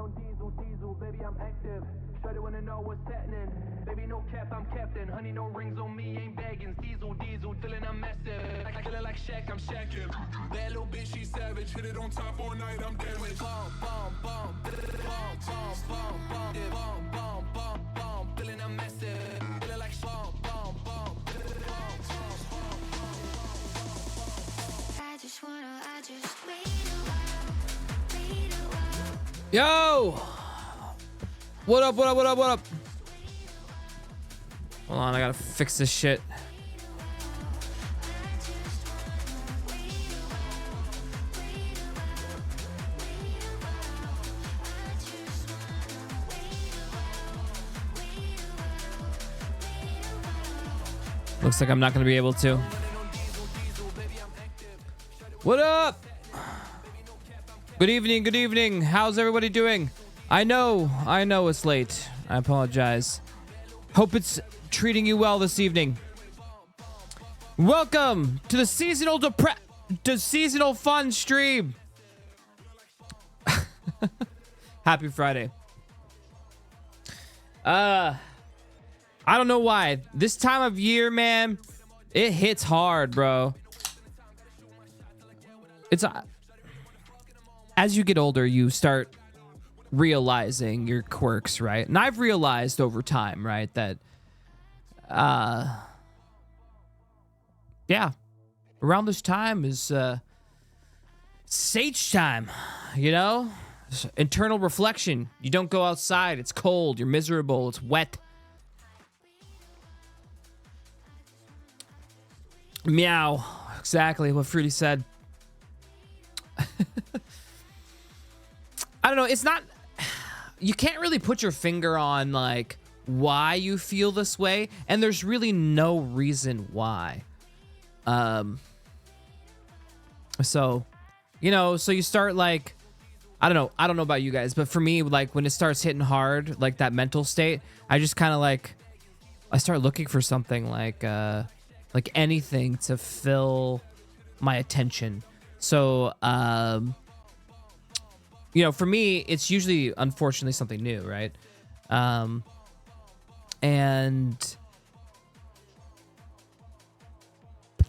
on diesel, diesel, baby, I'm active. Shawty wanna know what's happening. Baby, no cap, I'm captain. Honey, no rings on me, ain't bagging. Diesel, diesel, feeling I'm massive. I feeling like Shaq, I'm Shaqin'. That little bitch, she savage. Hit it on top all night, I'm damaged. Bomb, bomb, bomb, bomb, bomb, bomb, bomb, bomb, bomb, bomb, bomb, feeling I'm massive. Feeling like bomb, bomb, bomb, bomb, bomb. I just wait a while. Yo! What up, what up, what up, what up? Hold on, I gotta fix this shit. Looks like I'm not gonna be able to. What up? Good evening, good evening. How's everybody doing? I know it's late. I apologize. Hope it's treating you well this evening. Welcome to the seasonal fun stream. Happy Friday. I don't know why. This time of year, man, it hits hard, bro. It's as you get older, you start realizing your quirks, right? And I've realized over time, right, that yeah, around this time is sage time, you know? It's internal reflection. You don't go outside, it's cold, you're miserable, it's wet. Meow. Exactly what Fruity said. I don't know, it's not, you can't really put your finger on like why you feel this way, and there's really no reason why. So, you know, so you start like, I don't know about you guys, but for me, like when it starts hitting hard, like that mental state, I just kind of like, I start looking for something like anything to fill my attention. So, you know, for me, it's usually, unfortunately, something new, right? And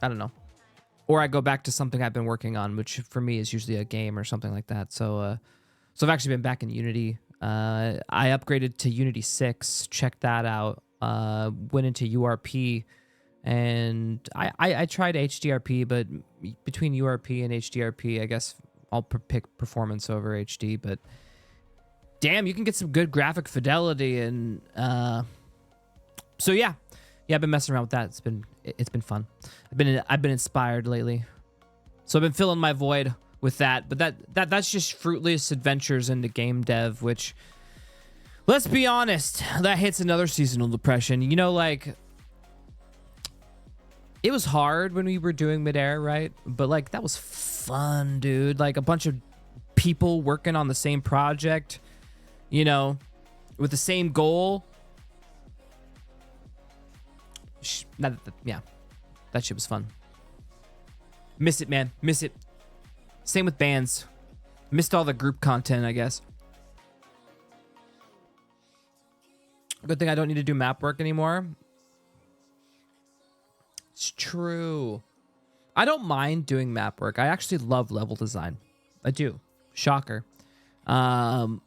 I don't know. Or I go back to something I've been working on, which for me is usually a game or something like that. So, so I've actually been back in Unity. I upgraded to Unity 6, checked that out, went into URP, and I tried HDRP, but between URP and HDRP, I guess I'll pick performance over HD. But damn, you can get some good graphic fidelity, and so yeah, I've been messing around with that. It's been fun. I've been inspired lately, so I've been filling my void with that. But that's just fruitless adventures into game dev, which, let's be honest, that hits another seasonal depression. You know, like, it was hard when we were doing Midair, right? But like, that was fun, dude. Like a bunch of people working on the same project, you know, with the same goal. Yeah, that shit was fun. Miss it, man. Miss it. Same with bands. Missed all the group content, I guess. Good thing I don't need to do map work anymore. It's true. I don't mind doing map work. I actually love level design. I do. Shocker. But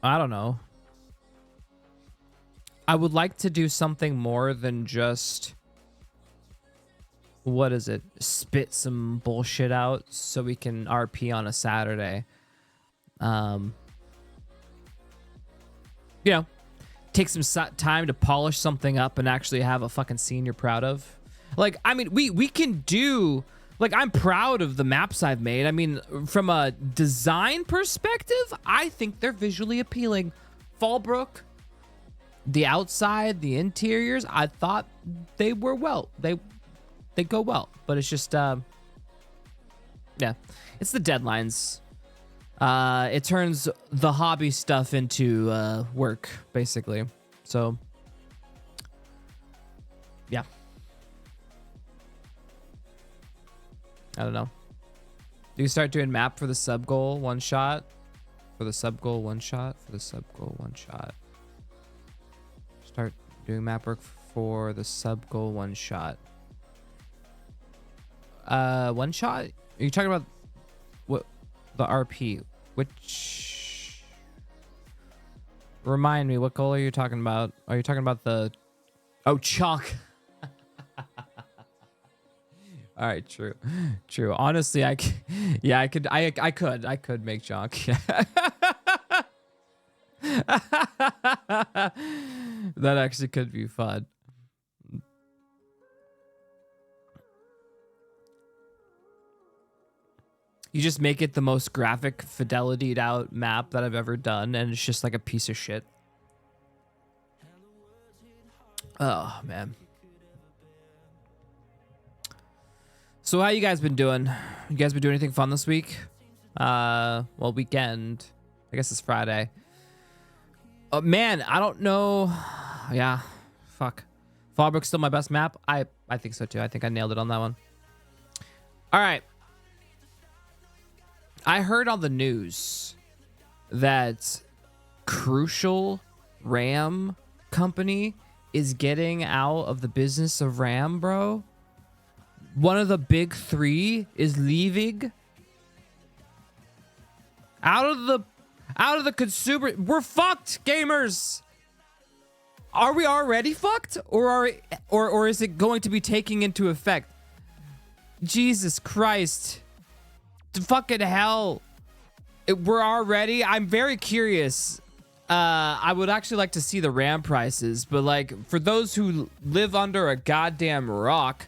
I don't know. I would like to do something more than just, what is it? Spit some bullshit out so we can RP on a Saturday. You know, take some time to polish something up and actually have a fucking scene you're proud of. Like, I mean, we can do, like, I'm proud of the maps I've made. I mean, from a design perspective, I think they're visually appealing. Fallbrook, the outside, the interiors, I thought they were well. They go well, but it's just, yeah, it's the deadlines. It turns the hobby stuff into work, basically. So, yeah. I don't know. You start doing map for the sub goal one shot. For the sub goal one shot. For the sub goal one shot. Start doing map work for the sub goal one shot. One shot? Are you talking about what the RP? Which remind me, what goal are you talking about? Are you talking about the chunk? All right, true. Honestly, I could make chunk. That actually could be fun. You just make it the most graphic fidelity'd out map that I've ever done, and it's just like a piece of shit. Oh, man. So how you guys been doing? You guys been doing anything fun this week? Well, weekend. I guess it's Friday. Oh, man, I don't know. Yeah, fuck. Fallbrook's still my best map? I think so, too. I think I nailed it on that one. All right. I heard on the news that Crucial RAM Company is getting out of the business of RAM, bro. One of the big three is leaving. Out of the consumer. We're fucked, gamers. Are we already fucked? Or is it going to be taking into effect? Jesus Christ. Fucking hell. We're already. I'm very curious. I would actually like to see the RAM prices, but like for those who live under a goddamn rock,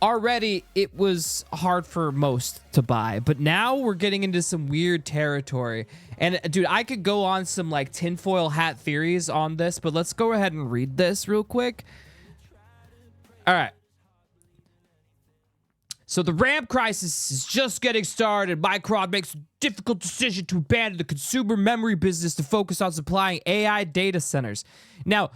already it was hard for most to buy, but now we're getting into some weird territory. And dude, I could go on some like tinfoil hat theories on this, but let's go ahead and read this real quick. All right. So the RAM crisis is just getting started. Micron makes a difficult decision to abandon the consumer memory business to focus on supplying AI data centers. Now,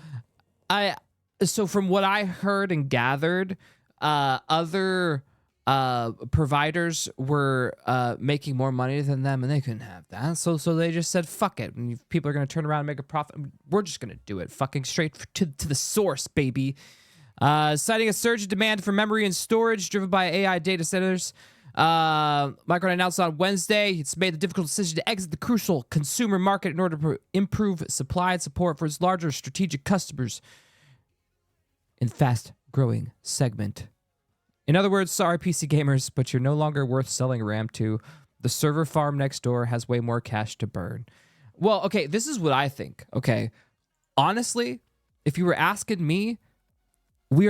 so from what I heard and gathered, other providers were making more money than them, and they couldn't have that. So they just said, "Fuck it." And if people are gonna turn around and make a profit, we're just gonna do it. Fucking straight to the source, baby. Citing a surge in demand for memory and storage driven by AI data centers, Micron announced on Wednesday it's made the difficult decision to exit the crucial consumer market in order to improve supply and support for its larger strategic customers in fast-growing segment. In other words, sorry, PC gamers, but you're no longer worth selling RAM to. The server farm next door has way more cash to burn. Well, okay, this is what I think, okay? Honestly, if you were asking me, we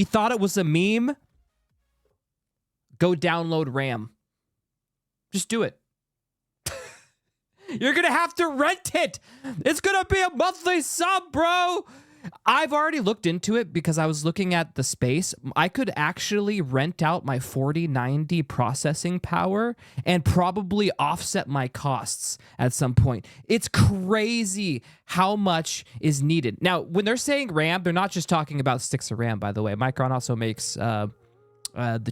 thought it was a meme. Go download RAM. Just do it. You're going to have to rent it. It's going to be a monthly sub, bro. I've already looked into it because I was looking at the space. I could actually rent out my 4090 processing power and probably offset my costs at some point. It's crazy how much is needed. Now, when they're saying RAM, they're not just talking about sticks of RAM, by the way. Micron also makes the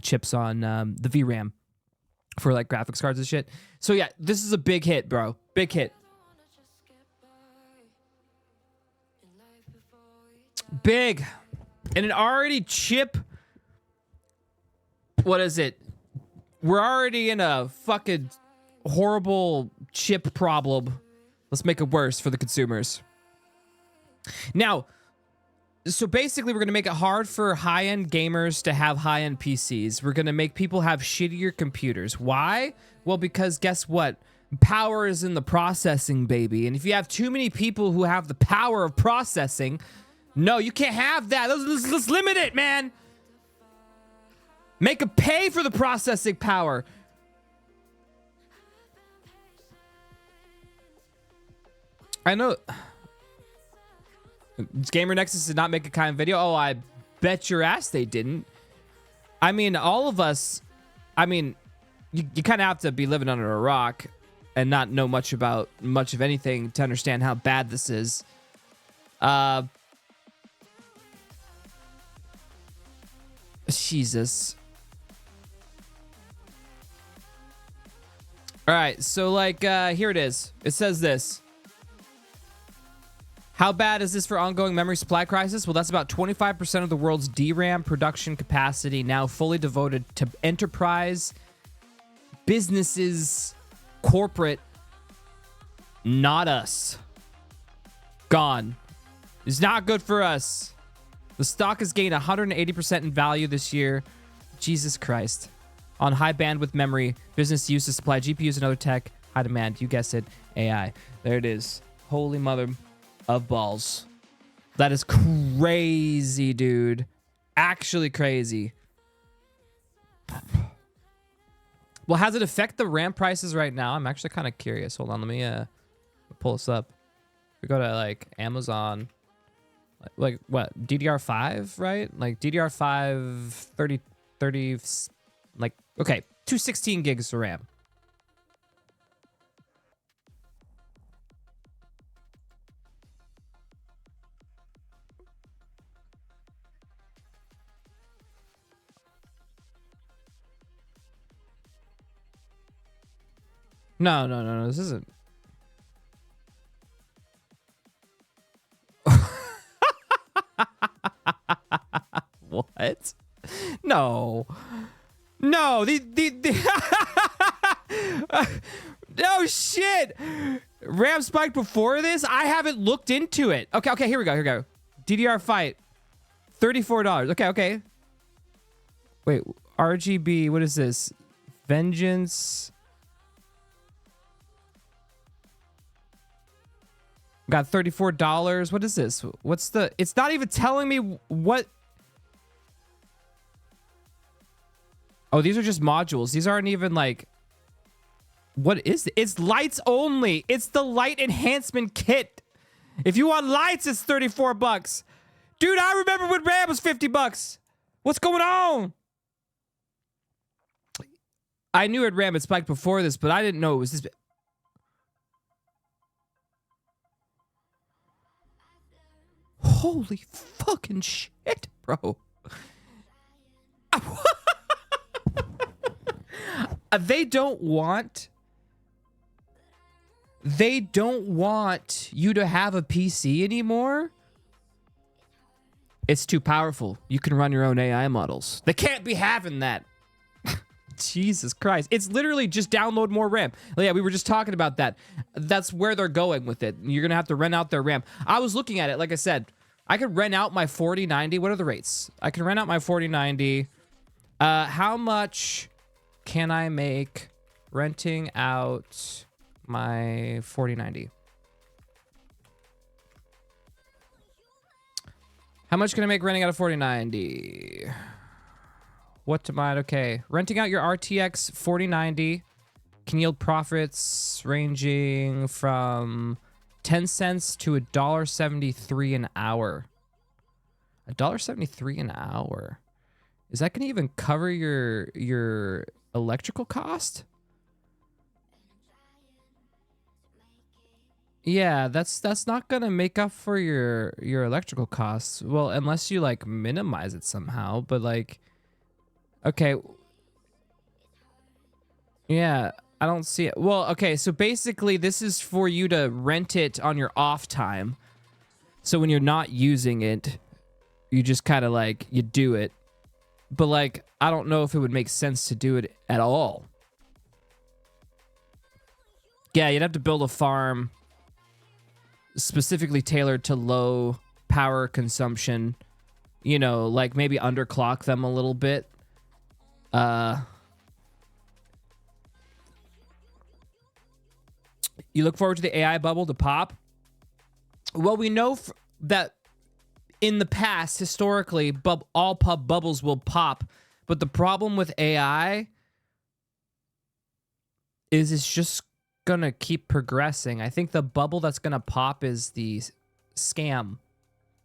chips on the VRAM for like graphics cards and shit. So yeah, this is a big hit, bro. Big hit. Big. And an already chip. What is it? We're already in a fucking horrible chip problem. Let's make it worse for the consumers. Now, so basically we're going to make it hard for high-end gamers to have high-end PCs. We're going to make people have shittier computers. Why? Well, because guess what? Power is in the processing, baby. And if you have too many people who have the power of processing, no, you can't have that. Let's limit it, man. Make them pay for the processing power. I know. Gamer Nexus did not make a kind of video. Oh, I bet your ass they didn't. I mean, all of us, I mean, you kind of have to be living under a rock and not know much about much of anything to understand how bad this is. Jesus. All right, so like here it is. It says this. How bad is this for ongoing memory supply crisis? Well, that's about 25% of the world's DRAM production capacity now fully devoted to enterprise, businesses, corporate, not us. Gone. It's not good for us. The stock has gained 180% in value this year. Jesus Christ. On high bandwidth memory, business use to supply GPUs and other tech, high demand. You guessed it, AI. There it is. Holy mother of balls. That is crazy, dude. Actually crazy. Well, has it affect the RAM prices right now? I'm actually kind of curious. Hold on, let me pull this up. We go to like Amazon, like what, DDR5, right? Like DDR5 30 like, okay, 216 gigs of RAM. No, this isn't. What? No. No, no shit. RAM spiked before this? I haven't looked into it. Okay, here we go. DDR fight. $34. Okay. Wait, RGB, what is this? Vengeance. Got $34. What is this? What's the... It's not even telling me what... Oh, these are just modules. These aren't even like... What is it? It's lights only. It's the light enhancement kit. If you want lights, it's $34. Dude, I remember when RAM was $50. What's going on? I knew it RAM had spiked before this, but I didn't know it was this... Holy fucking shit, bro. They don't want you to have a PC anymore. It's too powerful. You can run your own AI models. They can't be having that. Jesus Christ. It's literally just download more RAM. Yeah, we were just talking about that. That's where they're going with it. You're going to have to rent out their RAM. I was looking at it. Like I said, I could rent out my 4090. What are the rates? I can rent out my 4090. How much can I make renting out my 4090? How much can I make renting out a 4090? What to buy? Okay. Renting out your RTX 4090 can yield profits ranging from 10 cents to $1.73 an hour. $1.73 an hour. Is that gonna even cover your electrical cost? Yeah, that's not gonna make up for your electrical costs. Well, unless you like minimize it somehow, but like, okay. Yeah, I don't see it. Well, okay, so basically this is for you to rent it on your off time. So when you're not using it, you just kind of like, you do it. But like, I don't know if it would make sense to do it at all. Yeah, you'd have to build a farm specifically tailored to low power consumption. You know, like maybe underclock them a little bit. You look forward to the AI bubble to pop? Well, we know that in the past, historically, all pub bubbles will pop. But the problem with AI is it's just going to keep progressing. I think the bubble that's going to pop is the scam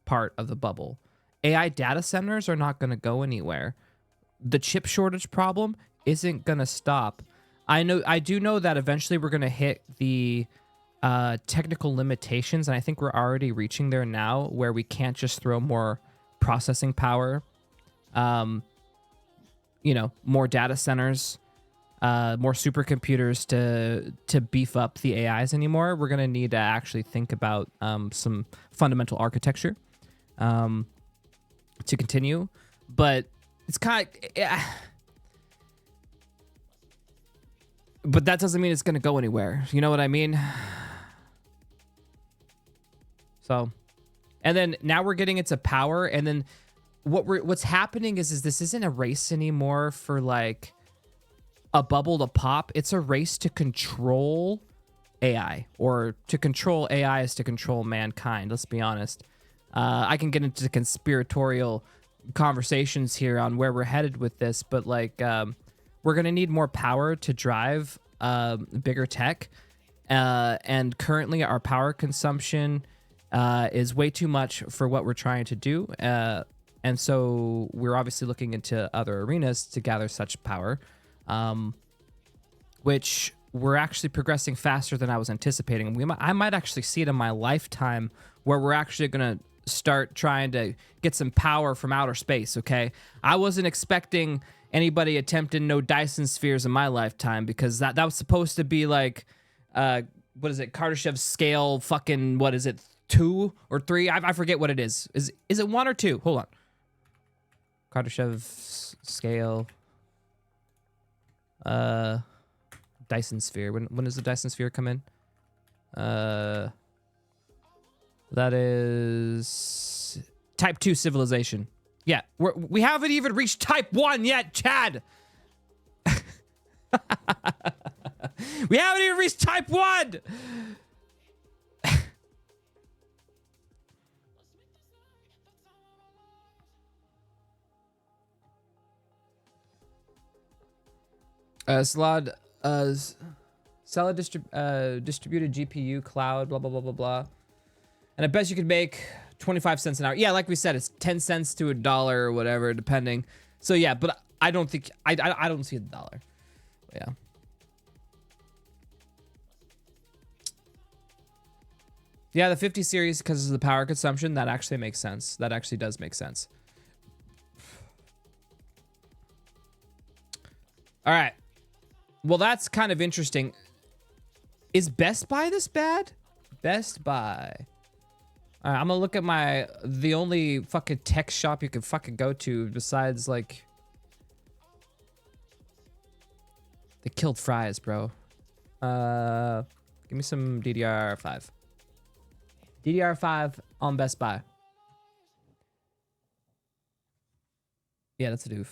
part of the bubble. AI data centers are not going to go anywhere. The chip shortage problem isn't going to stop. I do know that eventually we're going to hit the technical limitations, and I think we're already reaching there now, where we can't just throw more processing power, you know, more data centers, more supercomputers to beef up the AIs anymore. We're gonna need to actually think about some fundamental architecture to continue. But it's kind of, but that doesn't mean it's gonna go anywhere. You know what I mean? So, and then now we're getting into power, and then what's happening is this isn't a race anymore for like a bubble to pop. It's a race to control AI, or to control AI is to control mankind. Let's be honest. I can get into conspiratorial conversations here on where we're headed with this, but like we're gonna need more power to drive bigger tech, and currently our power consumption is way too much for what we're trying to do, and so we're obviously looking into other arenas to gather such power. Which we're actually progressing faster than I was anticipating. I might actually see it in my lifetime where we're actually going to start trying to get some power from outer space, okay? I wasn't expecting anybody attempting no Dyson spheres in my lifetime, because that was supposed to be like, what is it, Kardashev scale fucking, what is it, 2 or 3? I forget what it is. Is it 1 or 2? Hold on. Kardashev scale... Dyson sphere. When does the Dyson sphere come in? That is type 2 civilization. Yeah, we haven't even reached type 1 yet, Chad. We haven't even reached type 1. Slod, sell a distributed GPU cloud, blah, blah, blah, blah, blah. And I bet you could make 25 cents an hour. Yeah, like we said, it's 10 cents to $1 or whatever, depending. So yeah, but I don't think, I don't see $1. Yeah. Yeah, the 50 series, because of the power consumption, that actually makes sense. That actually does make sense. All right. Well, that's kind of interesting. Is Best Buy this bad? Best Buy. All right, I'm gonna look at the only fucking tech shop you can fucking go to besides like... They killed fries, bro. Give me some DDR5. DDR5 on Best Buy. Yeah, that's a doof.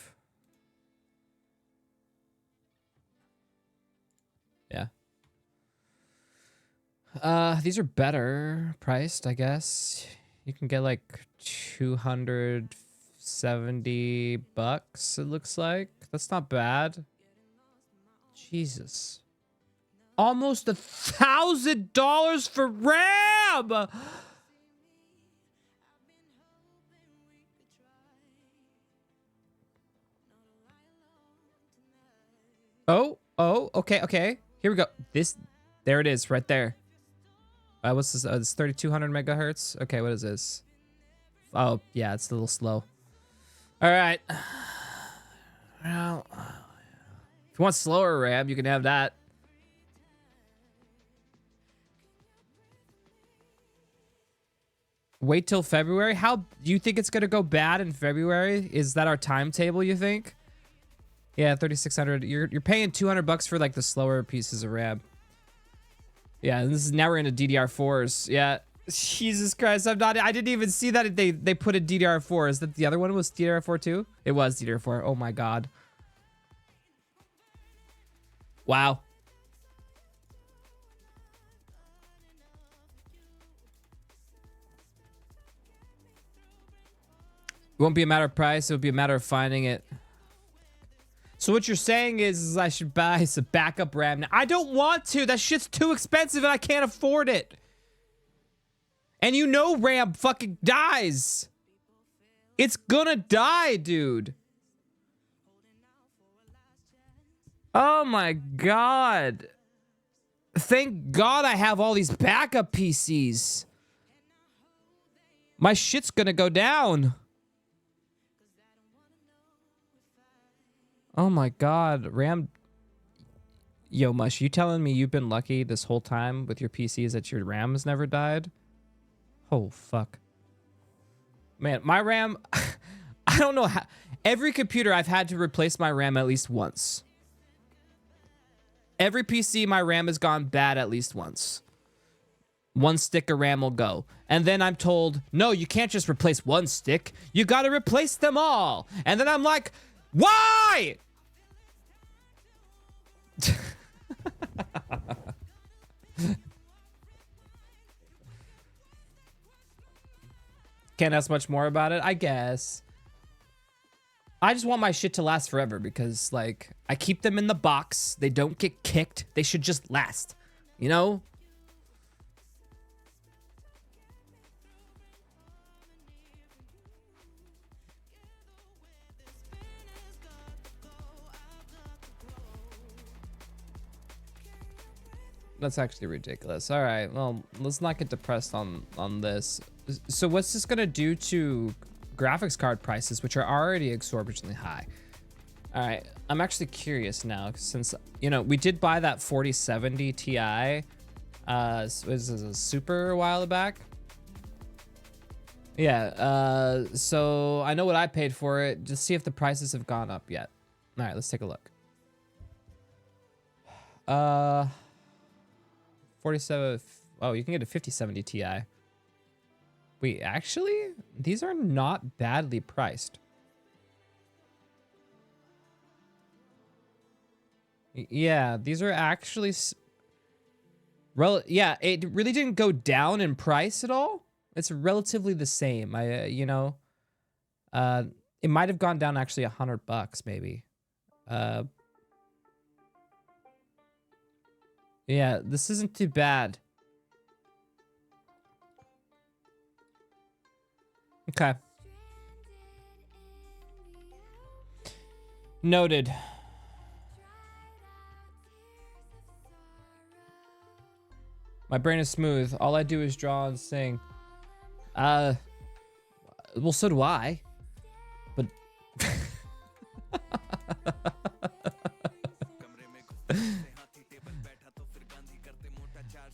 Yeah. These are better priced, I guess. You can get like 270 bucks, it looks like. That's not bad. Jesus. Almost $1,000 for RAM! Oh, okay. Here we go. There it is, right there. What's this? It's 3200 megahertz. Okay, what is this? Oh, yeah, it's a little slow. All right. Well, if you want slower RAM, you can have that. Wait till February? How do you think it's gonna go bad in February? Is that our timetable, you think? Yeah, 3600. You're paying 200 bucks for like the slower pieces of RAM. Yeah, and this is now we're into DDR4s. Yeah. Jesus Christ, I didn't even see that they put a DDR4. Is that the other one was DDR4 too? It was DDR4. Oh my god. Wow. It won't be a matter of price, it'll be a matter of finding it. So what you're saying is I should buy some backup RAM now. I don't want to. That shit's too expensive and I can't afford it. And you know RAM fucking dies. It's gonna die, dude. Oh my god. Thank God I have all these backup PCs. My shit's gonna go down. Oh my god, RAM. Yo, Mush, you telling me you've been lucky this whole time with your PCs that your RAM has never died? Oh, fuck. Man, my RAM, I don't know how. Every computer I've had to replace my RAM at least once. Every PC, my RAM has gone bad at least once. One stick of RAM will go. And then I'm told, no, you can't just replace one stick. You got to replace them all. And then I'm like, why? Can't ask much more about it, I guess. I just want my shit to last forever because, like, I keep them in the box. They don't get kicked. They should just last, you know? That's actually ridiculous. All right, well, let's not get depressed on this. So what's this gonna do to graphics card prices, which are already exorbitantly high? All right, I'm actually curious now, since, you know, we did buy that 4070 Ti, was a super a while back. Yeah, so I know what I paid for it. Just see if the prices have gone up yet. All right, let's take a look. 47. Oh, you can get a 5070 Ti. Wait, actually, these are not badly priced. Yeah, these are actually yeah, it really didn't go down in price at all. It's relatively the same. You know, it might have gone down actually $100 maybe. Yeah, this isn't too bad. Okay. Noted. My brain is smooth. All I do is draw and sing. Well, so do I. But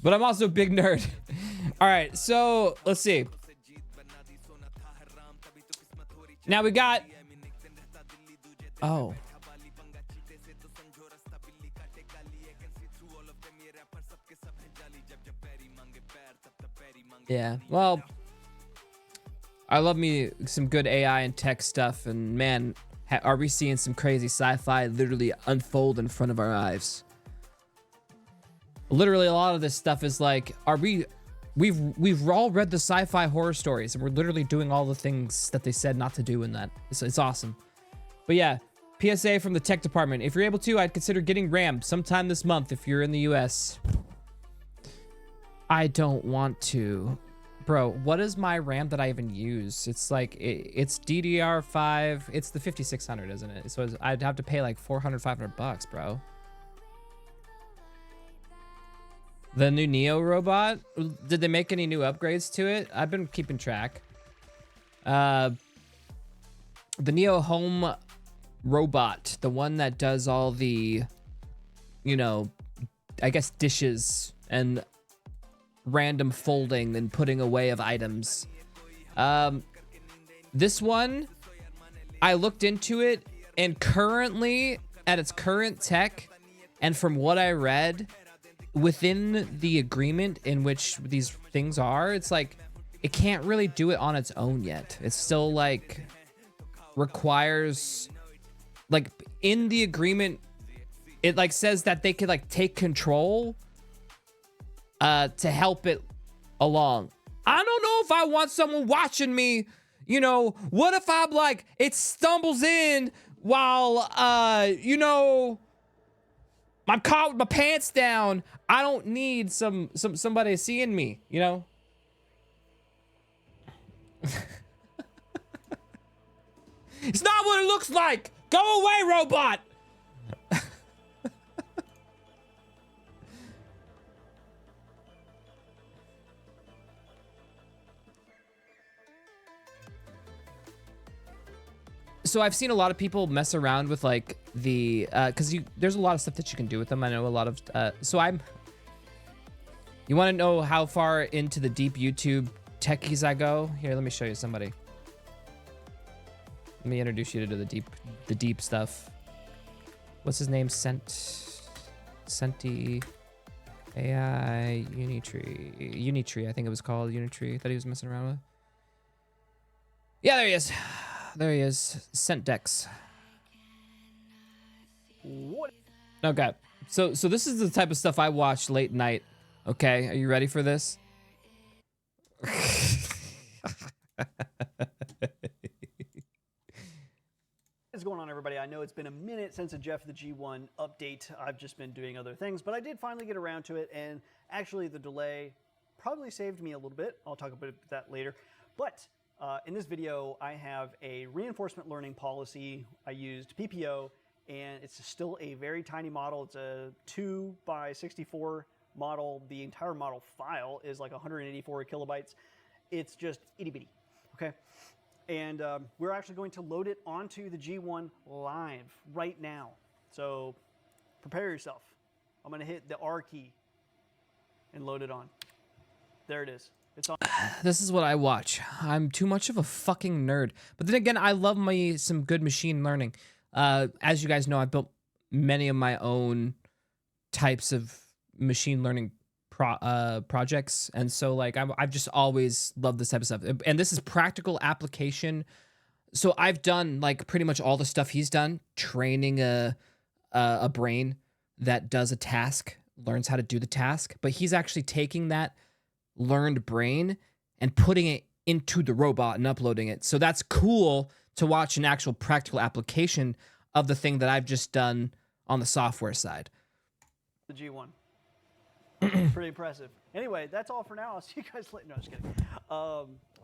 but I'm also a big nerd. All right, so let's see. Now we got. Oh. Yeah, well, I love me some good AI and tech stuff, and man, are we seeing some crazy sci-fi literally unfold in front of our eyes. Literally, a lot of this stuff is like, we've all read the sci-fi horror stories, and we're literally doing all the things that they said not to do in that. It's awesome. But yeah, PSA from the tech department. If you're able to, I'd consider getting RAM sometime this month if you're in the US. I don't want to. Bro, what is my RAM that I even use? It's like, it's DDR5. It's the 5600, isn't it? So I'd have to pay like $400-500, bro. The new Neo robot, did they make any new upgrades to it? I've been keeping track. The Neo Home robot, the one that does all the, you know, I guess dishes and random folding and putting away of items. This one, I looked into it, and currently at its current tech, and from what I read, within the agreement in which these things are, it's like it can't really do it on its own yet. It's still like requires, like, in the agreement it like says that they could like take control to help it along. I don't know if I want someone watching me, you know. What if I'm like, it stumbles in while you know, I'm caught with my pants down. I don't need somebody seeing me, you know? It's not what it looks like. Go away, robot. So I've seen a lot of people mess around with like the because there's a lot of stuff that you can do with them. I know a lot of you want to know how far into the deep YouTube techies I go? Here, let me show you somebody. Let me introduce you to the deep stuff. What's his name? Senti AI Unitree, I think it was called Unitree that he was messing around with. Yeah, there he is. There he is. Centdex. What? Okay. So this is the type of stuff I watch late night. Okay, are you ready for this? What's going on, everybody? I know it's been a minute since a Jeff the G1 update. I've just been doing other things, but I did finally get around to it, and actually the delay probably saved me a little bit. I'll talk about that later. But in this video, I have a reinforcement learning policy. I used PPO, and it's still a very tiny model. It's a 2x64 model. The entire model file is like 184 kilobytes. It's just itty bitty, okay? And we're actually going to load it onto the G1 live right now. So prepare yourself. I'm gonna hit the R key and load it on. There it is. It's on. This is what I watch. I'm too much of a fucking nerd. But then again, I love me some good machine learning. As you guys know, I built many of my own types of machine learning projects, and so like I've just always loved this type of stuff. And this is practical application. So I've done like pretty much all the stuff he's done, training a brain that does a task, learns how to do the task. But he's actually taking that learned brain and putting it into the robot and uploading it. So that's cool to watch an actual practical application of the thing that I've just done on the software side. The G1. Pretty impressive. Anyway, that's all for now. I'll see you guys later. No, just kidding.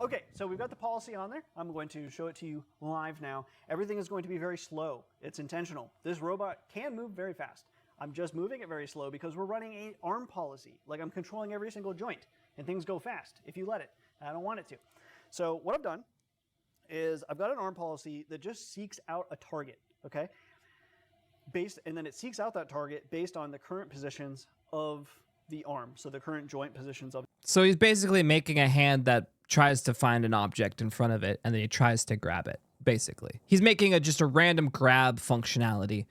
Okay, so we've got the policy on there. I'm going to show it to you live now. Everything is going to be very slow. It's intentional. This robot can move very fast. I'm just moving it very slow because we're running an ARM policy. Like, I'm controlling every single joint, and things go fast if you let it. I don't want it to. So what I've done is I've got an ARM policy that just seeks out a target, okay? And then it seeks out that target based on the current positions of the arm, so the current joint positions of. So he's basically making a hand that tries to find an object in front of it, and then he tries to grab it, basically. He's making just a random grab functionality,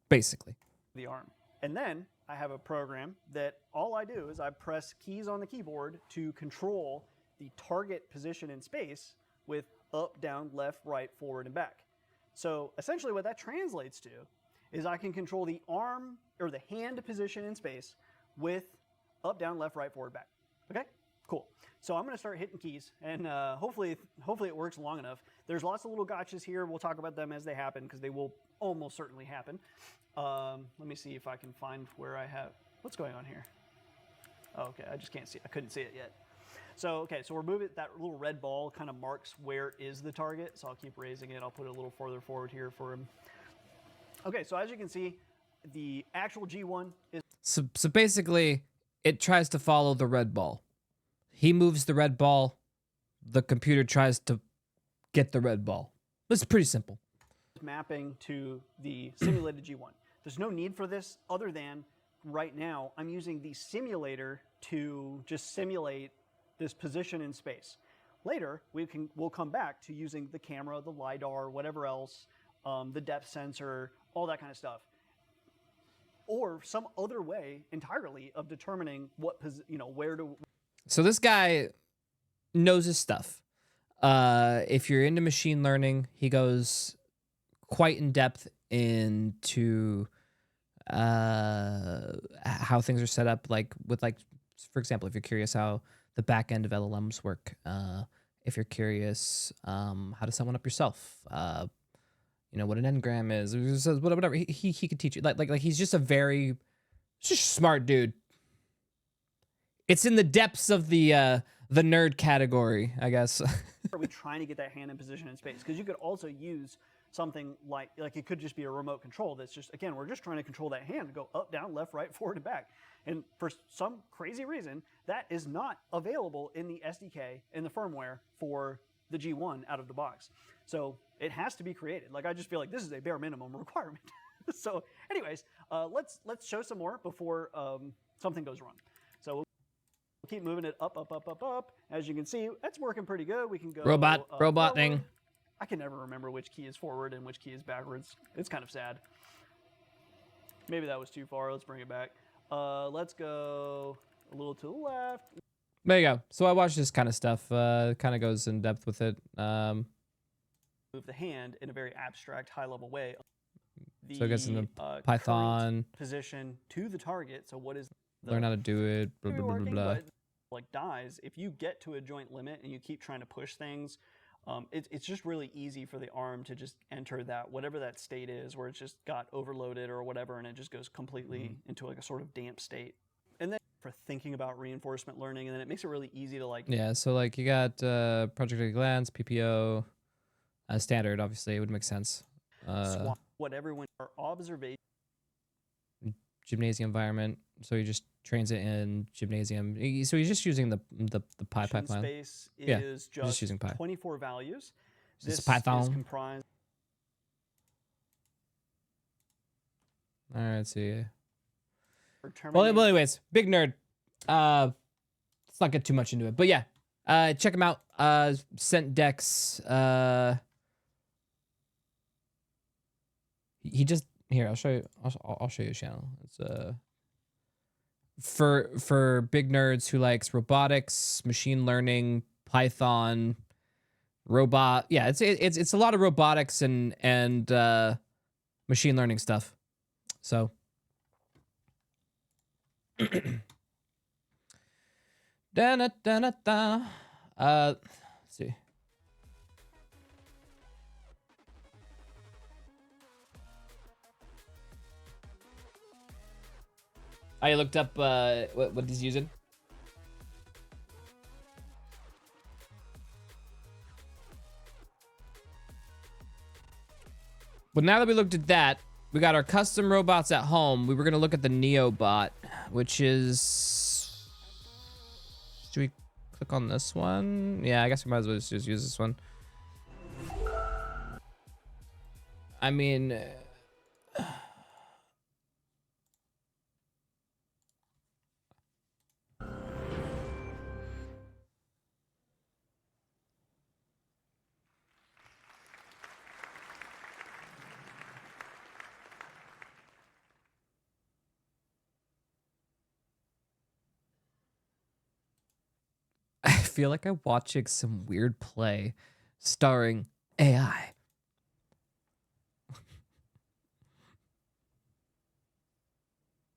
basically. The arm. And then I have a program that all I do is I press keys on the keyboard to control the target position in space with up, down, left, right, forward, and back. So essentially what that translates to is I can control the arm or the hand position in space with up, down, left, right, forward, back. Okay, cool. So I'm going to start hitting keys, and hopefully it works long enough. There's lots of little gotchas here. We'll talk about them as they happen because they will almost certainly happen. Let me see if I can find where I have. What's going on here? Oh, okay, I just can't see. I couldn't see it yet. So okay, so we're moving. That little red ball kind of marks where is the target. So I'll keep raising it. I'll put it a little further forward here for him. Okay, so as you can see, the actual G1 is. So basically, it tries to follow the red ball. He moves the red ball. The computer tries to get the red ball. It's pretty simple. Mapping to the simulated G1. There's no need for this other than right now I'm using the simulator to just simulate this position in space. Later, we'll come back to using the camera, the LiDAR, whatever else, the depth sensor, all that kind of stuff. Or some other way entirely of determining what, where to. So this guy knows his stuff. If you're into machine learning, he goes quite in depth into how things are set up. Like for example, if you're curious how the back end of LLMs work, if you're curious how to set one up yourself, what an engram is, whatever. He could teach you. Like he's just just smart dude. It's in the depths of the nerd category, I guess. Are we trying to get that hand in position in space? Because you could also use something like it could just be a remote control that's just, again, we're just trying to control that hand to go up, down, left, right, forward, and back. And for some crazy reason, that is not available in the SDK, in the firmware for the G1 out of the box. So it has to be created. Like, I just feel like this is a bare minimum requirement. So anyways, let's show some more before something goes wrong. So we'll keep moving it up, up, up, up, up. As you can see, that's working pretty good. We can go Robot forward. thing. I can never remember which key is forward and which key is backwards. It's kind of sad. Maybe that was too far. Let's bring it back. Let's go a little to the left. There you go. So I watch this kind of stuff. Kind of goes in depth with it. Move the hand in a very abstract, high-level way. So it gets into current Python. position to the target. So what is the Learn how to do it. Blah, blah, blah, blah, working, blah. but, like dies, if you get to a joint limit and you keep trying to push things, it's just really easy for the arm to just enter that, whatever that state is, where it's just got overloaded or whatever, and it just goes completely into like a sort of damp state. And then for thinking about reinforcement learning, and then it makes it really easy to like... Yeah, so like you got Project at a Glance, PPO, standard, obviously, it would make sense. swap what everyone our observation Gymnasium environment, so he just trains it in Gymnasium. So he's just using the Pi pipeline. space Yeah, is just using Pi. 24 values. This This Python. is comprised All right, let's see. for Well, terminating- anyways, big nerd. Let's not get too much into it, but yeah, check him out. Sent Dex. He just here. I'll show you. I'll show you his channel. It's for big nerds who likes robotics, machine learning, Python, robot. Yeah, it's a lot of robotics and machine learning stuff. So. Da-na-da-na-da. Let's see. I looked up what he's using. Well, now that we looked at that, we got our custom robots at home. We were gonna look at the NeoBot, which is. Should we click on this one? Yeah, I guess we might as well just use this one. I mean. I feel like I'm watching some weird play starring AI.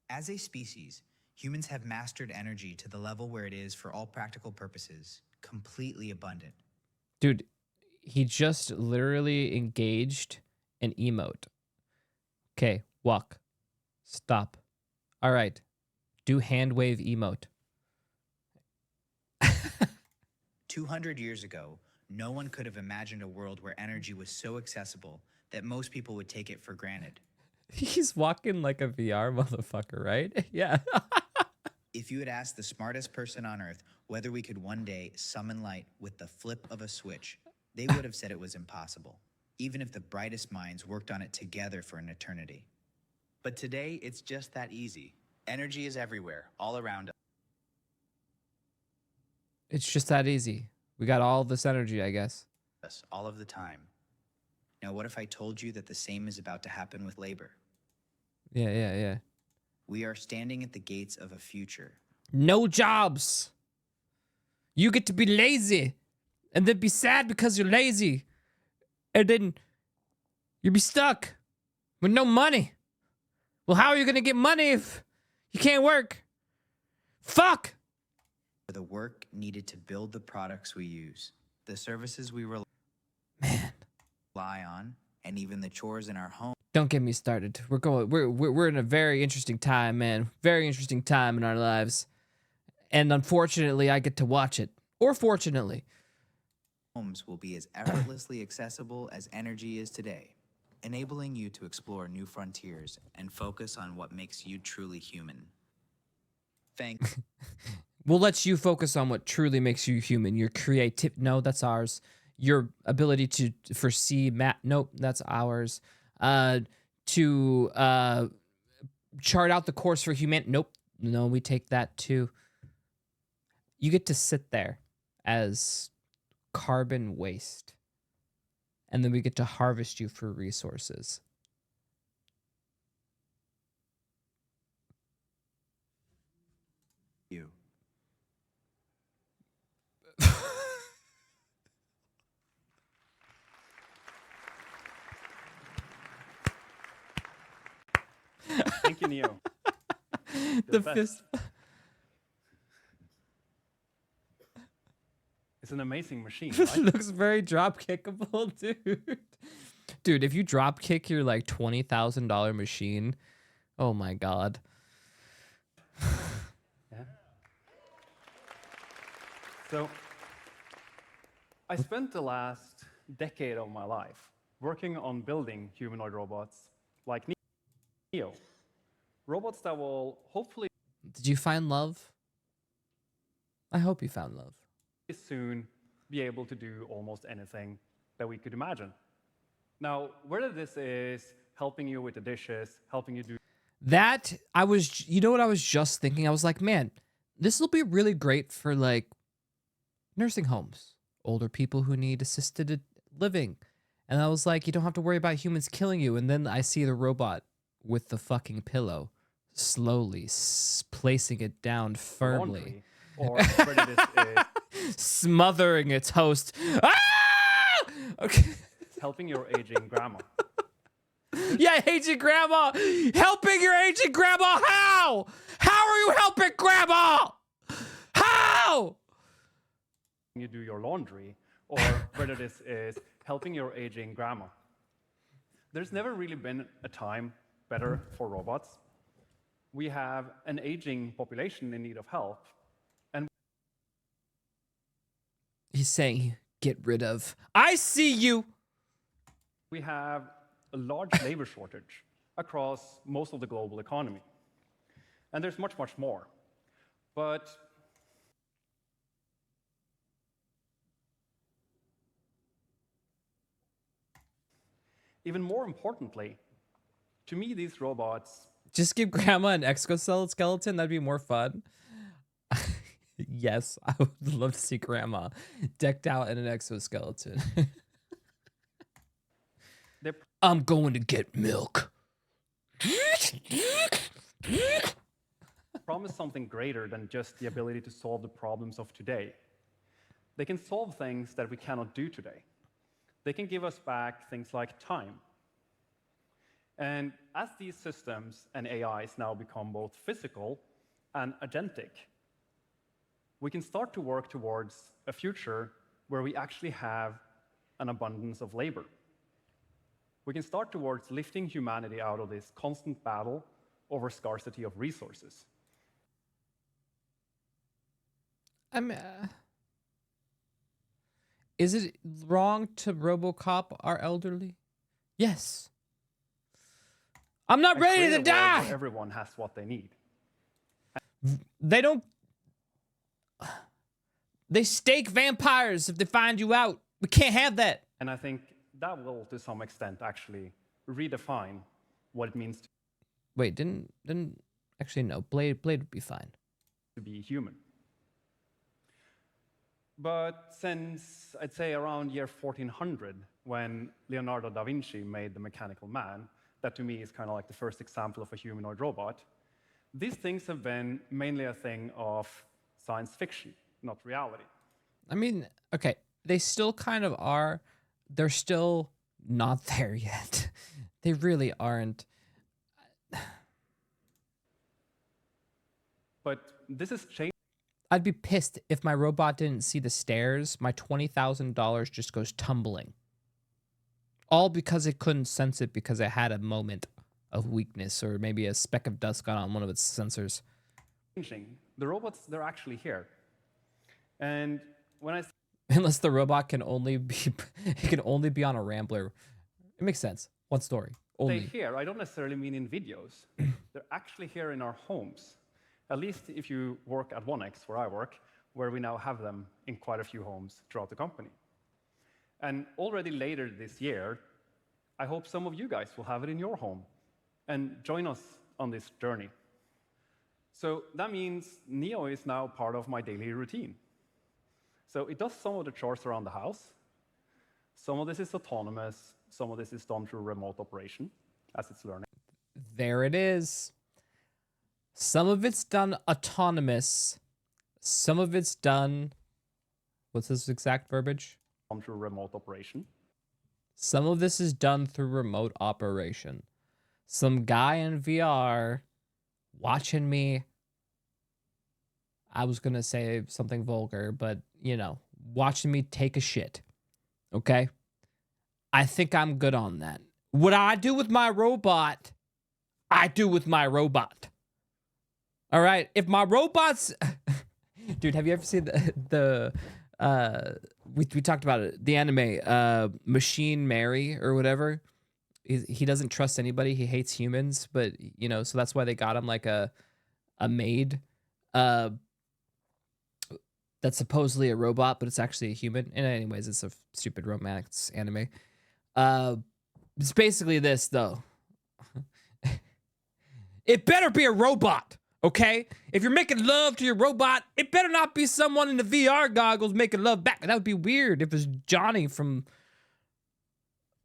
As a species, humans have mastered energy to the level where it is, for all practical purposes, completely abundant. Dude, he just literally engaged an emote. Okay, walk. Stop. All right. Do hand wave emote. 200 years ago, no one could have imagined a world where energy was so accessible that most people would take it for granted. He's walking like a VR motherfucker, right? Yeah. If you had asked the smartest person on Earth whether we could one day summon light with the flip of a switch, they would have said it was impossible, even if the brightest minds worked on it together for an eternity. But today, it's just that easy. Energy is everywhere, all around us. It's just that easy. We got all this energy, I guess. All of the time. Now, what if I told you that the same is about to happen with labor? Yeah. We are standing at the gates of a future. No jobs. You get to be lazy and then be sad because you're lazy. And then you'll be stuck with no money. Well, how are you going to get money if you can't work? Fuck. For the work needed to build the products we use, the services we rely on, and even the chores in our home. Don't get me started. We're in a very interesting time, man. Very interesting time in our lives. And unfortunately, I get to watch it. Or fortunately. Homes will be as effortlessly accessible as energy is today, enabling you to explore new frontiers and focus on what makes you truly human. Thank We'll let you focus on what truly makes you human. Your creative. No, that's ours. your ability to foresee nope, that's ours. To chart out the course for human. Nope, no, we take that too. You get to sit there as carbon waste, and then we get to harvest you for resources. You. Thank you, Neo. The best. fist. It's an amazing machine, right? Looks very drop kickable, dude. Dude, if you drop kick your like $20,000 machine, oh my god. Yeah. So, I spent the last decade of my life working on building humanoid robots like Neo. Robots that will hopefully Did you find love? I hope you found love. soon be able to do almost anything that we could imagine. Now, whether this is helping you with the dishes, helping you do That I was, you know what I was just thinking? I was like, man, this will be really great for like nursing homes, older people who need assisted living. And I was like, you don't have to worry about humans killing you. And then I see the robot with the fucking pillow slowly placing it down firmly, laundry, or whether this is smothering its host. Ah! Okay. helping your aging grandma. Yeah, aging grandma. Helping your aging grandma. How? How are you helping grandma? How? You do your laundry, or whether this is helping your aging grandma. There's never really been a time better for robots. We have an aging population in need of help, and He's saying, get rid of. I see you. we have a large labor shortage across most of the global economy. And there's much, much more. But even more importantly, to me, these robots Just give grandma an exoskeleton. That'd be more fun. Yes, I would love to see grandma decked out in an exoskeleton. they I'm going to get milk. promise something greater than just the ability to solve the problems of today. They can solve things that we cannot do today. They can give us back things like time. And as these systems and AIs now become both physical and agentic, we can start to work towards a future where we actually have an abundance of labor. We can start towards lifting humanity out of this constant battle over scarcity of resources. Is it wrong to RoboCop our elderly? Yes. I'm not And ready create to a world die. where everyone has what they need. They don't. They stake vampires if they find you out. We can't have that. And I think that will, to some extent, actually redefine what it means Wait, didn't actually no. Blade would be fine. to be human. But since, I'd say, around year 1400, when Leonardo da Vinci made the Mechanical Man, that to me is kind of like the first example of a humanoid robot, these things have been mainly a thing of science fiction, not reality. I mean, okay, they still kind of are. They're still not there yet. They really aren't. But this is changing. I'd be pissed if my robot didn't see the stairs. My $20,000 just goes tumbling. All because it couldn't sense it because it had a moment of weakness or maybe a speck of dust got on one of its sensors. The robots, they're actually here. And when I Unless the robot can only be it can only be on a Rambler. It makes sense. One story. say Only. here, I don't necessarily mean in videos. They're actually here in our homes. At least if you work at 1X, where I work, where we now have them in quite a few homes throughout the company. And already later this year, I hope some of you guys will have it in your home and join us on this journey. So that means Neo is now part of my daily routine. So it does some of the chores around the house. Some of this is autonomous. Some of this is done through remote operation as it's learning. There it is. Some of it's done autonomous. Some of it's done. What's this exact verbiage? Through remote operation. Some of this is done through remote operation. Some guy in VR watching me. I was going to say something vulgar, but, you know, watching me take a shit. Okay? I think I'm good on that. What I do with my robot, I do with my robot. All right? If my robot's... Dude, have you ever seen we talked about it, the anime, Machine Mary or whatever? He doesn't trust anybody. He hates humans, but, you know, so that's why they got him like a maid that's supposedly a robot, but it's actually a human. And anyways, it's a stupid romance anime. It's basically this, though. It better be a robot, okay? If you're making love to your robot, it better not be someone in the VR goggles making love back. That would be weird if it was Johnny from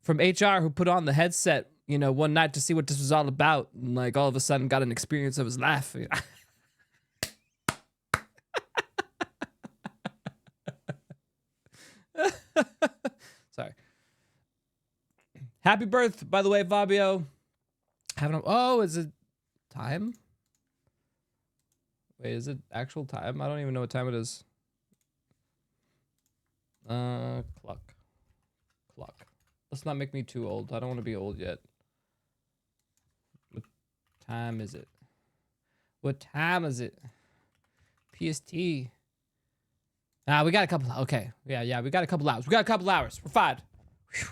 HR who put on the headset, you know, one night to see what this was all about, and like all of a sudden got an experience of his life. Sorry. Happy birth, by the way, Fabio. Oh, is it time? Wait, is it actual time? I don't even know what time it is. Clock. Let's not make me too old. I don't want to be old yet. What time is it? What time is it? PST. We got a couple. Okay. Yeah, we got a couple hours. We're fine. Whew.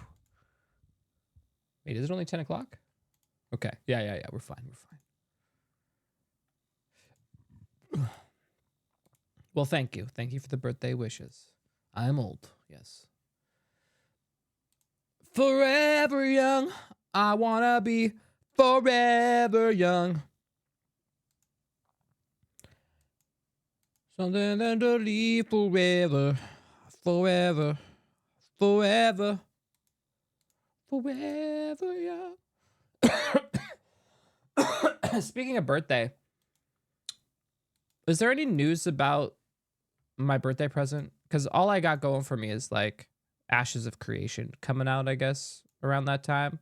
Wait, is it only 10 o'clock? Okay. Yeah. We're fine. Well, thank you. Thank you for the birthday wishes. I'm old. Yes. Forever young. I want to be forever young. Something that to leave forever. Forever young. Speaking of birthday, is there any news about my birthday present? Because all I got going for me is like Ashes of Creation coming out, I guess, around that time.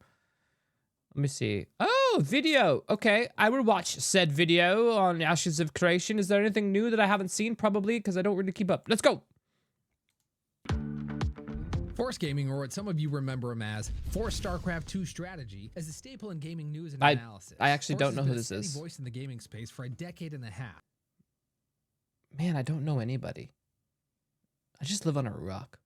Let me see. Oh, video. Okay, I would watch said video on Ashes of Creation. Is there anything new that I haven't seen? Probably, because I don't really keep up. Let's go. Force Gaming, or what some of you remember him as, Force StarCraft 2 strategy, is a staple in gaming news and analysis. I actually don't know who this Force has been a is. steady voice in the gaming space for a decade and a half. Man, I don't know anybody. I just live on a rock.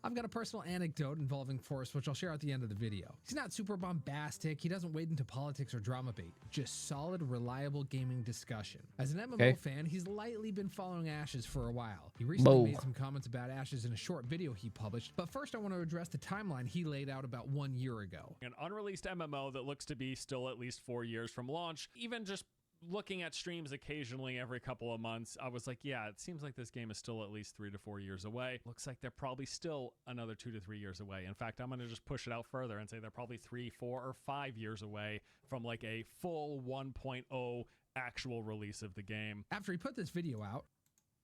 I've got a personal anecdote involving Force, which I'll share at the end of the video. He's not super bombastic. He doesn't wade into politics or drama bait. Just solid, reliable gaming discussion. As an MMO fan, he's lightly been following Ashes for a while. He recently made some comments about Ashes in a short video he published, but first I want to address the timeline he laid out about 1 year ago. An unreleased MMO that looks to be still at least 4 years from launch. Even just looking at streams occasionally every couple of months, I was like, yeah, it seems like this game is still at least 3 to 4 years away. Looks like they're probably still another 2 to 3 years away. In fact, I'm going to just push it out further and say they're probably 3, 4, or 5 years away from like a full 1.0 actual release of the game. After he put this video out,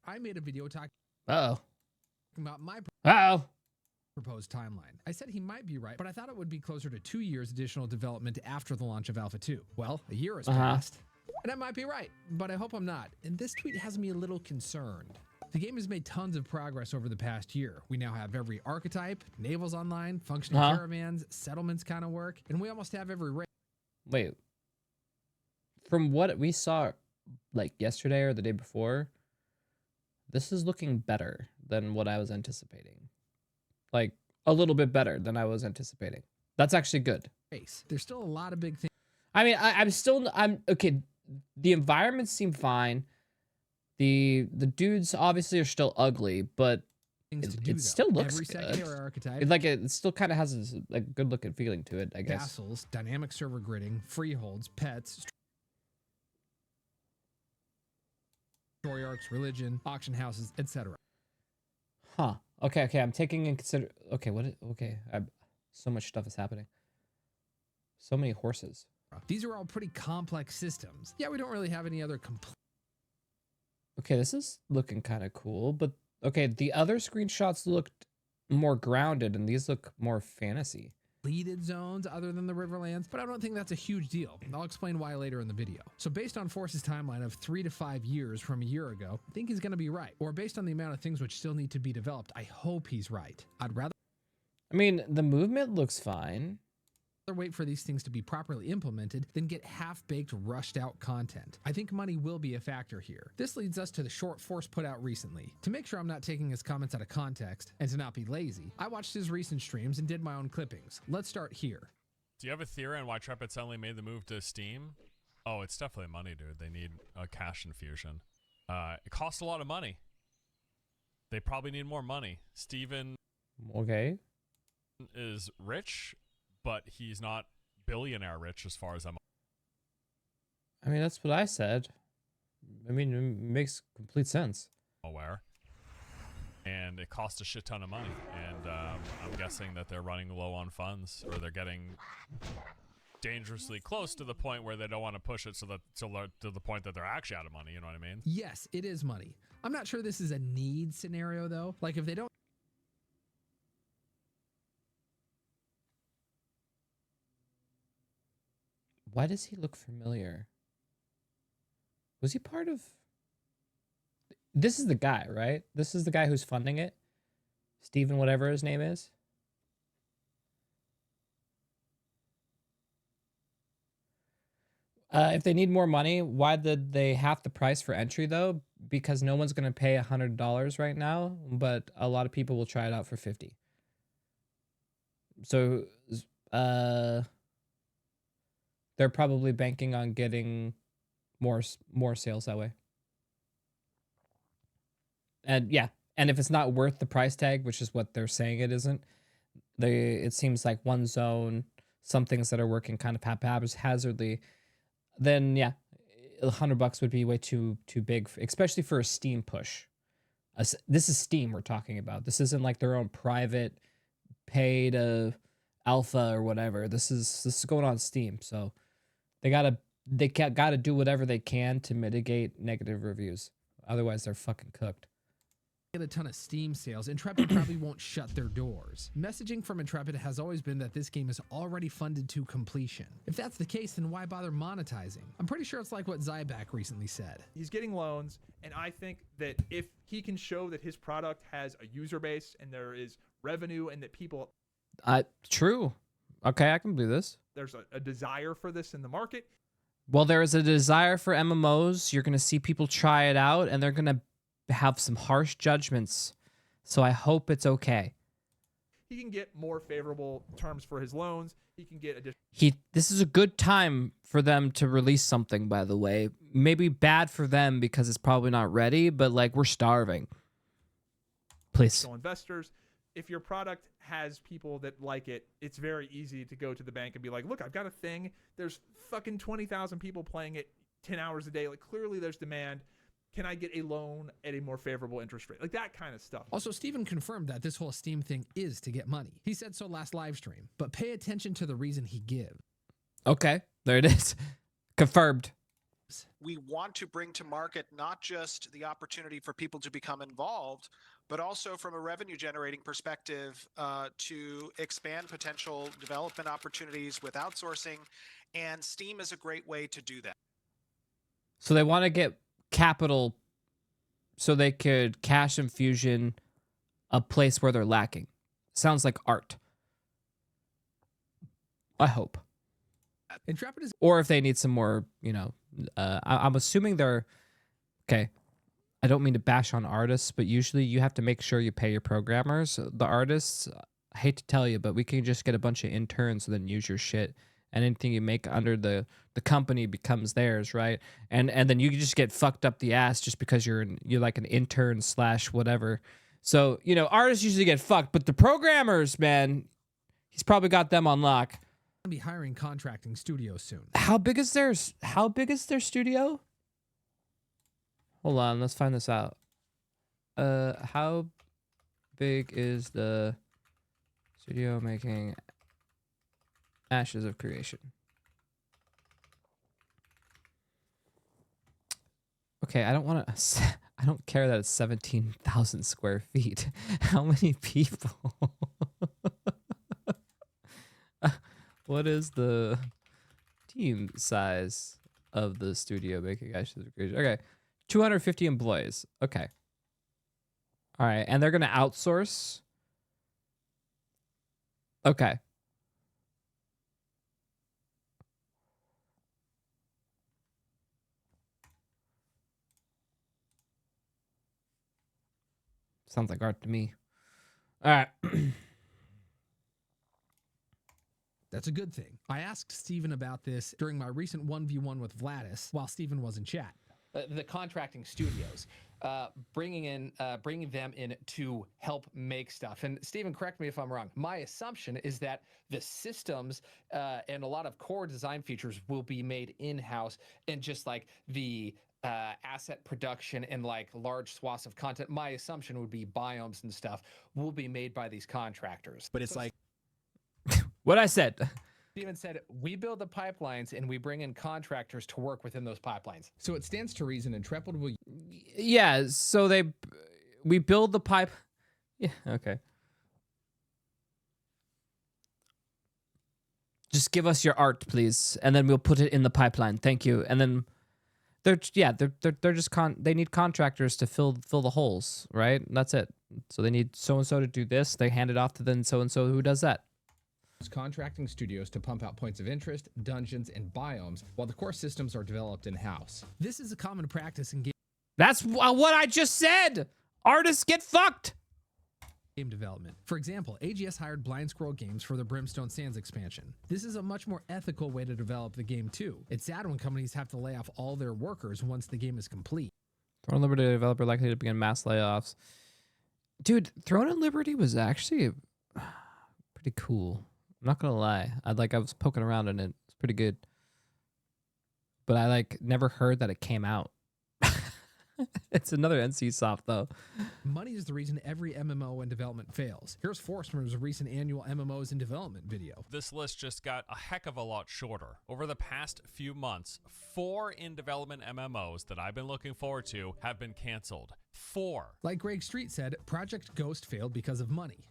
I made a video talking about my proposed timeline. I said he might be right, but I thought it would be closer to 2 years additional development after the launch of Alpha 2. Well, a year has passed. And I might be right, but I hope I'm not. And this tweet has me a little concerned. The game has made tons of progress over the past year. We now have every archetype, navals online, functioning caravans, settlements kind of work, and we almost have every race. Wait. From what we saw like yesterday or the day before, this is looking better than what I was anticipating. Like a little bit better than I was anticipating. That's actually good. There's still a lot of big things. I mean, I'm okay. The environments seem fine. The dudes obviously are still ugly, but things to It do. still though. looks Every second good. arrow archetype. It still kind of has this like good looking feeling to it, I guess. Castles, dynamic server gridding, freeholds, pets, story arcs, religion, auction houses, etc. Huh. Okay. I'm taking in consider. Okay. So much stuff is happening. So many horses. These are all pretty complex systems. Yeah, we don't really have any other complete Okay, this is looking kind of cool, but okay, the other screenshots looked more grounded, and these look more fantasy. deleted zones other than the Riverlands, but I don't think that's a huge deal. I'll explain why later in the video. So based on Force's timeline of 3 to 5 years from a year ago, I think he's going to be right. Or based on the amount of things which still need to be developed, I hope he's right. I'd rather I mean, the movement looks fine. wait for these things to be properly implemented than get half-baked, rushed-out content. I think money will be a factor here. This leads us to the short Force put out recently. To make sure I'm not taking his comments out of context and to not be lazy, I watched his recent streams and did my own clippings. Let's start here. Do you have a theory on why Trepid suddenly made the move to Steam? Oh, it's definitely money, dude. They need a cash infusion. It costs a lot of money. They probably need more money. Steven Okay. is rich, but he's not billionaire rich as far as I'm I mean, that's what I said. I mean, it makes complete sense. aware. And it costs a shit ton of money. And I'm guessing that they're running low on funds, or they're getting dangerously close to the point where they don't want to push it to the point that they're actually out of money. You know what I mean? Yes, it is money. I'm not sure this is a need scenario though. Like if they don't Why does he look familiar? Was he part of... This is the guy, right? This is the guy who's funding it? Steven, whatever his name is? If they need more money, why did they half the price for entry, though? Because no one's going to pay $100 right now, but a lot of people will try it out for $50. So, they're probably banking on getting more sales that way. And yeah, and if it's not worth the price tag, which is what they're saying it isn't, it seems like one zone, some things that are working kind of haphazardly, then yeah, $100 would be way too big, especially for a Steam push. This is Steam we're talking about. This isn't like their own private paid alpha or whatever. This is going on Steam, so they gotta do whatever they can to mitigate negative reviews. Otherwise, they're fucking cooked. get a ton of Steam sales, Intrepid probably won't shut their doors. Messaging from Intrepid has always been that this game is already funded to completion. If that's the case, then why bother monetizing? I'm pretty sure it's like what Zyback recently said. He's getting loans, and I think that if he can show that his product has a user base and there is revenue and that people... True. Okay, I can believe this. There's a desire for this in the market. Well, there is a desire for MMOs. You're going to see people try it out, and they're going to have some harsh judgments. So I hope it's okay. He can get more favorable terms for his loans. He can get additional... This is a good time for them to release something, by the way. Maybe bad for them because it's probably not ready, but like we're starving. Please. Investors. If your product has people that like it, it's very easy to go to the bank and be like, look, I've got a thing. There's fucking 20,000 people playing it 10 hours a day. Like, clearly there's demand. Can I get a loan at a more favorable interest rate? Like that kind of stuff. Also, Steven confirmed that this whole Steam thing is to get money. He said so last live stream, but pay attention to the reason he gives. Okay, there it is. Confirmed. We want to bring to market not just the opportunity for people to become involved, but also from a revenue generating perspective to expand potential development opportunities with outsourcing. And Steam is a great way to do that. So they want to get capital so they could cash infusion a place where they're lacking. Sounds like art. I hope. Intrepid is... Or if they need some more, you know, I'm assuming they're... Okay, I don't mean to bash on artists, but usually you have to make sure you pay your programmers. The artists, I hate to tell you, but we can just get a bunch of interns and then use your shit. And anything you make under the company becomes theirs, right? And then you just get fucked up the ass just because you're like an intern / whatever. So, you know, artists usually get fucked, but the programmers, man, he's probably got them on lock. Be hiring contracting studios soon. How big is their studio? Hold on, let's find this out. How big is the studio making Ashes of Creation? Okay, I don't care that it's 17,000 square feet. How many people? What is the team size of the studio making Ashes of Creation? Okay, 250 employees. Okay. All right, and they're going to outsource. Okay. Sounds like art to me. All right. That's a good thing. I asked Steven about this during my recent 1v1 with Vladis while Steven was in chat. The contracting studios, bringing them in to help make stuff. And Steven, correct me if I'm wrong. My assumption is that the systems and a lot of core design features will be made in-house, and just like the asset production and like large swaths of content, my assumption would be biomes and stuff will be made by these contractors. But it's like what I said. Steven said, we build the pipelines and we bring in contractors to work within those pipelines. So it stands to reason Intrepid will... Yeah, so we build the pipe. Yeah, okay. Just give us your art, please, and then we'll put it in the pipeline. Thank you. And then they're just they need contractors to fill the holes, right? And that's it. So they need so and so to do this. They hand it off to then so and so who does that. Contracting studios to pump out points of interest, dungeons, and biomes, while the core systems are developed in-house. This is a common practice in game. That's what I just said. Artists get fucked. Game development. For example, AGS hired Blind Squirrel Games for the Brimstone Sands expansion. This is a much more ethical way to develop the game too. It's sad when companies have to lay off all their workers once the game is complete. Throne Liberty developer likely to begin mass layoffs. Dude, Throne and Liberty was actually pretty cool. I'm not gonna lie. I was poking around in it. It's pretty good. But I never heard that it came out. It's another NCSoft though. Money is the reason every MMO in development fails. Here's Forstman's recent annual MMOs in development video. This list just got a heck of a lot shorter. Over the past few months, 4 in development MMOs that I've been looking forward to have been canceled. 4. Like Greg Street said, Project Ghost failed because of money.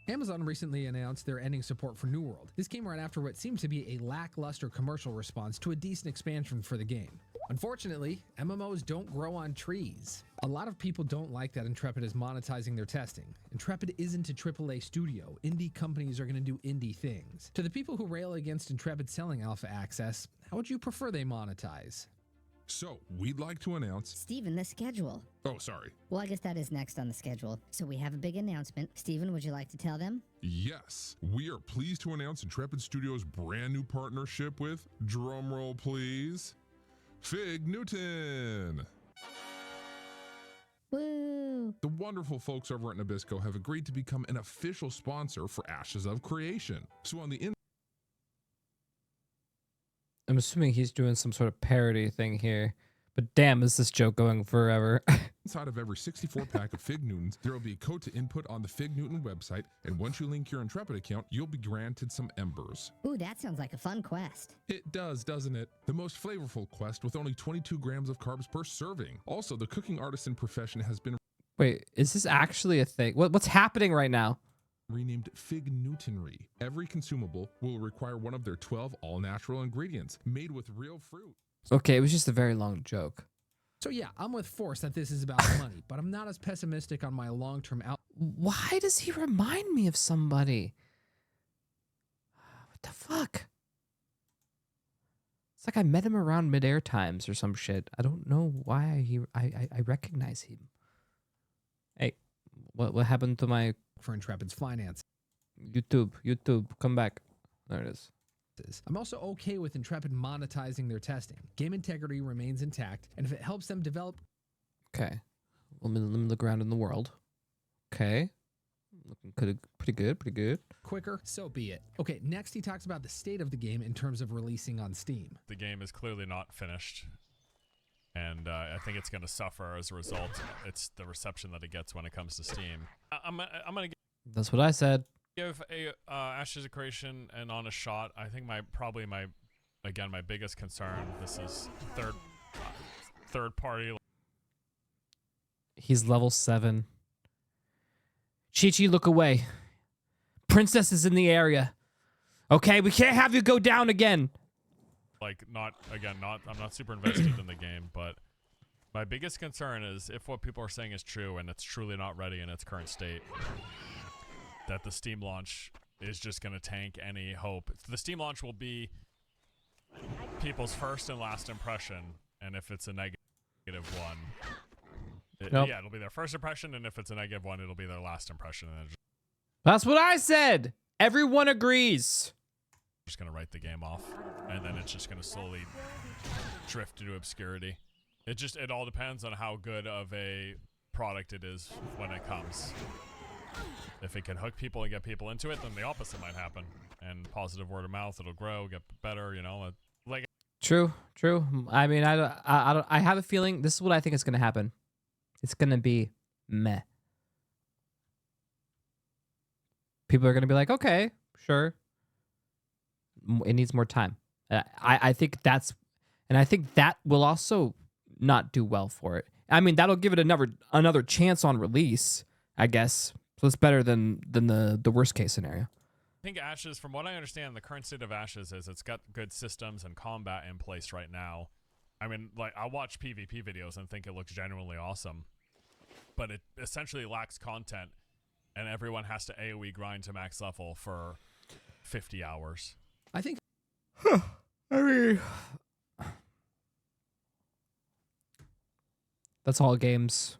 Amazon recently announced they're ending support for New World. This came right after what seemed to be a lackluster commercial response to a decent expansion for the game. Unfortunately, MMOs don't grow on trees. A lot of people don't like that Intrepid is monetizing their testing. Intrepid isn't a AAA studio. Indie companies are going to do indie things. To the people who rail against Intrepid selling alpha access, how would you prefer they monetize? So, we'd like to announce... Steven, the schedule. Oh, sorry. Well, I guess that is next on the schedule. So we have a big announcement. Steven, would you like to tell them? Yes. We are pleased to announce Intrepid Studios' brand new partnership with, drumroll please, Fig Newton. Woo! The wonderful folks over at Nabisco have agreed to become an official sponsor for Ashes of Creation. So on the I'm assuming he's doing some sort of parody thing here. But damn, is this joke going forever? inside of every 64-pack of Fig Newtons, there will be a code to input on the Fig Newton website, and once you link your Intrepid account, you'll be granted some embers. Ooh, that sounds like a fun quest. It does, doesn't it? The most flavorful quest with only 22 grams of carbs per serving. Also, the cooking artisan profession has been... Wait, is this actually a thing? What's happening right now? Renamed Fig Newtonry. Every consumable will require one of their 12 all-natural ingredients made with real fruit. Okay, it was just a very long joke. So yeah, I'm with Force that this is about money, but I'm not as pessimistic on my long-term out. Why does he remind me of somebody? What the fuck? It's like I met him around Mid-Air Times or some shit. I don't know why I recognize him. Hey, what happened to my... For Intrepid's finance. YouTube, come back. There it is. I'm also okay with Intrepid monetizing their testing. Game integrity remains intact, and if it helps them develop... Okay. Let me look around in the world. Okay. Looking pretty good, pretty good. quicker, so be it. Okay, next he talks about the state of the game in terms of releasing on Steam. The game is clearly not finished, and I think it's going to suffer as a result. It's the reception that it gets when it comes to Steam. I'm going to That's what I said. give a Ashes of Creation an honest shot. I think my biggest concern. This is third party. He's level 7. Chi-Chi, look away. Princess is in the area. Okay, we can't have you go down again. Like, I'm not super invested in the game, but my biggest concern is if what people are saying is true and it's truly not ready in its current state, that the Steam launch is just going to tank any hope. The Steam launch will be people's first and last impression, and if it's a negative one, yeah, it'll be their first impression, and if it's a negative one, it'll be their last impression. And That's what I said. Everyone agrees. Just going to write the game off, and then it's just going to slowly drift into obscurity. It all depends on how good of a product it is when it comes. If it can hook people and get people into it, then the opposite might happen. And positive word of mouth, it'll grow, get better, like. True. I mean, I have a feeling this is what I think is going to happen. It's going to be meh. People are going to be like, okay, sure. It needs more time. I think I think that will also not do well for it. I mean, that'll give it another chance on release, I guess. So it's better than the worst case scenario. I think Ashes, from what I understand, the current state of Ashes is it's got good systems and combat in place right now. I mean, like, I watch PvP videos and think it looks genuinely awesome, but it essentially lacks content, and everyone has to AoE grind to max level for 50 hours. I think. I mean, that's all games.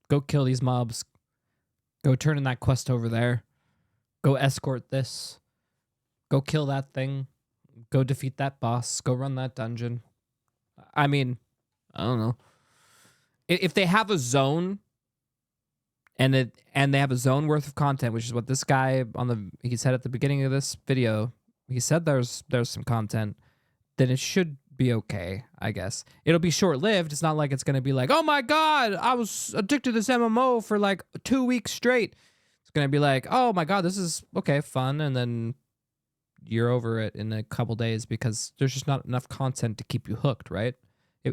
Go kill these mobs. Go turn in that quest over there. Go escort this. Go kill that thing. Go defeat that boss. Go run that dungeon. I mean, I don't know. If they have a zone and they have a zone worth of content, which is what this guy he said at the beginning of this video, he said there's some content, then it should be okay, I guess. It'll be short-lived. It's not like it's going to be like, oh my God, I was addicted to this MMO for like 2 weeks straight. It's going to be like, oh my God, this is okay, fun. And then you're over it in a couple days because there's just not enough content to keep you hooked, right?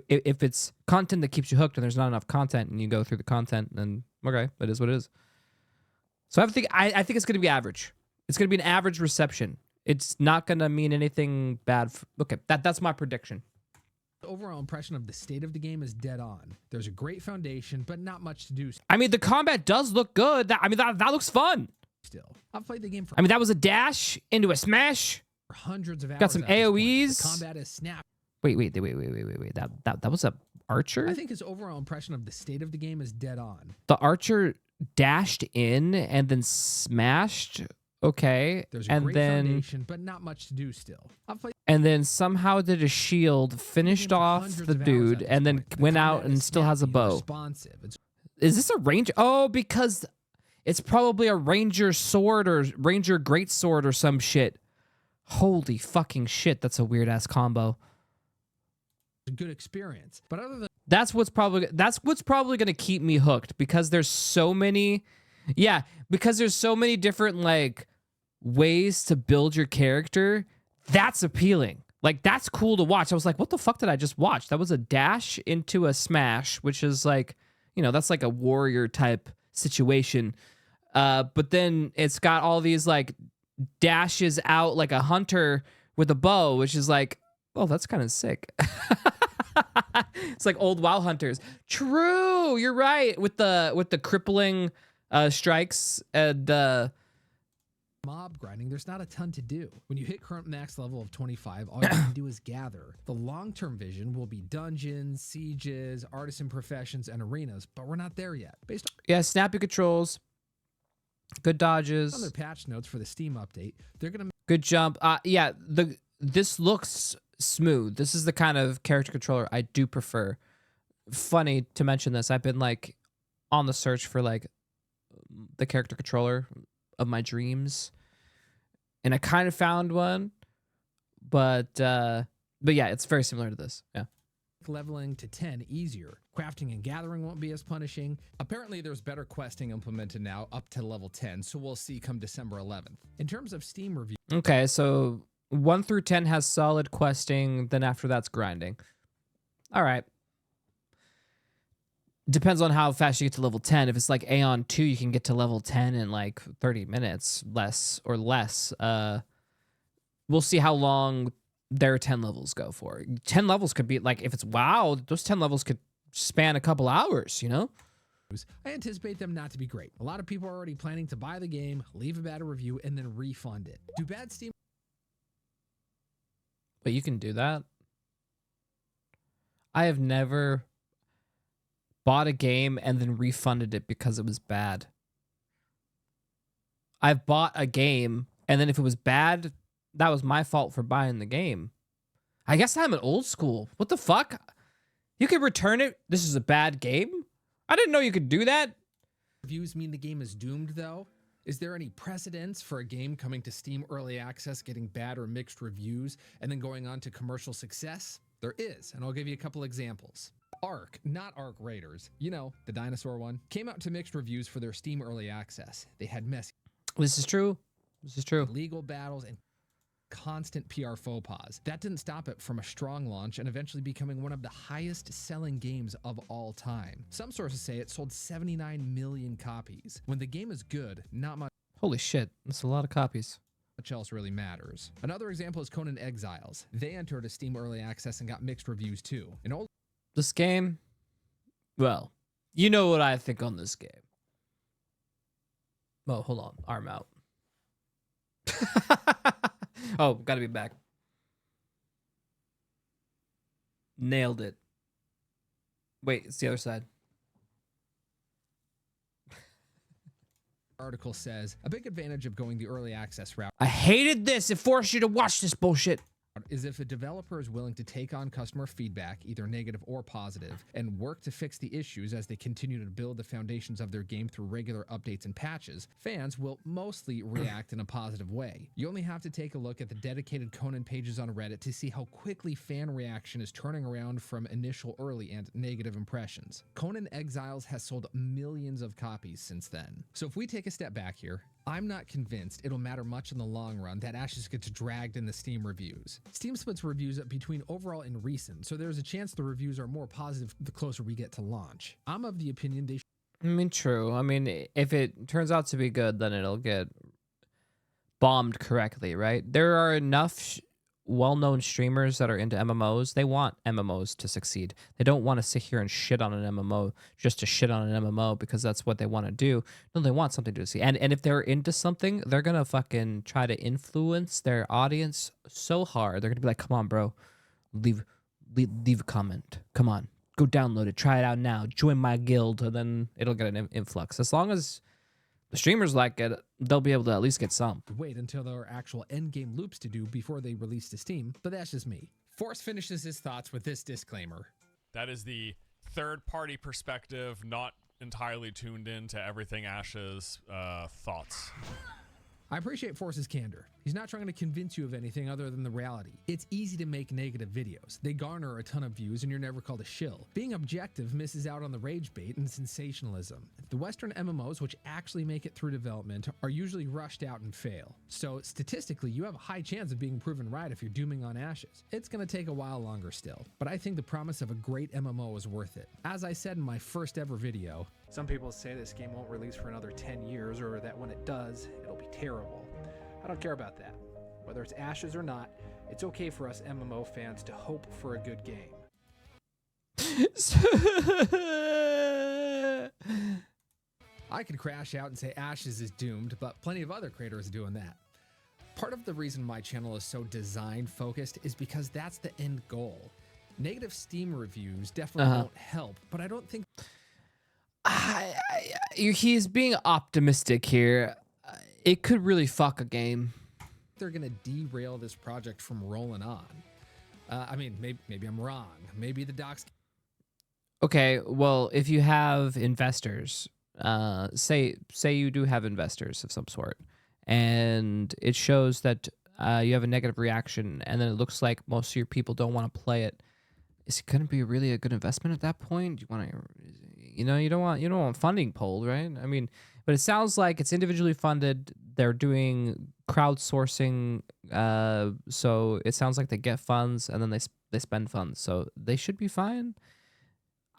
If it's content that keeps you hooked and there's not enough content and you go through the content, then okay, that is what it is. So I think it's going to be average. It's going to be an average reception. It's not going to mean anything bad. Okay, that's my prediction. The overall impression of the state of the game is dead on. There's a great foundation, but not much to do. I mean, the combat does look good. That looks fun. Still, I've played the game for. I mean, that was a dash into a smash. Hundreds of hours. Got some AOE's. The combat is snap. Wait. That was a archer? I think his overall impression of the state of the game is dead on. The archer dashed in and then smashed. Okay. There's a great foundation, but not much to do still. I've played. And then somehow did a shield, finished off the dude, and then went out and still has a bow. Responsive. Is this a ranger? Oh, because it's probably a ranger sword or ranger greatsword or some shit. Holy fucking shit, that's a weird ass combo. A good experience, but other than that's what's probably going to keep me hooked because there's so many different like ways to build your character. That's appealing. Like, that's cool to watch. I was like, what the fuck did I just watch? That was a dash into a smash, which is like, that's like a warrior type situation. But then it's got all these like dashes out like a hunter with a bow, which is like, oh, that's kind of sick. It's like old WoW hunters. True, you're right. With the crippling strikes and mob grinding, there's not a ton to do. When you hit current max level of 25, all you can do is gather. The long-term vision will be dungeons, sieges, artisan professions, and arenas, but we're not there yet. Snappy controls, good dodges. On their patch notes for the Steam update, they're gonna good jump. This looks smooth. This is the kind of character controller I do prefer. Funny to mention this. I've been like on the search for like the character controller of my dreams, and I kind of found one, but yeah, it's very similar to this. Yeah. Leveling to 10 easier. Crafting and gathering won't be as punishing. Apparently, there's better questing implemented now up to level 10, so we'll see come December 11th. In terms of Steam review. Okay, so 1 through 10 has solid questing, then after that's grinding. All right. Depends on how fast you get to level 10. If it's like Aeon 2, you can get to level 10 in like 30 minutes, less. We'll see how long their 10 levels go for. 10 levels could be like, if it's WoW, those 10 levels could span a couple hours, you know? I anticipate them not to be great. A lot of people are already planning to buy the game, leave a bad review, and then refund it. Do bad Steam... But you can do that? I have never bought a game and then refunded it because it was bad. I've bought a game, and then if it was bad, that was my fault for buying the game. I guess I'm an old school. What the fuck? You could return it. This is a bad game? I didn't know you could do that. Reviews mean the game is doomed, though? Is there any precedence for a game coming to Steam Early Access, getting bad or mixed reviews, and then going on to commercial success? There is, and I'll give you a couple examples. Ark, not Ark Raiders, you know, the dinosaur one, came out to mixed reviews for their Steam Early Access. They had messy... This is true. This is true. Legal battles and constant PR faux pas. That didn't stop it from a strong launch and eventually becoming one of the highest selling games of all time. Some sources say it sold 79 million copies. When the game is good, not much... Holy shit, that's a lot of copies. Much else really matters. Another example is Conan Exiles. They entered a Steam Early Access and got mixed reviews too. This game, well, you know what I think on this game. Oh, hold on. Arm out. Oh, gotta be back. Nailed it. Wait, it's the other side. Article says a big advantage of going the early access route. I hated this. It forced you to watch this bullshit. Is if a developer is willing to take on customer feedback, either negative or positive, and work to fix the issues as they continue to build the foundations of their game through regular updates and patches, fans will mostly react in a positive way. You only have to take a look at the dedicated Conan pages on Reddit to see how quickly fan reaction is turning around from initial early and negative impressions. Conan Exiles has sold millions of copies since then. So if we take a step back here, I'm not convinced it'll matter much in the long run that Ashes gets dragged in the Steam reviews. Steam splits reviews up between overall and recent, so there's a chance the reviews are more positive the closer we get to launch. I'm of the opinion they I mean, true. I mean, if it turns out to be good, then it'll get bombed correctly, right? There are enough well-known streamers that are into MMOs. They want MMOs to succeed. They don't want to sit here and shit on an MMO just to shit on an MMO because that's what they want to do. No, they want something to see. And if they're into something, they're going to fucking try to influence their audience so hard. They're going to be like, come on, bro. Leave a comment. Come on. Go download it. Try it out now. Join my guild. And then it'll get an influx. As long as the streamers like it, they'll be able to at least get some. Wait until there are actual endgame loops to do before they release to Steam, but that's just me. Force finishes his thoughts with this disclaimer. That is the third-party perspective, not entirely tuned in to everything Ash's thoughts. I appreciate Force's candor. He's not trying to convince you of anything other than the reality. It's easy to make negative videos. They garner a ton of views and you're never called a shill. Being objective misses out on the rage bait and sensationalism. The Western MMOs, which actually make it through development, are usually rushed out and fail. So statistically, you have a high chance of being proven right if you're dooming on Ashes. It's going to take a while longer still, but I think the promise of a great MMO is worth it. As I said in my first ever video, some people say this game won't release for another 10 years or that when it does, it'll be terrible. I don't care about that. Whether it's Ashes or not, it's okay for us MMO fans to hope for a good game. I could crash out and say Ashes is doomed, but plenty of other creators are doing that. Part of the reason my channel is so design focused is because that's the end goal. Negative Steam reviews definitely won't help, but I don't think... He's being optimistic here. It could really fuck a game. They're gonna derail this project from rolling on. I mean, maybe I'm wrong. Maybe the docs... Okay, well, if you have investors say you do have investors of some sort, and it shows that you have a negative reaction, and then it looks like most of your people don't want to play it. Is it going to be really a good investment at that point? Do you want to, you don't want funding pulled, right? I mean, but it sounds like it's individually funded. They're doing crowdsourcing, so it sounds like they get funds and then they spend funds, so they should be fine.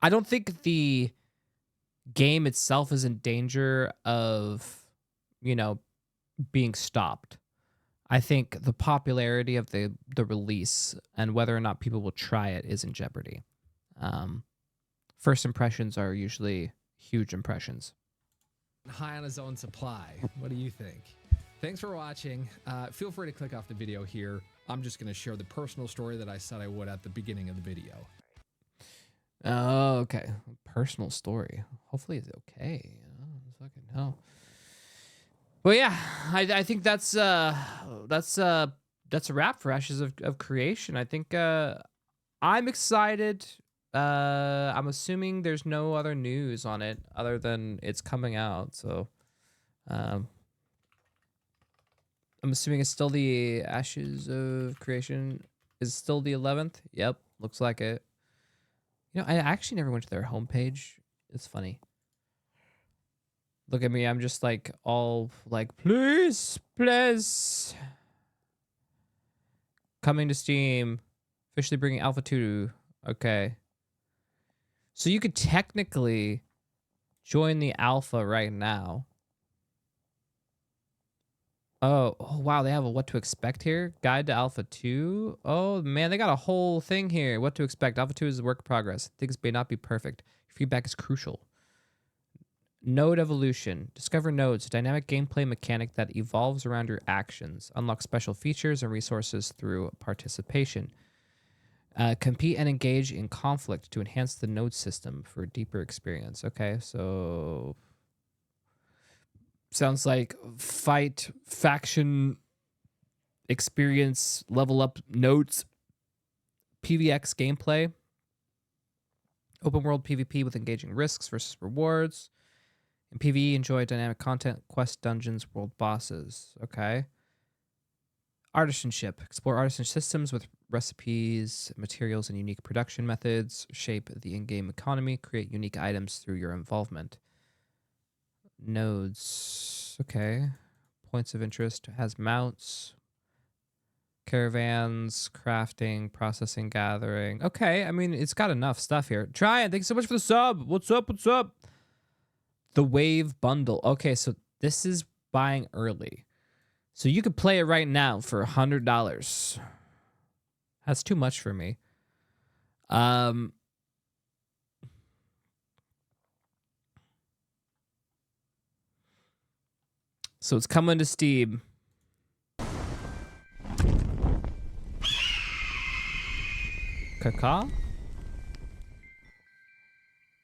I don't think the game itself is in danger of, being stopped. I think the popularity of the release and whether or not people will try it is in jeopardy. First impressions are usually huge impressions. High on his own supply. What do you think? Thanks for watching. Feel free to click off the video here. I'm just going to share the personal story that I said I would at the beginning of the video. Oh, okay. Personal story. Hopefully it's okay. Fucking hell. Well, yeah, I think that's a wrap for Ashes of Creation. I think I'm excited. I'm assuming there's no other news on it other than it's coming out. So I'm assuming it's still the Ashes of Creation is still the 11th. Yep, looks like it. I actually never went to their homepage. It's funny. Look at me. I'm just like all like, please. Coming to Steam. Officially bringing Alpha 2. Okay. So you could technically join the alpha right now. Oh, wow. They have a what to expect here. Guide to Alpha 2. Oh, man. They got a whole thing here. What to expect. Alpha 2 is a work in progress. Things may not be perfect. Feedback is crucial. Node evolution. Discover nodes, a dynamic gameplay mechanic that evolves around your actions. Unlock special features and resources through participation. Compete and engage in conflict to enhance the node system for a deeper experience. Okay, so sounds like fight, faction, experience, level up nodes, PvX gameplay, open world PvP with engaging risks versus rewards. In PvE, enjoy dynamic content, quest dungeons, world bosses. Okay. Artisanship. Explore artisan systems with recipes, materials, and unique production methods. Shape the in-game economy. Create unique items through your involvement. Nodes. Okay. Points of interest. Has mounts. Caravans. Crafting. Processing. Gathering. Okay. I mean, it's got enough stuff here. Try it. Thanks so much for the sub. What's up? The Wave Bundle. Okay, so this is buying early. So you could play it right now for $100. That's too much for me. So it's coming to Steam. Kaka?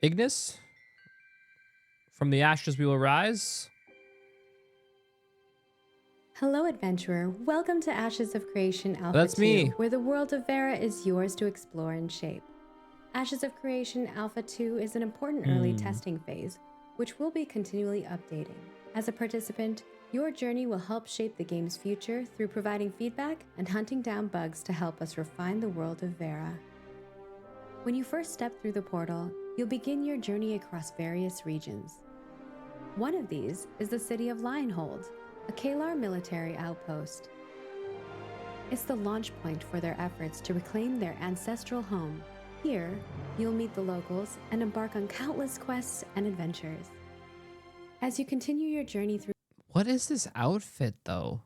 Ignis? From the ashes we will rise. Hello, adventurer. Welcome to Ashes of Creation Alpha 2, That's me. where the world of Vera is yours to explore and shape. Ashes of Creation Alpha 2 is an important early testing phase, which will be continually updating. As a participant, your journey will help shape the game's future through providing feedback and hunting down bugs to help us refine the world of Vera. When you first step through the portal, you'll begin your journey across various regions. One of these is the city of Lionhold, a Kalar military outpost. It's the launch point for their efforts to reclaim their ancestral home. Here, you'll meet the locals and embark on countless quests and adventures. As you continue your journey through... What is this outfit, though?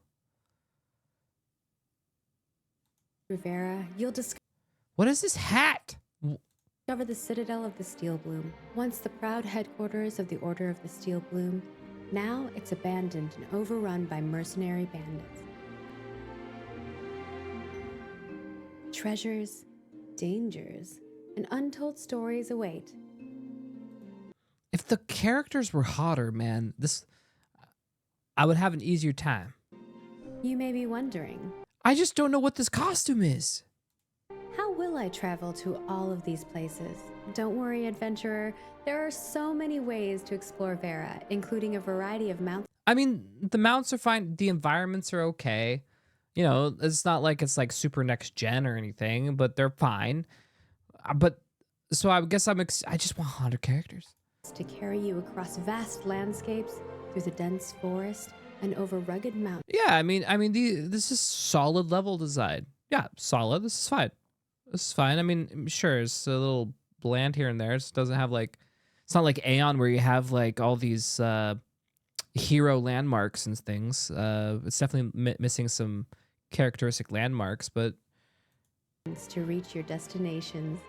Vera, you'll discover... What is this hat? Discover the Citadel of the Steel Bloom. Once the proud headquarters of the Order of the Steel Bloom, now it's abandoned and overrun by mercenary bandits. Treasures, dangers, and untold stories await. If the characters were hotter, man, I would have an easier time. You may be wondering. I just don't know what this costume is. How will I travel to all of these places? Don't worry, adventurer. There are so many ways to explore Vera, including a variety of mounts. I mean, the mounts are fine. The environments are okay. You know, it's not like it's like super next gen or anything, but they're fine. But so I guess I just want 100 characters To carry you across vast landscapes, through the dense forest, and over rugged mountains. Yeah, this is solid level design. Yeah, solid. This is fine. This is fine. I mean, sure, it's a little bland here and there. It doesn't have like, it's not like Aeon where you have like all these hero landmarks and things. It's definitely missing some characteristic landmarks, but To reach your destinations.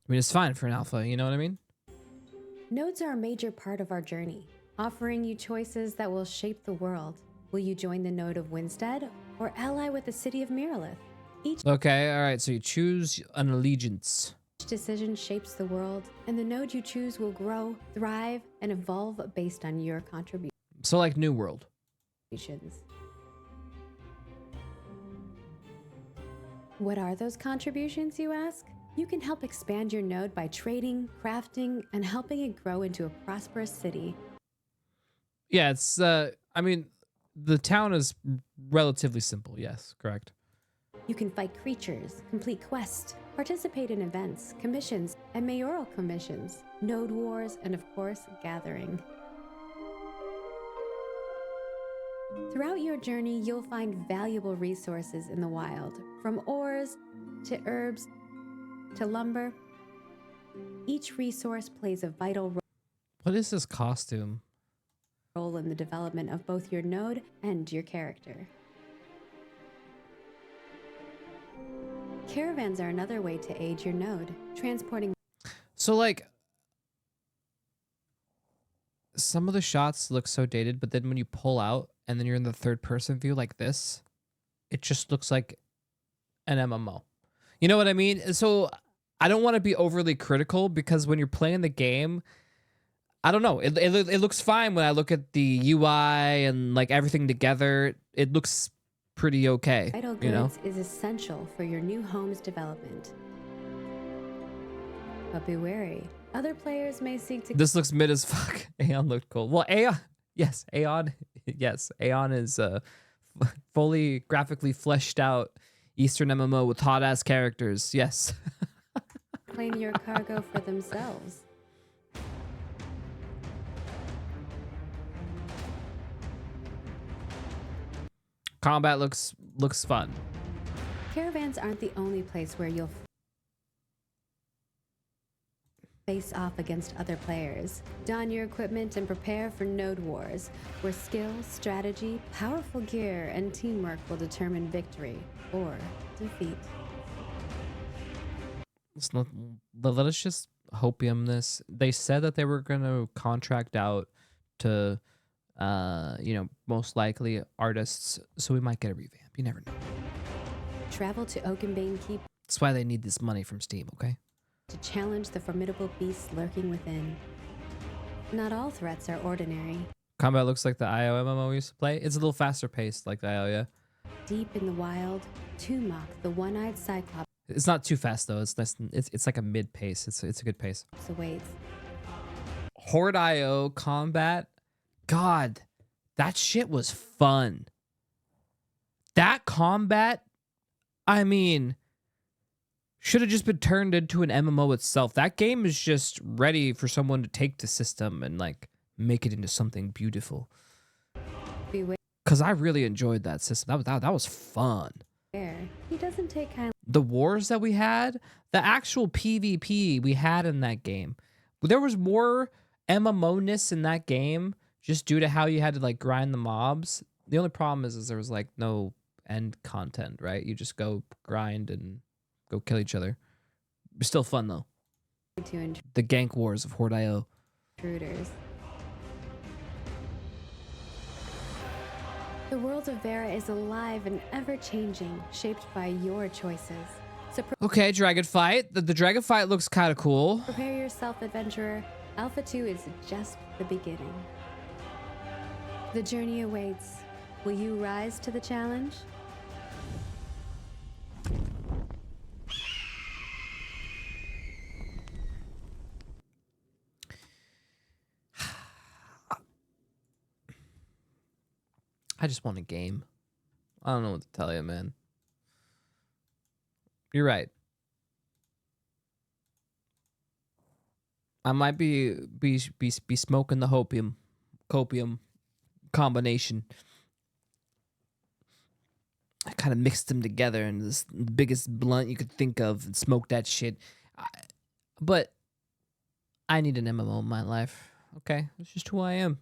I mean, it's fine for an alpha. You know what I mean? Nodes are a major part of our journey, offering you choices that will shape the world. Will you join the node of Winstead or ally with the city of Miralith? Each Okay, all right. So you choose an allegiance. decision shapes the world, and the node you choose will grow, thrive, and evolve based on your contributions. So like New World. What are those contributions, you ask? You can help expand your node by trading, crafting, and helping it grow into a prosperous city. Yeah, it's I mean, the town is relatively simple. Yes, correct. You can fight creatures, complete quests, participate in events, commissions, and mayoral commissions, node wars, and of course, gathering. Throughout your journey, you'll find valuable resources in the wild, from ores to herbs to lumber. Each resource plays a vital What is this costume? role in the development of both your node and your character. Caravans are another way to aid your node, transporting. So like some of the shots look so dated, but then when you pull out and then you're in the third person view like this, it just looks like an MMO. You know what I mean? So I don't want to be overly critical because when you're playing the game, I don't know. It looks fine when I look at the UI and like everything together. It looks pretty okay. Vital You know? goods is essential for your new home's development. But be wary. Other players may seek to. This looks mid as fuck. Aeon looked cool. Well, Aeon, yes, Aeon is fully graphically fleshed out Eastern MMO with hot ass characters. Yes. claim your cargo for themselves. Combat looks fun. Caravans aren't the only place where you'll face off against other players. Don your equipment and prepare for node wars, where skill, strategy, powerful gear, and teamwork will determine victory or defeat. Let us just hopium this. They said that they were gonna contract out to most likely artists, so we might get a revamp. You never know. Travel to Oakenbane Keep That's why they need this money from Steam, okay? to challenge the formidable beasts lurking within. Not all threats are ordinary. Combat looks like the IO MMO we used to play. It's a little faster paced like the IO, yeah. Deep in the wild, Tumok, the one-eyed Cyclops, It's not too fast though. It's like a mid pace. It's a good pace. awaits. Horde IO combat. God, that shit was fun. That combat, I mean, should have just been turned into an MMO itself. That game is just ready for someone to take the system and like make it into something beautiful. Beware. Cause I really enjoyed that system. That was fun. He doesn't take kindly. The wars that we had, the actual PvP we had in that game, there was more MMO-ness in that game just due to how you had to like grind the mobs. The only problem is there was like no end content, right? You just go grind and go kill each other. It's still fun though. The gank wars of Horde.io. Intruders. The world of Vera is alive and ever-changing, shaped by your choices. So Okay, dragon fight. The dragon fight looks kind of cool. prepare yourself, adventurer. Alpha 2 is just the beginning. The journey awaits. Will you rise to the challenge? I just want a game. I don't know what to tell you, man. You're right. I might be smoking the copium combination. I kind of mixed them together in this the biggest blunt you could think of and smoked that shit. But I need an MMO in my life. Okay, it's just who I am,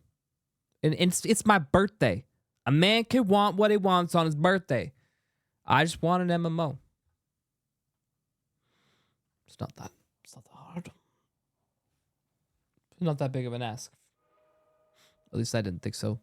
and it's my birthday. A man can want what he wants on his birthday. I just want an MMO. It's not that hard. It's not that big of an ask. At least I didn't think so.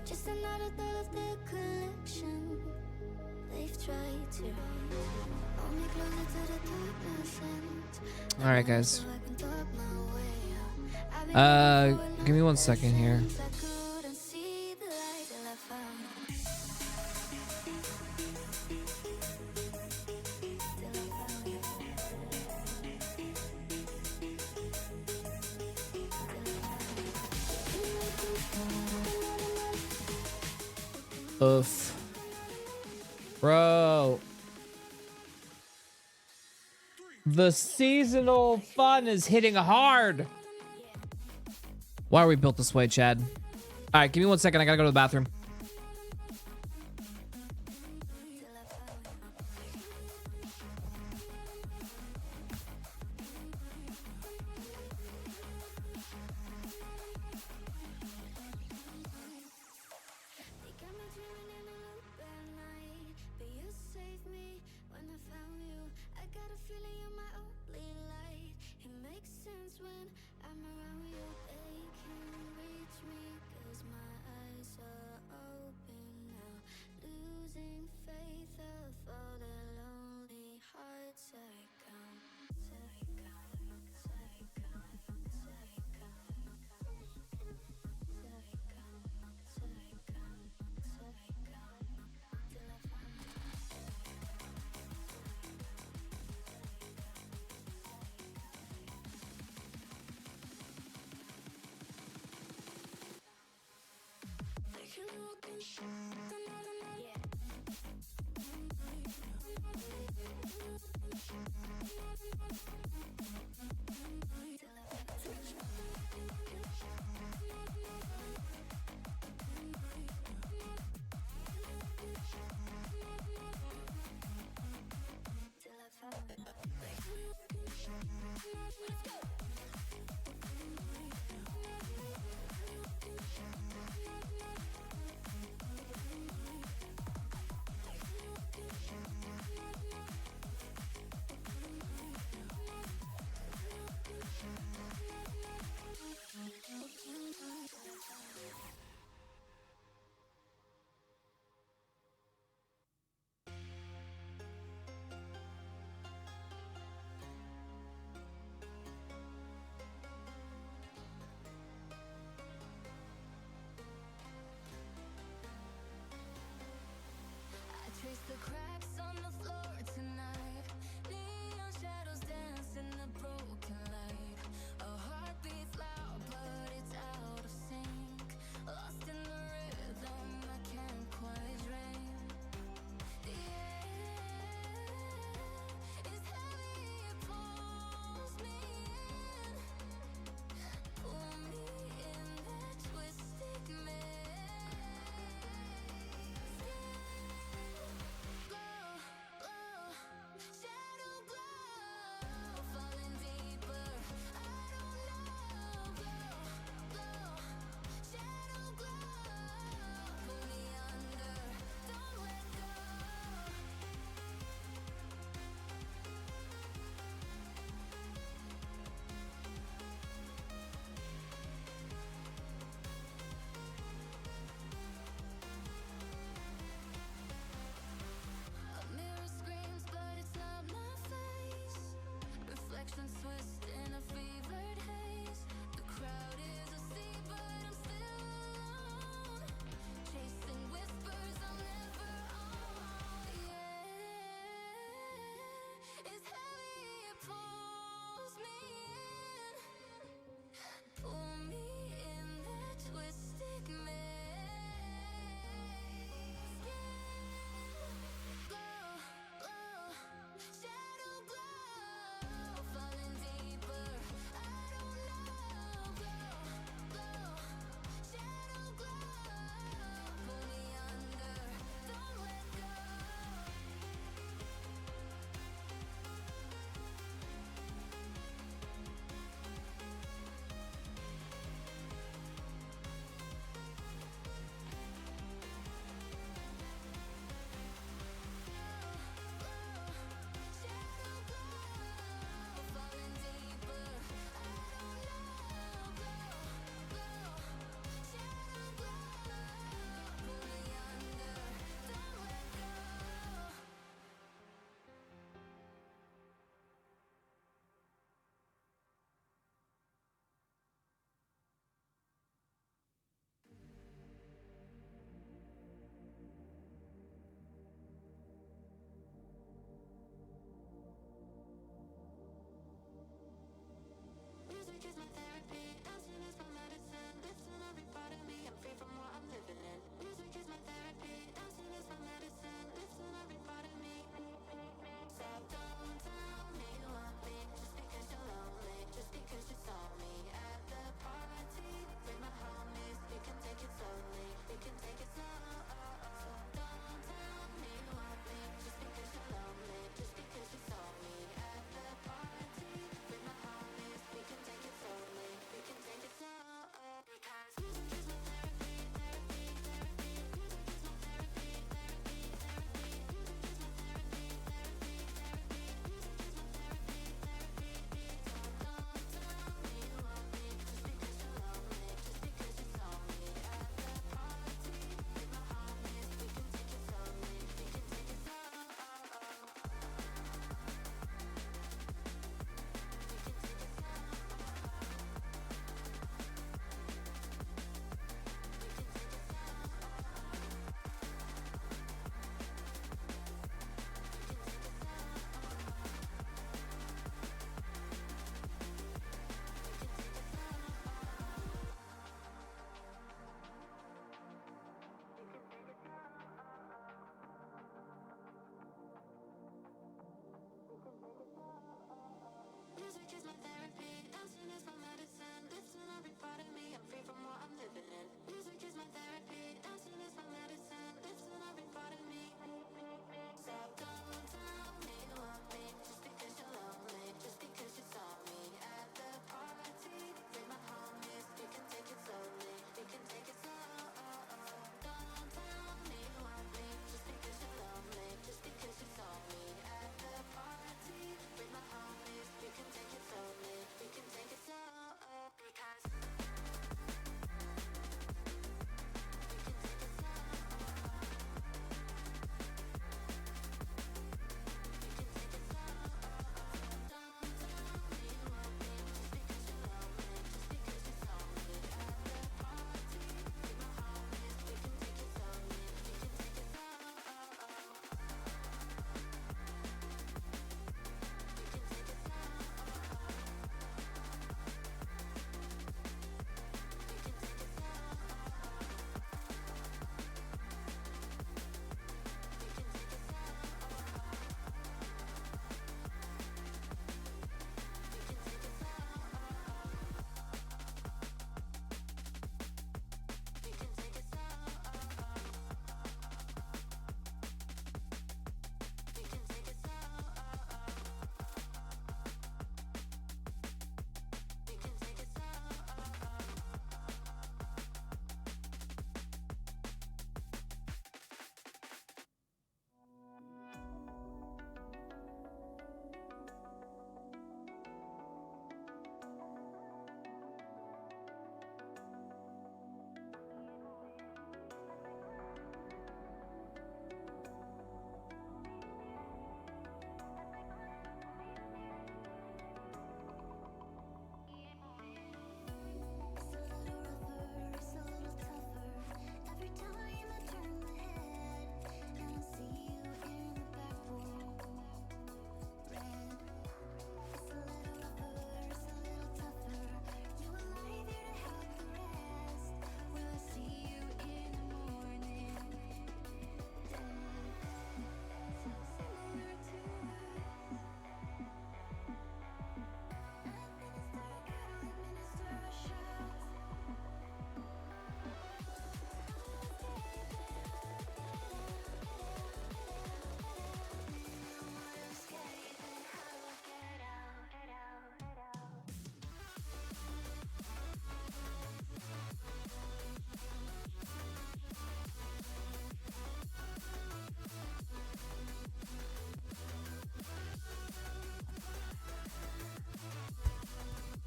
Just another thought of their collection. They've tried to hold me closer to the darkness and All right, guys. Give me 1 second here. couldn't see the light till I found. Oof. Bro. The seasonal fun is hitting hard. Why are we built this way, Chad? All right, give me 1 second. I gotta go to the bathroom.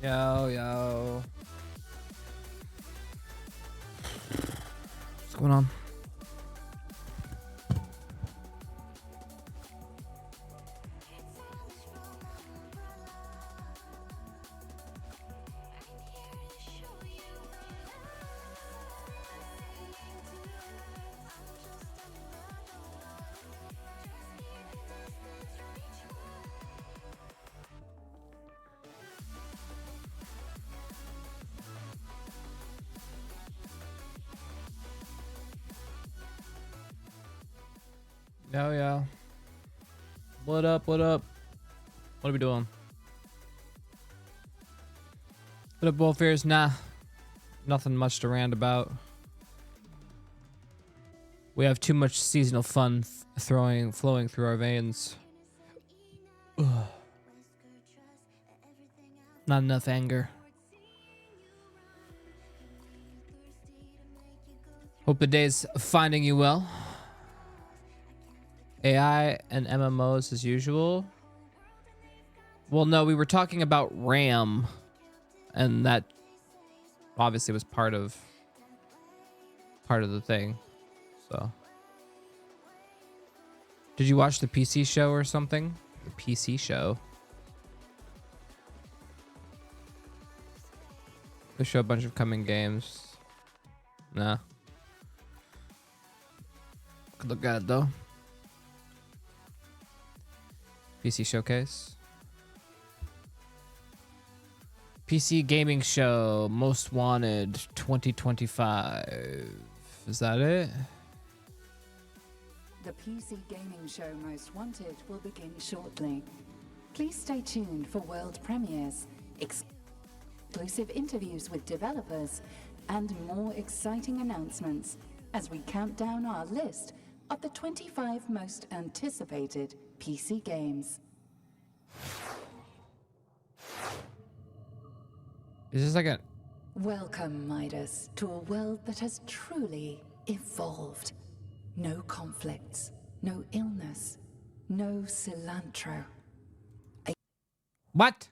Yo. What's going on? Yo. What up? What are we doing? What up, Wolfers? Nah. Nothing much to rant about. We have too much seasonal fun flowing through our veins. Ugh. Not enough anger. Hope the day's finding you well. AI and MMOs as usual. Well, no, we were talking about RAM, and that obviously was part of the thing. So, did you watch the PC show or something? The PC show. They show a bunch of coming games. Nah. Could look at it though. PC Showcase. PC Gaming Show Most Wanted 2025. Is that it? The PC Gaming Show Most Wanted will begin shortly. Please stay tuned for world premieres, exclusive interviews with developers, and more exciting announcements as we count down our list of the 25 most anticipated PC games. Is this like a... Welcome, Midas, to a world that has truly evolved. No conflicts, no illness, no cilantro. What?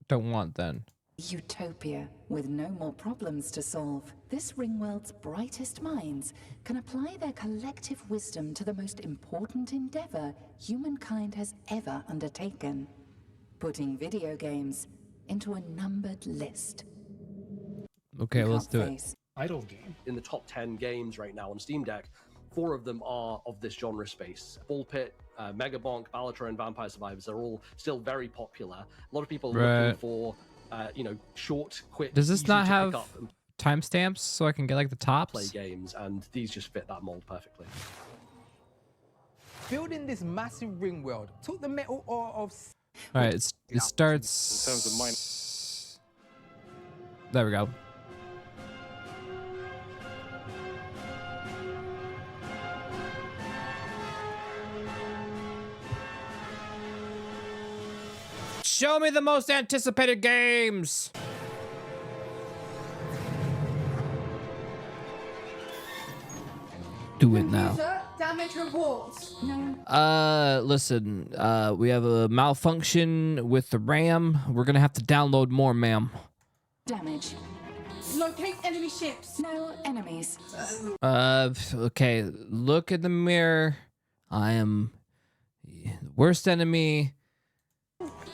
Don't want then. Utopia with no more problems to solve. This Ringworld's brightest minds can apply their collective wisdom to the most important endeavor humankind has ever undertaken, putting video games into a numbered list. Okay, let's do it. Idle game in the top 10 games right now on Steam Deck. 4 of them are of this genre space. Ball Pit, Megabonk, Balatro, and Vampire Survivors are all still very popular. A lot of people are looking for short, quick. Does this easy not to have pick up and timestamps so I can get like the tops? play games, and these just fit that mold perfectly. Building this massive ring world took the metal ore of. All right, it starts. In terms of mine. There we go. Show me the most anticipated games. Do it now. Damage rewards. No. Listen, we have a malfunction with the RAM. We're gonna have to download more, ma'am. Damage. Locate enemy ships. No enemies. Okay, look in the mirror. I am the worst enemy.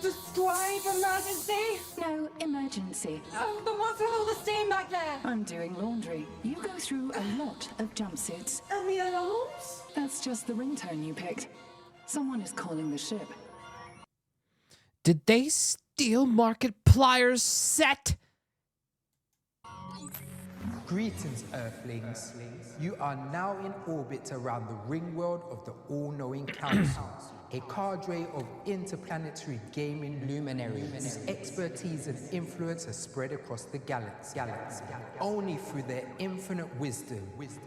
Describe emergency. No emergency. Oh, the ones with all the steam back there. I'm doing laundry. You go through a lot of jumpsuits. And the alarms? That's just the ringtone you picked. Someone is calling the ship. Did they steal Markiplier's set? Greetings, Earthlings. You are now in orbit around the ring world of the All-Knowing Council, a cadre of interplanetary gaming luminaries whose expertise and influence are spread across the galaxy. Only through their infinite wisdom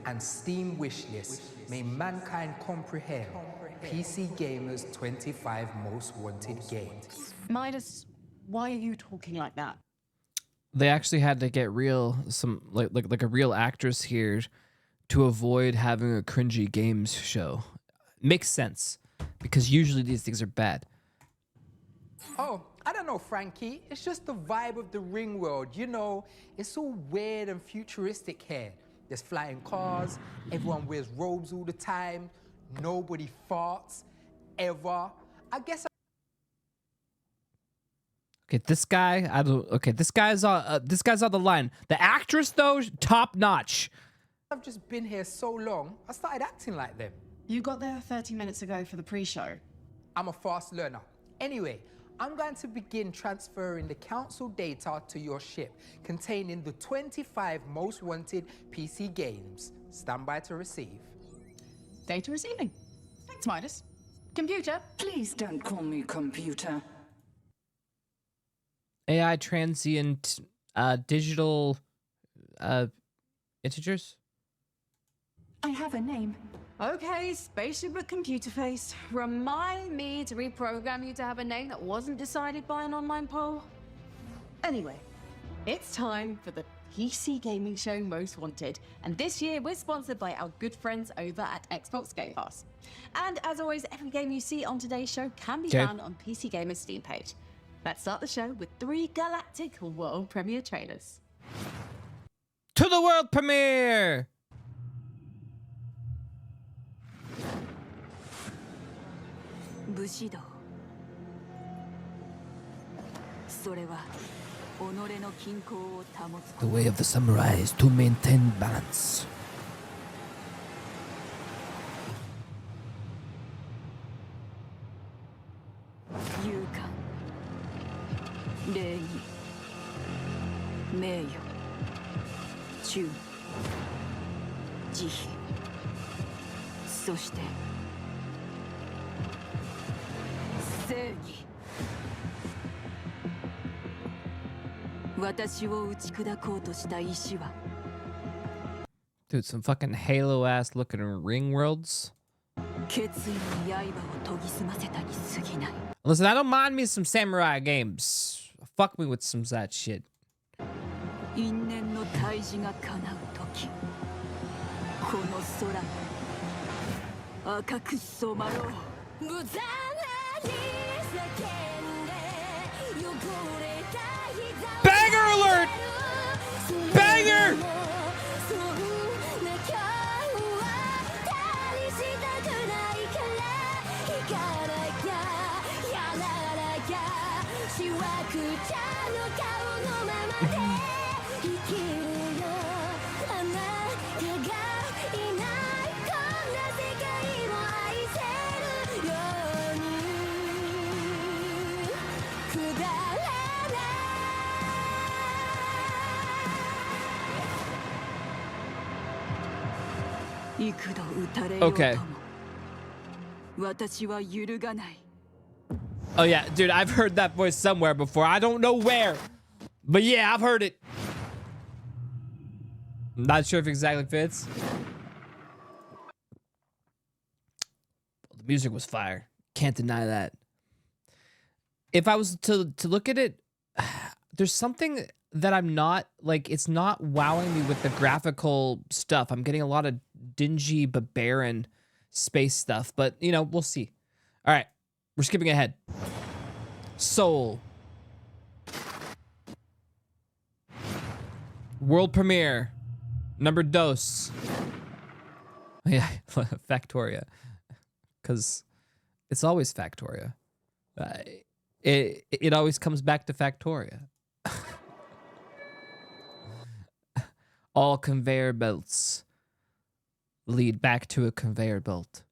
and Steam wishlist may mankind comprehend PC Gamer's 25 most wanted games. Midas, why are you talking like that? They actually had to get some a real actress here to avoid having a cringy games show. Makes sense because usually these things are bad. Oh, I don't know, Frankie. It's just the vibe of the ring world. You know, it's all weird and futuristic here. There's flying cars, everyone wears robes all the time, nobody farts, ever. I guess Okay, this guy, I don't. Okay, this guy's on the line. The actress though, top notch. I've just been here so long, I started acting like them. You got there 30 minutes ago for the pre-show. I'm a fast learner. Anyway, I'm going to begin transferring the council data to your ship, containing the 25 most wanted PC games. Stand by to receive. Data receiving. Thanks, Midas. Computer. Please don't call me computer. AI transient digital integers. I have a name. Okay, spaceship with computer face. Remind me to reprogram you to have a name that wasn't decided by an online poll. Anyway, it's time for the PC gaming show Most Wanted. And this year, we're sponsored by our good friends over at Xbox Game Pass. And as always, every game you see on today's show can be found on PC Gamer's Steam page. Let's start the show with 3 galactic world premiere trailers. To the world premiere! Bushido. それは己の均衡を保つ The way of the samurai is to maintain balance. Yukan. 礼儀。名誉。忠。慈悲。そして正義。私を打ち砕こうとした石は Dude, some fucking Halo ass looking ring worlds. 決意の刃を研ぎ澄ませたに過ぎない。 Listen, I don't mind me some samurai games. Fuck me with some of that shit. 因縁の大事が叶う時、この空赤く染まろう。無残なに叫んで汚れた膝を Banger alert! Banger! そんな今日は大したくないから光らややららやしわくちゃの顔のままで生きるよあなたがいないこんな世界を愛せるようにくだらない 幾度打たれようとも Okay. 私は揺るがない Oh yeah, dude, I've heard that voice somewhere before. I don't know where. But yeah, I've heard it. Not sure if it exactly fits. The music was fire. Can't deny that. If I was to look at it, there's something that I'm not, like, it's not wowing me with the graphical stuff. I'm getting a lot of dingy but barren space stuff, but, you know, we'll see. All right, we're skipping ahead. Soul. World premiere. Number dos. Yeah, Factoria. Because it's always Factoria. It always comes back to Factoria. All conveyor belts lead back to a conveyor belt.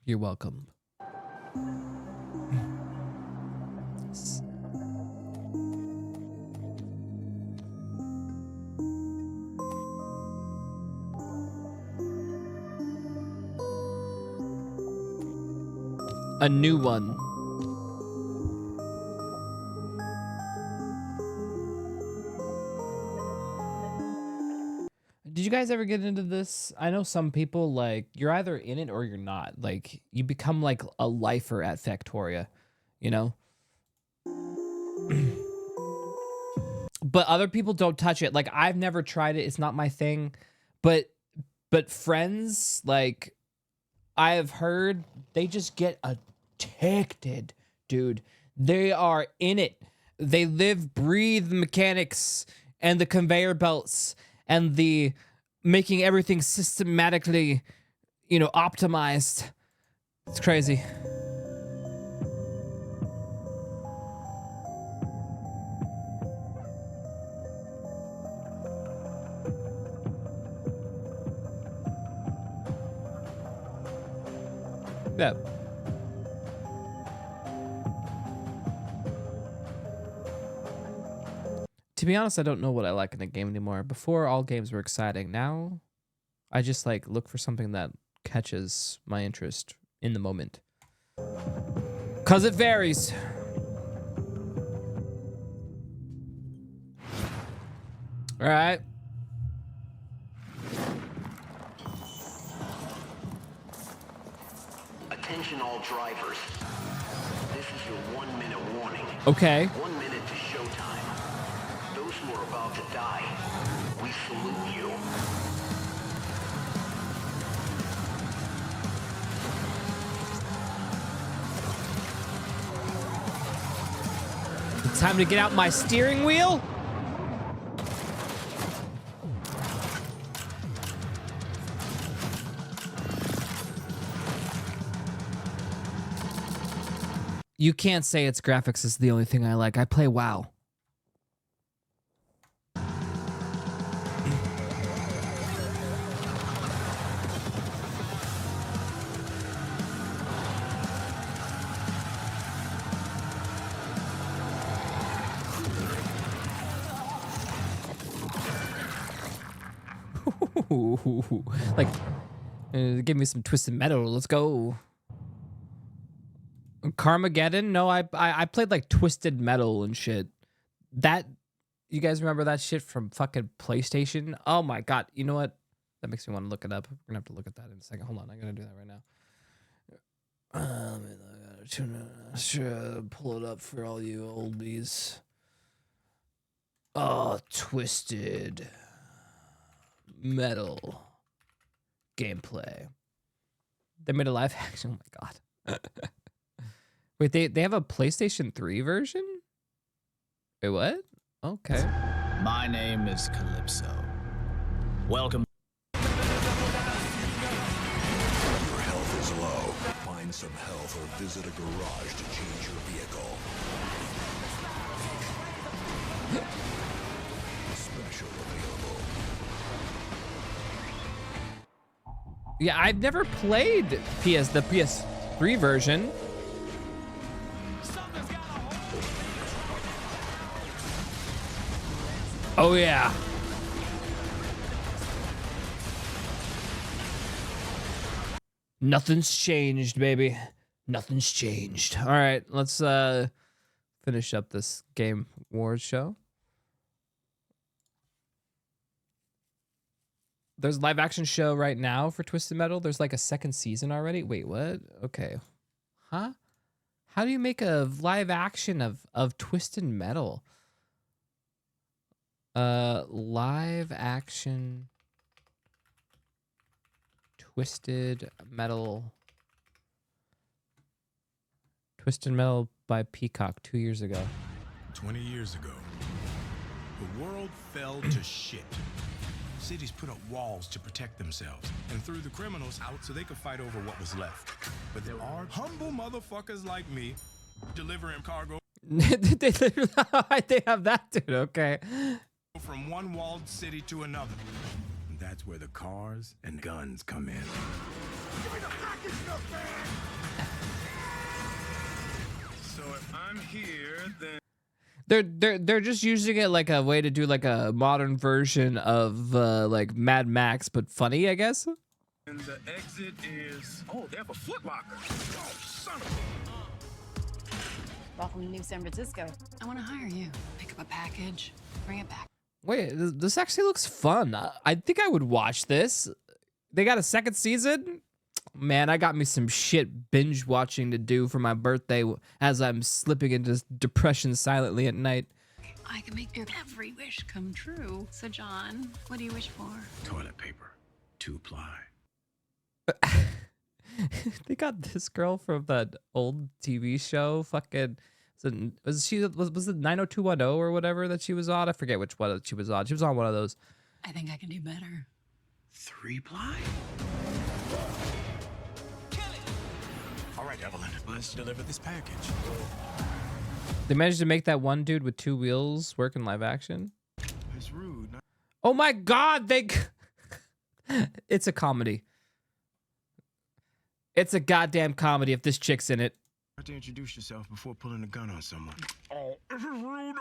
You're welcome. A new one. Did you guys ever get into this? I know some people, like, you're either in it or you're not. Like, you become like a lifer at Factoria, you know? But other people don't touch it. Like, I've never tried it. It's not my thing. But friends, like, I have heard they just get a protected, dude. They are in it. They live, breathe mechanics and the conveyor belts and the making everything systematically, you know, optimized. It's crazy. Yeah. To be honest, I don't know what I like in a game anymore. Before, all games were exciting. Now, I just like look for something that catches my interest in the moment. 'Cause it varies. All right. Attention all drivers. This is your 1 minute warning. Okay. 1 minute to showtime. Those who are about to die, we salute you. It's time to get out my steering wheel. You can't say its graphics is the only thing I like. I play WoW. Like, give me some Twisted Metal. Let's go. Carmageddon? No, I played like Twisted Metal and shit. That, you guys remember that shit from fucking PlayStation? Oh my god. You know what? That makes me want to look it up. We're gonna have to look at that in a second. Hold on, I'm gonna do that right now. Pull it up for all you oldies. Oh, Twisted Metal gameplay. They made a live action. Oh my god. Wait, they have a PlayStation 3 version? Wait, what? Okay. My name is Calypso. Welcome. Your health is low. Find some health or visit a garage to change your vehicle. Special available. Yeah, I've never played the PS3 version. Oh yeah. Nothing's changed, baby. Nothing's changed. All right, let's finish up this Game Wars show. There's a live action show right now for Twisted Metal. There's like a second season already. Wait, what? Okay. Huh? How do you make a live action of Twisted Metal? Live action Twisted Metal by Peacock 2 years ago. 20 years ago, the world fell to shit. Cities put up walls to protect themselves and threw the criminals out so they could fight over what was left. But there are humble motherfuckers like me delivering cargo. They have that, dude. Okay. From one walled city to another. And that's where the cars and guns come in. Give me the package stuff, man! So if I'm here, then they're just using it like a way to do like a modern version of like Mad Max, but funny, I guess. and the exit is they have a Foot Locker. Oh, son of a... Welcome to New San Francisco. I want to hire you. Pick up a package, bring it back. Wait, this actually looks fun. I think I would watch this. They got a second season? Man, I got me some shit binge watching to do for my birthday as I'm slipping into depression silently at night. I can make your every wish come true. So, John, what do you wish for? Toilet paper, 2-ply. They got this girl from that old TV show. Fucking was it 90210 or whatever that she was on? I forget which one she was on. She was on one of those. I think I can do better. 3-ply? All right, Evelyn, let's deliver this package. They managed to make that one dude with 2 wheels work in live action. It's rude. Oh my God, it's a comedy. It's a goddamn comedy if this chick's in it. You have to introduce yourself before pulling a gun on someone. Oh, this is rude.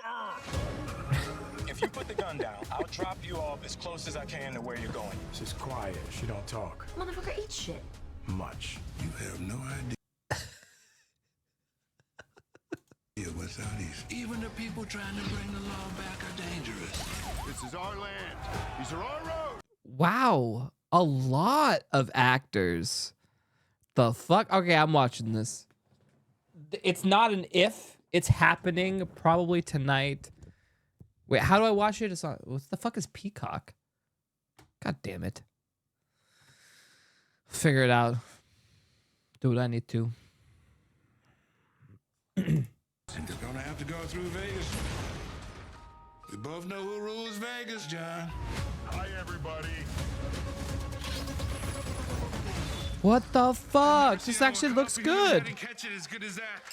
If you put the gun down, I'll drop you off as close as I can to where you're going. She's quiet. She don't talk. Motherfucker, eat shit. Much. You have no idea. What's out east? Even the people trying to bring the law back are dangerous. This is our land. These are our roads. Wow, a lot of actors. The fuck? Okay, I'm watching this. It's not an if. It's happening probably tonight. Wait, how do I watch it? It's not. What the fuck is Peacock? God damn it. Figure it out. Do what I need to. Think they're gonna have to go through Vegas. We both know who rules Vegas, John. Hi, everybody. What the fuck? This actually looks good. Catch it as good as that.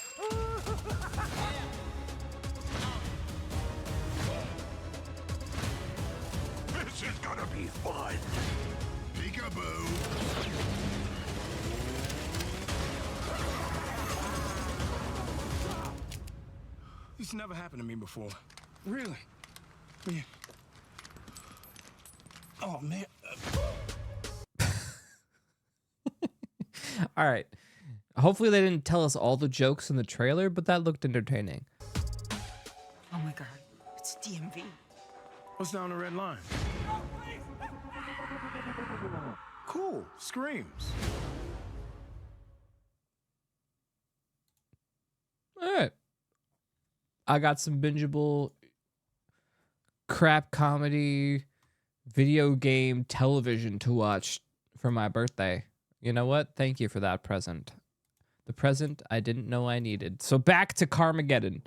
This is gonna be fun. Peekaboo. This never happened to me before. Really? Yeah. Oh, man. All right. Hopefully they didn't tell us all the jokes in the trailer, but that looked entertaining. Oh my God, it's DMV. What's down the red line? Cool. Screams. All right. I got some bingeable crap comedy video game television to watch for my birthday. You know what? Thank you for that present. The present I didn't know I needed. So back to Carmageddon.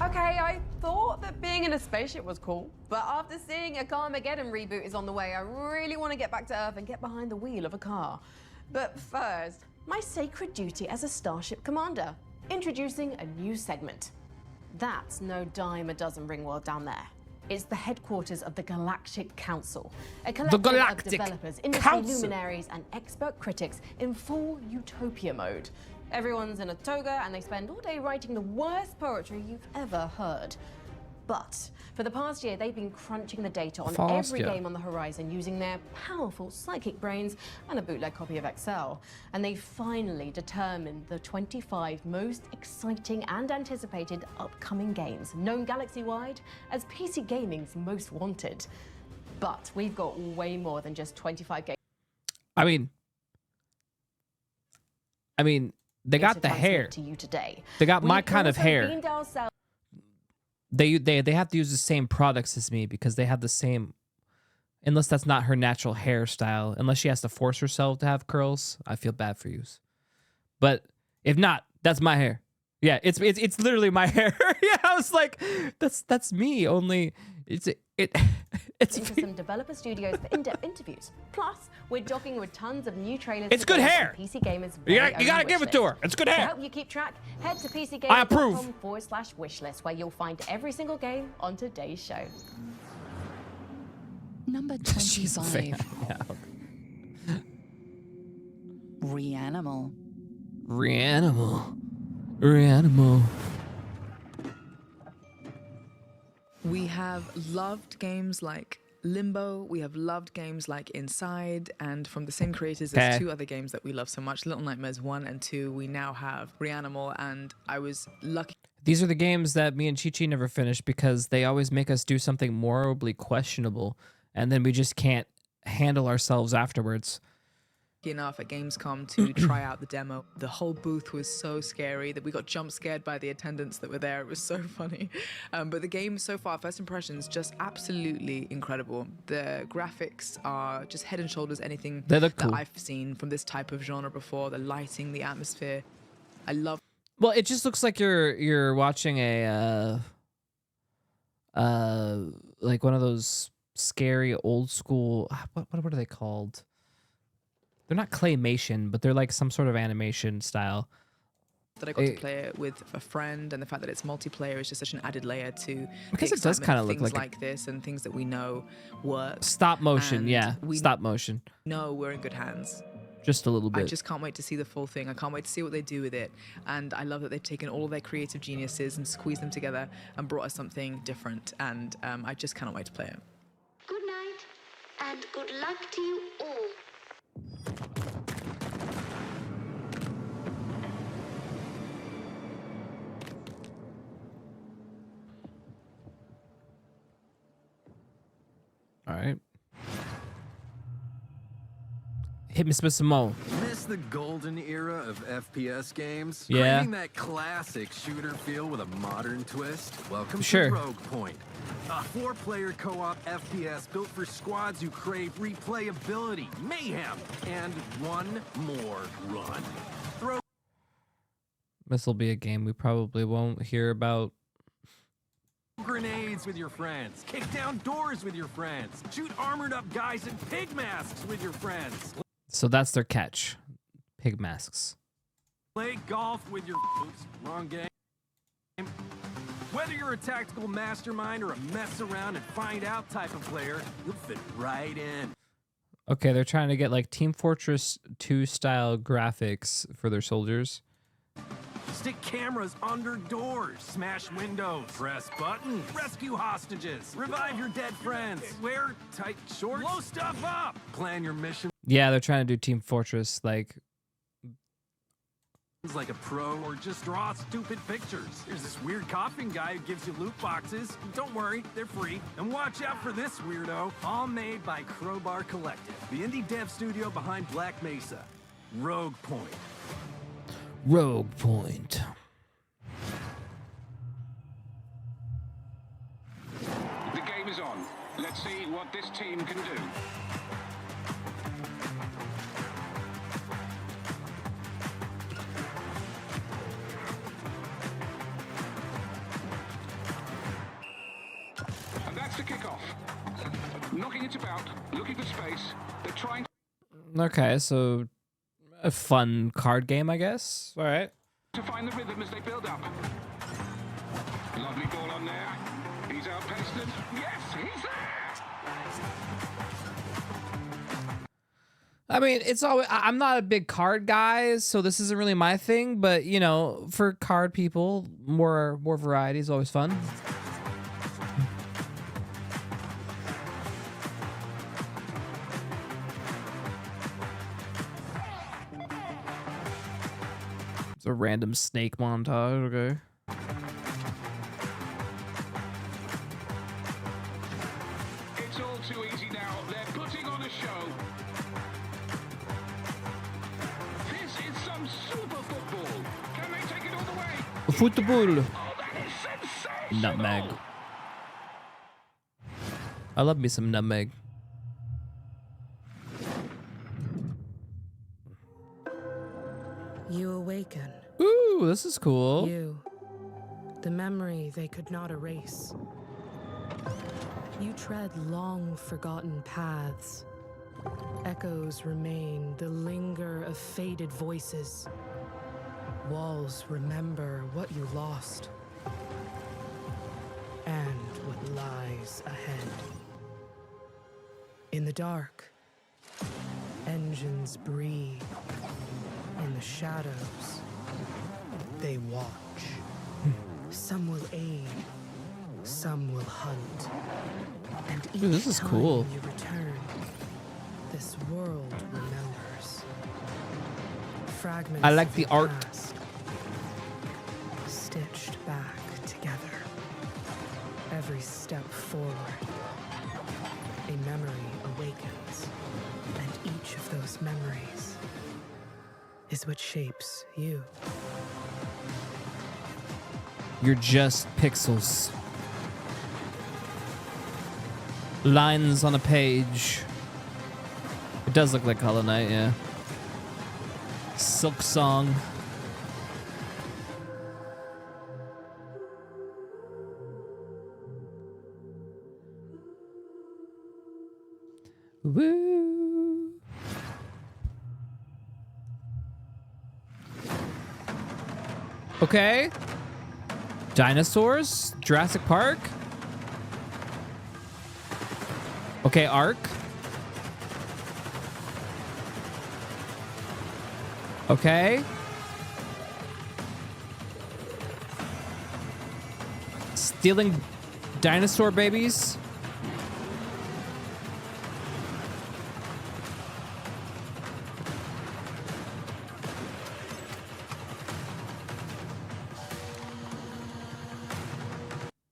Okay, I thought that being in a spaceship was cool, but after seeing a Carmageddon reboot is on the way, I really want to get back to Earth and get behind the wheel of a car. But first, my sacred duty as a Starship Commander, introducing a new segment. That's no dime a dozen Ringworld down there. It's the headquarters of the Galactic Council, a collective of developers, industry luminaries, and expert critics in full utopia mode. Everyone's in a toga and they spend all day writing the worst poetry you've ever heard. But for the past year, they've been crunching the data on every game on the horizon using their powerful psychic brains and a bootleg copy of Excel. And they finally determined the 25 most exciting and anticipated upcoming games, known galaxy-wide as PC Gaming's most wanted. But we've got way more than just 25 games. I mean, they got the hair. To you today. They got my kind of hair. Beamed ourselves They have to use the same products as me because they have the same, unless that's not her natural hairstyle, unless she has to force herself to have curls. I feel bad for you. But if not, that's my hair. Yeah, it's literally my hair. Yeah, I was like, that's me. Only it's into some developer studios for in-depth interviews. Plus, we're docking with tons of new trailers. It's good hair. PC Gamers. You gotta give it to her. It's good hair. To help you keep track, head to I approve. PCGamers.com/wishlist, where you'll find every single game on today's show. Number 25. Yeah. Reanimal. Reanimal. We have loved games like Limbo, we have loved games like Inside, and from the same creators, there's two other games that we love so much, Little Nightmares 1 and 2. We now have Reanimal, and I was lucky. These are the games that me and Chi-Chi never finished because they always make us do something morally questionable, and then we just can't handle ourselves afterwards. enough at Gamescom to try out the demo. The whole booth was so scary that we got jump scared by the attendants that were there. It was so funny. But the game so far, first impressions, just absolutely incredible. The graphics are just head and shoulders anything that cool. I've seen from this type of genre before. The lighting, the atmosphere. I love. Well, it just looks like you're watching a like one of those scary old school, what are they called? They're not claymation, but they're like some sort of animation style. That I got to play it with a friend, and the fact that it's multiplayer is just such an added layer to because it does kind of look things like this and things that we know work. Stop motion, yeah, stop motion. No, we're in good hands. Just a little bit. I just can't wait to see the full thing. I can't wait to see what they do with it. And I love that they've taken all of their creative geniuses and squeezed them together and brought us something different. And I just cannot wait to play it. Good night, and good luck to you all. All right. Hit me with some more. Miss the golden era of FPS games? Yeah. Creating that classic shooter feel with a modern twist? Welcome Sure. to Rogue Point. A 4-player co-op FPS built for squads who crave replayability, mayhem, and one more run. Throw This will be a game we probably won't hear about. grenades with your friends. Kick down doors with your friends. Shoot armored up guys in pig masks with your friends. So that's their catch. Pig masks. Play golf with your... Oops, wrong game. Whether you're a tactical mastermind or a mess around and find out type of player, you'll fit right in. Okay, they're trying to get like Team Fortress 2 style graphics for their soldiers. Stick cameras under doors, smash windows, press buttons, rescue hostages, revive your dead friends, wear tight shorts, blow stuff up, plan your mission Yeah, they're trying to do Team Fortress like like a pro, or just draw stupid pictures. There's this weird coughing guy who gives you loot boxes. Don't worry, they're free. And watch out for this weirdo. All made by Crowbar Collective, the indie dev studio behind Black Mesa. Rogue Point. Rogue Point. The game is on. Let's see what this team can do. And that's the kickoff. Knocking it about, looking for space. They're trying Okay, so a fun card game, I guess. All right. to find the rhythm as they build up. Lovely ball on there. He's outpaced them. Yes, he's there! I mean, it's always, I'm not a big card guy, so this isn't really my thing, but you know, for card people, more variety is always fun. It's a random snake montage, okay. It's all too easy now. They're putting on a show. This is some super football. Can they take it all the way? Football. Oh, that is sensational. Nutmeg. I love me some nutmeg. You awaken. Ooh, this is cool. You, the memory they could not erase. You tread long forgotten paths. Echoes remain, the linger of faded voices. Walls remember what you lost and what lies ahead. In the dark, engines breathe. In the shadows, they watch. Some will aid, some will hunt. And each Ooh, this is time cool. you return, this world remembers. Fragments I like of the your art. past, stitched back together. Every step forward, a memory awakens. And each of those memories is what shapes you. You're just pixels. Lines on a page. It does look like Hollow Knight, yeah. Silk Song. Woo. Okay. Dinosaurs? Jurassic Park? Okay, Ark. Okay. Stealing dinosaur babies?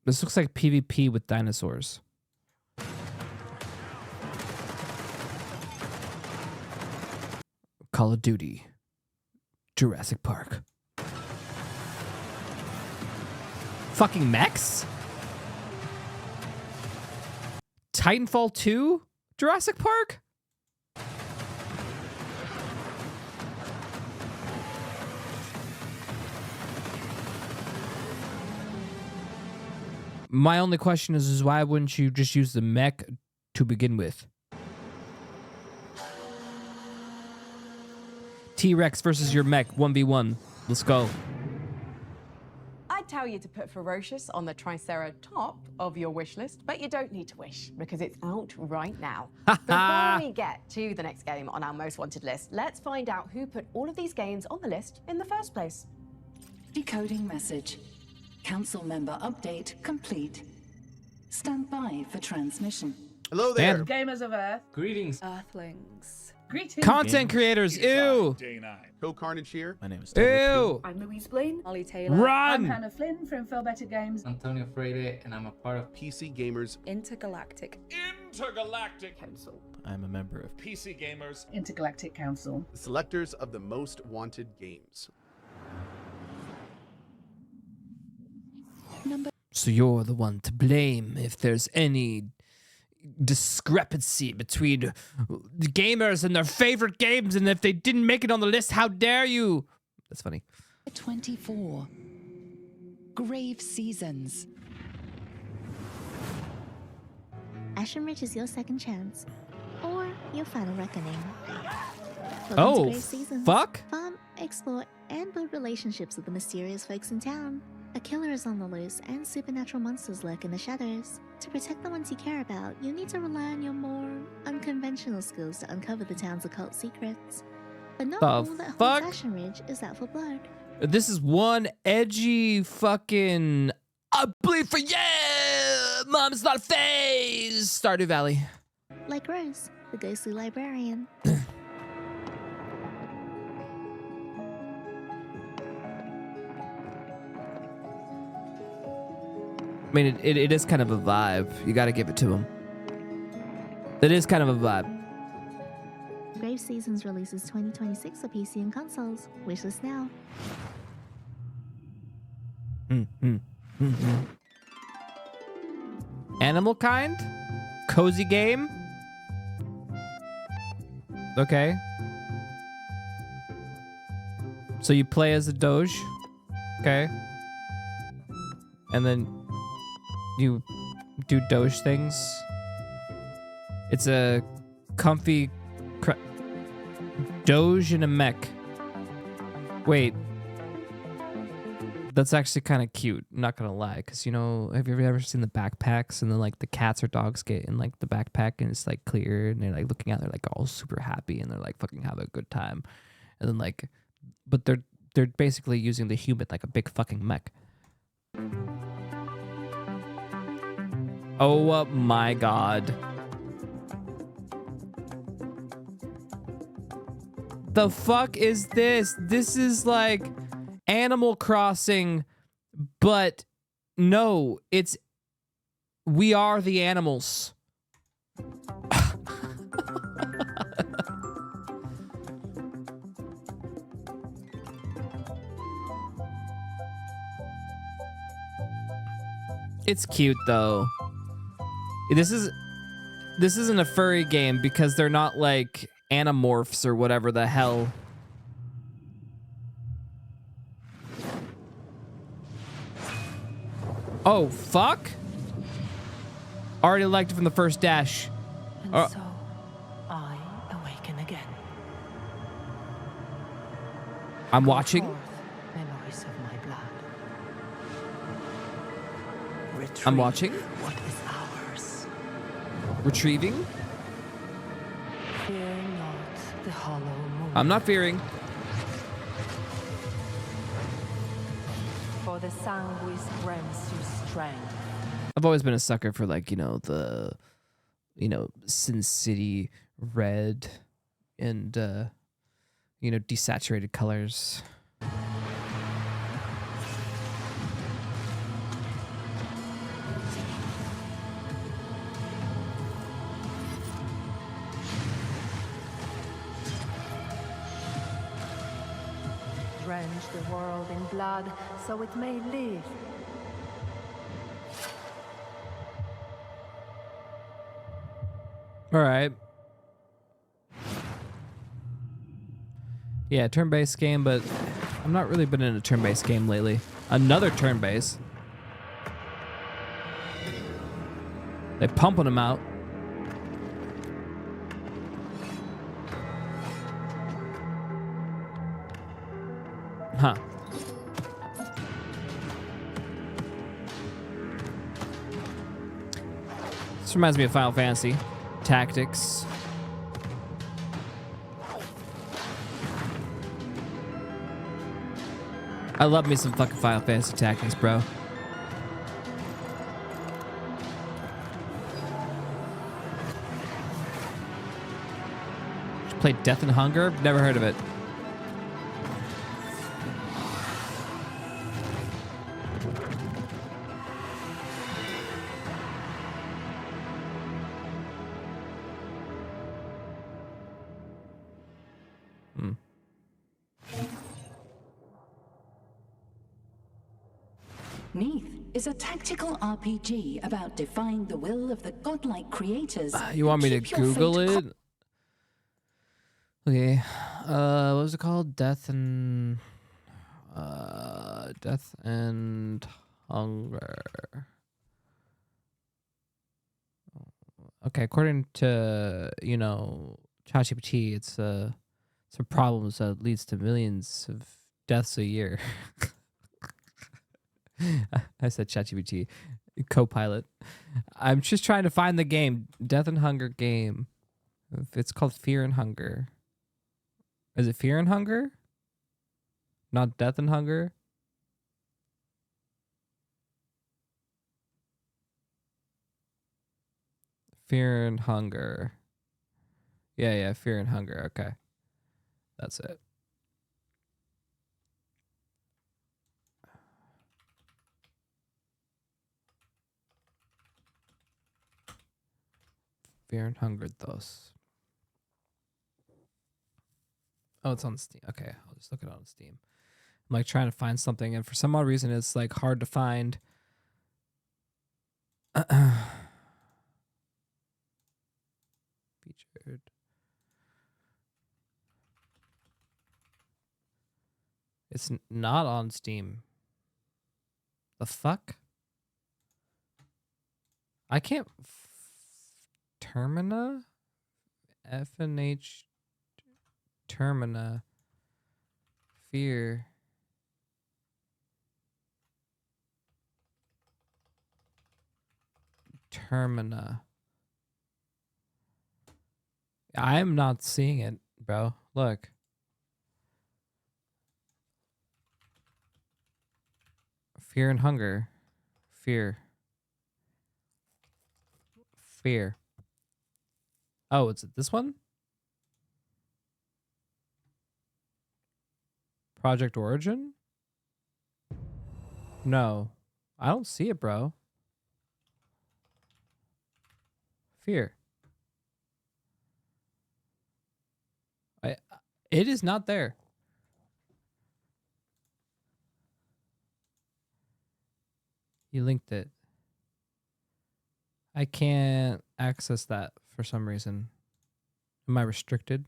This looks like PvP with dinosaurs. Call of Duty. Jurassic Park. Fucking mechs? Titanfall 2? Jurassic Park? My only question is why wouldn't you just use the mech to begin with? T-Rex versus your mech, 1v1. Let's go. I'd tell you to put Ferocious on the Tricera top of your wish list, but you don't need to wish because it's out right now. Before we get to the next game on our most wanted list, let's find out who put all of these games on the list in the first place. Decoding message. Council member update complete. Stand by for transmission. Hello there. Man. Gamers of Earth. Greetings. Earthlings. Greetings. Content creators, ew. Day 9. Phil Carnage here. My name is Ew. I'm Louise Blaine. Ollie Taylor. Run. I'm Hannah Flynn from Phil Better Games. Antonio Freire, and I'm a part of PC Gamers. Intergalactic Council. I'm a member of PC Gamers. Intergalactic Council. The selectors of the most wanted games. So you're the one to blame if there's any discrepancy between the gamers and their favorite games, and if they didn't make it on the list, how dare you? That's funny. 24. Grave Seasons. Ashen Ridge is your second chance, or your final reckoning. Welcome Oh, to Grave Seasons. fuck? Farm, explore, and build relationships with the mysterious folks in town. A killer is on the loose, and supernatural monsters lurk in the shadows. To protect the ones you care about, you need to rely on your more unconventional skills to uncover the town's occult secrets. But not all that fuck? haunts Ashen Ridge is out for blood. This is one edgy fucking I bleed for yeah! Mom's not a phase! Stardew Valley. Like Rose, the ghostly librarian. I mean, it is kind of a vibe. You gotta give it to him. It is kind of a vibe. Grave Seasons releases 2026 for PC and consoles. Wishlist now. Animal Kind? Cozy game? Okay. So you play as a Doge? Okay. And then you do Doge things? It's a comfy Doge in a mech. Wait. That's actually kind of cute, not gonna lie, because you know, have you ever seen the backpacks and then like the cats or dogs get in like the backpack and it's like clear and they're like looking at it, they're like all super happy and they're like fucking having a good time, and then like, but they're basically using the human like a big fucking mech. Oh my god. The fuck is this? This is like Animal Crossing, but no, it's We Are the Animals. It's cute though. This isn't a furry game because they're not like animorphs or whatever the hell. Oh, fuck. Already liked it from the first dash. And so I awaken again. I'm watching. Memories of my blood. I'm watching. What is ours? Retrieving. Fear not the hollow moon. I'm not fearing. For the sanguis grants you strength. I've always been a sucker for like, the Sin City red and desaturated colors. Drench the world in blood so it may live. All right. Yeah, turn-based game, but I'm not really been in a turn-based game lately. Another turn-based. They pumping them out. Huh. This reminds me of Final Fantasy Tactics. I love me some fucking Final Fantasy Tactics, bro. Did you play Death and Hunger? Never heard of it. Neath is a tactical RPG about defying the will of the godlike creators. You want me to Keep your Google fate it? Okay. What was it called? Death and Hunger. Okay, according to, ChatGPT, it's some problems that leads to millions of deaths a year. I said ChatGPT, Copilot. I'm just trying to find the game, Death and Hunger game. It's called Fear and Hunger. Is it Fear and Hunger? Not Death and Hunger? Fear and Hunger. Yeah, Fear and Hunger. Okay. That's it. Fear and Hunger thus. Oh, it's on Steam. Okay, I'll just look it on Steam. I'm like trying to find something, and for some odd reason, it's like hard to find. Featured. It's not on Steam. The fuck? I can't. Termina? FNH Termina. Fear. Termina. I'm not seeing it, bro. Look. Fear and Hunger. Fear. Fear. Oh, it's this one? Project Origin? No. I don't see it, bro. Fear. It is not there. You linked it. I can't access that for some reason. Am I restricted?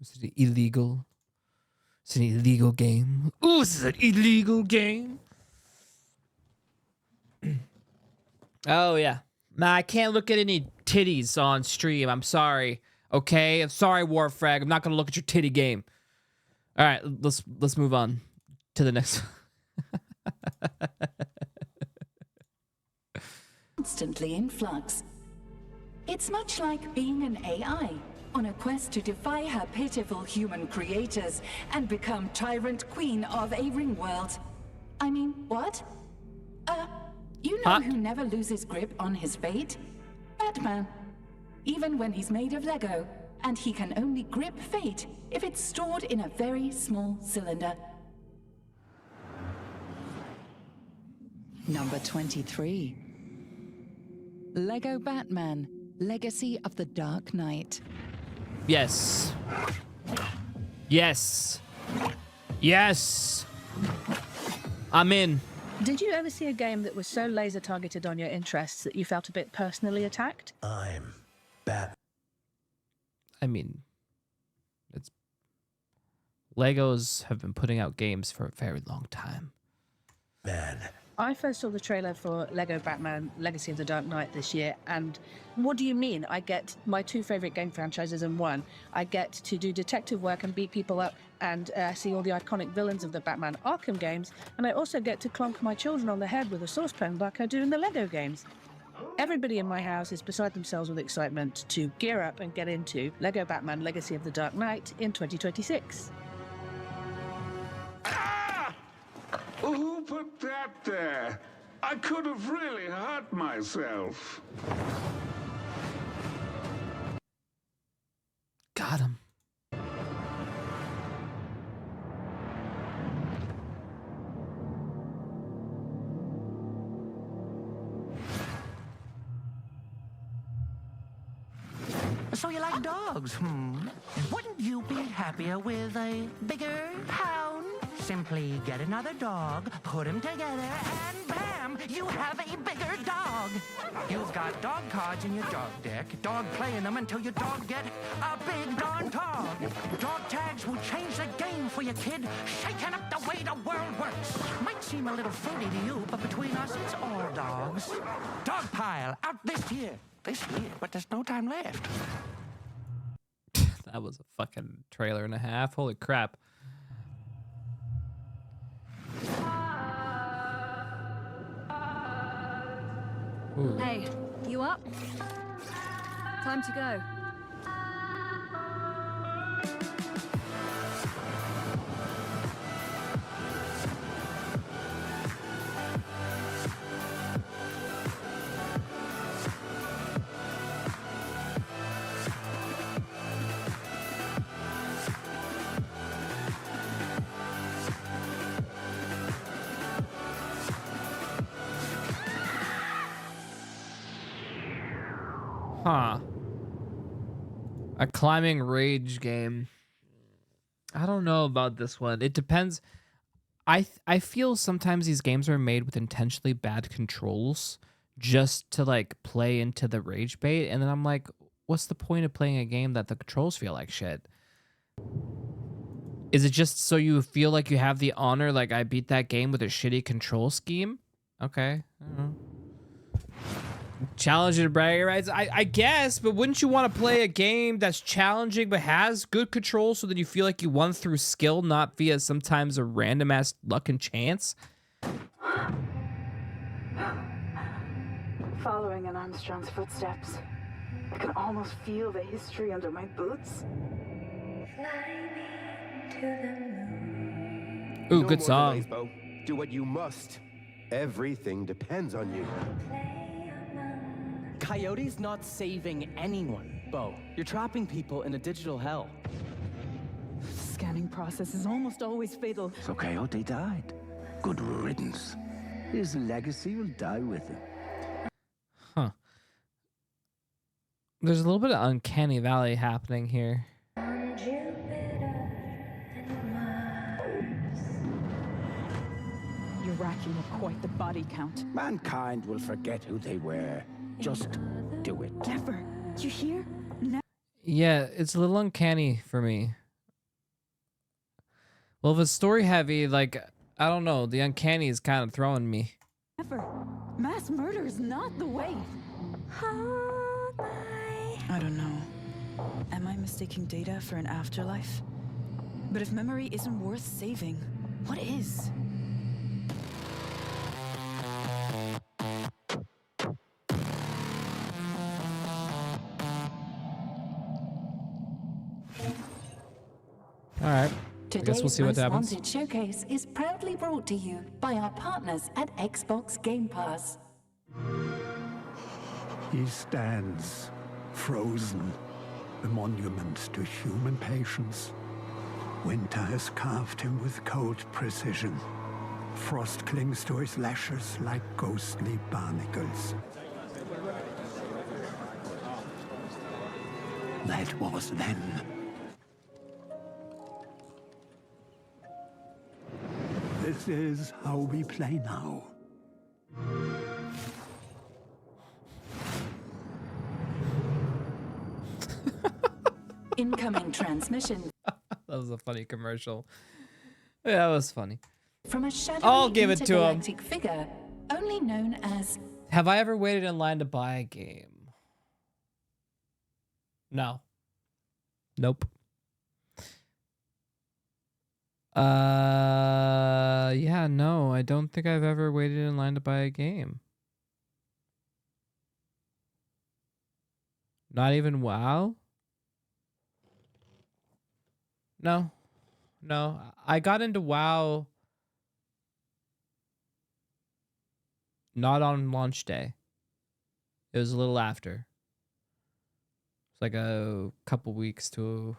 Is it illegal? It's an illegal game. Ooh, this is an illegal game. Oh, yeah. Nah, I can't look at any titties on stream. I'm sorry. Okay? I'm sorry, Warfrag. I'm not going to look at your titty game. All right, let's move on to the next one. Constantly in flux. It's much like being an AI on a quest to defy her pitiful human creators and become tyrant queen of a ring world. I mean, what? You know who never loses grip on his fate? Batman. Even when he's made of Lego, and he can only grip fate if it's stored in a very small cylinder. Number 23. Lego Batman, Legacy of the Dark Knight. Yes. Yes. Yes. I'm in. Did you ever see a game that was so laser targeted on your interests that you felt a bit personally attacked? I'm Bat. I mean, it's Legos have been putting out games for a very long time. Man. I first saw the trailer for Lego Batman Legacy of the Dark Knight this year, and what do you mean? I get my two favorite game franchises in one. I get to do detective work and beat people up and see all the iconic villains of the Batman Arkham games, and I also get to clonk my children on the head with a saucepan like I do in the Lego games. Everybody in my house is beside themselves with excitement to gear up and get into Lego Batman Legacy of the Dark Knight in 2026. Who put that there? I could have really hurt myself. Got him. So you like dogs, Wouldn't you be happier with a bigger hound? Simply get another dog, put them together, and bam! You have a bigger dog! You've got dog cards in your dog deck, dog play in them until your dog get a big darn dog. Dog tags will change the game for you, kid, shaking up the way the world works. Might seem a little fruity to you, but between us, it's all dogs. Dog pile, out this year. This year, but there's no time left. That was a fucking trailer and a half. Holy crap. Ooh. Hey, you up? Time to go. Huh. A climbing rage game. I don't know about this one. It depends. I feel sometimes these games are made with intentionally bad controls just to like play into the rage bait, and then I'm like, what's the point of playing a game that the controls feel like shit? Is it just so you feel like you have the honor, like I beat that game with a shitty control scheme? Okay. I don't know. Challenge to bragging rights, I guess, but wouldn't you want to play a game that's challenging but has good control so that you feel like you won through skill, not via sometimes a random ass luck and chance? Following in Armstrong's footsteps, I can almost feel the history under my boots. Ooh, good song. Delays, Bo. Do what you must. Everything depends on you. Coyote's not saving anyone, Bo. You're trapping people in a digital hell. The scanning process is almost always fatal. So Coyote died. Good riddance. His legacy will die with him. Huh. There's a little bit of Uncanny Valley happening here. You're racking up quite the body count. Mankind will forget who they were. Just do it. Never. You hear? Yeah, it's a little uncanny for me. Well, if it's story heavy, like, I don't know, the uncanny is kind of throwing me. Never. Mass murder is not the way. I don't know. Am I mistaking data for an afterlife? But if memory isn't worth saving, what is? All right. I guess we'll see what Today's Most happens. Wanted Showcase is proudly brought to you by our partners at Xbox Game Pass. He stands, frozen, a monument to human patience. Winter has carved him with cold precision. Frost clings to his lashes like ghostly barnacles. That was then. This is how we play now. Incoming transmission That was a funny commercial. Yeah, that was funny. from a shadowy I'll give it to him. intergalactic figure, only known as Have I ever waited in line to buy a game? No. Nope. Yeah, no, I don't think I've ever waited in line to buy a game. Not even WoW? No. No, I got into WoW not on launch day. It was a little after. It's like a couple weeks to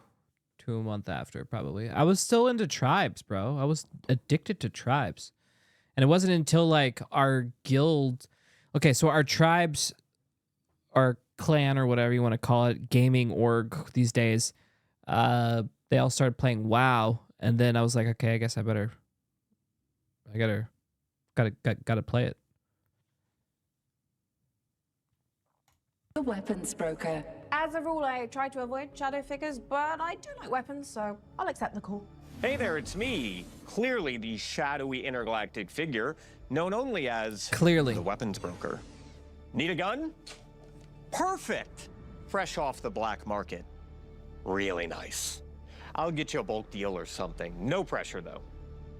a month after, probably. I was still into tribes, bro. I was addicted to tribes. And it wasn't until like our guild. Okay, so our tribes, our clan or whatever you want to call it, gaming org these days, they all started playing WoW. And then I was like, okay, I guess I gotta play it. the weapons broker. As a rule, I try to avoid shadow figures, but I do like weapons, so I'll accept the call. Hey there, it's me. Clearly the shadowy intergalactic figure, known only as the weapons broker. Need a gun? Perfect! Fresh off the black market. Really nice. I'll get you a bulk deal or something. No pressure, though.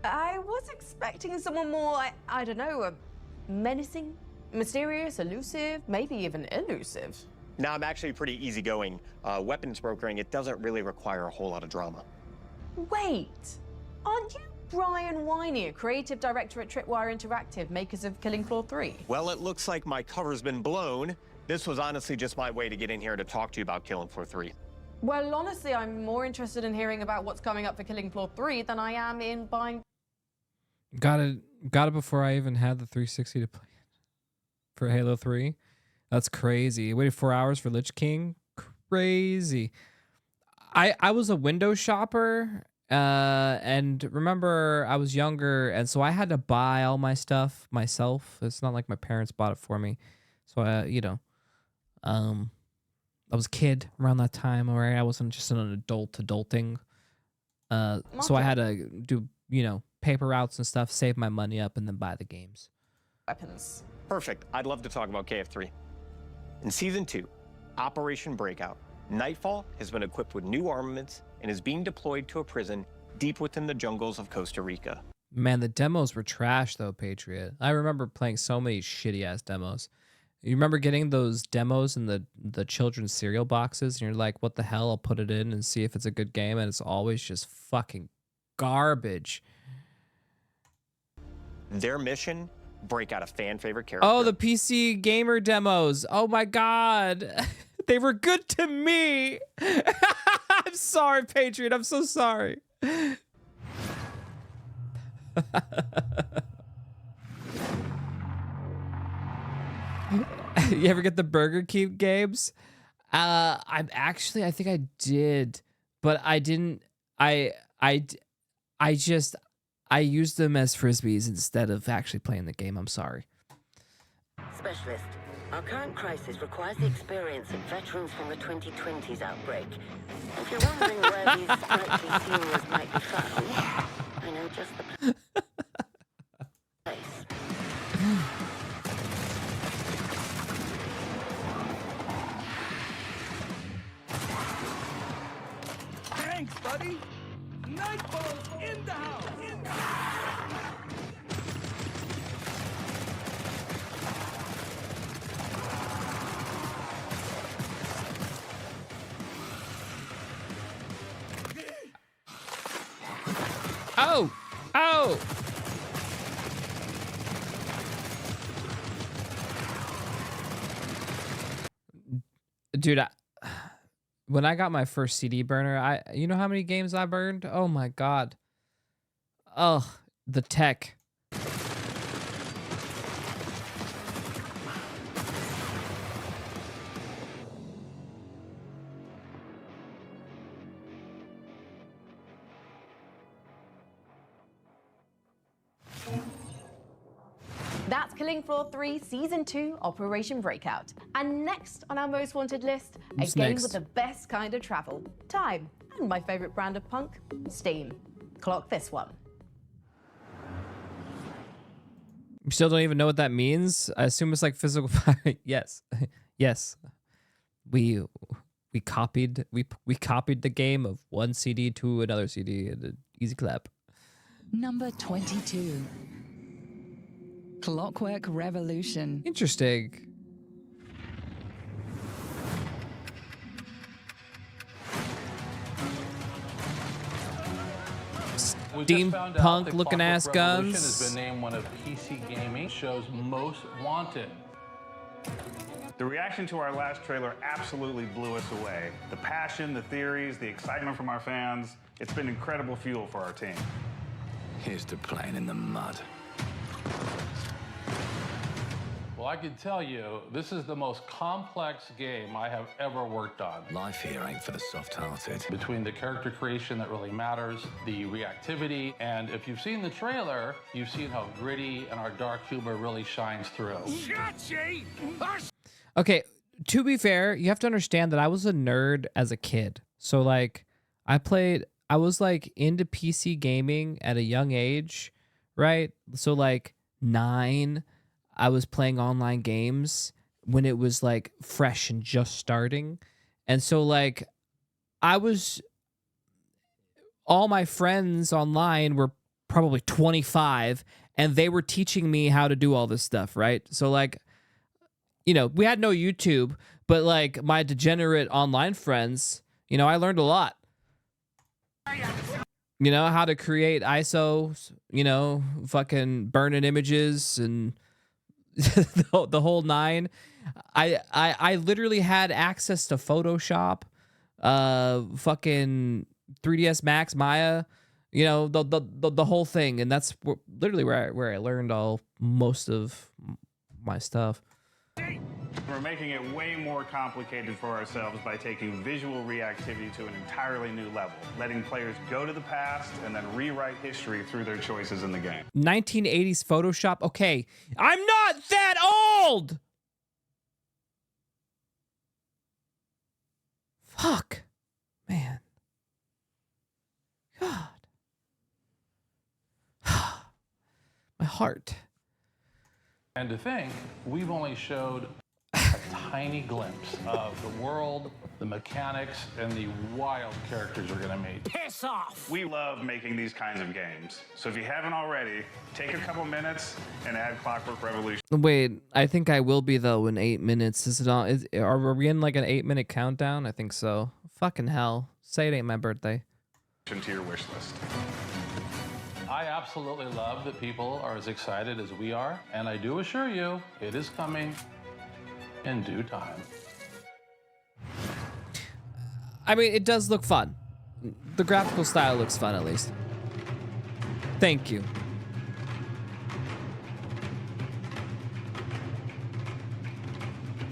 I was expecting someone more, I don't know, menacing, mysterious, elusive, maybe even elusive. Now, I'm actually pretty easygoing. Weapons brokering, it doesn't really require a whole lot of drama. Wait, aren't you Brian Winey, creative director at Tripwire Interactive, makers of Killing Floor 3? Well, it looks like my cover's been blown. This was honestly just my way to get in here to talk to you about Killing Floor 3. Well, honestly, I'm more interested in hearing about what's coming up for Killing Floor 3 than I am in buying. Got it before I even had the 360 to play it. For Halo 3. That's crazy. Waited 4 hours for Lich King. Crazy. I was a window shopper, and remember I was younger, and so I had to buy all my stuff myself. It's not like my parents bought it for me. So I was a kid around that time, alright? I wasn't just an adulting. So I had to do, paper routes and stuff, save my money up, and then buy the games. Weapons. Perfect. I'd love to talk about KF3. In Season 2, Operation Breakout, Nightfall has been equipped with new armaments and is being deployed to a prison deep within the jungles of Costa Rica. Man, the demos were trash, though, Patriot. I remember playing so many shitty-ass demos. You remember getting those demos in the children's cereal boxes, and you're like, what the hell? I'll put it in and see if it's a good game, and it's always just fucking garbage. Their mission, break out a fan-favorite character. Oh, the PC gamer demos. Oh, my God. They were good to me. I'm sorry, Patriot. I'm so sorry. You ever get the Burger King games? I think I did, but I didn't. I used them as frisbees instead of actually playing the game. I'm sorry. Specialist, our current crisis requires the experience of veterans from the 2020s outbreak. If you're wondering where these sprightly seniors might be found, I know just the place. Thanks, buddy. Nightfall's in the house. Oh! Oh! Dude, when I got my first CD burner, you know how many games I burned? Oh my god. Oh, the tech. That's Killing Floor 3 Season 2 Operation Breakout. And next on our most wanted list, a game with the best kind of travel, time, and my favorite brand of punk, Steam. Clock this one. You still don't even know what that means? I assume it's like physical. Yes. Yes. We copied the game of one CD to another CD in an easy clap. Number 22. Clockwork Revolution. Interesting. Steampunk looking ass guns. Has been named one of PC Gaming show's most wanted. The reaction to our last trailer absolutely blew us away. The passion, the theories, the excitement from our fans, it's been incredible fuel for our team. Here's to playing in the mud. Well, I can tell you, this is the most complex game I have ever worked on. Life here ain't for the soft-hearted. Between the character creation that really matters, the reactivity, and if you've seen the trailer, you've seen how gritty and our dark humor really shines through. Okay, to be fair, you have to understand that I was a nerd as a kid. So like I was like into PC gaming at a young age, right? So like 9, I was playing online games when it was like fresh and just starting. And so like all my friends online were probably 25 and they were teaching me how to do all this stuff, right? So like, you know, we had no YouTube, but like my degenerate online friends, you know, I learned a lot. You know, how to create ISO, you know, fucking burning images and the whole 9. I literally had access to Photoshop, fucking 3ds Max, Maya, you know, the whole thing, and that's literally where I learned most of my stuff. We're making it way more complicated for ourselves by taking visual reactivity to an entirely new level, letting players go to the past and then rewrite history through their choices in the game. 1980s Photoshop. Okay, I'm not that old. Fuck, man. God. My heart. And to think, we've only showed a tiny glimpse of the world, the mechanics, and the wild characters we're gonna meet. Piss off! We love making these kinds of games. So if you haven't already, take a couple minutes and add Clockwork Revolution. Wait, I think I will be though in 8 minutes. Is it on? Are we in like an 8-minute countdown? I think so. Fucking hell. Say it ain't my birthday. To your wish list. I absolutely love that people are as excited as we are, and I do assure you, it is coming in due time. I mean, it does look fun. The graphical style looks fun, at least. Thank you.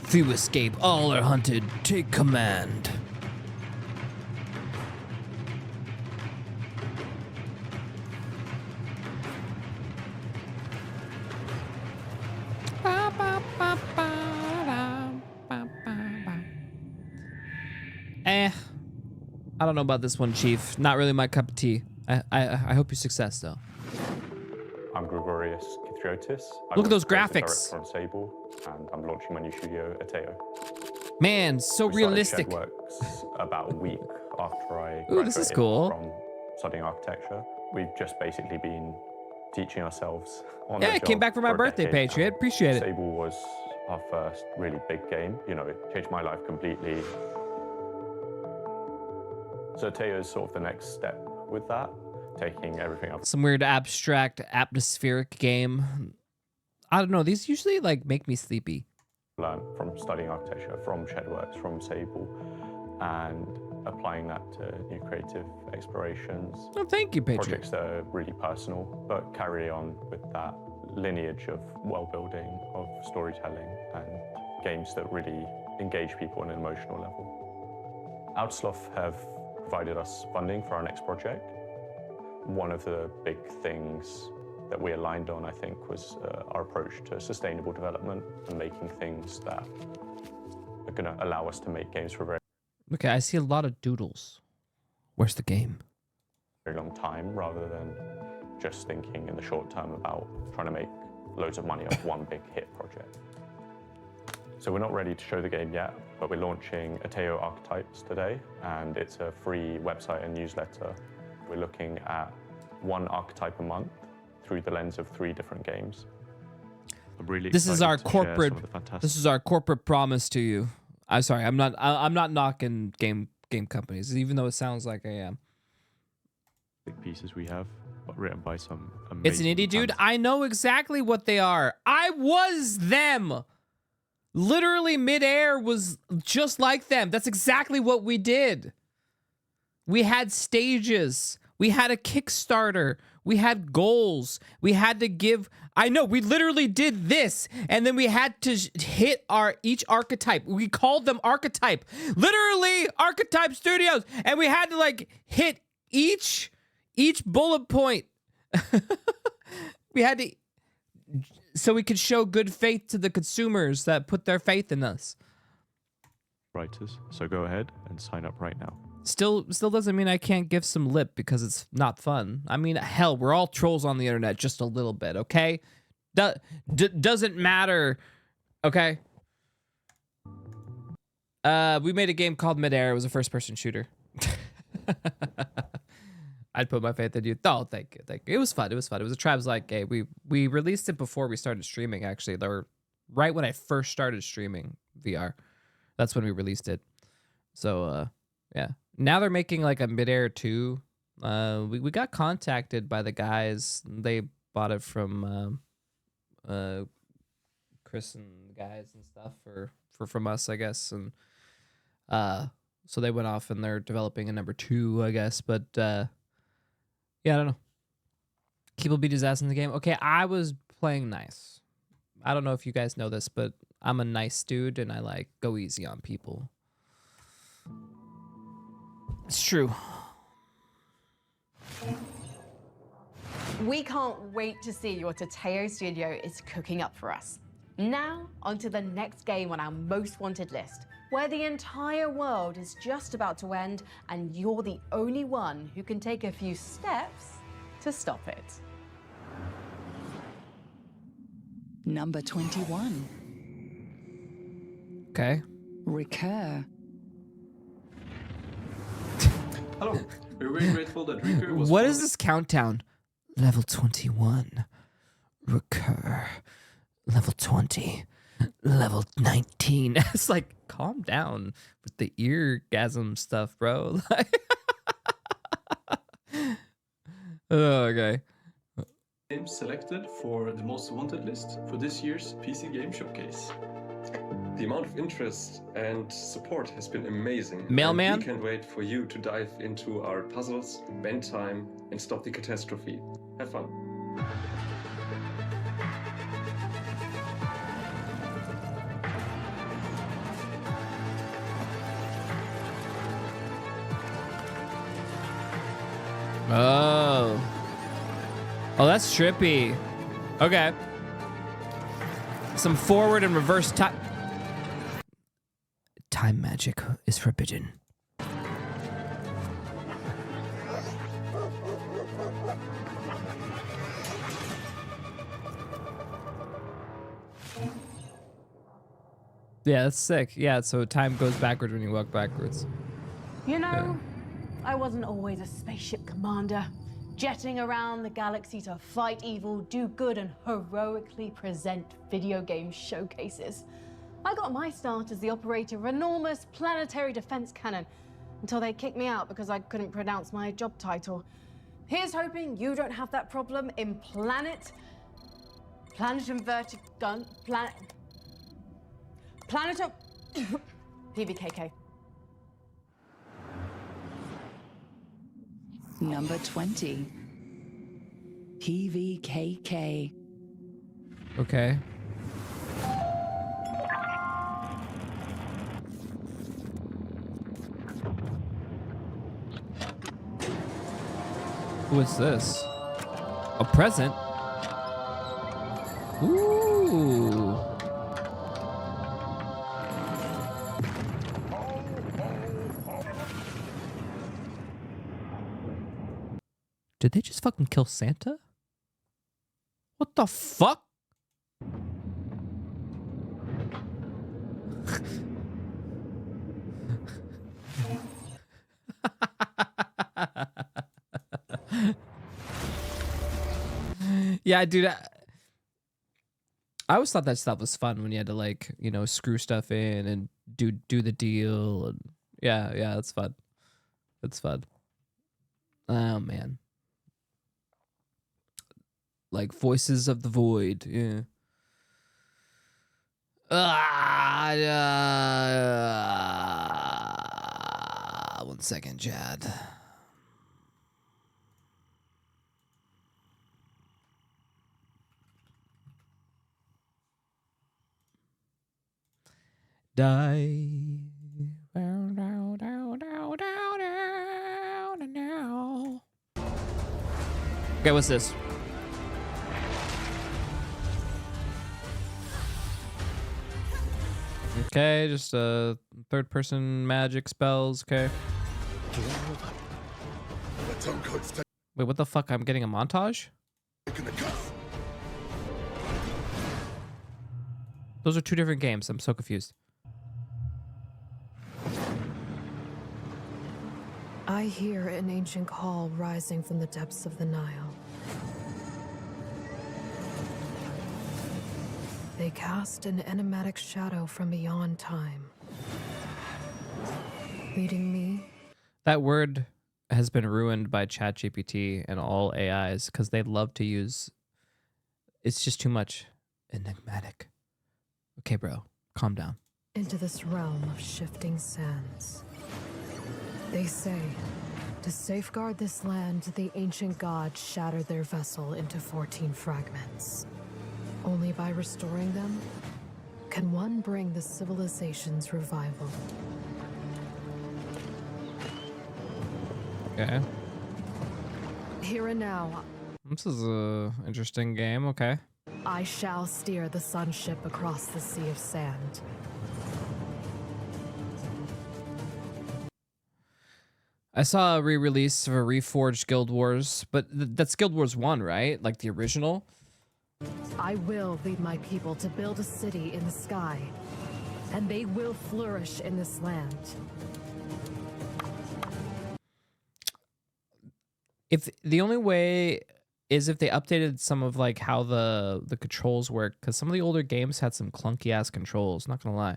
Few escape, all are hunted. Take command. I don't know about this one, Chief. Not really my cup of tea. I hope your success, though. I'm Gregorius Kithiotis. Look at those graphics. I'm from Sable, and I'm launching my new studio, Ateo. Man, so realistic. Works about a week after I Ooh, this is cool. From studying architecture. We've just basically been teaching ourselves on Yeah, the I came job back for my birthday, Patriot. Appreciate it. Sable was our first really big game. You know, it changed my life completely. So Ateo is sort of the next step with that, taking everything up. Some weird abstract atmospheric game. I don't know. These usually like make me sleepy. Learn from studying architecture, from Shedworks, from Sable, and applying that to new creative explorations. Oh, thank you, Patriot. Projects that are really personal, but carry on with that lineage of world building, of storytelling, and games that really engage people on an emotional level. Outsloth have provided us funding for our next project. One of the big things that we aligned on, I think, was our approach to sustainable development and making things that are going to allow us to make games for a very, Okay, I see a lot of doodles. Where's the game? very long time, rather than just thinking in the short term about trying to make loads of money off one big hit project. So we're not ready to show the game yet, but we're launching Ateo Archetypes today, and it's a free website and newsletter. We're looking at one archetype a month through the lens of 3 different games. I'm really This is our excited to share corporate. some of the fantastic This is our corporate promise to you. I'm sorry. I'm not knocking game companies, even though it sounds like I am. pieces we have, but written by some amazing. It's an indie dude. I know exactly what they are. I was them. Literally, Midair was just like them. That's exactly what we did. We had stages. We had a Kickstarter. We had goals. We had to give. I know, we literally did this. And then we had to hit each archetype. We called them archetype. Literally, Archetype Studios. And we had to like hit each bullet point. We had to, so we could show good faith to the consumers that put their faith in us. Writers, so go ahead and sign up right now. Still doesn't mean I can't give some lip because it's not fun. I mean, hell, we're all trolls on the internet just a little bit, okay? Doesn't matter, okay? We made a game called Midair. It was a first-person shooter. I'd put my faith in you. Oh, thank you. It was fun. It was a Trabs Like game. We released it before we started streaming, actually. They were right when I first started streaming VR. That's when we released it. So, yeah. Now they're making like a Midair 2. We got contacted by the guys. They bought it from Chris and the guys and stuff from us, I guess. And so they went off and they're developing a number 2, I guess. But yeah, I don't know. Keeble beat his ass in the game. Okay, I was playing nice. I don't know if you guys know this, but I'm a nice dude and I like go easy on people. It's true. We can't wait to see what Ateo Studio is cooking up for us. Now, on to the next game on our most wanted list, where the entire world is just about to end and you're the only one who can take a few steps to stop it. Number 21. Okay. Recur. Hello. We're very grateful that Recur was. What is this countdown? Level 21. Recur. Level 20. Level 19. It's like, calm down with the eargasm stuff, bro. Oh, okay. Games selected for the most wanted list for this year's PC Game Showcase. The amount of interest and support has been amazing. Mailman? And we can't wait for you to dive into our puzzles, spend time, and stop the catastrophe. Have fun. Oh. Oh, that's trippy. Okay. Some forward and reverse time. Time magic is forbidden. Yeah, that's sick. Yeah, so time goes backwards when you walk backwards. You know, I wasn't always a spaceship commander, jetting around the galaxy to fight evil, do good, and heroically present video game showcases. I got my start as the operator of an enormous planetary defense cannon until they kicked me out because I couldn't pronounce my job title. Here's hoping you don't have that problem in Planet Inverted Gun, Planet PVKK. Number 20. PVKK. Okay. What's this? A present? Ooh. Did they just fucking kill Santa? What the fuck? Yeah, dude. I always thought that stuff was fun when you had to, like, you know, screw stuff in and do the deal. And yeah, that's fun. It's fun. Oh man. Like Voices of the Void, yeah. 1 second, Chad. Die. Okay, what's this? Okay, just third-person magic spells. Okay. Wait, what the fuck? I'm getting a montage? Those are two different games. I'm so confused. I hear an ancient call rising from the depths of the Nile. They cast an enigmatic shadow from beyond time, leading me. That word has been ruined by ChatGPT and all AIs because they love to use. It's just too much. Enigmatic. Okay, bro, calm down. Into this realm of shifting sands. They say, to safeguard this land, the ancient gods shattered their vessel into 14 fragments. Only by restoring them can one bring the civilization's revival. Okay. Here and now, This is a interesting game. Okay. I shall steer the sun ship across the sea of sand. I saw a re-release of a reforged Guild Wars, but that's Guild Wars 1, right? Like the original? I will lead my people to build a city in the sky, and they will flourish in this land. If the only way is if they updated some of like how the controls work, because some of the older games had some clunky ass controls, not gonna lie.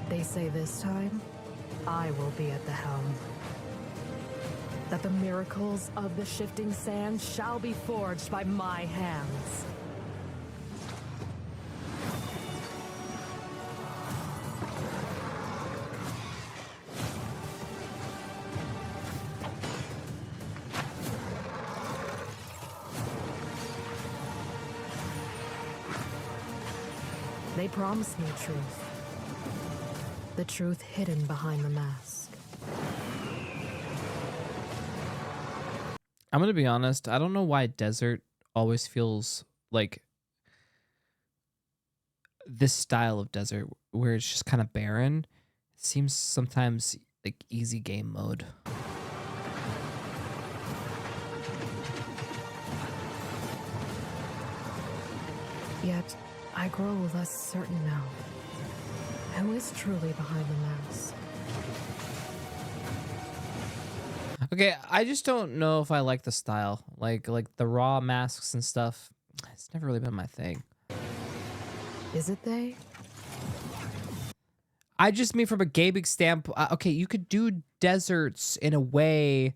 They say this time, I will be at the helm. That the miracles of the shifting sands shall be forged by my hands. They promised me truth. the truth hidden behind the mask. I'm gonna be honest, I don't know why desert always feels like this style of desert where it's just kind of barren. It seems sometimes like easy game mode. Yet, I grow less certain now. Who is truly behind the mask? Okay, I just don't know if I like the style. Like the raw masks and stuff. It's never really been my thing. Is it they? I just mean from a gaming standpoint. Okay, you could do deserts in a way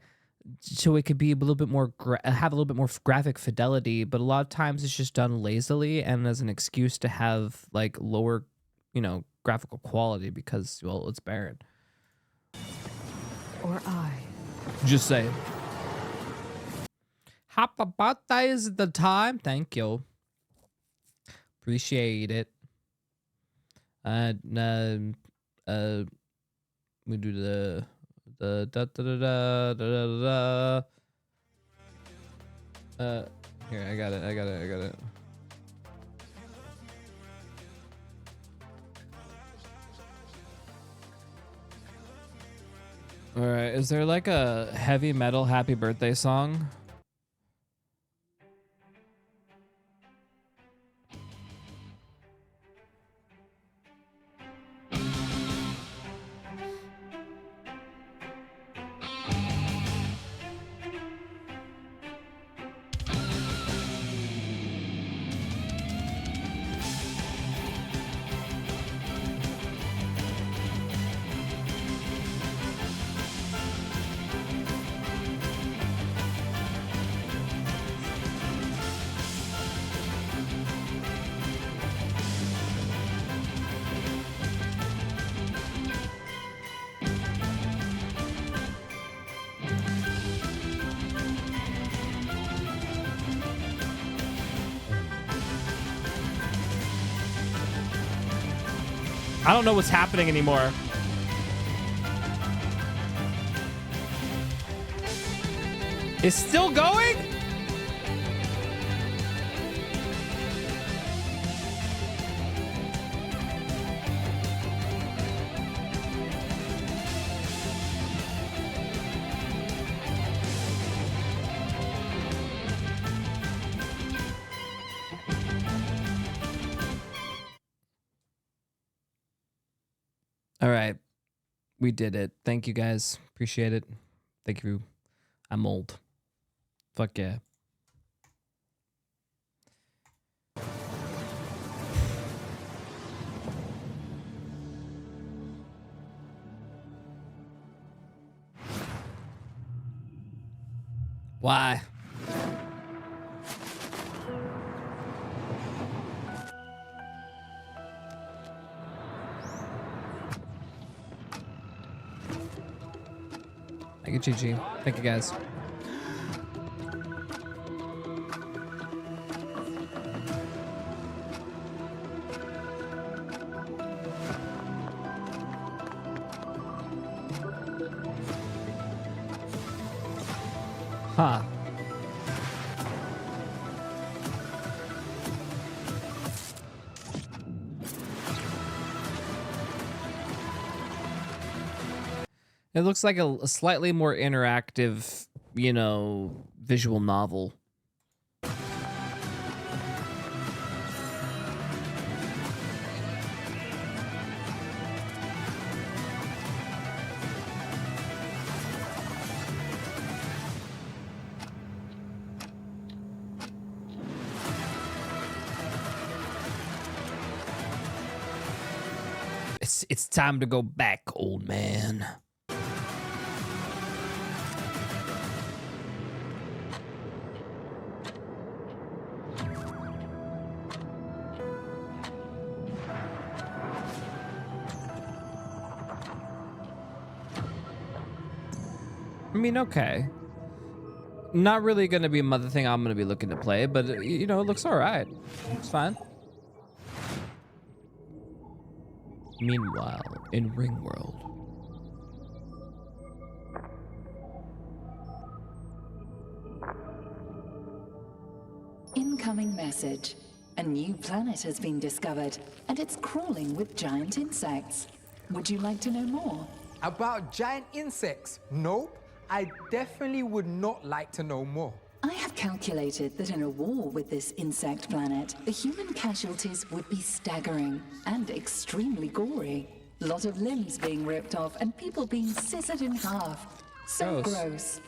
so it could be a little bit more have a little bit more graphic fidelity, but a lot of times it's just done lazily and as an excuse to have like lower, graphical quality because, well, it's barren. Or I. Just saying. Happy birthday is the time. Thank you. Appreciate it. We do the da da da da da da. Here, I got it. All right, is there like a heavy metal happy birthday song? I don't know what's happening anymore. It's still going? All right. We did it. Thank you guys. Appreciate it. Thank you. I'm old. Fuck yeah. Why? Thank you, GG. Thank you, guys. Huh. It looks like a slightly more interactive, visual novel. It's time to go back, old man. I mean, okay. Not really going to be another thing I'm going to be looking to play, but, it looks all right. It's fine. Meanwhile, in Ringworld. Incoming message. A new planet has been discovered, and it's crawling with giant insects. Would you like to know more? About giant insects? Nope. I definitely would not like to know more. I have calculated that in a war with this insect planet, the human casualties would be staggering and extremely gory. A lot of limbs being ripped off and people being scissored in half. So gross.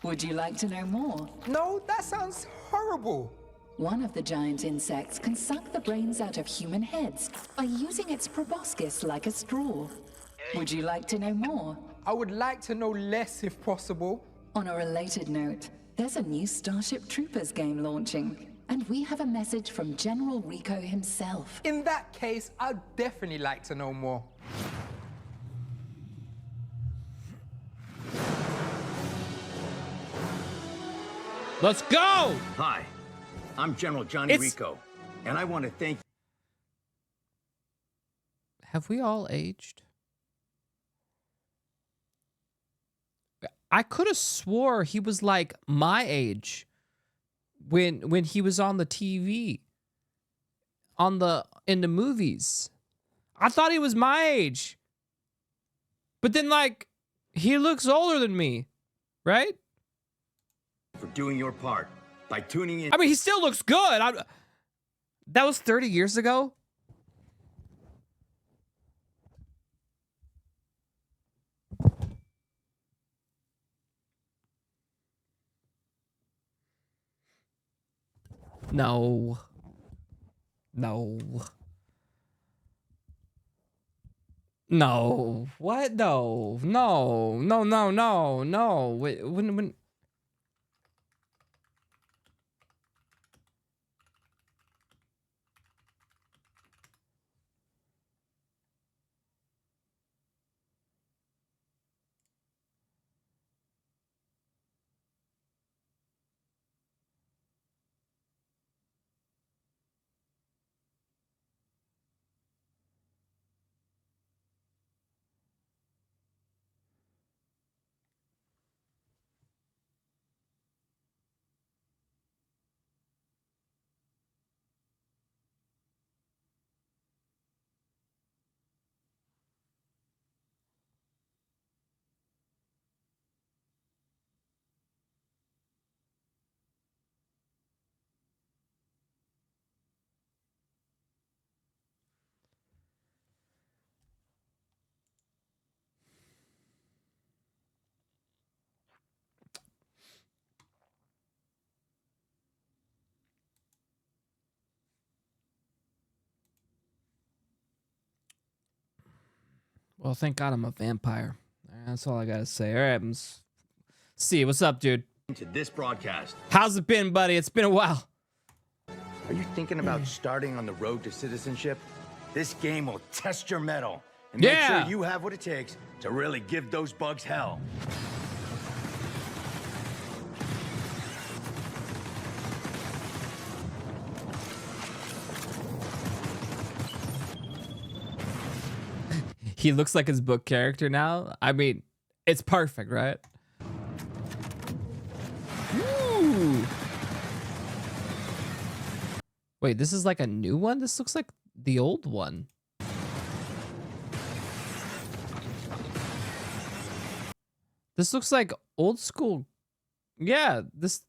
Would you like to know more? No, that sounds horrible. One of the giant insects can suck the brains out of human heads by using its proboscis like a straw. Would you like to know more? I would like to know less if possible. On a related note, there's a new Starship Troopers game launching, and we have a message from General Rico himself. In that case, I'd definitely like to know more. Let's go! Hi, I'm General Johnny Rico, and I want to thank... Have we all aged? I could have swore he was like my age when he was on the TV, in the movies. I thought he was my age. But then, like, he looks older than me, right? For doing your part by tuning in. I mean, he still looks good. That was 30 years ago. No. No. No. What? No. No. No, no, no, no. When Well, thank God I'm a vampire. That's all I gotta say. All right, let's see. What's up, dude? To this broadcast. How's it been, buddy? It's been a while. Are you thinking about starting on the road to citizenship? This game will test your mettle and make sure you have what it takes to really give those bugs hell. He looks like his book character now. I mean, it's perfect, right? Ooh. Wait, this is like a new one? This looks like the old one. This looks like old school. Yeah, this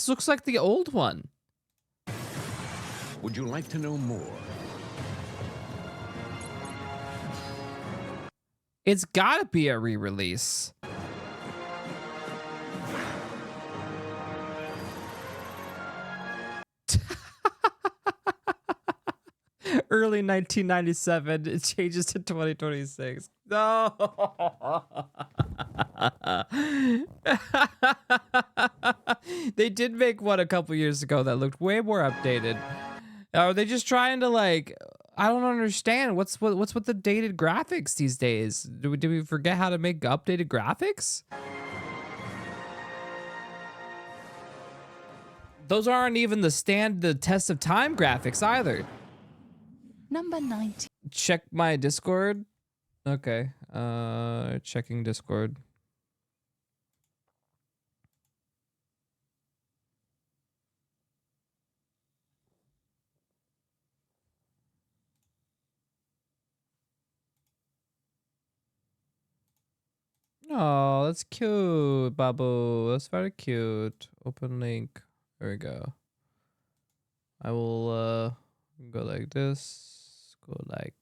looks like the old one. Would you like to know more? It's gotta be a re-release. Early 1997, it changes to 2026. No. They did make one a couple years ago that looked way more updated. Are they just trying to like? I don't understand. What's with the dated graphics these days? Do we forget how to make updated graphics? Those aren't even the test of time graphics either. Number 19. check my Discord. Okay. Checking Discord. Oh, that's cute, Babu. That's very cute. Open link. There we go. I will go like this. Go like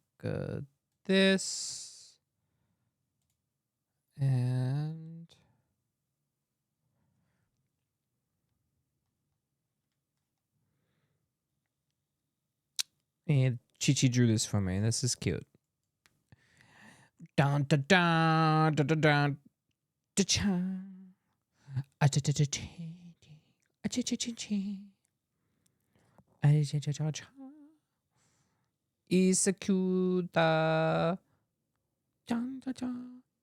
this. And Chi-Chi drew this for me. This is cute. Dun dun dun dun dun dun. Is cute.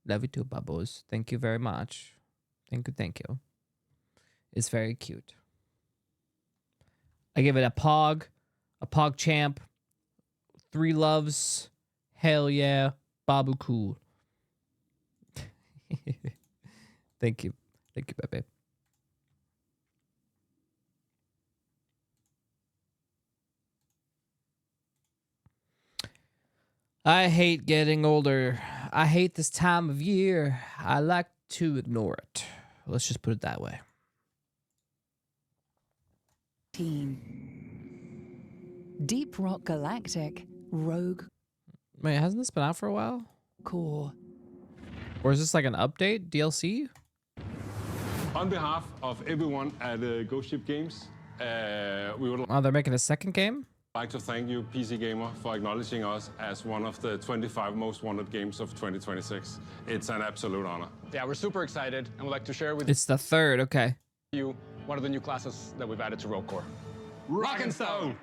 Love you too, Bubbles. Thank you very much. Thank you, thank you. It's very cute. I give it a pog champ, 3 loves, hell yeah, Babu cool. Thank you, Pepe. I hate getting older. I hate this time of year. I like to ignore it. Let's just put it that way. Deep Rock Galactic Rogue. Wait, hasn't this been out for a while? Core. Or is this like an update, DLC? On behalf of everyone at Ghost Ship Games, we would they're making a second game? like to thank you, PC Gamer, for acknowledging us as one of the 25 most wanted games of 2026. It's an absolute honor. Yeah, we're super excited and would like to share with It's the third, okay. you one of the new classes that we've added to Rogue Core. Rock and Stone!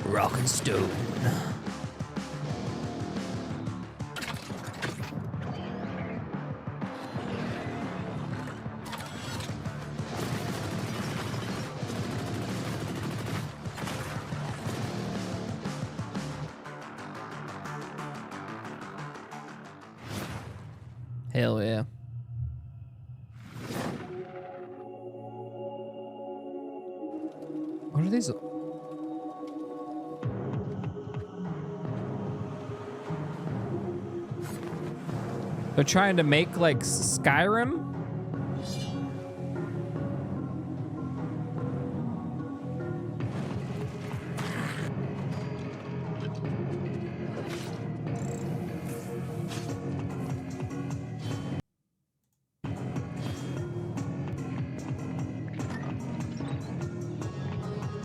Rock and Stone. Hell yeah. What are these? They're trying to make like Skyrim?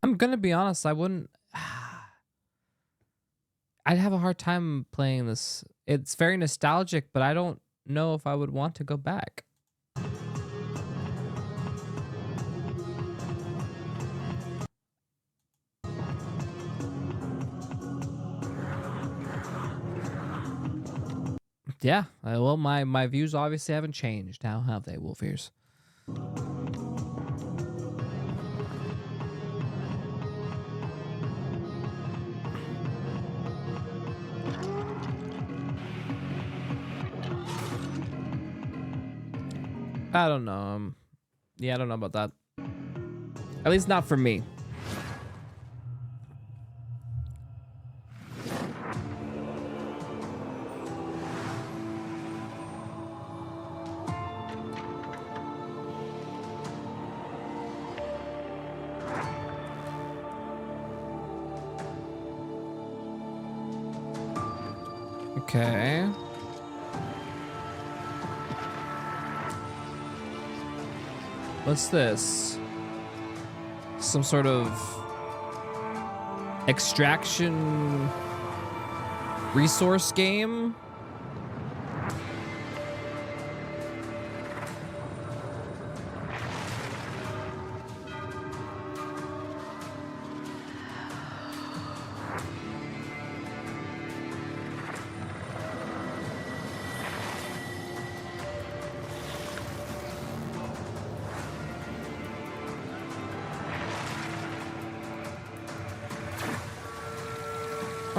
I'm gonna be honest, I wouldn't. I'd have a hard time playing this. It's very nostalgic, but I don't know if I would want to go back. Yeah, well, my views obviously haven't changed. How have they, Wolfears? I don't know. Yeah, I don't know about that. At least not for me. Okay. What's this? Some sort of extraction resource game?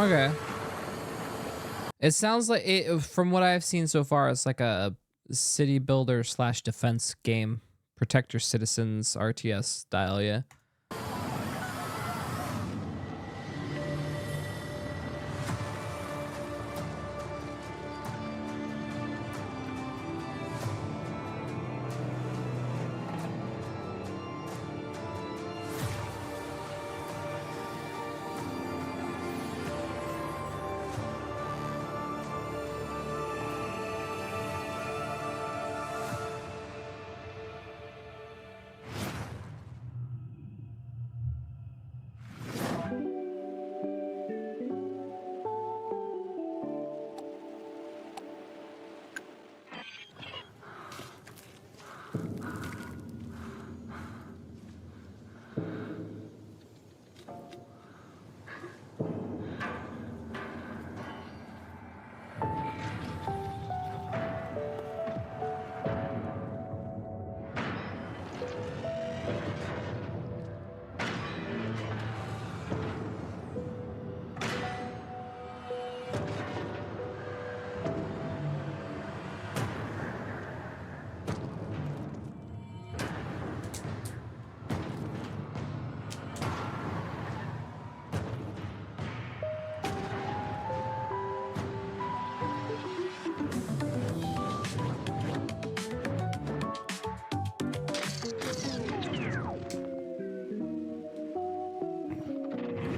Okay. It sounds like it, from what I've seen so far, it's like a city builder / defense game. Protect your citizens, RTS style, yeah.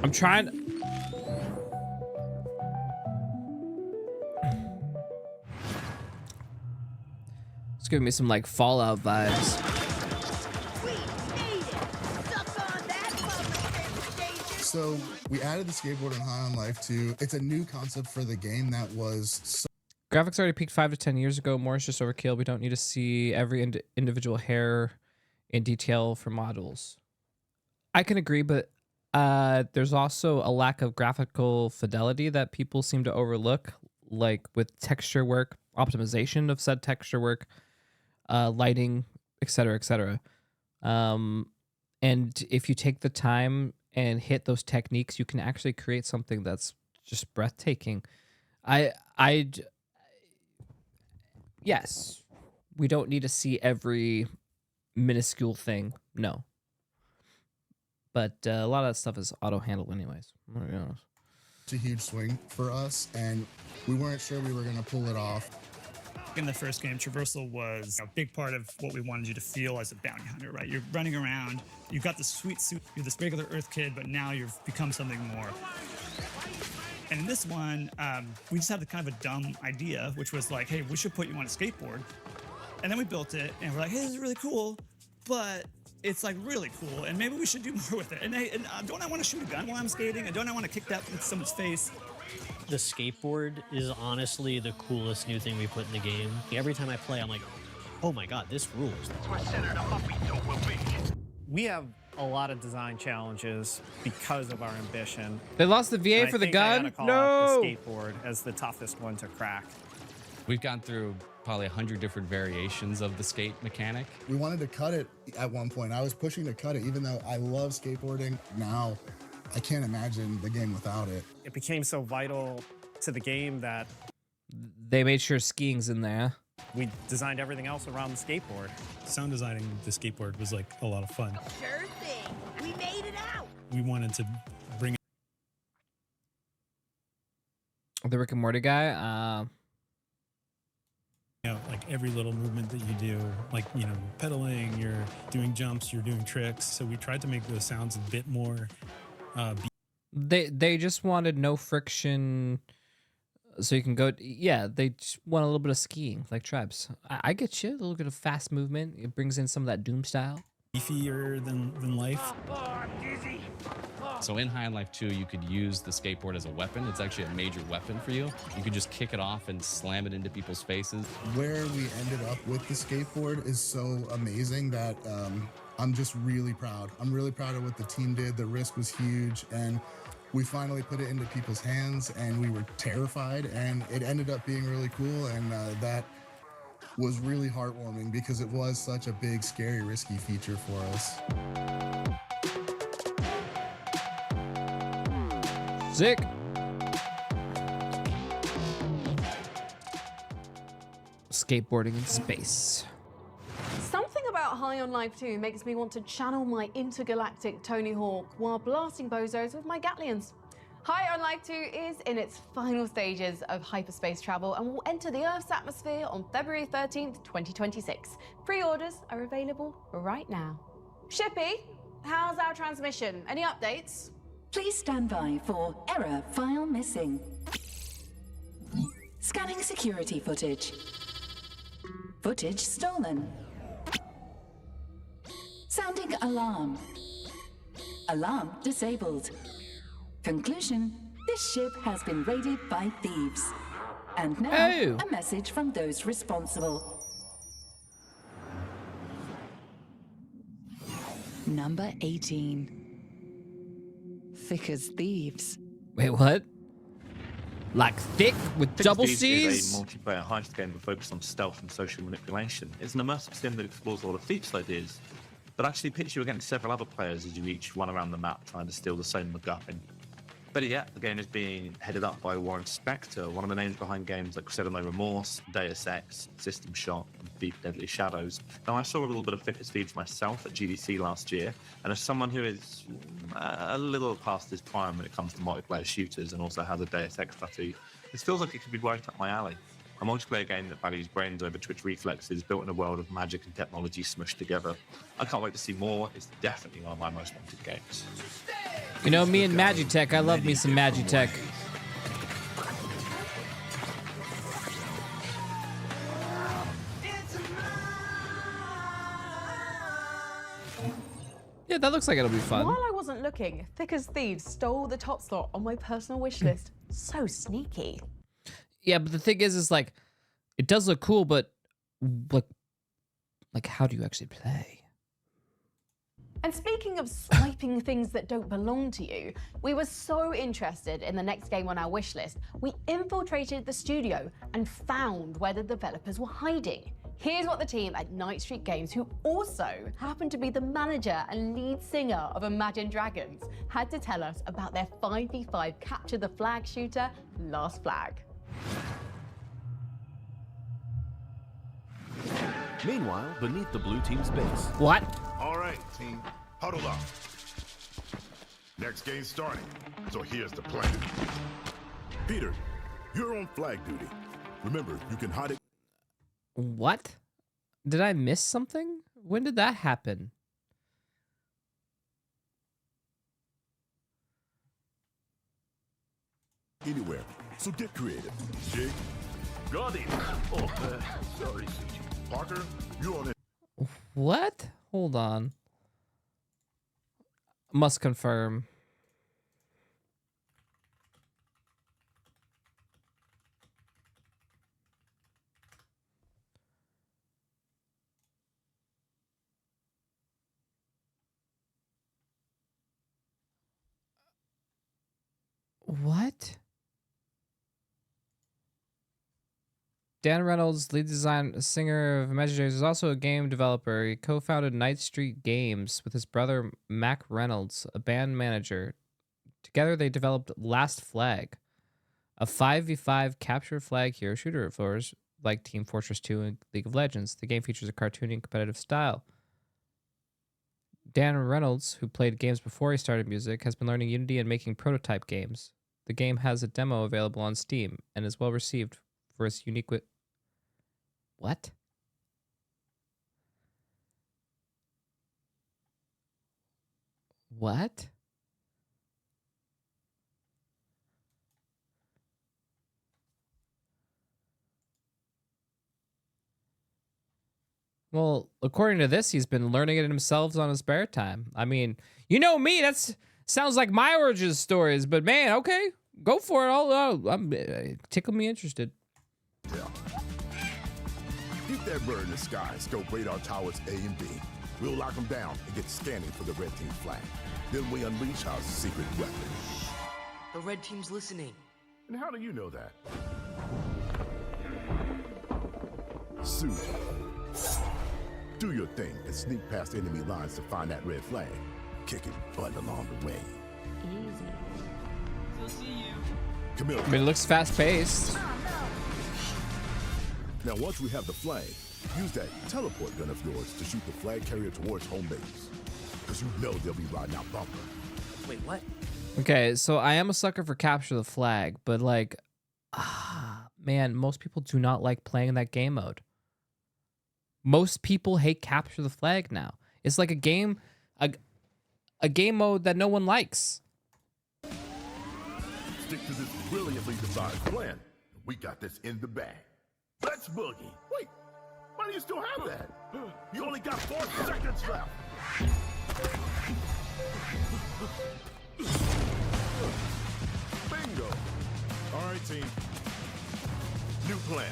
I'm trying. It's giving me some like Fallout vibes. So we added the skateboard in High on Life 2. It's a new concept for the game that was Graphics already peaked 5 to 10 years ago. More is just overkill. We don't need to see every individual hair in detail for models. I can agree, but there's also a lack of graphical fidelity that people seem to overlook, like with texture work, optimization of said texture work, lighting, etc., etc. And if you take the time and hit those techniques, you can actually create something that's just breathtaking. Yes, we don't need to see every minuscule thing. No. But a lot of that stuff is auto-handled anyways. I'm gonna be honest. It's a huge swing for us, and we weren't sure we were going to pull it off. In the first game, traversal was a big part of what we wanted you to feel as a bounty hunter, right? You're running around, you've got this sweet suit, you're this regular Earth kid, but now you've become something more. And in this one, we just had the kind of a dumb idea, which was like, hey, we should put you on a skateboard. And then we built it, and we're like, hey, this is really cool, but it's like really cool, and maybe we should do more with it. And, don't I want to shoot a gun while I'm skating? And don't I want to kick that into someone's face? The skateboard is honestly the coolest new thing we put in the game. Every time I play, I'm like, oh my god, this rules. We have a lot of design challenges because of our ambition. They lost the VA for the gun? I call No! out the skateboard as the toughest one to crack. We've gone through probably 100 different variations of the skate mechanic. We wanted to cut it at one point. I was pushing to cut it, even though I love skateboarding. Now, I can't imagine the game without it. It became so vital to the game that they made sure skiing's in there. We designed everything else around the skateboard. Sound designing the skateboard was like a lot of fun. Sure thing. We made it out. We wanted to bring The Rick and Morty guy. like every little movement that you do, like, pedaling, you're doing jumps, you're doing tricks. So we tried to make those sounds a bit more. They just wanted no friction, so you can go. Yeah, they just want a little bit of skiing, like Trebs. I get you. A little bit of fast movement. It brings in some of that Doom style. Beefier than life. So in High on Life 2, you could use the skateboard as a weapon. It's actually a major weapon for you. You could just kick it off and slam it into people's faces. Where we ended up with the skateboard is so amazing that I'm just really proud. I'm really proud of what the team did. The risk was huge, and we finally put it into people's hands, and we were terrified, and it ended up being really cool, and that was really heartwarming because it was such a big, scary, risky feature for us. Sick. skateboarding in space. Something about High on Life 2 makes me want to channel my intergalactic Tony Hawk while blasting bozos with my Gatlians. High on Life 2 is in its final stages of hyperspace travel and will enter the Earth's atmosphere on February 13th, 2026. Pre-orders are available right now. Shippy, how's our transmission? Any updates? Please stand by for error file missing. Scanning security footage. Footage stolen. Sounding alarm. Alarm disabled. Conclusion, this ship has been raided by thieves. And now, a message from those responsible. Number 18. Thick as thieves. Wait, what? Like thick with Thick double as Thieves C's? is a multiplayer heist game that focuses on stealth and social manipulation. It's an immersive sim that explores a lot of Thieves ideas, but actually pits you against several other players as you each run around the map trying to steal the same MacGuffin. Better yet, the game is being headed up by Warren Spector, one of the names behind games like Crusader No Remorse, Deus Ex, System Shock, and Deep Deadly Shadows. Now, I saw a little bit of Thick as Thieves myself at GDC last year, and as someone who is a little past his prime when it comes to multiplayer shooters and also has a Deus Ex tattoo, this feels like it could be right up my alley. A multiplayer game that values brains over twitch reflexes, built in a world of magic and technology smushed together. I can't wait to see more. It's definitely one of my most wanted games. You know, me and Magitech, I love me some Magitech. Yeah, that looks like it'll be fun. While I wasn't looking, Thick as Thieves stole the top slot on my personal wish list. So sneaky. Yeah, but the thing is like, it does look cool, but like how do you actually play? And speaking of swiping things that don't belong to you, we were so interested in the next game on our wish list, we infiltrated the studio and found where the developers were hiding. Here's what the team at Night Street Games, who also happened to be the manager and lead singer of Imagine Dragons, had to tell us about their 5v5 Capture the Flag shooter, Last Flag. Meanwhile, beneath the blue team's base. What? All right, team, huddle up. Next game starting, so here's the plan. Peter, you're on flag duty. Remember, you can hide it. What? Did I miss something? When did that happen? Anywhere, so get creative. Jake? Got it. Oh, sorry, CJ. Parker, you're on it. What? Hold on. Must confirm. What? Dan Reynolds, lead design singer of Imagine Dragons, is also a game developer. He co-founded Night Street Games with his brother Mac Reynolds, a band manager. Together they developed Last Flag, a 5v5 capture flag hero shooter of floors like Team Fortress 2 and League of Legends. The game features a cartoony and competitive style. Dan Reynolds, who played games before he started music, has been learning Unity and making prototype games. The game has a demo available on Steam and is well received for its unique... What? What? Well, according to this, he's been learning it himself on his spare time. I mean, you know me, that's sounds like my origin stories, but man, okay, go for it. I'm tickle me interested. Yeah. Keep that bird in the sky, scope radar towers A and B. We'll lock them down and get scanning for the red team flag. Then we unleash our secret weapon. The red team's listening. And how do you know that? Suit. Do your thing and sneak past enemy lines to find that red flag. Kicking butt along the way. Easy. We'll see you. Camille. I mean, it looks fast-paced. Now, once we have the flag, use that teleport gun of yours to shoot the flag carrier towards home base. Because you know they'll be riding out bumper. Wait, what? Okay, so I am a sucker for capture the flag, but like, man, most people do not like playing that game mode. Most people hate capture the flag now. It's like a game mode that no one likes. Stick to this brilliantly devised plan. We got this in the bag. Let's boogie. Wait, why do you still have that? You only got 4 seconds left. Bingo. All right, team. New plan.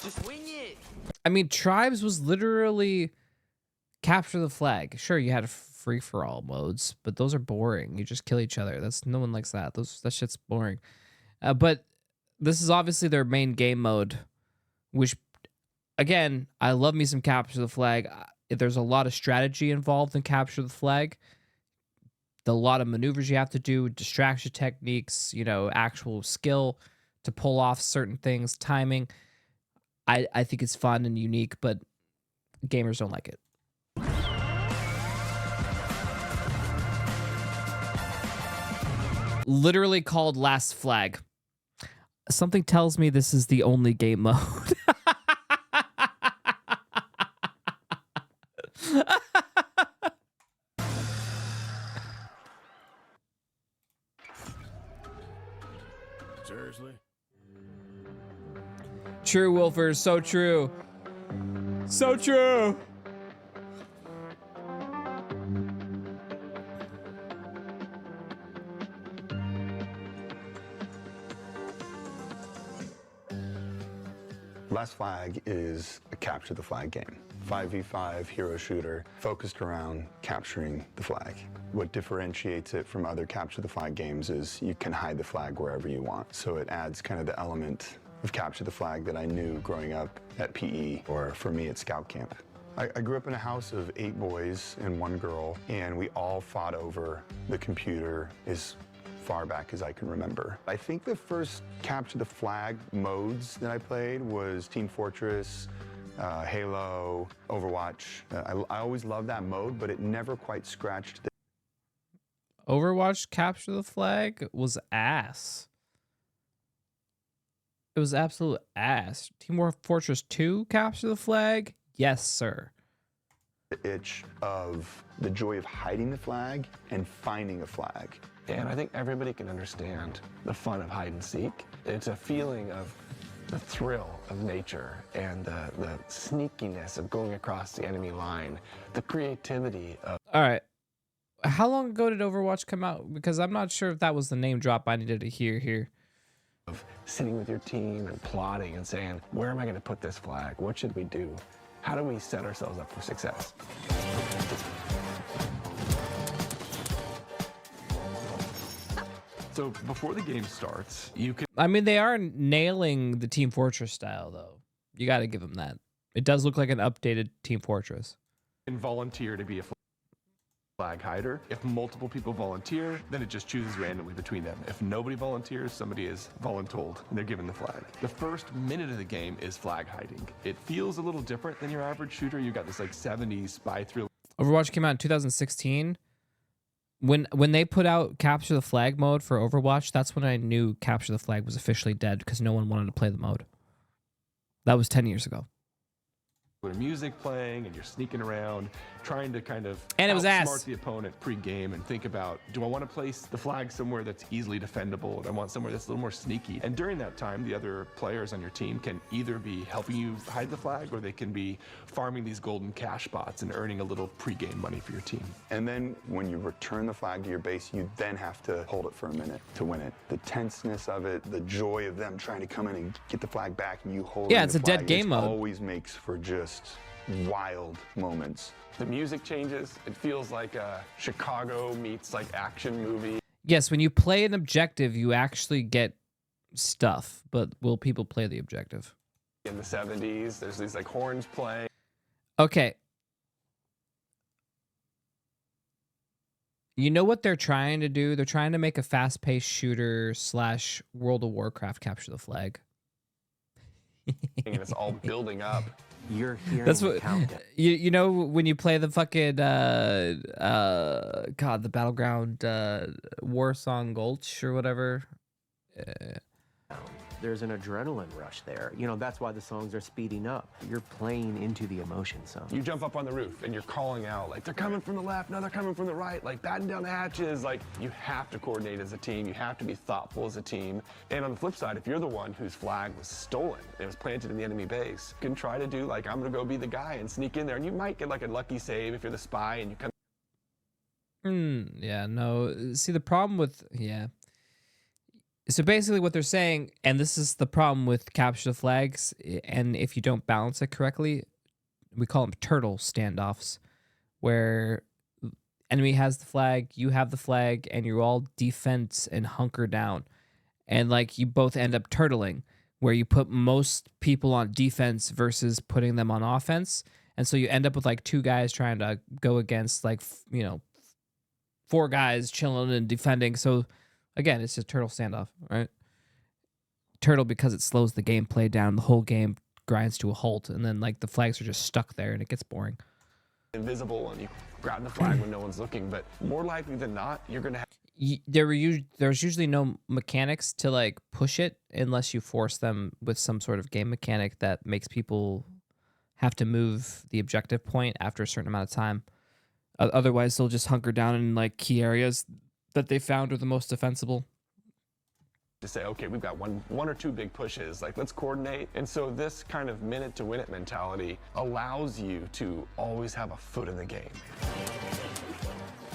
Just wing it. I mean, Tribes was literally capture the flag. Sure, you had free-for-all modes, but those are boring. You just kill each other. No one likes that. That shit's boring. But this is obviously their main game mode, which, again, I love me some capture the flag. There's a lot of strategy involved in capture the flag. A lot of maneuvers you have to do, distraction techniques, actual skill to pull off certain things, timing. I think it's fun and unique, but gamers don't like it. Literally called Last Flag. Something tells me this is the only game mode. Seriously? True, Wolfers. So true. So true. Last Flag is a capture the flag game. 5v5 hero shooter focused around capturing the flag. What differentiates it from other capture the flag games is you can hide the flag wherever you want. So it adds kind of the element of capture the flag that I knew growing up at PE, or for me at Scout Camp. I grew up in a house of 8 boys and 1 girl, and we all fought over the computer as far back as I can remember. I think the first capture the flag modes that I played was Team Fortress, Halo, Overwatch. I always loved that mode, but it never quite scratched the... Overwatch capture the flag was ass. It was absolute ass. Team Fortress 2 capture the flag? Yes, sir. The itch of the joy of hiding the flag and finding a flag. And I think everybody can understand the fun of hide and seek. It's a feeling of the thrill of nature and the sneakiness of going across the enemy line, the creativity of... All right. How long ago did Overwatch come out? Because I'm not sure if that was the name drop I needed to hear here. Of sitting with your team and plotting and saying, where am I going to put this flag? What should we do? How do we set ourselves up for success? So before the game starts, you can... I mean, they are nailing the Team Fortress style, though. You got to give them that. It does look like an updated Team Fortress. volunteer to be a flag hider. If multiple people volunteer, then it just chooses randomly between them. If nobody volunteers, somebody is voluntold and they're given the flag. The first minute of the game is flag hiding. It feels a little different than your average shooter. You got this like 70s spy thriller. Overwatch came out in 2016. When they put out Capture the Flag mode for Overwatch, that's when I knew Capture the Flag was officially dead because no one wanted to play the mode. That was 10 years ago. Music playing and you're sneaking around trying to kind of and it was outsmart the opponent pre-game and think about, do I want to place the flag somewhere that's easily defendable, or do I want somewhere that's a little more sneaky? And during that time, the other players on your team can either be helping you hide the flag, or they can be farming these golden cash spots and earning a little pre-game money for your team. And then when you return the flag to your base, you then have to hold it for a minute to win it. The tenseness of it, the joy of them trying to come in and get the flag back and you hold it. Yeah, it's a dead game mode. Always makes for just wild moments. The music changes. It feels like a Chicago meets like action movie. Yes, when you play an objective, you actually get stuff, but will people play the objective? In the 70s, there's these like horns playing. Okay. You know what they're trying to do? They're trying to make a fast-paced shooter / World of Warcraft Capture the Flag. and it's all building up. You're hearing That's the what countdown. you know when you play the fucking God, the Battleground War Song Gulch or whatever. There's an adrenaline rush there. You know, that's why the songs are speeding up. You're playing into the emotion zone. You jump up on the roof and you're calling out, like, they're coming from the left, now they're coming from the right, like, batten down the hatches. Like, you have to coordinate as a team. You have to be thoughtful as a team. And on the flip side, if you're the one whose flag was stolen, it was planted in the enemy base, you can try to do, like, I'm gonna go be the guy and sneak in there. And you might get, like, a lucky save if you're the spy and you come. Yeah, no. See, the problem with, So basically what they're saying, and this is the problem with capture the flags, and if you don't balance it correctly, we call them turtle standoffs, where enemy has the flag, you have the flag, and you're all defense and hunker down. And like you both end up turtling, where you put most people on defense versus putting them on offense. And so you end up with like two guys trying to go against like, you know, four guys chilling and defending. So again, it's just turtle standoff, right? Turtle because it slows the gameplay down. The whole game grinds to a halt, and then like the flags are just stuck there, and it gets boring. Invisible, and you grab the flag when no one's looking, but more likely than not, you're gonna have. There's usually no mechanics to like push it unless you force them with some sort of game mechanic that makes people have to move the objective point after a certain amount of time. Otherwise, they'll just hunker down in like key areas that they found are the most defensible. To say, okay, we've got one or two big pushes, like let's coordinate. And so this kind of minute to win it mentality allows you to always have a foot in the game.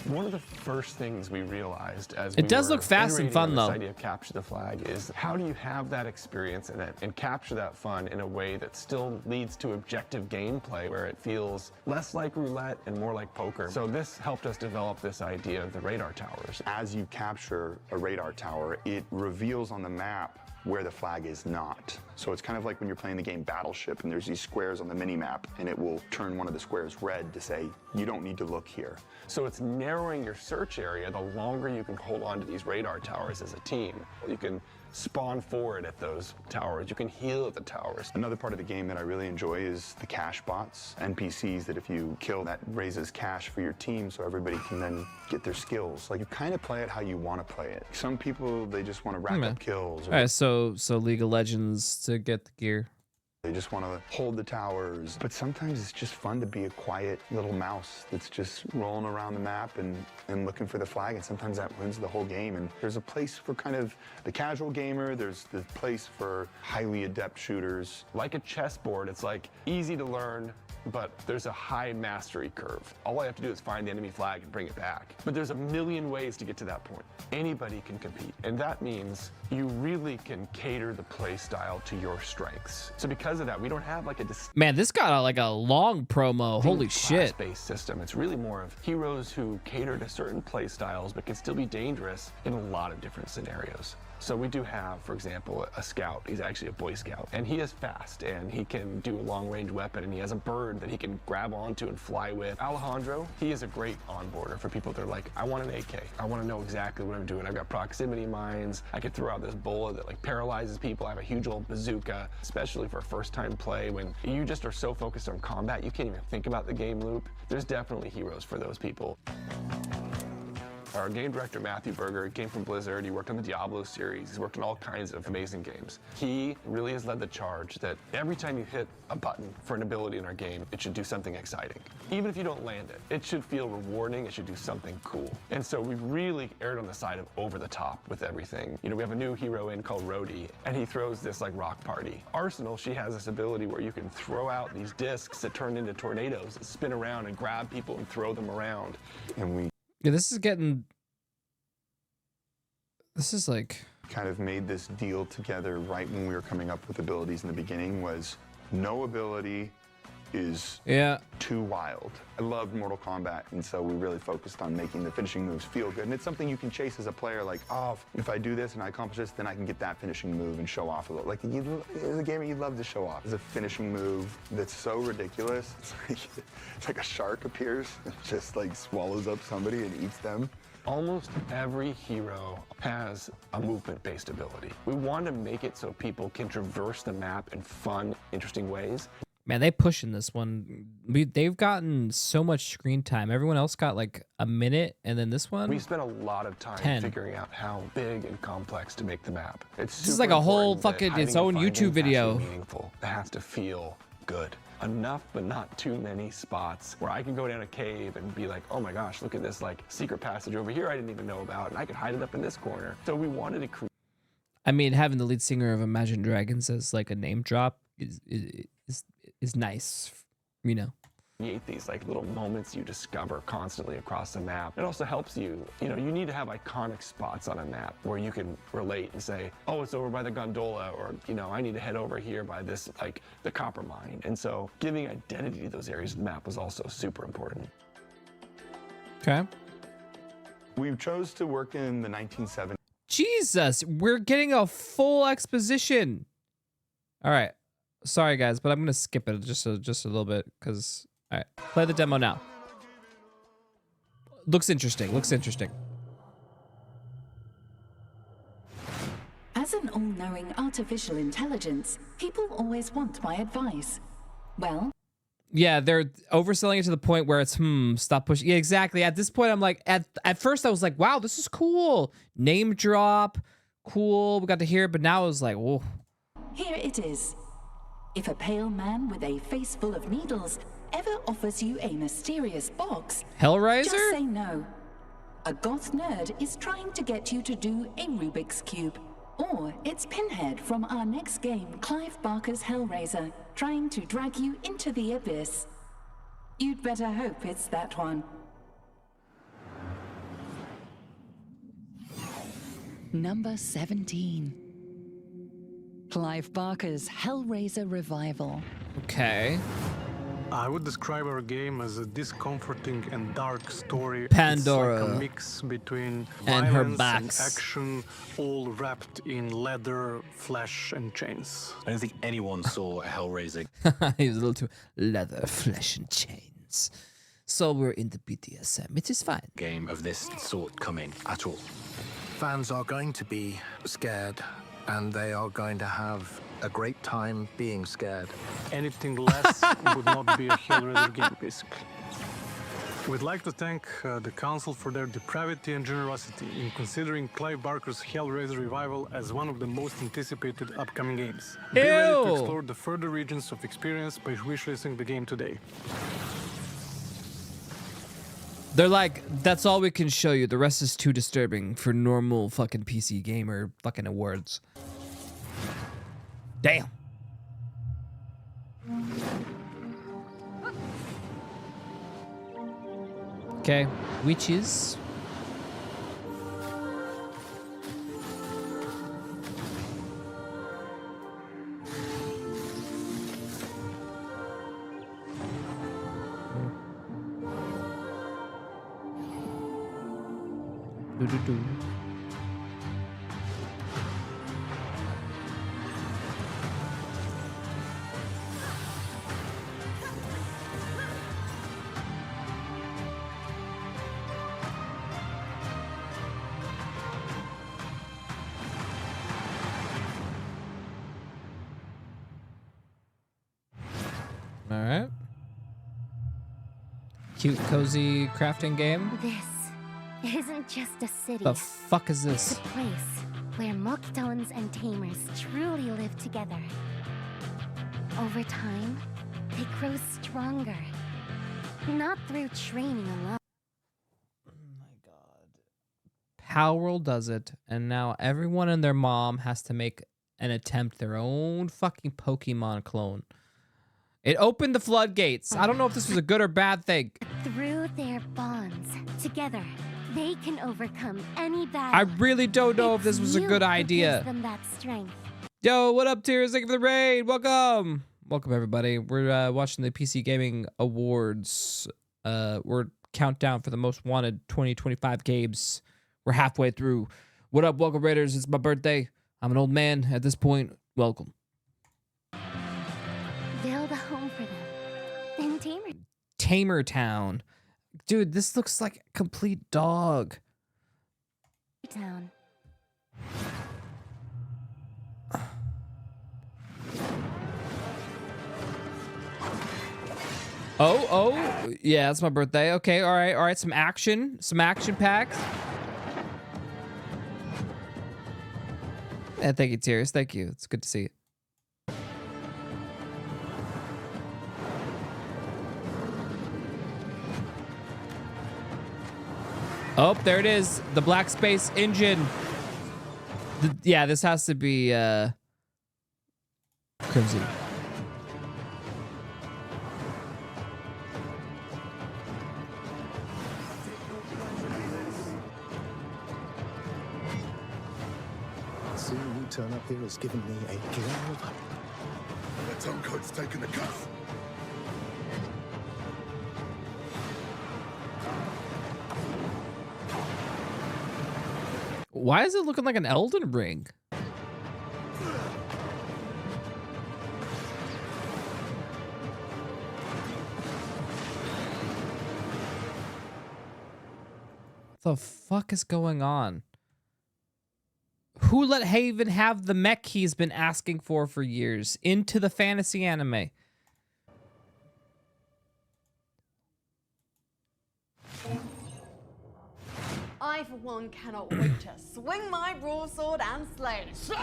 One of the first things we realized as it does look fast and fun though. This idea of capture the flag is how do you have that experience and capture that fun in a way that still leads to objective gameplay where it feels less like roulette and more like poker. So this helped us develop this idea of the radar towers. As you capture a radar tower, it reveals on the map where the flag is not. So it's kind of like when you're playing the game Battleship and there's these squares on the mini-map and it will turn one of the squares red to say, you don't need to look here. So it's narrowing your search area the longer you can hold on to these radar towers as a team. You can spawn forward at those towers. You can heal at the towers. Another part of the game that I really enjoy is the cash bots, NPCs that if you kill, that raises cash for your team so everybody can then get their skills. Like you kind of play it how you want to play it. Some people, they just want to rack up kills. All right, so League of Legends to get the gear. They just want to hold the towers. But sometimes it's just fun to be a quiet little mouse that's just rolling around the map and looking for the flag. And sometimes that wins the whole game. And there's a place for kind of the casual gamer. There's the place for highly adept shooters. Like a chessboard, it's like easy to learn, but there's a high mastery curve. All I have to do is find the enemy flag and bring it back. But there's a million ways to get to that point. Anybody can compete. And that means you really can cater the play style to your strengths. So because of that, we don't have like a Man, this got like a long promo. Holy shit. Class-based system. It's really more of heroes who cater to certain play styles but can still be dangerous in a lot of different scenarios. So we do have, for example, a scout. He's actually a Boy Scout, and he is fast, and he can do a long-range weapon, and he has a bird that he can grab onto and fly with. Alejandro, he is a great onboarder for people that are like, I want an AK. I want to know exactly what I'm doing. I've got proximity mines. I could throw out this bullet that like paralyzes people. I have a huge old bazooka, especially for first-time play when you just are so focused on combat, you can't even think about the game loop. There's definitely heroes for those people. Our game director, Matthew Berger, came from Blizzard. He worked on the Diablo series. He's worked on all kinds of amazing games. He really has led the charge that every time you hit a button for an ability in our game, it should do something exciting. Even if you don't land it, it should feel rewarding. It should do something cool. And so we've really erred on the side of over the top with everything. You know, we have a new hero in called Rhodey, and he throws this like rock party. Arsenal, she has this ability where you can throw out these discs that turn into tornadoes that spin around and grab people and throw them around. And Yeah, this is like kind of made this deal together right when we were coming up with abilities in the beginning was no ability is too wild. I loved Mortal Kombat, and so we really focused on making the finishing moves feel good. And it's something you can chase as a player, like, oh, if I do this and I accomplish this, then I can get that finishing move and show off a little. Like, as a gamer, you'd love to show off. It's a finishing move that's so ridiculous. It's like a shark appears and just like swallows up somebody and eats them. Almost every hero has a movement-based ability. We want to make it so people can traverse the map in fun, interesting ways. Man, they pushing this one. They've gotten so much screen time. Everyone else got like a minute, and then this one. We spent a lot of time 10. figuring out how big and complex to make the map. It's This is like a whole fucking its own YouTube video. Meaningful. It has to feel good. Enough, but not too many spots where I can go down a cave and be like, oh my gosh, look at this like secret passage over here I didn't even know about, and I could hide it up in this corner. So we wanted to create. I mean, having the lead singer of Imagine Dragons as like a name drop is nice, you know. Create these like little moments you discover constantly across the map. It also helps you, you need to have iconic spots on a map where you can relate and say, oh, it's over by the gondola, or, I need to head over here by this, like the copper mine. And so giving identity to those areas of the map was also super important. Okay. We chose to work in the 1970s. Jesus, we're getting a full exposition. All right. Sorry, guys, but I'm going to skip it just a little bit because... All right, play the demo now. Looks interesting. As an all-knowing artificial intelligence, people always want my advice. Well... Yeah, they're overselling it to the point where it's, stop pushing. Yeah, exactly. At this point, I'm like, at first I was like, wow, this is cool. Name drop, cool. We got to hear it, but now I was like, whoa. Here it is. If a pale man with a face full of needles ever offers you a mysterious box, Hellraiser? just say no. A goth nerd is trying to get you to do a Rubik's Cube. Or it's Pinhead from our next game, Clive Barker's Hellraiser, trying to drag you into the abyss. You'd better hope it's that one. Number 17. Clive Barker's Hellraiser Revival. Okay. I would describe our game as a discomforting and dark story. Pandora. It's like a mix between and her violence backs. and action, all wrapped in leather, flesh, and chains. I don't think anyone saw a Hellraiser. He was a little too leather, flesh, and chains. So we're in the BDSM. It is fine. Game of this sort coming at all. Fans are going to be scared, and they are going to have a great time being scared. Anything less would not be a Hellraiser game, basically. We'd like to thank the Council for their depravity and generosity in considering Clive Barker's Hellraiser Revival as one of the most anticipated upcoming games. Be ready to explore the further regions of experience by wishlisting the game today. They're like, that's all we can show you. The rest is too disturbing for normal fucking PC gamer fucking awards. Damn. Okay, witches. Do-do-do. All right. Cute, cozy crafting game. This isn't just a city. The fuck is this? It's a place where Moktones and Tamers truly live together. Over time, they grow stronger. Not through training alone. Palworld does it, and now everyone and their mom has to make and attempt their own fucking Pokemon clone. It opened the floodgates. I don't know if this was a good or bad thing. Through their bonds, together, they can overcome any battle. I really don't know if this was a good idea. Gives them that strength. Yo, what up, Tears? Thank you for the raid. Welcome. Welcome, everybody. We're watching the PC Gaming Awards. We're countdown for the most wanted 2025 games. We're halfway through. What up, welcome, Raiders? It's my birthday. I'm an old man at this point. Welcome. Build a home for them. Then Tamer. Tamer Town. Dude, this looks like a complete dog. Town. Oh, yeah, it's my birthday. Okay, all right. Some action packs. Yeah, thank you, Tears. Thank you. It's good to see you. Oh, there it is. The Black Space engine. Yeah, this has to be Crimson. Seeing you turn up here has given me a glimmer of hope. The turncoat's taking the cut. Why is it looking like an Elden Ring? The fuck is going on? Who let Haven have the mech he's been asking for years into the fantasy anime? I, for one, cannot wait to swing my broadsword and slay. Slay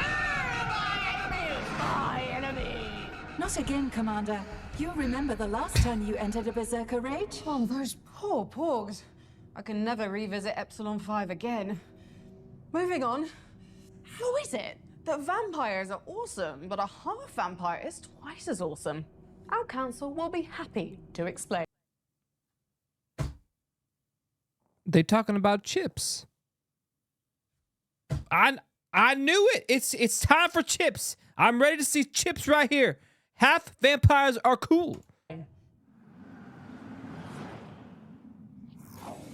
my enemy! Not again, Commander. You'll remember the last time you entered a Berserker rage? Oh, those poor porgs. I can never revisit Epsilon 5 again. Moving on. How is it that vampires are awesome, but a half vampire is twice as awesome? Our council will be happy to explain. They talking about chips. I knew it. It's time for chips. I'm ready to see chips right here. Half vampires are cool.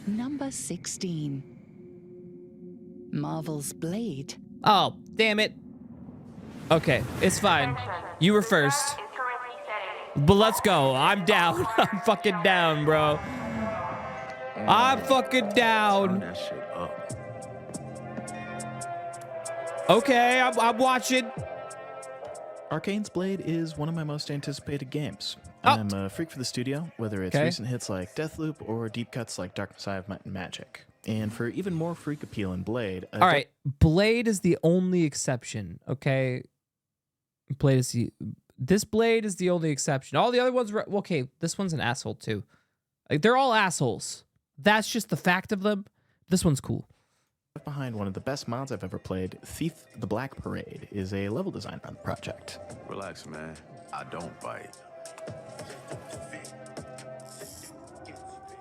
Number 16. Marvel's Blade. Oh, damn it. Okay, it's fine. You were first. But let's go. I'm down. I'm fucking down, bro. I'm fucking down. That shit up. Okay, I'm watching. Arcane's Blade is one of my most anticipated games. Oh. I'm a freak for the studio, whether it's Okay. recent hits like Deathloop or deep cuts like Dark Side of Might and Magic. And for even more freak appeal in Blade... All right, Blade is the only exception, okay? This Blade is the only exception. All the other ones, okay, this one's an asshole too. Like, they're all assholes. That's just the fact of them. This one's cool. Behind one of the best mods I've ever played, Thief the Black Parade, is a level design on the project. Relax, man. I don't bite.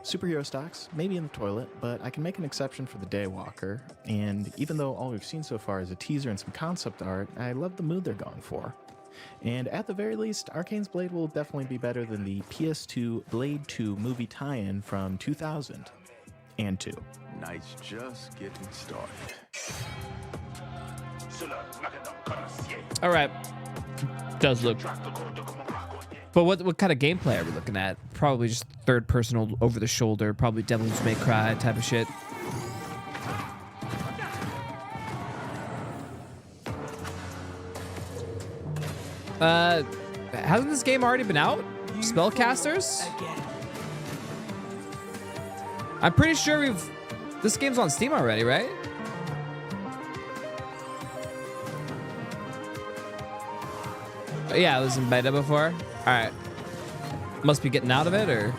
Superhero stocks, maybe in the toilet, but I can make an exception for the Daywalker, and even though all we've seen so far is a teaser and some concept art, I love the mood they're going for. And at the very least, Arcane's Blade will definitely be better than the PS2 Blade 2 movie tie-in from 2000 and 2. Night's just getting started. All right. Does look. But what kind of gameplay are we looking at? Probably just third person over the shoulder, probably Devils May Cry type of shit. Hasn't this game already been out? Spellcasters? I'm pretty sure this game's on Steam already, right? Yeah, it was in beta before. All right. Must be getting out of it, or?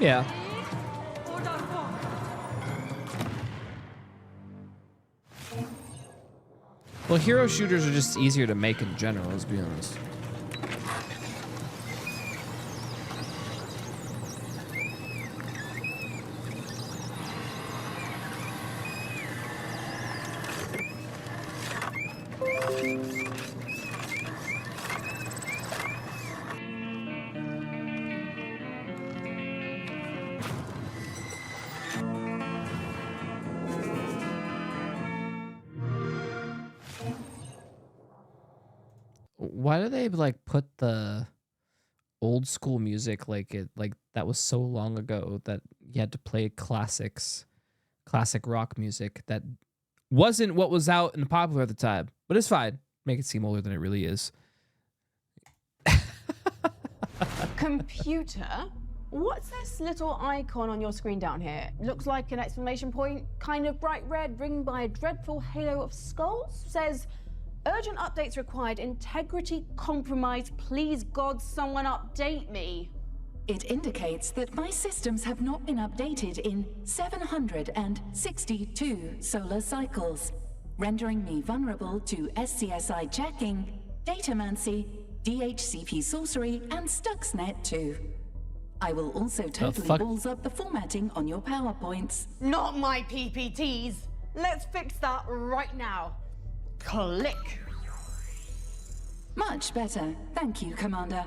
Yeah. Well, hero shooters are just easier to make in general, let's be honest. Why do they like put the old school music like that was so long ago that you had to play classic rock music that wasn't what was out and popular at the time, but it's fine. Make it seem older than it really is. Computer? What's this little icon on your screen down here? Looks like an exclamation point, kind of bright red, ringed by a dreadful halo of skulls. Says, urgent updates required, integrity compromised, please God, someone update me. It indicates that my systems have not been updated in 762 solar cycles, rendering me vulnerable to SCSI jacking, datamancy, DHCP sorcery, and Stuxnet 2. I will also totally balls up the formatting on your PowerPoints. Not my PPTs. Let's fix that right now. Click. Much better, thank you, Commander.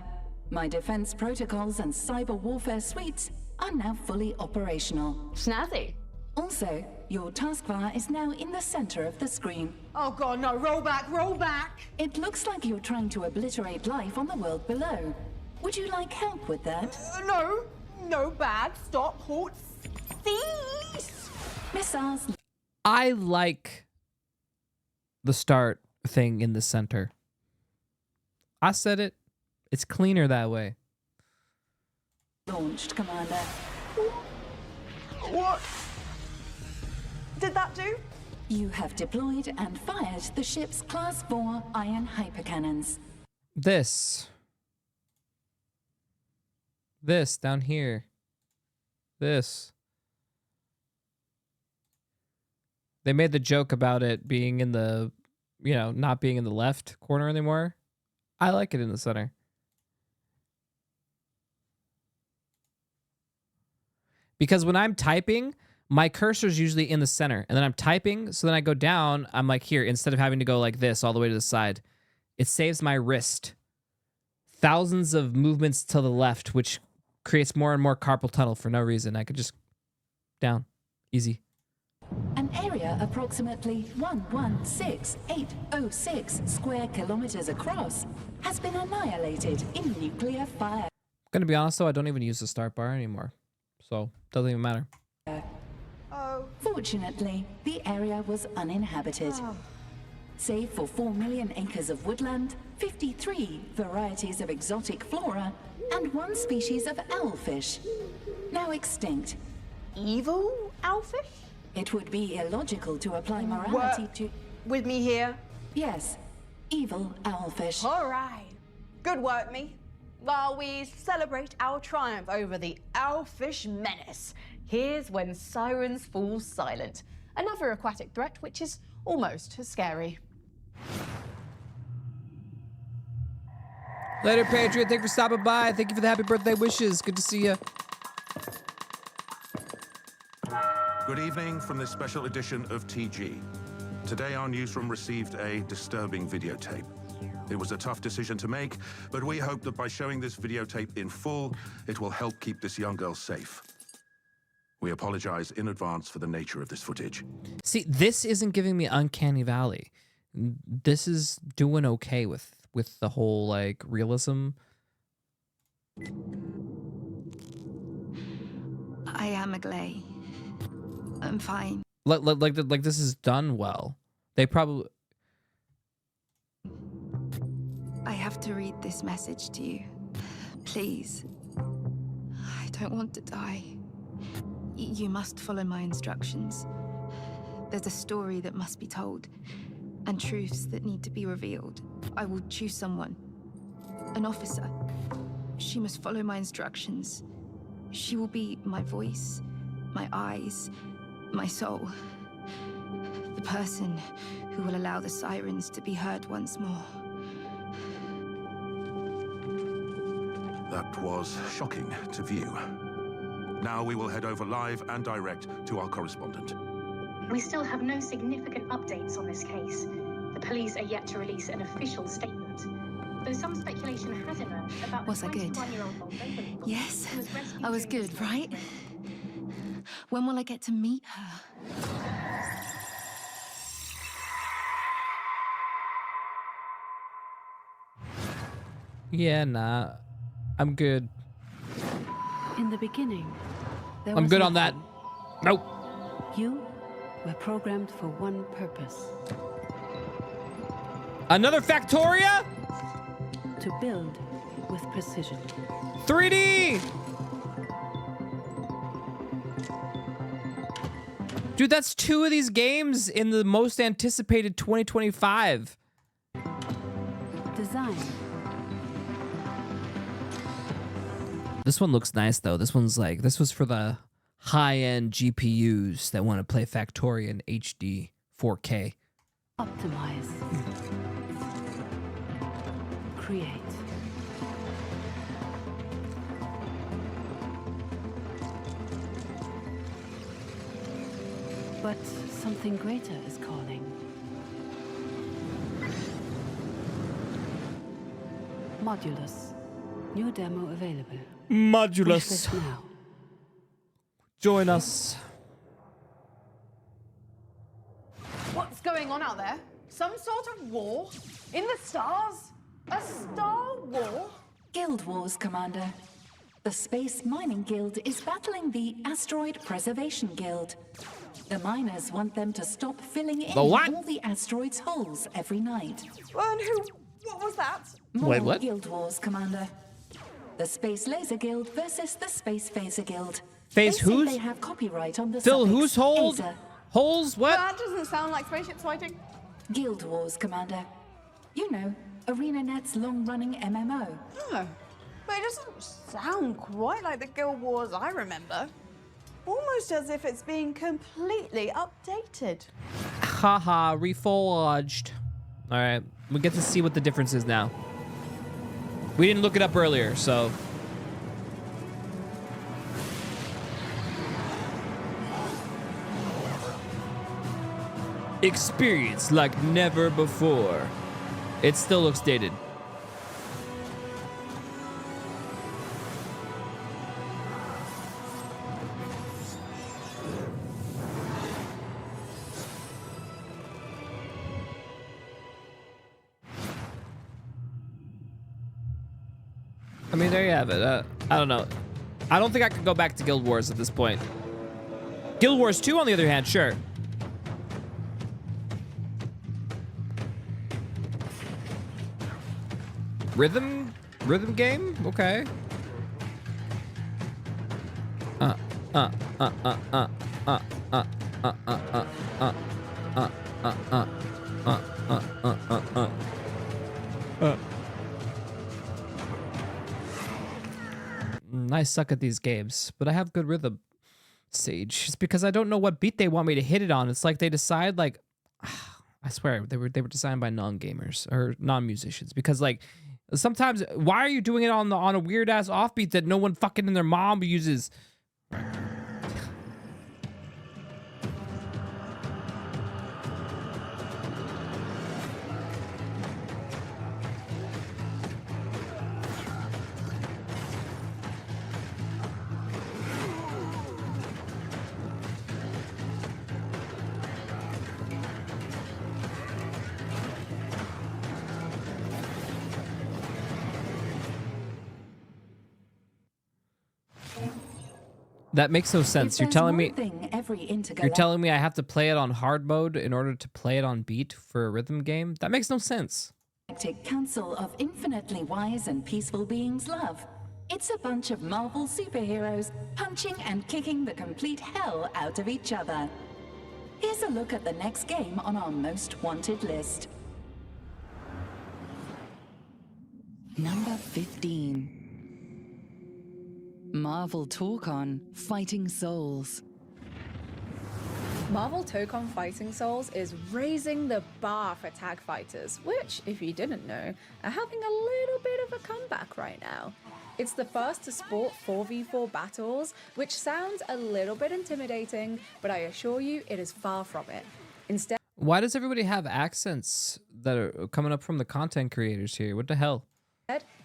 My defense protocols and cyber warfare suites are now fully operational. Snazzy. Also, your taskbar is now in the center of the screen. Oh God, no, roll back, roll back! It looks like you're trying to obliterate life on the world below. Would you like help with that? No, bad, stop, halt, cease! Missiles. I like the start thing in the center. I said it. It's cleaner that way. Launched, Commander. What did that do? You have deployed and fired the ship's Class 4 iron hypercannons. This down here. This. They made the joke about it being in the, not being in the left corner anymore. I like it in the center. Because when I'm typing, my cursor's usually in the center. And then I'm typing, so then I go down, I'm like here, instead of having to go like this all the way to the side. It saves my wrist. Thousands of movements to the left, which creates more and more carpal tunnel for no reason. I could just down. Easy. An area approximately 116,806 square kilometers across has been annihilated in nuclear fire. I'm gonna be honest though, I don't even use the start bar anymore. So, doesn't even matter. Fortunately, the area was uninhabited. Save for 4 million acres of woodland, 53 varieties of exotic flora, and 1 species of owlfish, now extinct. Evil owlfish? It would be illogical to apply morality to... With me here? Yes, evil owlfish. All right. Good work, me. While we celebrate our triumph over the owlfish menace, here's when sirens fall silent. Another aquatic threat which is almost as scary. Later, Patriot. Thank you for stopping by. Thank you for the happy birthday wishes. Good to see you. Good evening from this special edition of TG. Today our newsroom received a disturbing videotape. It was a tough decision to make, but we hope that by showing this videotape in full, it will help keep this young girl safe. We apologize in advance for the nature of this footage. See, this isn't giving me Uncanny Valley. This is doing okay with the whole, like, realism. I am Agley. I'm fine. Like this is done well. They probably... I have to read this message to you. Please. I don't want to die. You must follow my instructions. There's a story that must be told, and truths that need to be revealed. I will choose someone. An officer. She must follow my instructions. She will be my voice, my eyes, my soul. The person who will allow the sirens to be heard once more. That was shocking to view. Now we will head over live and direct to our correspondent. We still have no significant updates on this case. The police are yet to release an official statement. Though some speculation has emerged about Was the I good? 21-year-old Moldova Yes, who was rescued I was during good, right? When will I get to meet her? Yeah, nah. I'm good. In the beginning, there I'm was good on that. nothing. Nope. You were programmed for one purpose. Another Factoria? To build with precision. 3D! Dude, that's 2 of these games in the most anticipated 2025. Design. This one looks nice though. This one's like, this was for the high-end GPUs that want to play Factoria in HD 4K. Optimize. Create. But something greater is calling. Modulus. New demo available. Modulus. Wishlist now. Join us. What's going on out there? Some sort of war? In the stars? A star war? Guild Wars, Commander. The Space Mining Guild is battling the Asteroid Preservation Guild. The miners want them to stop filling in The what? all the asteroids' holes every night. And what was that? More Wait, what? Guild Wars, Commander. The Space Laser Guild versus the Space Phaser Guild. Phase They say who's? They have copyright on the Phil, suffix who's hold? Azer. Holes? What? That doesn't sound like spaceships fighting. Guild Wars, Commander. You know, ArenaNet's long-running MMO. Oh, but it doesn't sound quite like the Guild Wars I remember. Almost as if it's being completely updated. Haha, reforged. All right, we get to see what the difference is now. We didn't look it up earlier, so. Experience like never before. It still looks dated. I mean, there you have it. I don't know. I don't think I could go back to Guild Wars at this point. Guild Wars 2, on the other hand, sure. Rhythm game? Okay. I suck at these games, but I have good rhythm. Sage. It's because I don't know what beat they want me to hit it on. It's like they decide like, I swear they were designed by non-gamers or non-musicians because like sometimes why are you doing it on a weird ass offbeat that no one fucking in their mom uses? That makes no sense. You're telling me I have to play it on hard mode in order to play it on beat for a rhythm game? That makes no sense. Galactic Council of infinitely wise and peaceful beings love. It's a bunch of Marvel superheroes punching and kicking the complete hell out of each other. Here's a look at the next game on our most wanted list. Number 15. Marvel Torcon Fighting Souls. Marvel Tokon Fighting Souls is raising the bar for tag fighters, which, if you didn't know, are having a little bit of a comeback right now. It's the first to sport 4v4 battles, which sounds a little bit intimidating, but I assure you it is far from it. Instead, why does everybody have accents that are coming up from the content creators here? What the hell?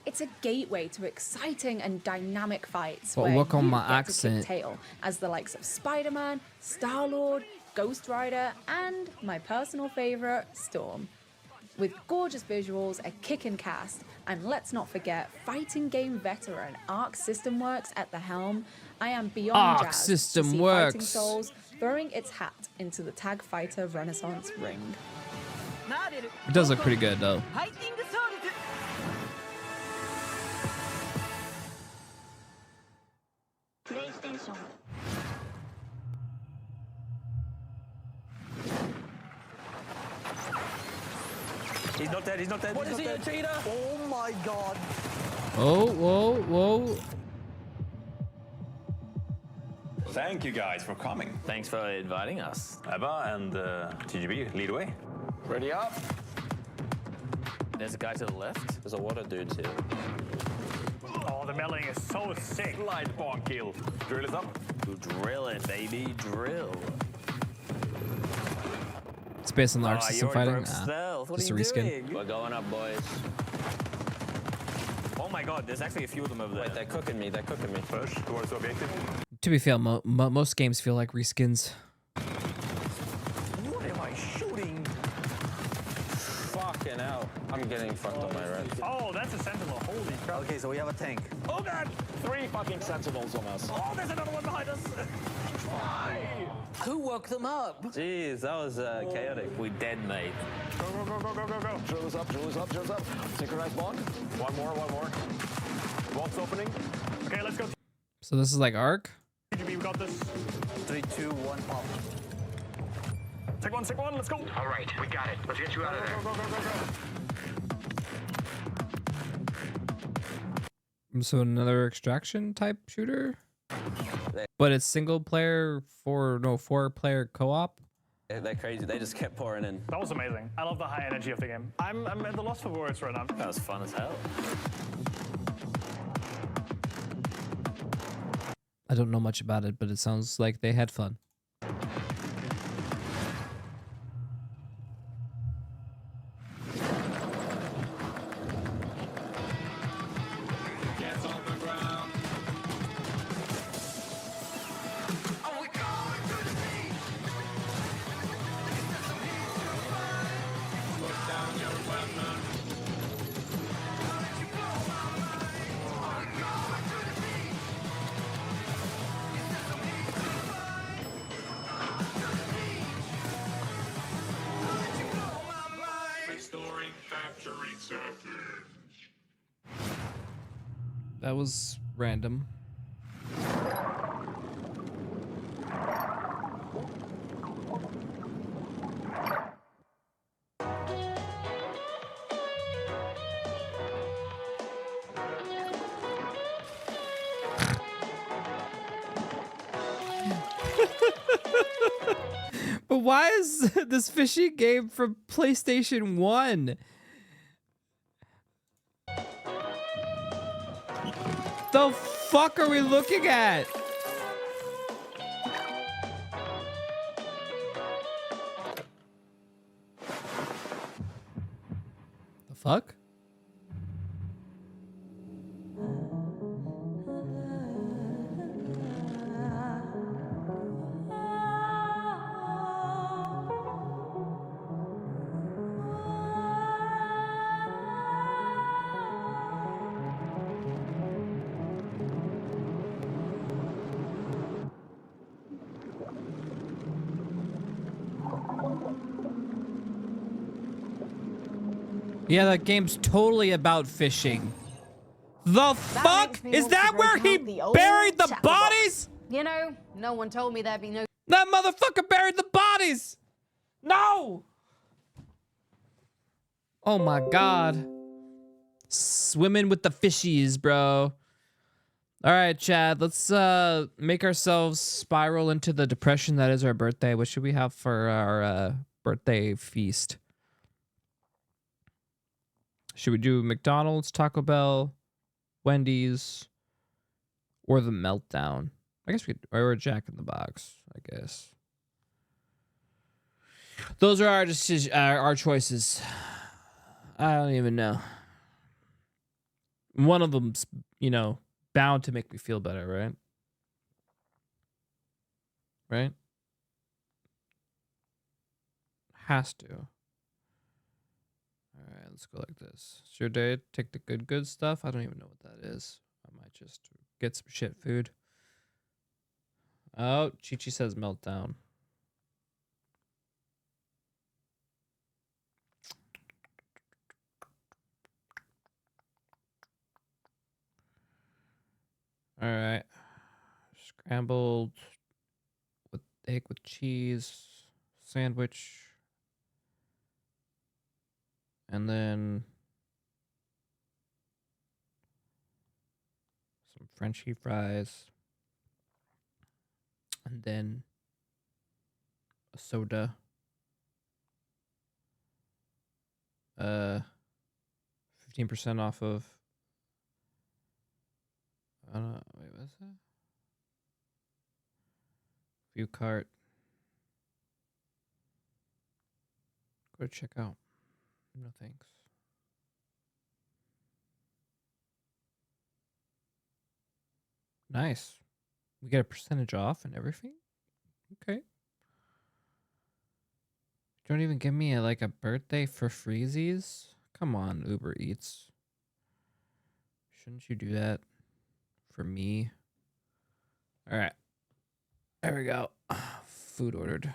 it's a gateway to exciting and dynamic fights Well, where work on you my get to accent. kick tail as the likes of Spider-Man, Star-Lord, Ghost Rider, and my personal favorite, Storm. with gorgeous visuals, a kickin' cast, and let's not forget fighting game veteran Arc System Works at the helm. I am beyond Arc jazzed System to see Works. Fighting Souls throwing its hat into the Tag Fighter Renaissance ring. It does look pretty good though. He's not dead, he's not dead. What is he, a cheater? Oh my god. Oh, whoa, whoa. Thank you guys for coming. Thanks for inviting us. Ebba and TGB, lead away. Ready up. There's a guy to the left. There's a lot of dudes here. Oh, the melee is so sick. Light bomb kill. Drill is up. Drill it, baby, drill. It's based on the Arc Oh, System you already fighting. broke stealth. What Just a are you reskin. doing? We're going up, boys. Oh my god, there's actually a few of them over there. Wait, they're cooking me, they're cooking me. Push towards the objective. To be fair, most games feel like reskins. What am I shooting? Fucking hell. I'm getting fucked on my right. Oh, that's a sentinel. Holy crap. Okay, so we have a tank. Oh god! 3 fucking sentinels on us. Oh, there's another one behind us. Who woke them up? Jeez, that was chaotic. We dead, mate. Go, go, go, go, go, go, go. Drill is up, drill is up, drill is up. Synchronized bond. One more, one more. Vault's opening. Okay, let's go. So this is like Arc? TGB, we got this. 3, 2, 1, pop. Take one, let's go. All right, we got it. Let's get you out of there. Go, go, go, go, go. So another extraction type shooter? But it's single player four player co-op? They're crazy. They just kept pouring in. That was amazing. I love the high energy of the game. I'm at the loss for words right now. That was fun as hell. I don't know much about it, but it sounds like they had fun. That was random. But why is this fishy game from PlayStation 1? The fuck are we looking at? The fuck? Yeah, that game's totally about fishing. The fuck? Is that where he buried the bodies? You know, no one told me there'd be no... That motherfucker buried the bodies! No! Oh my god. Swimming with the fishies, bro. Alright, Chad, let's make ourselves spiral into the depression that is our birthday. What should we have for our birthday feast? Should we do McDonald's, Taco Bell, Wendy's, or the Meltdown? I guess we could, or Jack in the Box, I guess. Those are our decisions, our choices. I don't even know. One of them's, you know, bound to make me feel better, right? Right? Has to. All right, let's go like this. It's your day. Take the good stuff. I don't even know what that is. I might just get some shit food. Oh, Chi-Chi says meltdown. All right. Scrambled with egg with cheese sandwich. And then some Frenchy fries. And then a soda. 15% off of wait, what's that? View cart. Go to check out. No thanks. Nice. We get a percentage off and everything? Okay. Don't even give me like a birthday for freezies? Come on, Uber Eats. Shouldn't you do that for me? All right. There we go. Food ordered.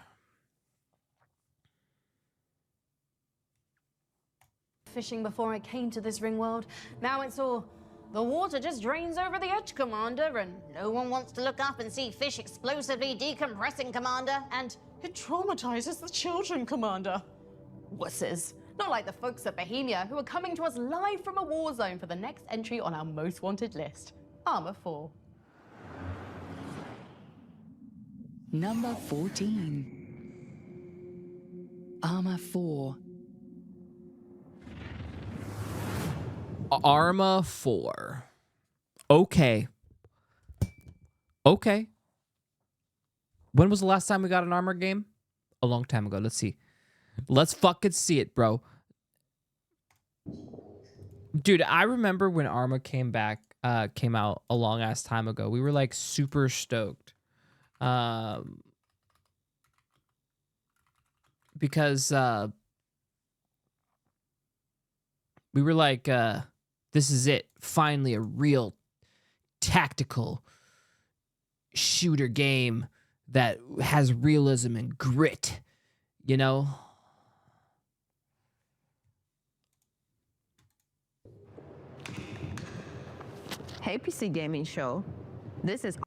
Fishing before I came to this ring world. Now it's all, the water just drains over the edge, Commander, and no one wants to look up and see fish explosively decompressing, Commander. And it traumatizes the children, Commander. Wusses. Not like the folks at Bohemia who are coming to us live from a war zone for the next entry on our most wanted list. Armor 4. Number 14. Arma 4. Arma 4. Okay. Okay. When was the last time we got an Arma game? A long time ago. Let's see. Let's fucking see it, bro. Dude, I remember when Arma came out a long ass time ago. We were like super stoked. Because we were like, this is it. Finally, a real tactical shooter game that has realism and grit, you know? Hey, PC Gaming Show. This is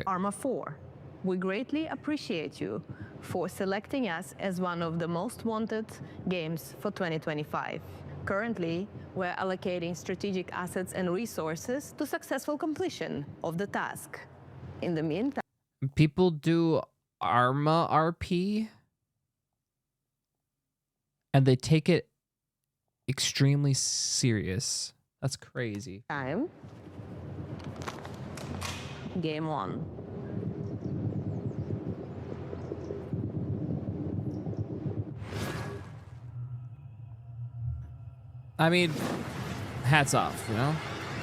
Arma 4. We greatly appreciate you for selecting us as one of the most wanted games for 2025. Currently, we're allocating strategic assets and resources to successful completion of the task. In the meantime, people do Arma RP and they take it extremely serious. That's crazy. Game 1. I mean, hats off, you know?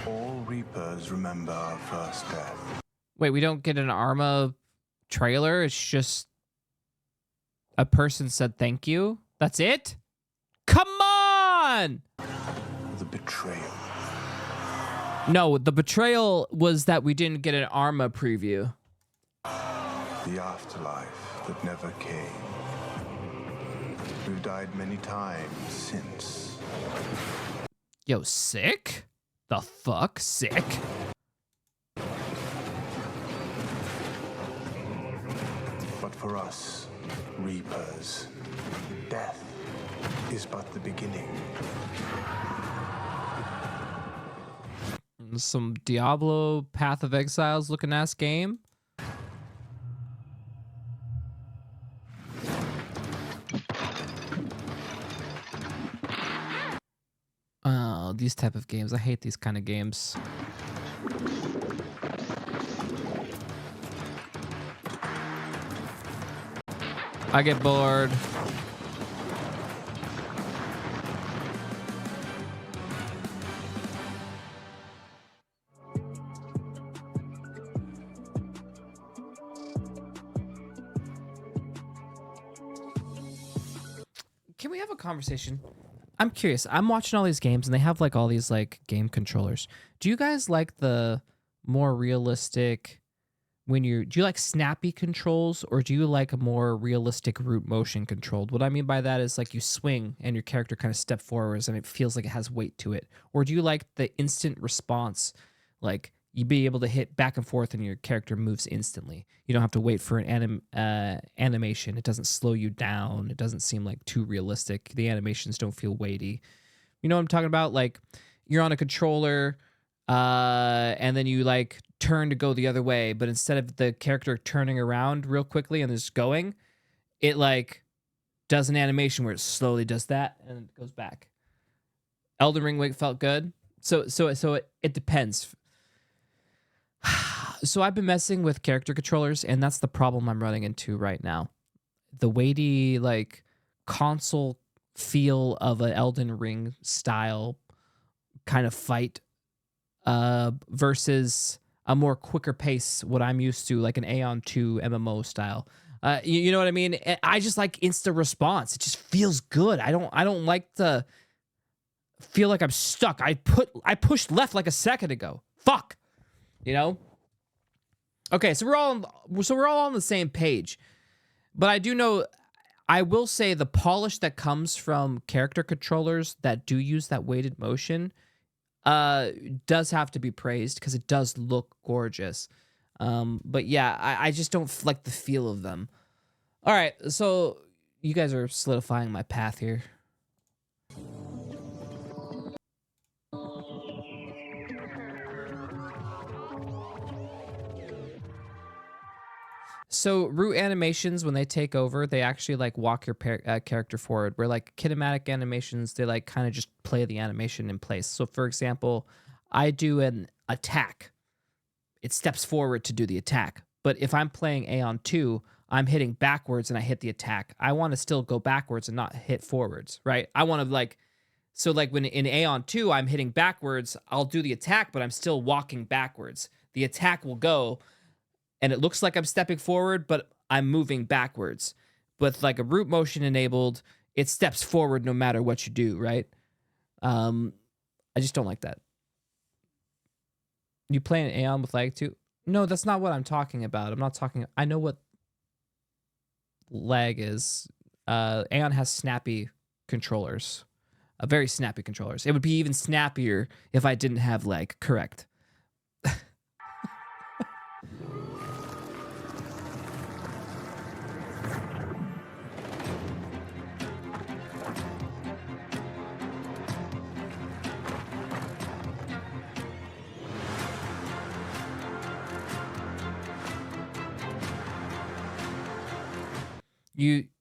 All Reapers remember our first death. Wait, we don't get an Arma trailer? It's just a person said thank you? That's it? Come on! The betrayal. No, the betrayal was that we didn't get an Arma preview. The afterlife that never came. We've died many times since. Yo, sick? The fuck? Sick? But for us, Reapers, death is but the beginning. Some Diablo Path of Exiles looking ass game. Oh, these type of games. I hate these kind of games. I get bored. Can we have a conversation? I'm curious. I'm watching all these games and they have like all these like game controllers. Do you guys like the more realistic do you like snappy controls, or do you like a more realistic root motion controlled? What I mean by that is like you swing and your character kind of step forwards and it feels like it has weight to it. Or do you like the instant response, like you be able to hit back and forth and your character moves instantly? You don't have to wait for an animation. It doesn't slow you down. It doesn't seem like too realistic. The animations don't feel weighty. You know what I'm talking about? Like you're on a controller and then you like turn to go the other way, but instead of the character turning around real quickly and just going, it like does an animation where it slowly does that and it goes back. Elden Ring felt good. So it depends. So I've been messing with character controllers, and that's the problem I'm running into right now. The weighty like console feel of an Elden Ring style kind of fight versus a more quicker pace, what I'm used to, like an Aeon 2 MMO style. You know what I mean? I just like instant response. It just feels good. I don't like to feel like I'm stuck. I pushed left like a second ago. Fuck. You know? Okay, so we're all on the same page. But I do know, I will say the polish that comes from character controllers that do use that weighted motion does have to be praised because it does look gorgeous. But yeah, I just don't like the feel of them. All right, so you guys are solidifying my path here. So root animations, when they take over, they actually like walk your character forward. Where like kinematic animations, they like kind of just play the animation in place. So for example, I do an attack. It steps forward to do the attack. But if I'm playing Aeon 2, I'm hitting backwards and I hit the attack. I want to still go backwards and not hit forwards, right? I want to like, so like when in Aeon 2, I'm hitting backwards, I'll do the attack, but I'm still walking backwards. The attack will go, and it looks like I'm stepping forward, but I'm moving backwards. With like a root motion enabled, it steps forward no matter what you do, right? I just don't like that. You play an Aeon with lag too? No, that's not what I'm talking about. I'm not talking... I know what lag is. Aeon has snappy controllers. Very snappy controllers. It would be even snappier if I didn't have lag. Correct.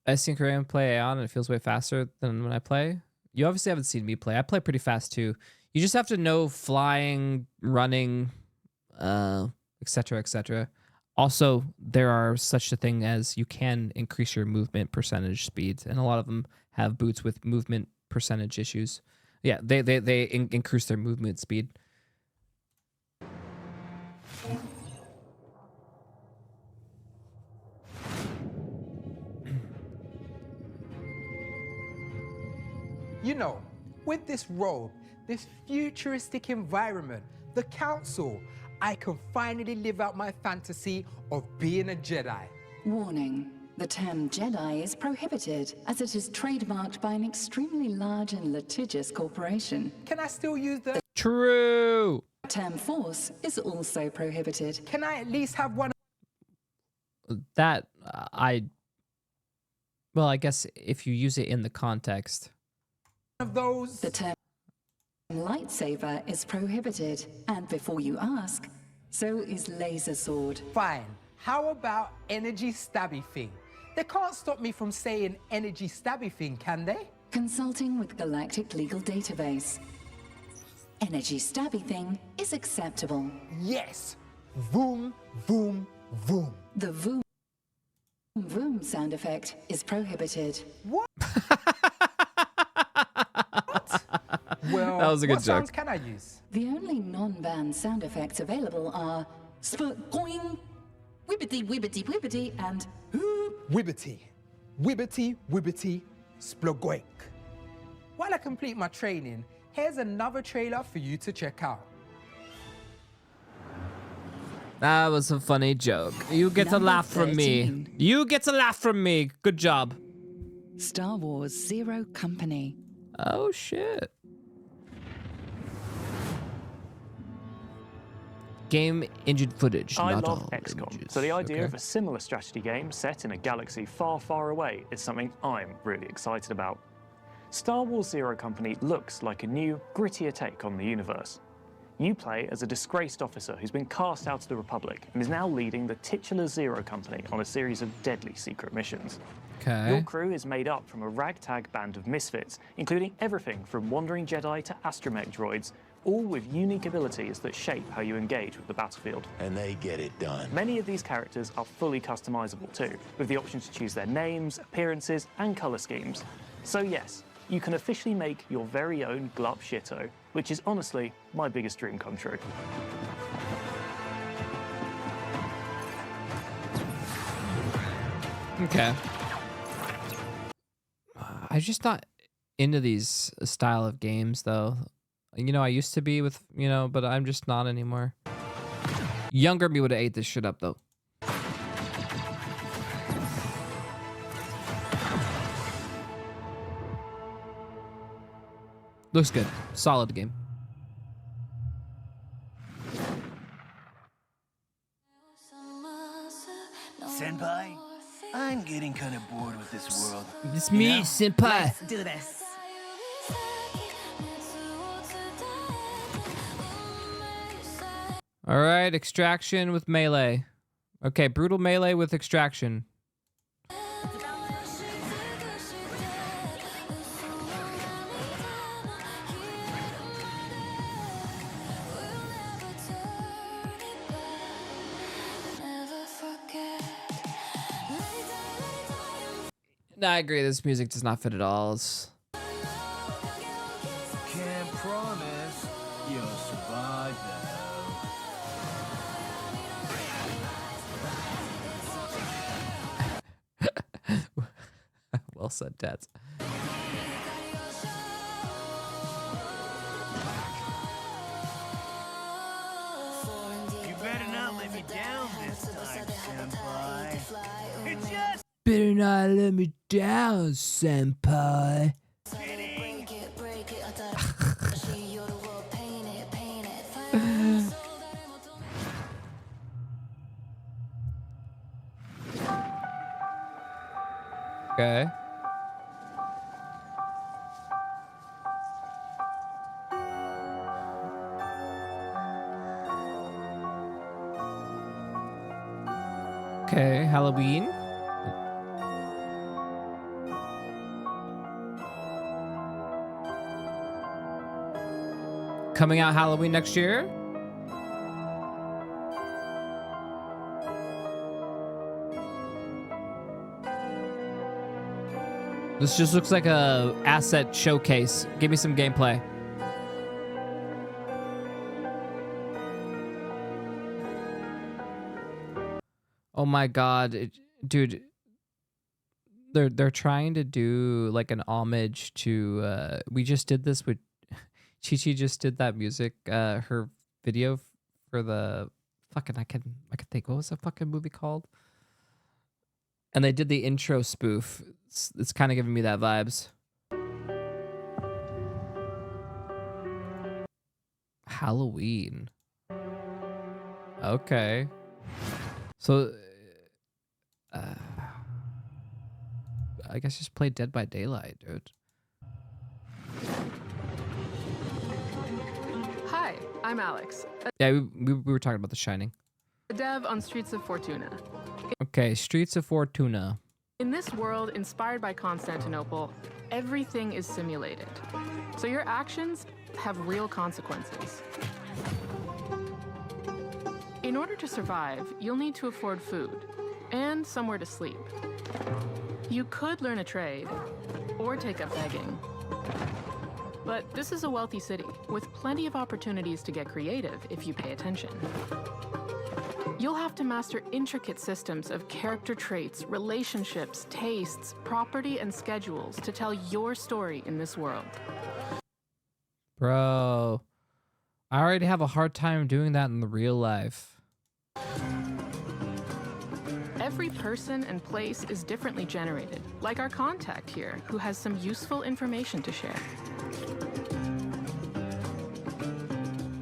I see Korean play Aeon and it feels way faster than when I play. You obviously haven't seen me play. I play pretty fast too. You just have to know flying, running, etc., etc. Also, there are such a thing as you can increase your movement percentage speed, and a lot of them have boots with movement percentage issues. Yeah, they increase their movement speed. You know, with this robe, this futuristic environment, the council, I can finally live out my fantasy of being a Jedi. Warning. The term Jedi is prohibited, as it is trademarked by an extremely large and litigious corporation. Can I still use the... True! The term Force is also prohibited. Can I at least have one... That, well, I guess if you use it in the context... of those? The term lightsaber is prohibited, and before you ask, so is laser sword. Fine. How about energy stabby thing? They can't stop me from saying energy stabby thing, can they? Consulting with Galactic Legal Database. Energy stabby thing is acceptable. Yes! Voom, voom, voom. The voom, voom sound effect is prohibited. What? Well, that was a good what joke. Sounds can I use? The only non-banned sound effects available are spoing, wibbity wibbity wibbity, and Wibbity. Wibbity wibbity splogoink. while I complete my training, here's another trailer for you to check out. That was a funny joke. You get a laugh from me. You get a laugh from me. Good job. Star Wars Zero Company. Oh, shit. Game engine footage. I not love all XCOM, images. so the idea Okay. of a similar strategy game set in a galaxy far, far away is something I'm really excited about. Star Wars Zero Company looks like a new, grittier take on the universe. You play as a disgraced officer who's been cast out of the Republic and is now leading the titular Zero Company on a series of deadly secret missions. Okay. Your crew is made up from a ragtag band of misfits, including everything from wandering Jedi to astromech droids, all with unique abilities that shape how you engage with the battlefield. And they get it done. Many of these characters are fully customizable too, with the option to choose their names, appearances, and color schemes. So yes, you can officially make your very own Glup Shitto, which is honestly my biggest dream come true. Okay. I'm just not into these style of games, though. You know, I used to be with, you know, but I'm just not anymore. Younger me would have ate this shit up, though. Looks good. Solid game. Senpai, I'm getting kind of bored with this world. It's me, senpai. Let's do this. All right, extraction with melee. Okay, brutal melee with extraction. No, I agree. This music does not fit at all. It's... Can't promise you'll survive Well said, Tats. You better not let me down this time, Senpai. It's just Better not let me down, senpai. Okay. Okay, Halloween. Coming out Halloween next year. This just looks like a asset showcase. Give me some gameplay. Oh my god, dude. They're trying to do like an homage to we just did this with Chi-Chi just did that music her video for the fucking I can think what was the fucking movie called? And they did the intro spoof. It's kind of giving me that vibes. Halloween. Okay. So, I guess just play Dead by Daylight, dude. Hi, I'm Alex, Yeah, we were talking about The Shining. a dev on Streets of Fortuna. Okay, Streets of Fortuna. In this world inspired by Constantinople, everything is simulated. So your actions have real consequences. In order to survive, you'll need to afford food and somewhere to sleep. You could learn a trade or take up begging. But this is a wealthy city with plenty of opportunities to get creative if you pay attention. You'll have to master intricate systems of character traits, relationships, tastes, property, and schedules to tell your story in this world. Bro, I already have a hard time doing that in the real life. Every person and place is differently generated, like our contact here, who has some useful information to share.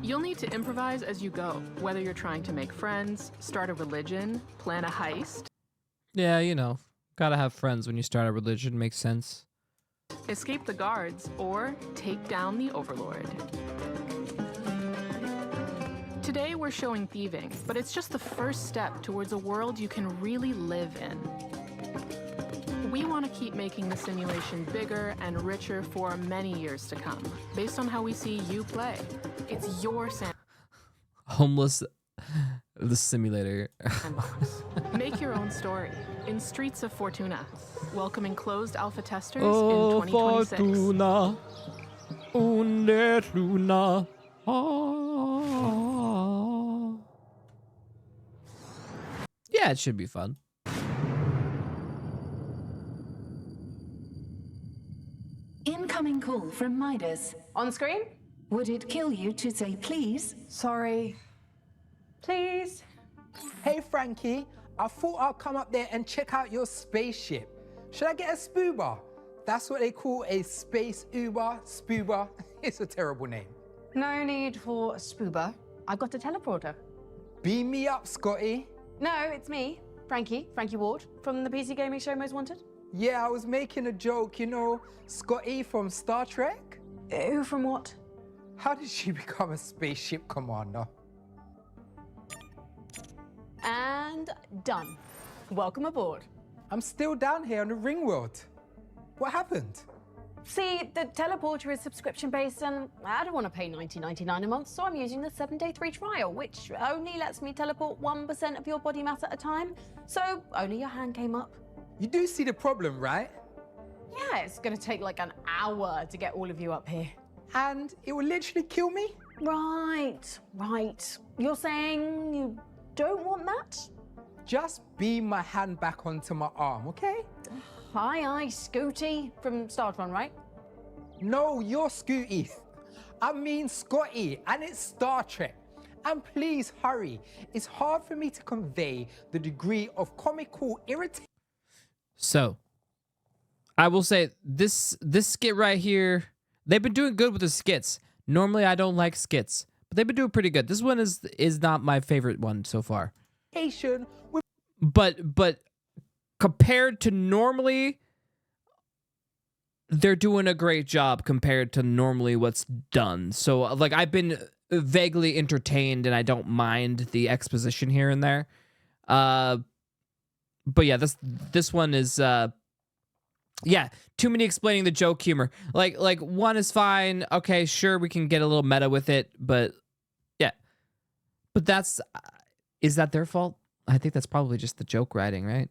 You'll need to improvise as you go, whether you're trying to make friends, start a religion, plan a heist, Yeah, you know, gotta have friends when you start a religion, makes sense. escape the guards, or take down the Overlord. Today we're showing thieving, but it's just the first step towards a world you can really live in. We want to keep making the simulation bigger and richer for many years to come, based on how we see you play. It's your Homeless, the simulator. Make your own story in Streets of Fortuna, welcoming closed alpha testers Oh, in 2026. Fortuna, unde luna. Yeah, it should be fun. Incoming call from Midas. On screen? Would it kill you to say please? Sorry. Please? Hey, Frankie. I thought I'd come up there and check out your spaceship. Should I get a spooba? That's what they call a space Uber, spooba. It's a terrible name. No need for a spooba. I've got a teleporter. Beam me up, Scotty. No, it's me, Frankie Ward, from the PC Gaming Show Most Wanted. Yeah, I was making a joke, you know, Scotty from Star Trek? Who from what? How did she become a spaceship commander? And done. Welcome aboard. I'm still down here on the ring world. What happened? See, the teleporter is subscription-based, and I don't want to pay $19.99 a month, so I'm using the 7-day free trial, which only lets me teleport 1% of your body mass at a time, so only your hand came up. You do see the problem, right? Yeah, it's going to take like an hour to get all of you up here. And it will literally kill me? Right. You're saying you don't want that? Just beam my hand back onto my arm, okay? Aye, Scooty from Startron, right? No, you're Scooty. I mean Scotty, and it's Star Trek. And please hurry. It's hard for me to convey the degree of comical irritation. So, I will say this skit right here, they've been doing good with the skits. Normally, I don't like skits, but they've been doing pretty good. This one is not my favorite one so far. But compared to normally, they're doing a great job compared to normally what's done. So, like, I've been vaguely entertained, and I don't mind the exposition here and there. But yeah, this one is too many explaining the joke humor. Like one is fine. Okay, sure, we can get a little meta with it, but yeah. But is that their fault? I think that's probably just the joke writing, right?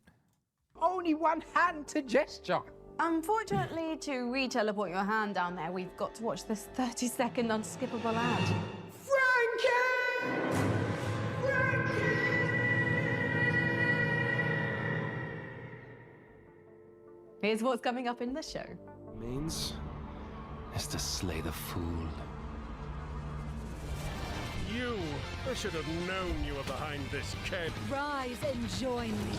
Only one hand to gesture. Unfortunately, to re-teleport your hand down there, we've got to watch this 30-second unskippable ad. Frankie! Here's what's coming up in the show. Means is to slay the fool. You! I should have known you were behind this, kid. Rise and join me.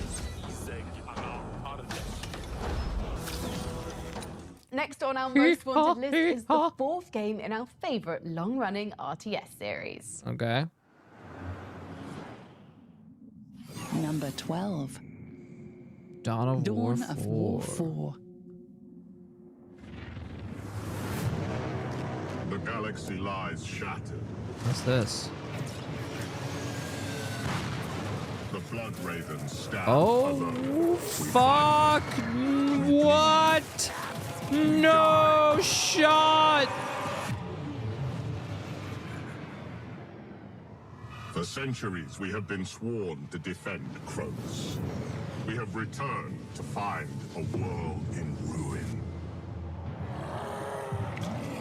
Next on our most wanted list is the fourth game in our favorite long-running RTS series. Okay. Number 12. Dawn of War 4. The galaxy lies shattered. What's this? The Blood Raven stabbed. Oh, fuck! What? No shot! For centuries, we have been sworn to defend Kronos. We have returned to find a world in ruin.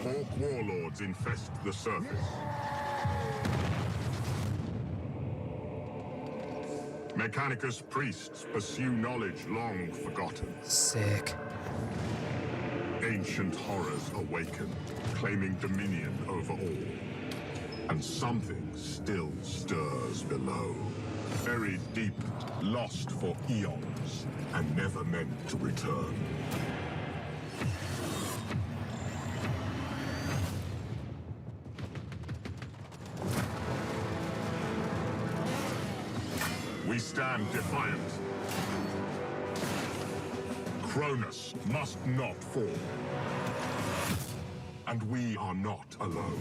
Orc warlords infest the surface. Mechanicus priests pursue knowledge long forgotten. Sick. Ancient horrors awaken, claiming dominion over all. And something still stirs below. Buried deep, lost for eons, and never meant to return. We stand defiant. Cronus must not fall. And we are not alone.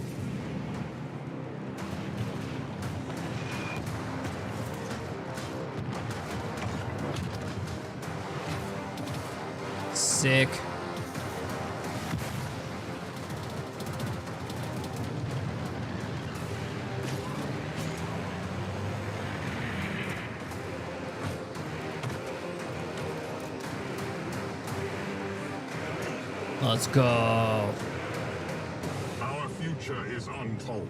Sick. Let's go. Our future is untold.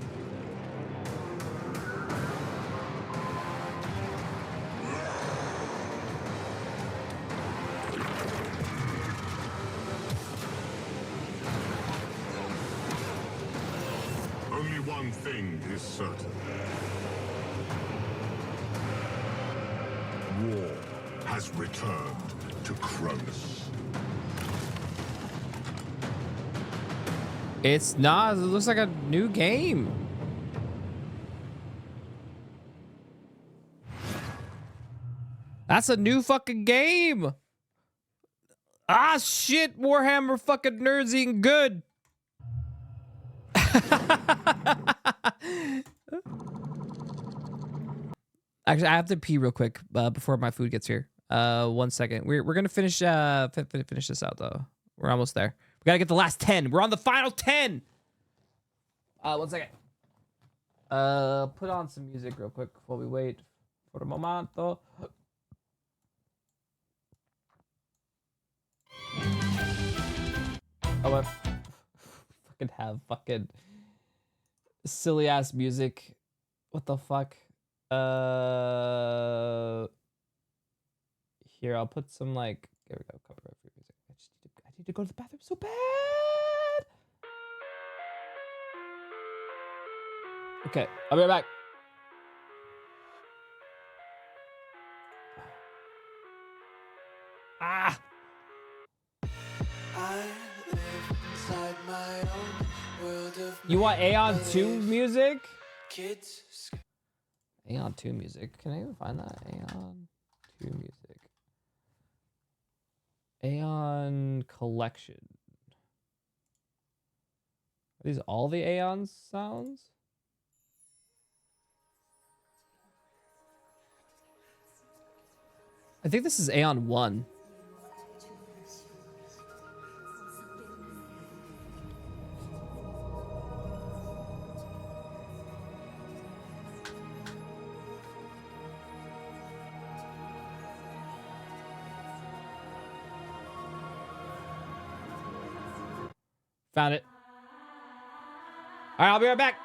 Only one thing is certain. War has returned to Cronus. It's not. It looks like a new game. That's a new fucking game. Ah, shit. Warhammer fucking nerds eating good. Actually, I have to pee real quick before my food gets here. 1 second. We're gonna finish finish this out though. We're almost there. We gotta get the last 10. We're on the final 10. 1 second. Put on some music real quick while we wait for the momento. I want fucking have fucking silly ass music. What the fuck? Here, I'll put some like. There we go. Copyright free music. I need to go to the bathroom so bad. Okay, I'll be right back. Ah. You want Aeon 2 music? Aeon 2 music. Can I even find that? Aeon 2 music. Aeon collection. Are these all the Aeon sounds? I think this is Aeon 1. Found it. All right, I'll be right back.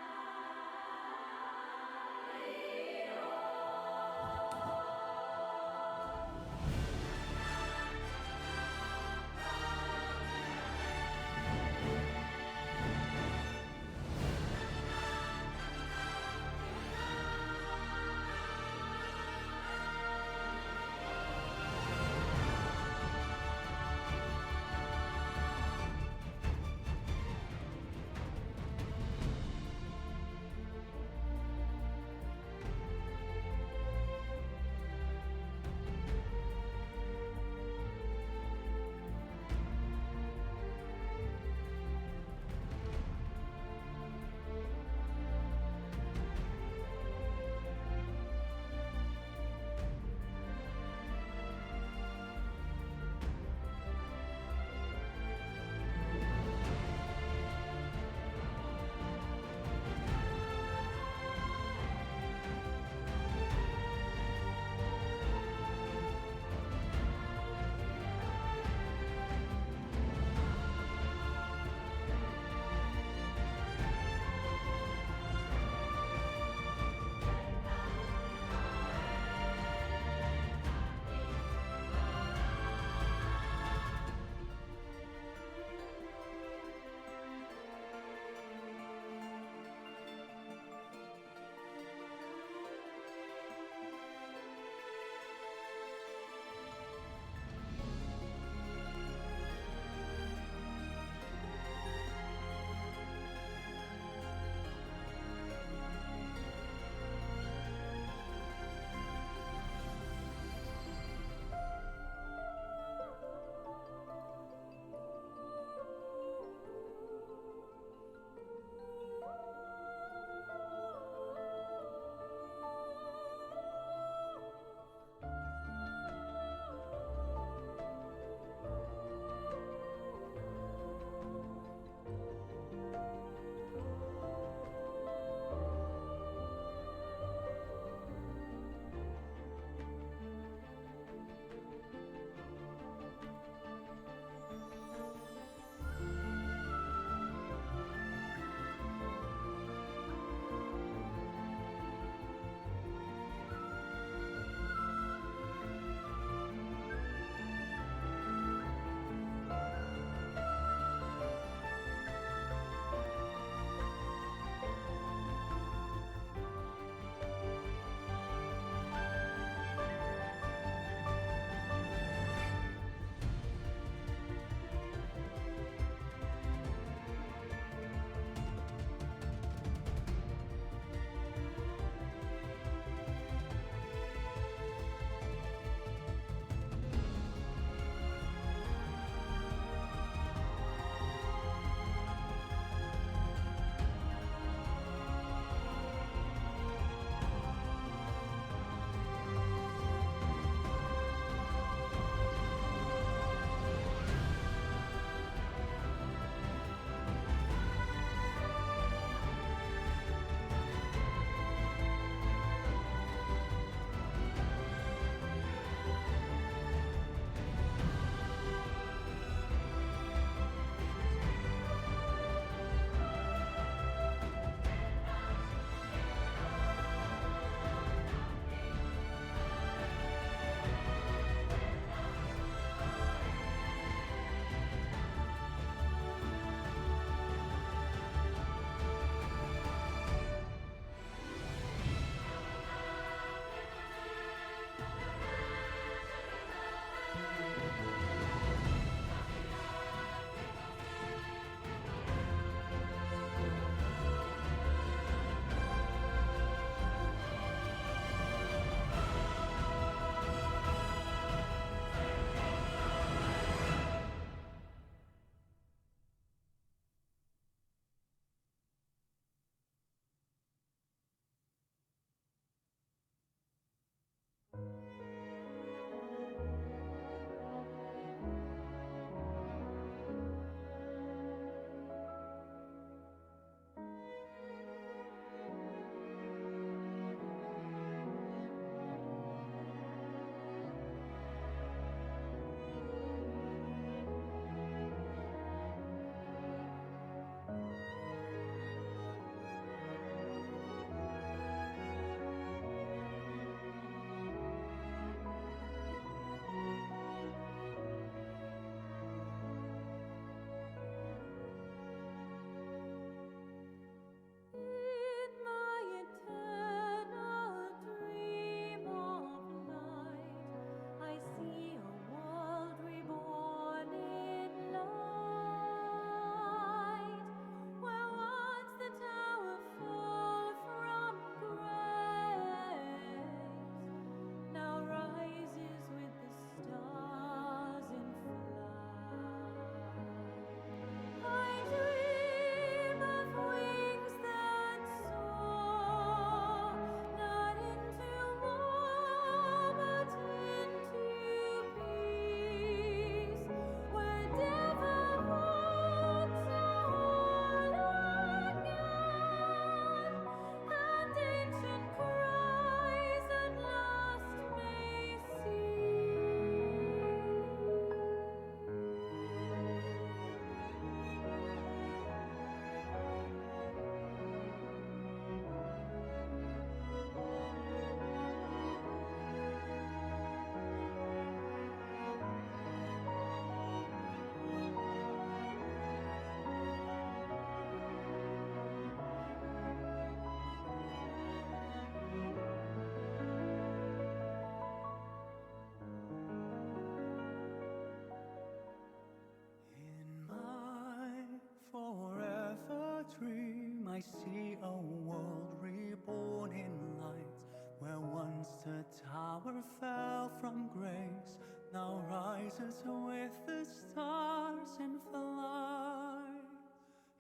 a tower fell from grace, now rises with the stars in flight.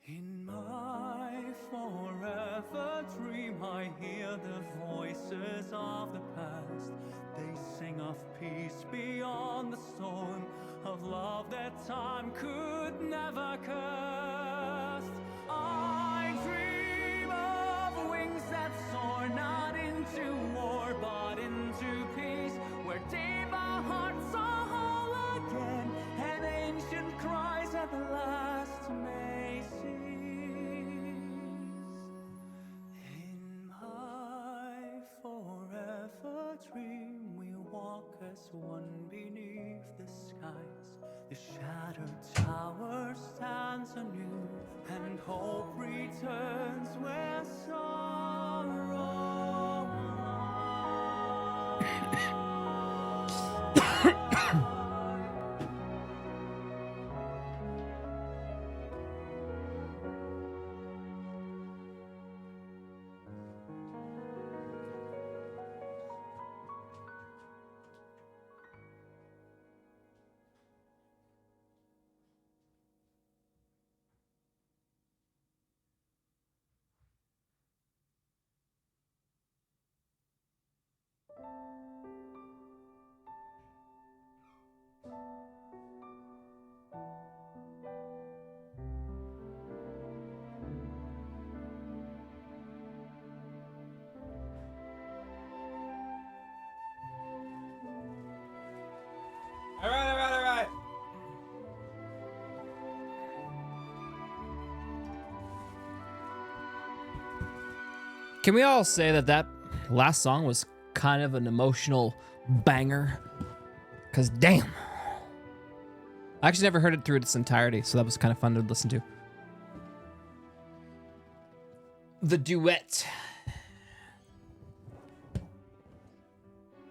In my forever dream, I hear the voices of the past. They sing of peace beyond the storm, of love that time could never cast. I dream of wings that soar, not into war, but into peace, where deep our hearts are whole again, and ancient cries at last may cease. In my forever dream, we walk as one beneath the skies. The shattered tower stands anew, and hope returns where sorrow All right. Can we all say that that last song was kind of an emotional banger? Because damn. I actually never heard it through its entirety, so that was kind of fun to listen to. The duet.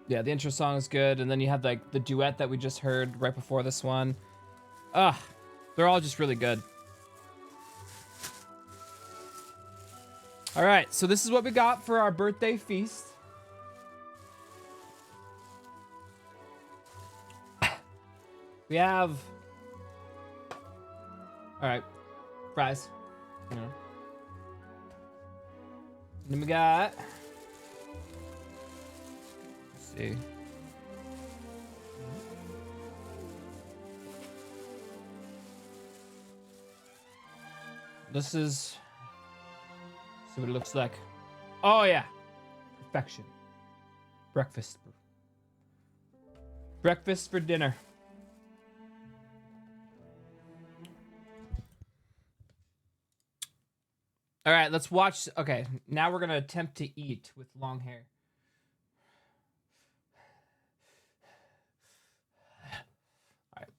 Yeah, the intro song is good, and then you have like the duet that we just heard right before this one. They're all just really good. All right, so this is what we got for our birthday feast. We have, all right, fries. You know. And then we got, let's see. This is, see what it looks like. Oh yeah, perfection. Breakfast. Breakfast for dinner. All right, let's watch. Okay, now we're gonna attempt to eat with long hair. All right,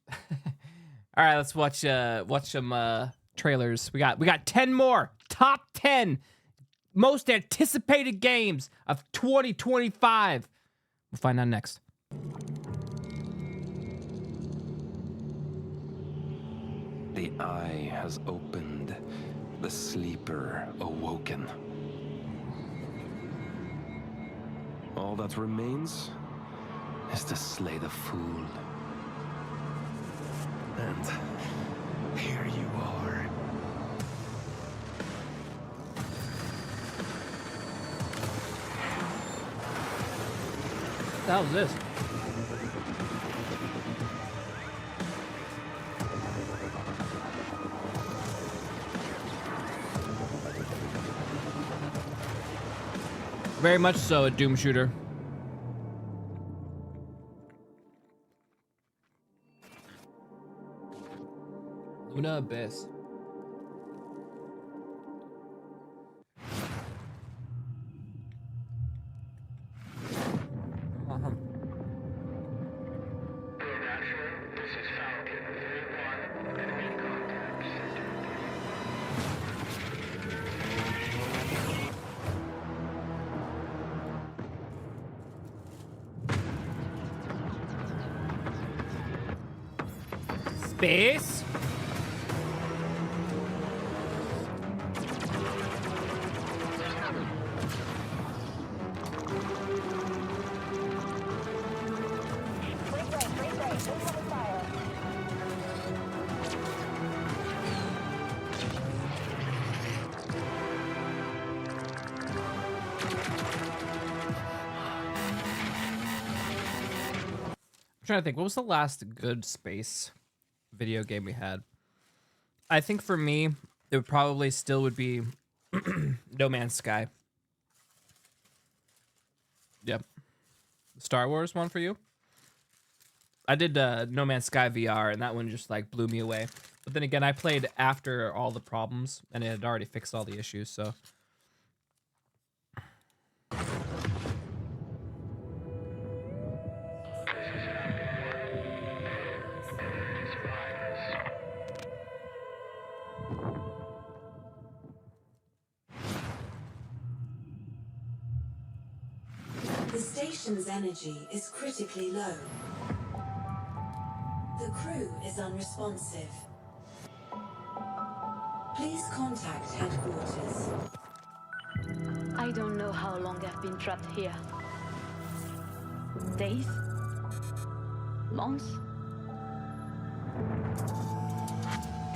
all right. Let's watch some trailers. We got 10 more. Top 10 most anticipated games of 2025. We'll find out next. The eye has opened. The sleeper awoken. All that remains is to slay the fool. And here you are. What the hell is this? Very much so a Doom shooter. Luna Abyss. Space. Trying to think, what was the last good space video game we had? I think for me, it would probably still would be No Man's Sky. Yep. Star Wars one for you? I did No Man's Sky VR, and that one just like blew me away. But then again, I played after all the problems, and it had already fixed all the issues, so. The station's energy is critically low. The crew is unresponsive. Please contact headquarters. I don't know how long I've been trapped here. Days? Months?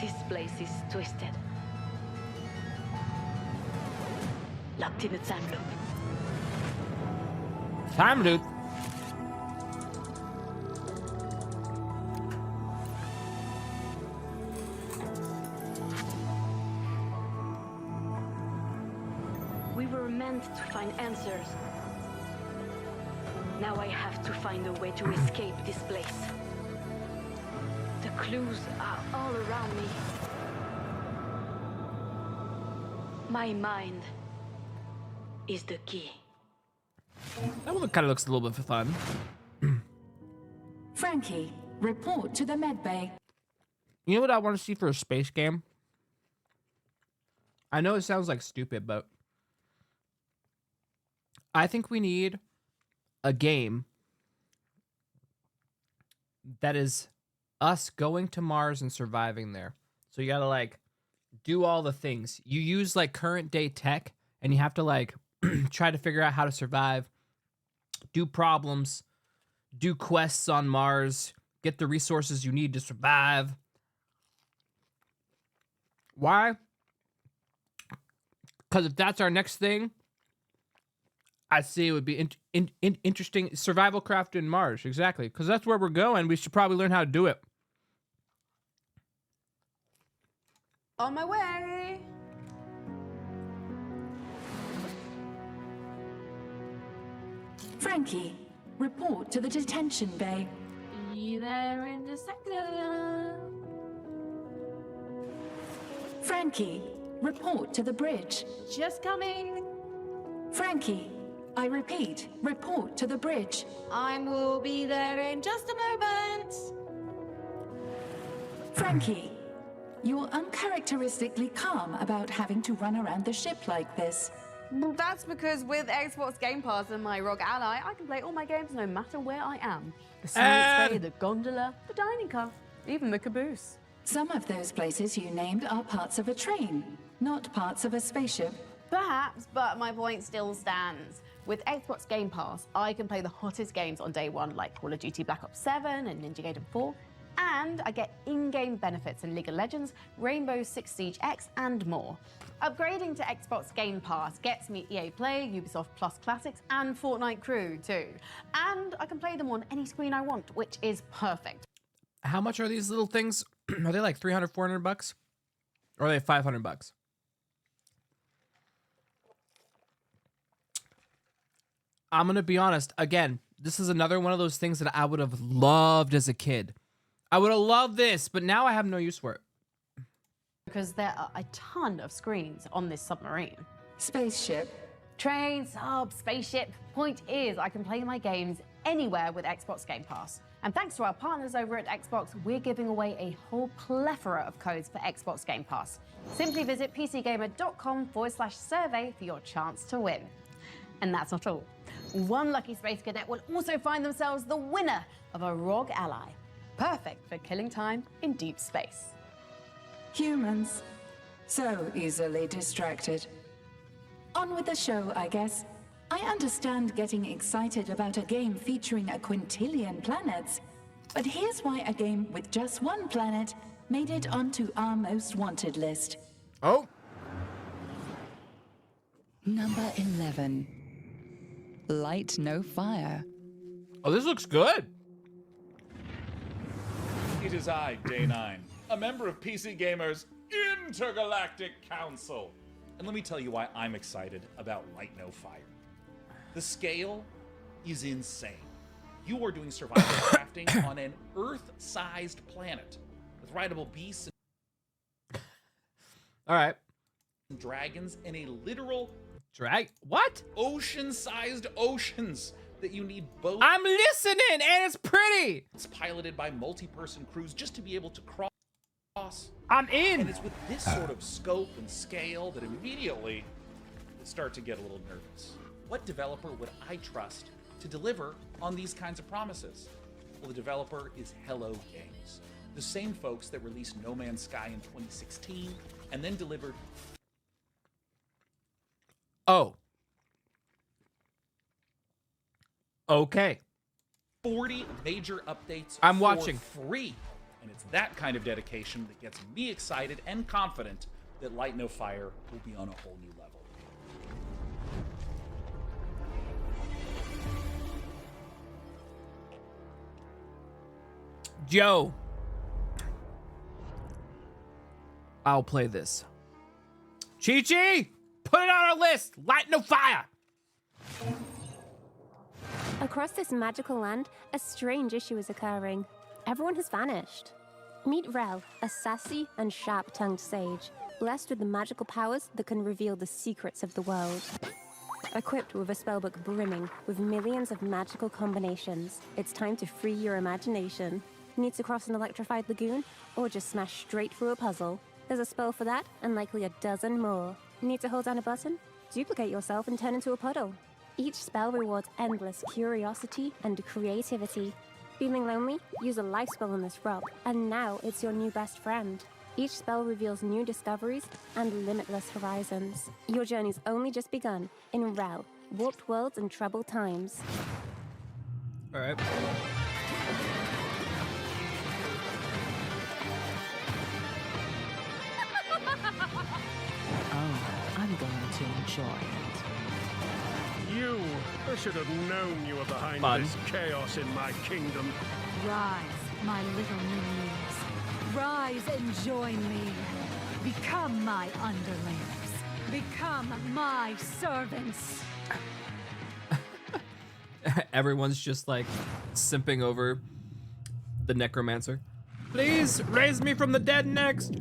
This place is twisted. Locked in a time loop. Time loop. We were meant to find answers. Now I have to find a way to escape this place. The clues are all around me. My mind is the key. That one kind of looks a little bit fun. Frankie, report to the medbay. You know what I want to see for a space game? I know it sounds like stupid, but I think we need a game that is us going to Mars and surviving there. So you gotta like do all the things. You use like current day tech, and you have to like try to figure out how to survive, do problems, do quests on Mars, get the resources you need to survive. Why? Because if that's our next thing, I see it would be interesting. Survival craft in Mars, exactly. Because that's where we're going. We should probably learn how to do it. On my way. Frankie, report to the detention bay. Be there in a second. Frankie, report to the bridge. Just coming. Frankie, I repeat, report to the bridge. I will be there in just a moment. Frankie, you're uncharacteristically calm about having to run around the ship like this. Well, that's because with Xbox Game Pass and my ROG Ally, I can play all my games no matter where I am. The science bay, the gondola, the dining car, even the caboose. Some of those places you named are parts of a train, not parts of a spaceship. Perhaps, but my point still stands. With Xbox Game Pass, I can play the hottest games on day one, like Call of Duty Black Ops 7 and Ninja Gaiden 4, and I get in-game benefits in League of Legends, Rainbow Six Siege X, and more. Upgrading to Xbox Game Pass gets me EA Play, Ubisoft Plus Classics, and Fortnite Crew too. And I can play them on any screen I want, which is perfect. How much are these little things? Are they like 300, 400 bucks? Or are they 500 bucks? I'm going to be honest. Again, this is another one of those things that I would have loved as a kid. I would have loved this, but now I have no use for it. Because there are a ton of screens on this submarine. Spaceship. Train, sub, spaceship. Point is, I can play my games anywhere with Xbox Game Pass. And thanks to our partners over at Xbox, we're giving away a whole plethora of codes for Xbox Game Pass. Simply visit pcgamer.com/survey for your chance to win. And that's not all. One lucky space cadet will also find themselves the winner of a ROG Ally. Perfect for killing time in deep space. Humans, so easily distracted. On with the show, I guess. I understand getting excited about a game featuring a quintillion planets But here's why a game with just one planet made it onto our most wanted list. Oh. Number 11. Light No Fire. Oh, this looks good. It is I, Day 9, a member of PC Gamer's Intergalactic Council. And let me tell you why I'm excited about Light No Fire. The scale is insane. You are doing survival crafting on an Earth-sized planet with rideable beasts All right. and dragons and a literal what? Ocean-sized oceans that you need boats. I'm listening, and it's pretty. It's piloted by multi-person crews just to be able to cross. I'm in. And it's with this sort of scope and scale that immediately you start to get a little nervous. What developer would I trust to deliver on these kinds of promises? Well, the developer is Hello Games, the same folks that released No Man's Sky in 2016 and then delivered. Oh. Okay. 40 major updates I'm for watching. free. And it's that kind of dedication that gets me excited and confident that Light No Fire will be on a whole new level. Joe. I'll play this. Chi-Chi! Put it on our list! Light No Fire! Across this magical land, a strange issue is occurring. Everyone has vanished. Meet Rel, a sassy and sharp-tongued sage, blessed with the magical powers that can reveal the secrets of the world. Equipped with a spellbook brimming with millions of magical combinations, it's time to free your imagination. Need to cross an electrified lagoon, or just smash straight through a puzzle? There's a spell for that, and likely a dozen more. Need to hold down a button? Duplicate yourself and turn into a puddle. Each spell rewards endless curiosity and creativity. Feeling lonely? Use a life spell on this rock, and now it's your new best friend. Each spell reveals new discoveries and limitless horizons. Your journey's only just begun in Rel, Warped Worlds and Troubled Times. All right. Oh, I'm going to enjoy it. I should have known you were behind Fun. this chaos in my kingdom. Rise, my little minions. Rise and join me. Become my underlings. Become my servants. Everyone's just like simping over the necromancer. Please raise me from the dead next.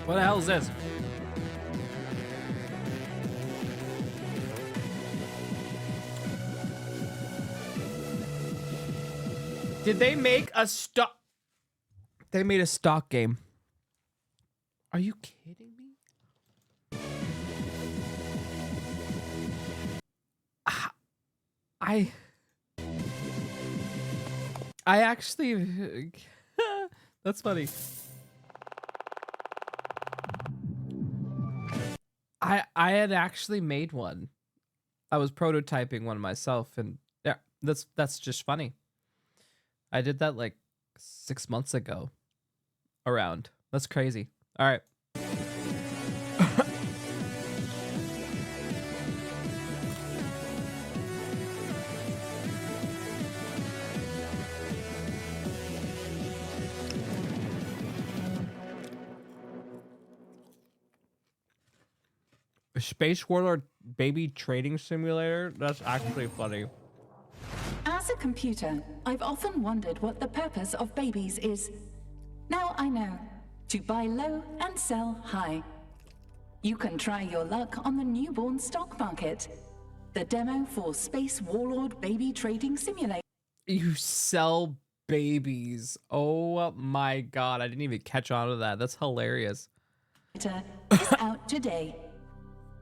What the hell is this? Did they make a stock? They made a stock game. Are you kidding me? I actually that's funny. I had actually made one. I was prototyping one myself, and yeah, that's just funny. I did that like 6 months ago. Around. That's crazy. All right. Space Warlord Baby Trading Simulator? That's actually funny. As a computer, I've often wondered what the purpose of babies is. Now I know. To buy low and sell high. You can try your luck on the newborn stock market. The demo for Space Warlord Baby Trading Simulator. You sell babies. Oh my god, I didn't even catch on to that. That's hilarious. Is out today.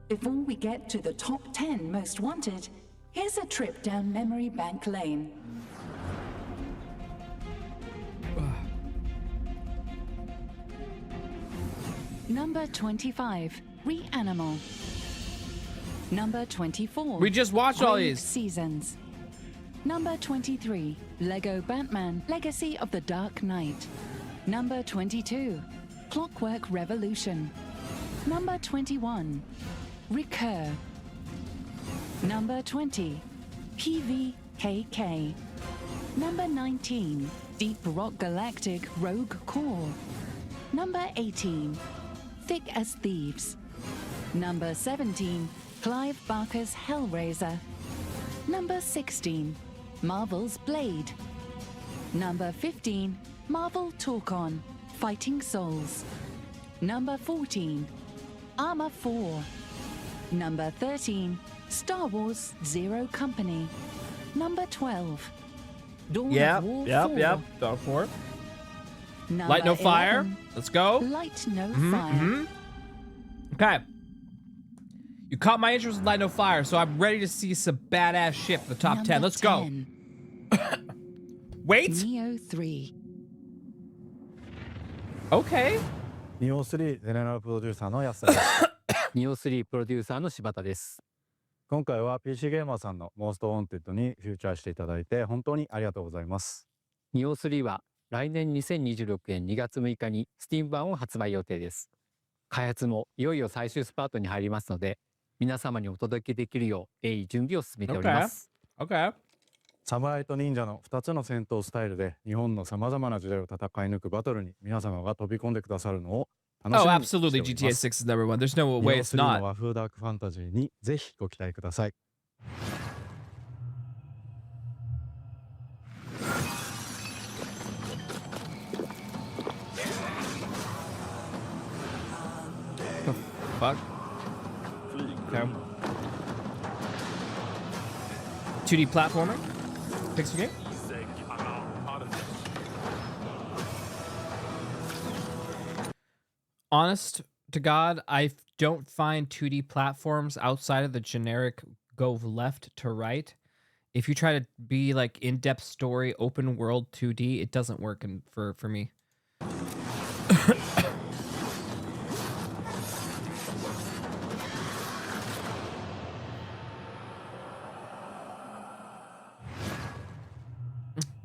Before we get to the top 10 most wanted, here's a trip down memory bank lane. Number 25, Reanimal. Number 24. We just watched all Rogue these. Seasons. Number 23, Lego Batman Legacy of the Dark Knight. Number 22, Clockwork Revolution. Number 21, Recur. Number 20, PVKK. Number 19, Deep Rock Galactic Rogue Core. Number 18, Thick as Thieves. Number 17, Clive Barker's Hellraiser. Number 16, Marvel's Blade. Number 15, Marvel Talk-On, Fighting Souls. Number 14, Armor 4. Number 13, Star Wars Zero Company. Number 12, Dawn of War 4. Dog 4. Number Light No Fire. 11, Let's go. Light No Fire. Okay. You caught my interest in Light No Fire, so I'm ready to see some badass shit for the top 10. Let's go. Wait. Neo 3. Okay. ニオ3ゼネラルプロデューサーの安田です。ニオ3プロデューサーの柴田です。今回は PC ゲーマーさんのモーストウォンテッドにフューチャーしていただいて本当にありがとうございます。ニオ3は来年2026年2月6日に Steam 版を発売予定です。開発もいよいよ最終スパートに入りますので、皆様にお届けできるよう鋭意準備を進めております。Okay. 侍と忍者の2つの戦闘スタイルで日本のさまざまな時代を戦い抜くバトルに皆様が飛び込んでくださるのを楽しみにしております。Oh, absolutely. GTA 6 is number one. There's no way it's ニオ3 not. の和風ダークファンタジーにぜひご期待ください。Fuck. Okay. 2D platformer? Pixel game? Honest to God, I don't find 2D platforms outside of the generic go left to right. If you try to be like in-depth story, open world 2D, it doesn't work for me.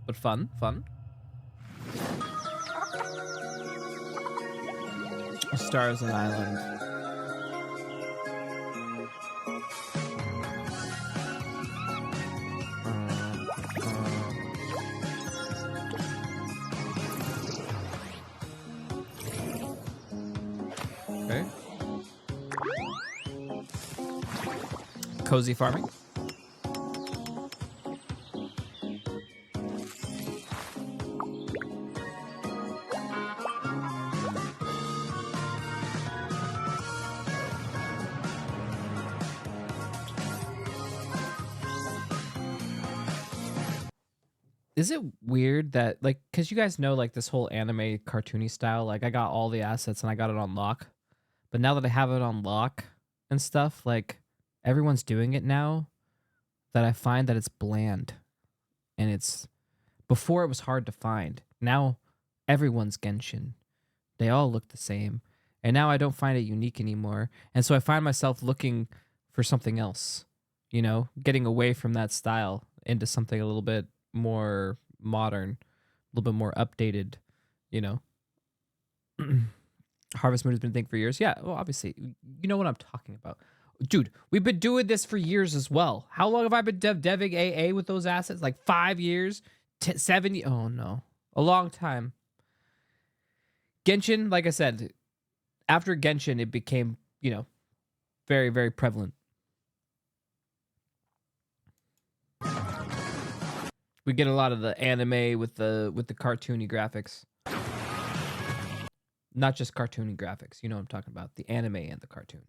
But fun. Stars and Island. Okay. Cozy farming. Is it weird that, like, because you guys know, like, this whole anime cartoony style, like, I got all the assets and I got it on lock. But now that I have it on lock and stuff, like, everyone's doing it now, that I find that it's bland. And it's, before it was hard to find. Now, everyone's Genshin. They all look the same. And now I don't find it unique anymore. And so I find myself looking for something else, you know, getting away from that style into something a little bit more modern, a little bit more updated, you know. Harvest Moon has been a thing for years. Yeah, well, obviously, you know what I'm talking about. Dude, we've been doing this for years as well. How long have I been deving AA with those assets? Like 5 years? 7 Oh, no. A long time. Genshin, like I said, after Genshin, it became, you know, very, very prevalent. We get a lot of the anime with the cartoony graphics. Not just cartoony graphics. You know what I'm talking about. The anime and the cartoon.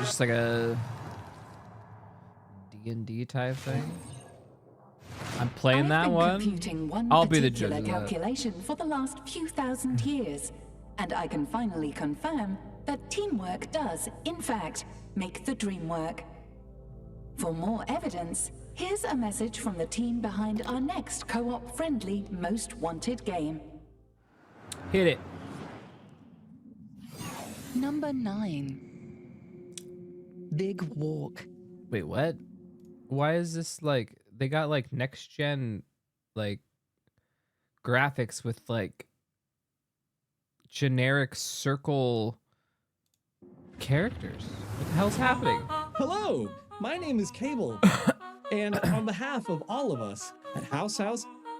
Just like a D&D type thing. I'm playing that one. Computing one I'll be the judge particular of that. calculation for the last few thousand years, and I can finally confirm that teamwork does, in fact, make the dream work. For more evidence, here's a message from the team behind our next co-op friendly Most Wanted game. Hit it. Number 9. Big Walk. Wait, what? Why is this like they got like next gen like graphics with like generic circle characters? What the hell's happening? Hello, my name is Cable, and on behalf of all of us at House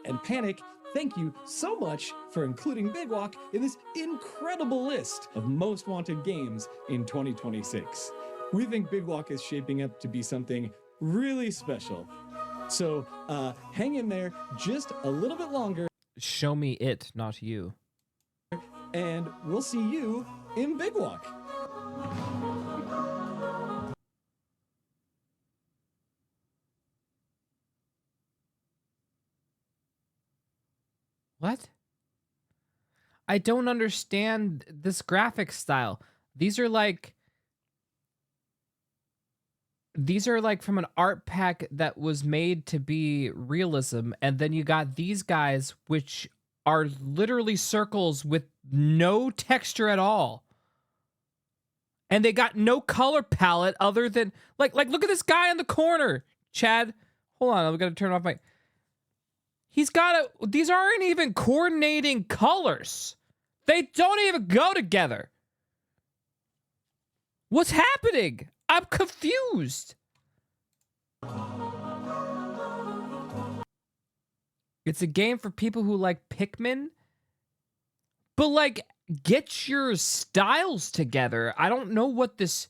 and Panic, thank you so much for including Big Walk in this incredible list of most wanted games in 2026. We think Big Walk is shaping up to be something really special. So hang in there just a little bit longer. Show me it, not you. And we'll see you in Big Walk. What? I don't understand this graphic style. These are like from an art pack that was made to be realism, and then you got these guys which are literally circles with no texture at all. And they got no color palette other than like look at this guy in the corner. Chad, hold on, I'm gonna turn off my He's got these aren't even coordinating colors. They don't even go together. What's happening? I'm confused. It's a game for people who like Pikmin, but like get your styles together. I don't know what this.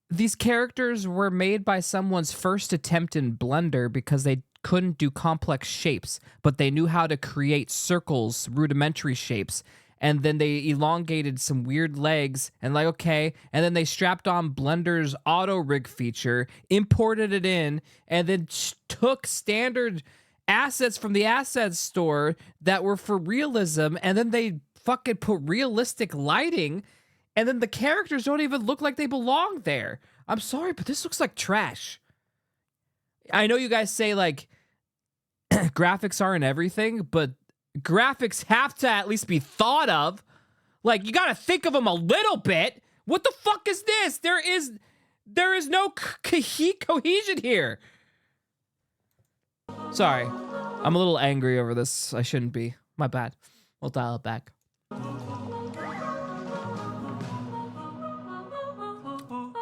These characters were made by someone's first attempt in Blender because they couldn't do complex shapes, but they knew how to create circles, rudimentary shapes. And then they elongated some weird legs and like, okay. And then they strapped on Blender's auto rig feature, imported it in, and then took standard assets from the assets store that were for realism. And then they fucking put realistic lighting. And then the characters don't even look like they belong there. I'm sorry, but this looks like trash. I know you guys say like graphics aren't everything, but graphics have to at least be thought of. Like, you gotta think of them a little bit. What the fuck is this? There is no cohesion here. Sorry. I'm a little angry over this. I shouldn't be. My bad. We'll dial it back.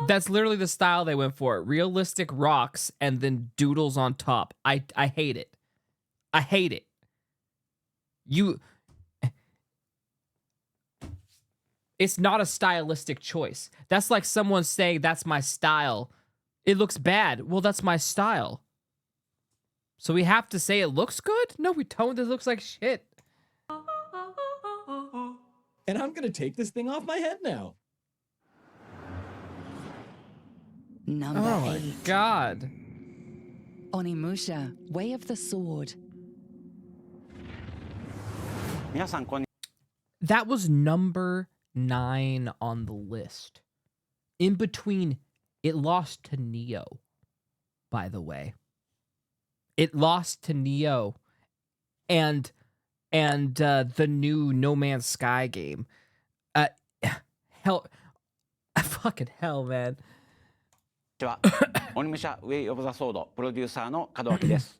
That's literally the style they went for. Realistic rocks and then doodles on top. I hate it. I hate it. It's not a stylistic choice. That's like someone saying, that's my style. It looks bad. Well, that's my style. So we have to say it looks good? No, we don't. It looks like shit. And I'm gonna take this thing off my head now. Number 8. Oh my god. Onimusha, Way of the Sword. That was number 9 on the list. In between, it lost to Neo, by the way. It lost to Neo and the new No Man's Sky game. Fucking hell, man. 鬼武者ウェイ・オブ・ザ・ソードプロデューサーの門脇です。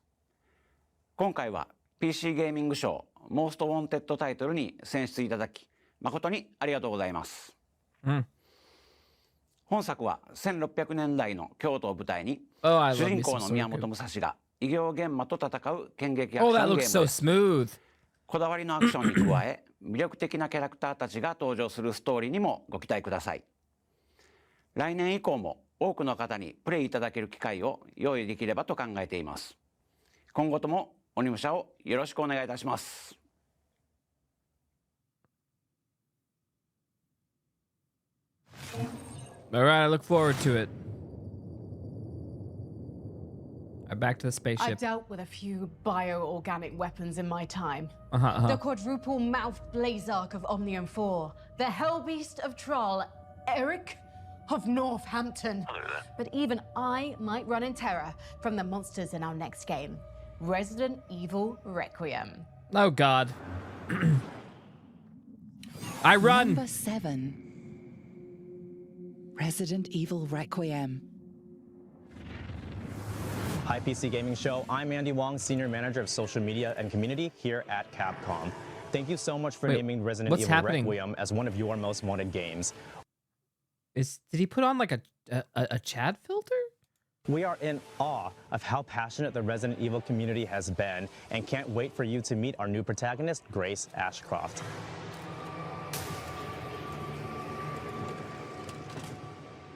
今回は PC ゲーミング賞モースト・ウォンテッドタイトルに選出いただき誠にありがとうございます。本作は1600年代の京都を舞台に主人公の宮本武蔵が異形玄魔と戦う剣撃アクションゲームです。こだわりのアクションに加え魅力的なキャラクターたちが登場するストーリーにもご期待ください。来年以降も多くの方にプレイいただける機会を用意できればと考えています。今後とも鬼武者をよろしくお願いいたします。All right, I look forward to it. All right, back to the I've spaceship. dealt with a few bioorganic weapons in my time. Uh-huh. The quadruple-mouthed Blazark of Omnium 4, the Hellbeast of Thrall, Eric of Northampton. But even I might run in terror from the monsters in our next game, Resident Evil Requiem. Oh, God. I run. Number 7. Resident Evil Requiem. Hi, PC Gaming Show. I'm Andy Wong, Senior Manager of Social Media and Community here at Capcom. Thank you so much for naming Resident Evil Requiem as one of your most wanted games. Did he put on like a Chad filter? We are in awe of how passionate the Resident Evil community has been and can't wait for you to meet our new protagonist, Grace Ashcroft.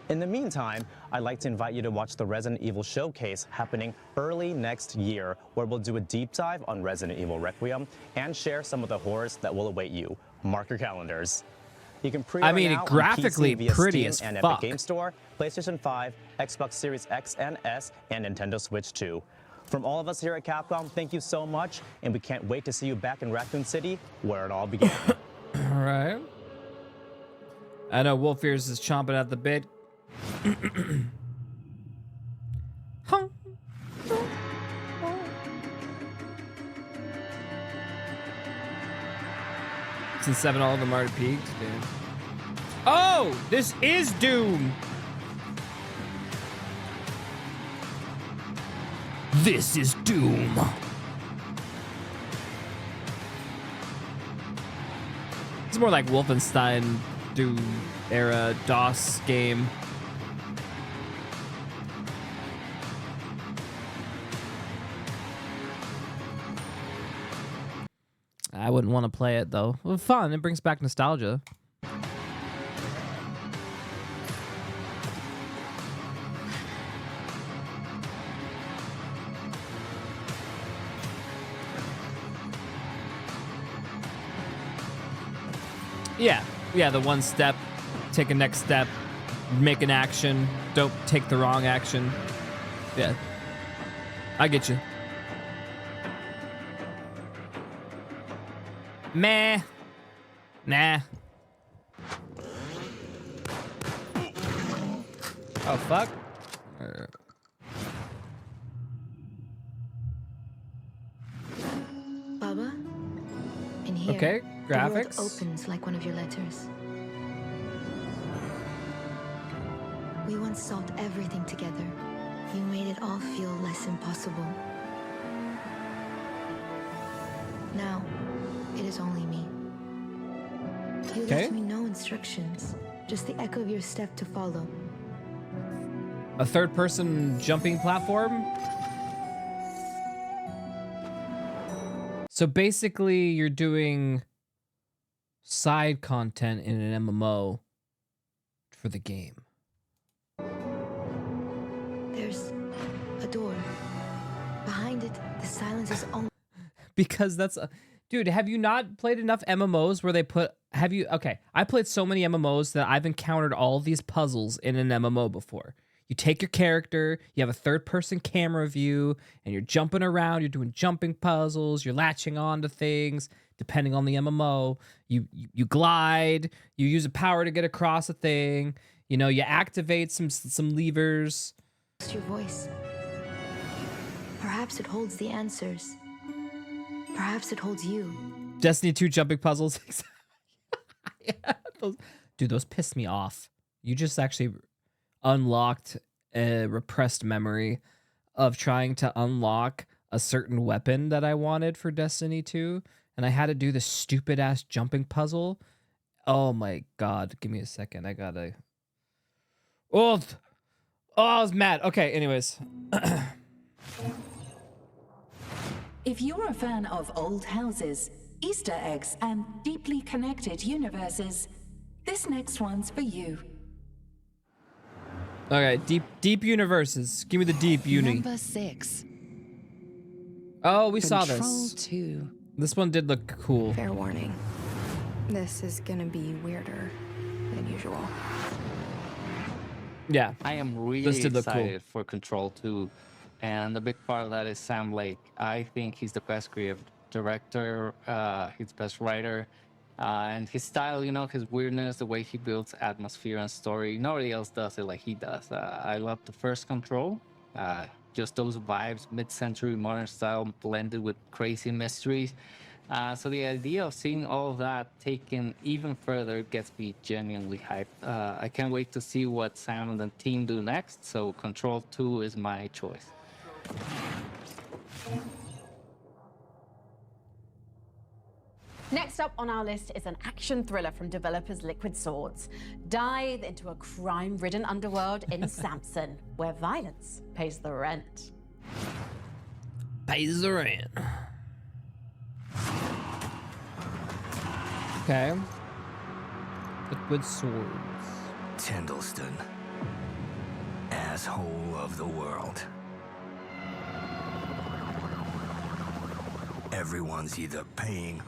In the meantime, I'd like to invite you to watch the Resident Evil Showcase happening early next year, where we'll do a deep dive on Resident Evil Requiem and share some of the horrors that will await you. Mark your calendars. You can pre-order now graphically on PC via pretty Steam as and fuck. Epic Game Store, PlayStation 5, Xbox Series X and S, and Nintendo Switch 2. From all of us here at Capcom, thank you so much, and we can't wait to see you back in Raccoon City, where it all began. All right. I know Wolf Ears is chomping at the bit. Since 7, all of them already peaked, dude. Oh, this is Doom. This is Doom. It's more like Wolfenstein Doom era DOS game. I wouldn't want to play it though. Well, fun. It brings back nostalgia. Yeah, the one step, take a next step, make an action, don't take the wrong action. Yeah, I get you. Meh. Nah. Oh, fuck. Baba? In here. Okay, graphics. The world opens like one of your letters. We once solved everything together. You made it all feel less impossible. Now, it is only me. You left me no instructions, just the echo of your step to follow. A third-person jumping platform? So basically, you're doing side content in an MMO for the game. There's a door. Behind it, the silence is only... Because that's... Dude, have you not played enough MMOs where they put... Okay, I played so many MMOs that I've encountered all these puzzles in an MMO before. You take your character, you have a third-person camera view, and you're jumping around, you're doing jumping puzzles, you're latching on to things, depending on the MMO. You glide, you use a power to get across a thing, you know, you activate some levers. Your voice. Perhaps it holds the answers. Perhaps it holds you. Destiny 2 jumping puzzles. Yeah, those piss me off. You just actually unlocked a repressed memory of trying to unlock a certain weapon that I wanted for Destiny 2, and I had to do this stupid ass jumping puzzle. Oh my god, give me a second. I gotta... Oh, I was mad. Okay, anyways. If you're a fan of old houses, Easter eggs, and deeply connected universes, this next one's for you. Okay, deep universes. Give me the deep uni. Number 6. Oh, we saw Control this. 2. This one did look cool. Fair warning. This is gonna be weirder than usual. Yeah. I am really This did look cool. excited for Control 2. And the big part of that is Sam Lake. I think he's the best creative director, he's the best writer. And his style, you know, his weirdness, the way he builds atmosphere and story, nobody else does it like he does. I love the first Control. Just those vibes, mid-century modern style blended with crazy mysteries. So the idea of seeing all of that taken even further gets me genuinely hyped. I can't wait to see what Sam and the team do next. So Control 2 is my choice. Next up on our list is an action thriller from developers Liquid Swords. Dive into a crime-ridden underworld in Samson, where violence pays the rent. Pays the rent. Okay. Liquid Swords. Tindleston. Asshole of the world. Everyone's either paying,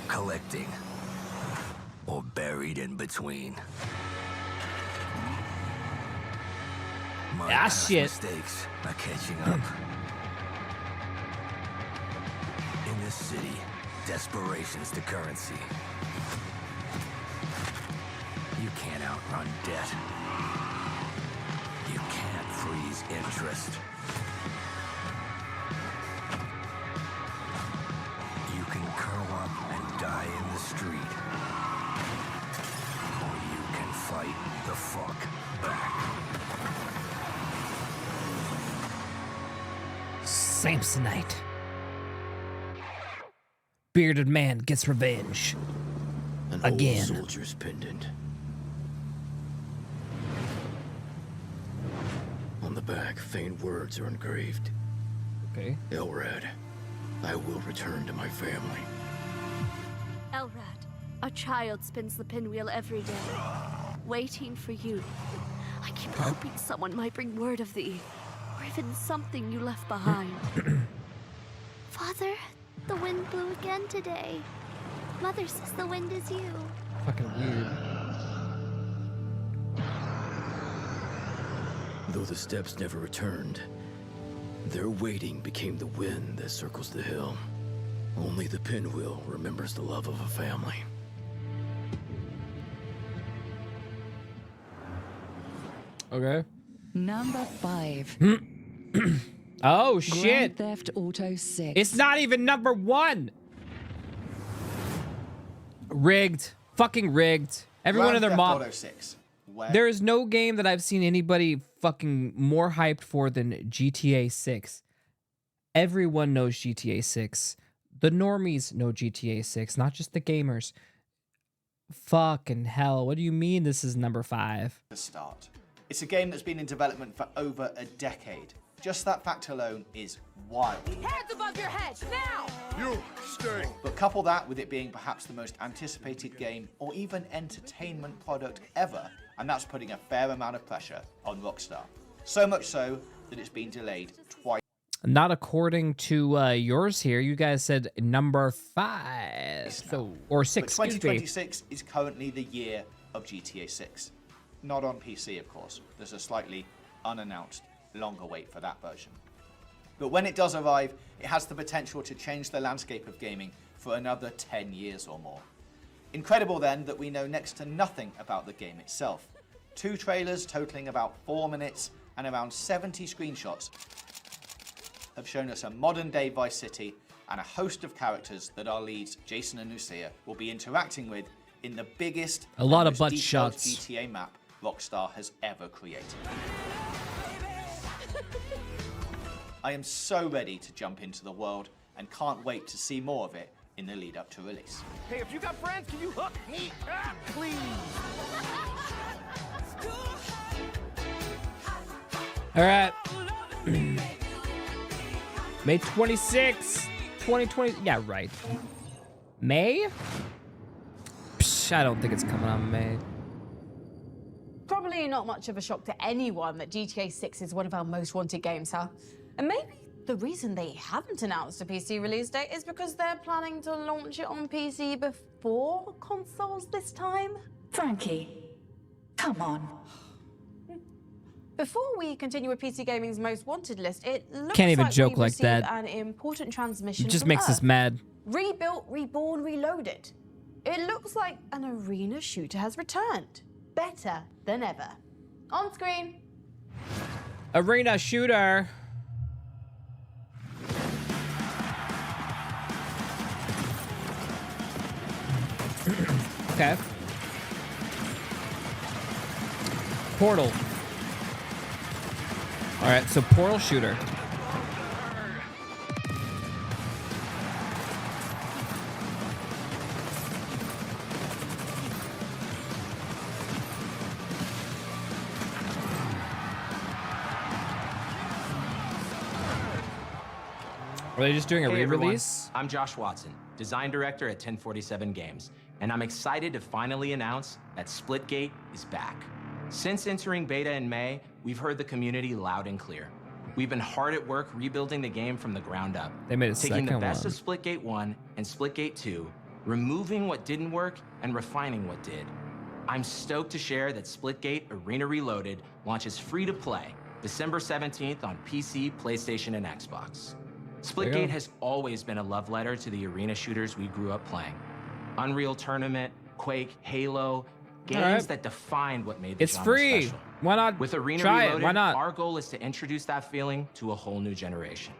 collecting, or buried in between. My past mistakes are catching up. In this city, desperation's the currency. You can't outrun debt. You can't freeze interest. You can curl up and die in the street. Or you can fight the fuck back. Samsonite. Bearded man gets revenge. An again. old soldier's pendant. On the back, faint words are engraved. Okay. Elrad, I will return to my family. Elrad, a child spins the pinwheel every day, waiting for you. I keep hoping someone might bring word of thee, or even something you left behind. Father, the wind blew again today. Mother says the wind is you. Fucking weird. Though the steps never returned, their waiting became the wind that circles the hill. Only the pinwheel remembers the love of a family. Okay. Number 5. Oh shit! Grand Theft Auto 6. It's not even number 1. Rigged. Fucking rigged. Everyone and their mom. Auto 6. There is no game that I've seen anybody fucking more hyped for than GTA 6. Everyone knows GTA 6. The normies know GTA 6, not just the gamers. Fucking hell. What do you mean this is number 5? The start. It's a game that's been in development for over a decade. Just that fact alone is wild. Hands above your head, now! You stay. But couple that with it being perhaps the most anticipated game or even entertainment product ever, and that's putting a fair amount of pressure on Rockstar. So much so that it's been delayed twice. Not according to yours here. You guys said number 5. So, or 6. But 2026 is currently the year of GTA 6. Not on PC, of course. There's a slightly unannounced longer wait for that version. But when it does arrive, it has the potential to change the landscape of gaming for another 10 years or more. Incredible then that we know next to nothing about the game itself. 2 trailers totaling about 4 minutes and around 70 screenshots have shown us a modern day Vice City and a host of characters that our leads, Jason and Lucia, will be interacting with in the biggest, a lot of most butt detailed shots. GTA map Rockstar has ever created. I am so ready to jump into the world and can't wait to see more of it in the lead up to release. Hey, if you got friends, can you hook me up, please? All right. May 26, 2020. Yeah, right. May? Psh, I don't think it's coming out in May. Probably not much of a shock to anyone that GTA 6 is one of our most wanted games, huh? And maybe the reason they haven't announced a PC release date is because they're planning to launch it on PC before consoles this time? Frankie, come on. Before we continue with PC Gaming's most wanted list, it looks Can't even like joke we like received that. an important transmission It just from makes us Earth. mad. Rebuilt, reborn, reloaded. It looks like an arena shooter has returned. Better than ever. On screen. Arena shooter. Okay. Portal. All right, so Portal shooter. Are they just doing a Hey everyone, re-release? I'm Josh Watson, design director at 1047 Games, and I'm excited to finally announce that Splitgate is back. Since entering beta in May, we've heard the community loud and clear. We've been hard at work rebuilding the game from the ground up. They made a taking the second best one. of Splitgate 1 and Splitgate 2, removing what didn't work and refining what did. I'm stoked to share that Splitgate Arena Reloaded launches free to play December 17th on PC, PlayStation, and Xbox. There you go. Splitgate has always been a love letter to the arena shooters we grew up playing. Unreal Tournament, Quake, Halo, games right. that defined what made the It's genre free. special. Why not With Arena try Reloaded, it? Why not? our goal is to introduce that feeling to a whole new generation.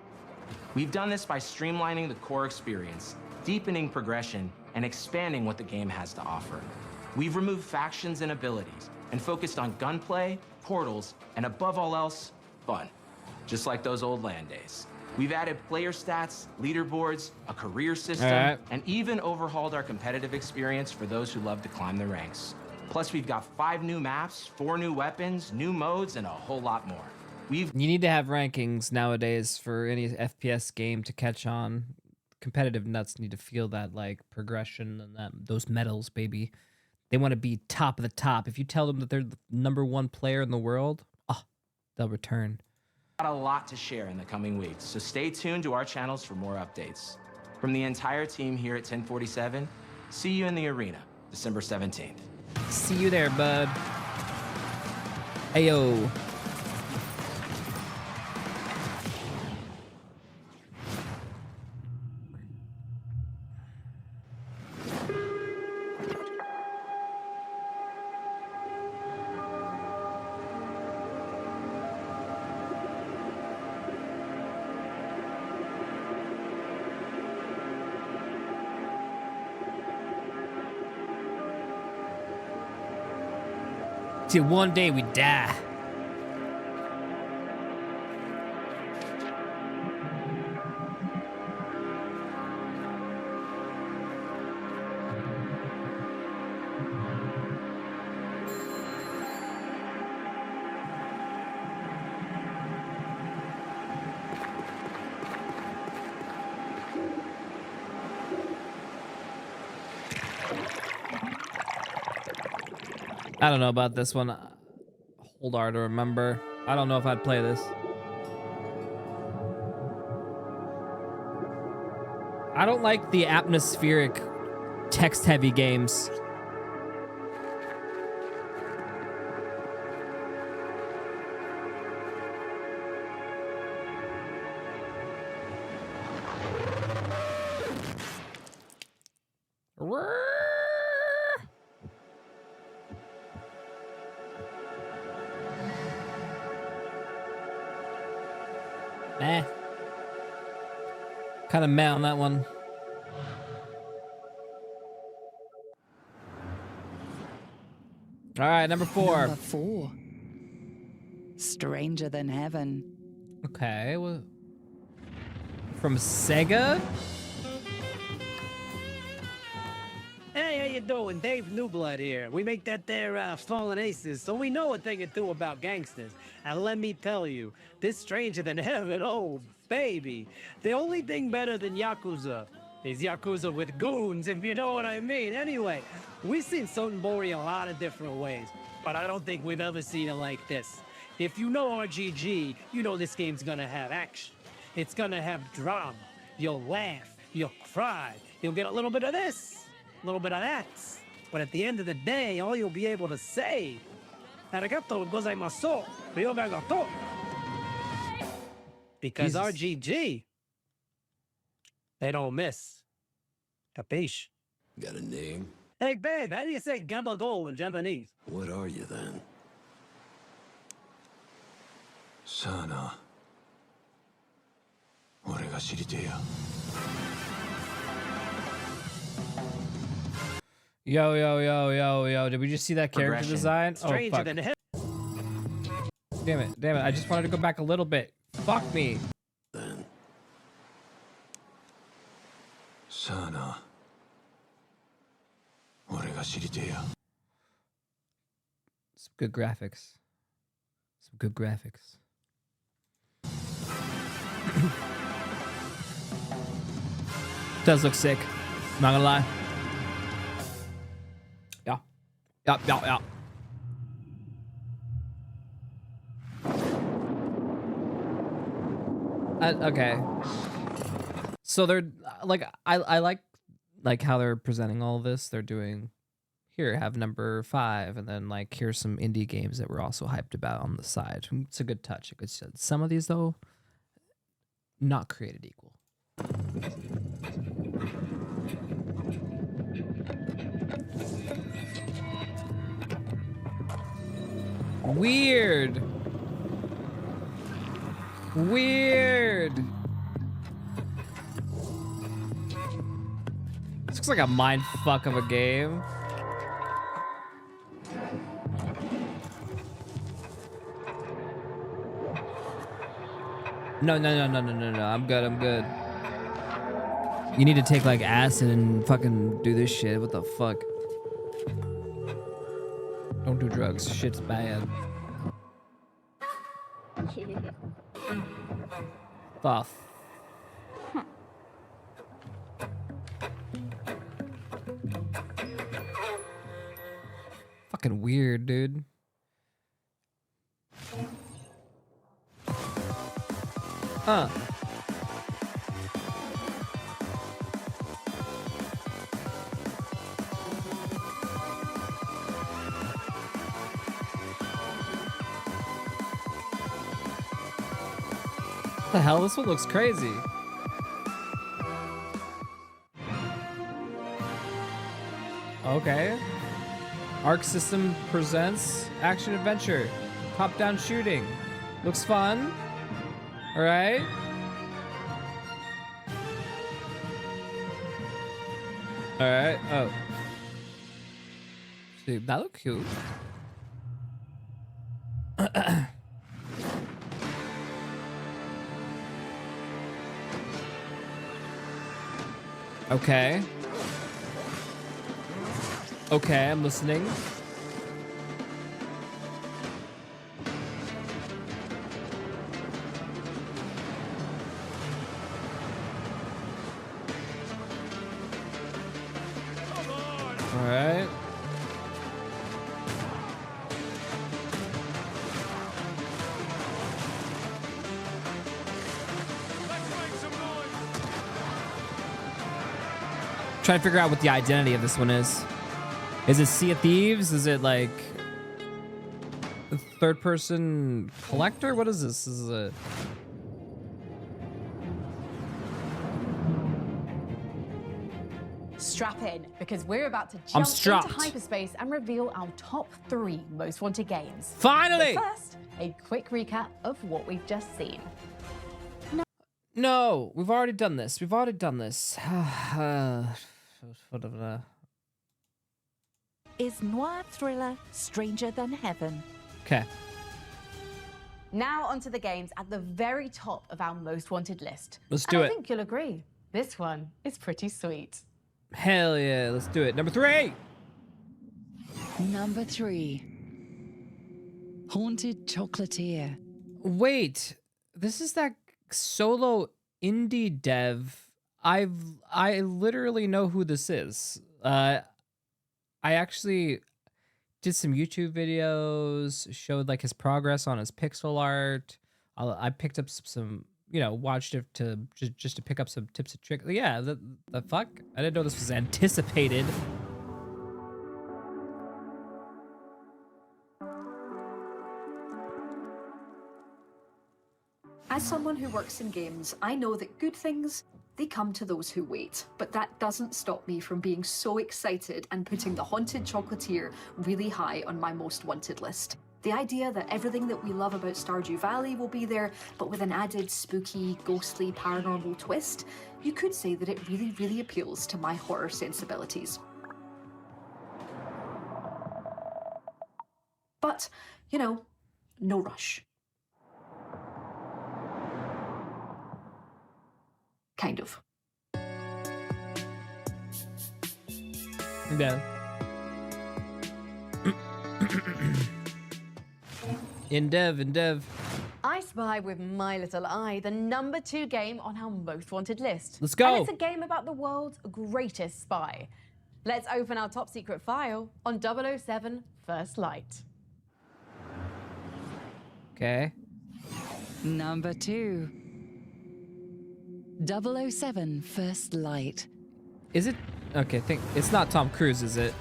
We've done this by streamlining the core experience, deepening progression, and expanding what the game has to offer. We've removed factions and abilities, and focused on gunplay, portals, and above all else, fun. Just like those old LAN days. We've added player stats, leaderboards, a career system, All right. and even overhauled our competitive experience for those who love to climb the ranks. Plus, we've got 5 new maps, 4 new weapons, new modes, and a whole lot more. You need to have rankings nowadays for any FPS game to catch on. Competitive nuts need to feel that like progression and that those medals, baby. They want to be top of the top. If you tell them that they're the #1 player in the world, they'll return. Got a lot to share in the coming weeks, so stay tuned to our channels for more updates. From the entire team here at 1047, see you in the arena, December 17th. See you there, bud. Ayo. Till one day we die. I don't know about this one. Hold R to remember. I don't know if I'd play this. I don't like the atmospheric, text-heavy games. Kind of meh on that one. All right, number 4. Number 4. Stranger Than Heaven. Okay, well, from Sega? Hey, how you doing? Dave Newblood here. We make that there Fallen Aces, so we know a thing or two about gangsters. And let me tell you, this Stranger Than Heaven, oh baby. The only thing better than Yakuza is Yakuza with goons, if you know what I mean. Anyway, we've seen Sotenbori a lot of different ways, but I don't think we've ever seen it like this. If you know RGG, you know this game's gonna have action. It's gonna have drama. You'll laugh, you'll cry, you'll get a little bit of this, a little bit of that. But at the end of the day, all you'll be able to say Arigato gozaimasu. Ryogagato. Because Jesus. RGG, they don't miss. Capiche? Got a name? Hey, babe, how do you say gabagool in Japanese? What are you then? Sana. 俺が知りてえや。 Yo. Did we just see that character Progression. design? Stranger Oh, fuck. than hell. Damn it. I just wanted to go back a little bit. Fuck me. Then. Sana. 俺が知りてえや。 Some good graphics. Does look sick. Not gonna lie. Yeah. Okay. So they're like, I like how they're presenting all of this. They're doing, here, have number 5, and then like here's some indie games that we're also hyped about on the side. It's a good touch. A good set. Some of these though, not created equal. Weird. This looks like a mind fuck of a game. No. I'm good. You need to take like acid and fucking do this shit. What the fuck? Don't do drugs. Shit's bad. The fucking weird, dude. Huh. What the hell? This one looks crazy. Okay. Arc System presents action adventure. Top-down shooting. Looks fun. All right. All right. Oh. Dude, that look cute. Okay. Okay, I'm listening. All right. Trying to figure out what the identity of this one is. Is it Sea of Thieves? Is it like a third-person collector? What is this? This is a... Strap in, because we're about to I'm jump strapped. into hyperspace and reveal our top 3 most wanted games. Finally! But first, a quick recap of what we've just seen. No, we've already done this. Is noir thriller Stranger Than Heaven? Okay. Now onto the games at the very top of our most wanted list. Let's do and it. I think you'll agree, this one is pretty sweet. Hell yeah, let's do it. Number 3. Number 3. Haunted Chocolatier. Wait, this is that solo indie dev. I literally know who this is. I actually did some YouTube videos, showed like his progress on his pixel art. I picked up some, you know, watched it to just to pick up some tips and tricks. Yeah, the fuck? I didn't know this was anticipated. As someone who works in games, I know that good things, they come to those who wait. But that doesn't stop me from being so excited and putting the Haunted Chocolatier really high on my most wanted list. The idea that everything that we love about Stardew Valley will be there, but with an added spooky, ghostly, paranormal twist, you could say that it really, really appeals to my horror sensibilities. But, you know, no rush. Kind of. Yeah. In dev. I Spy with My Little Eye, the #2 game on our most wanted list. Let's go. And it's a game about the world's greatest spy. Let's open our top secret file on 007 First Light. Okay. Number 2. 007 First Light. Is it? Okay, it's not Tom Cruise, is it?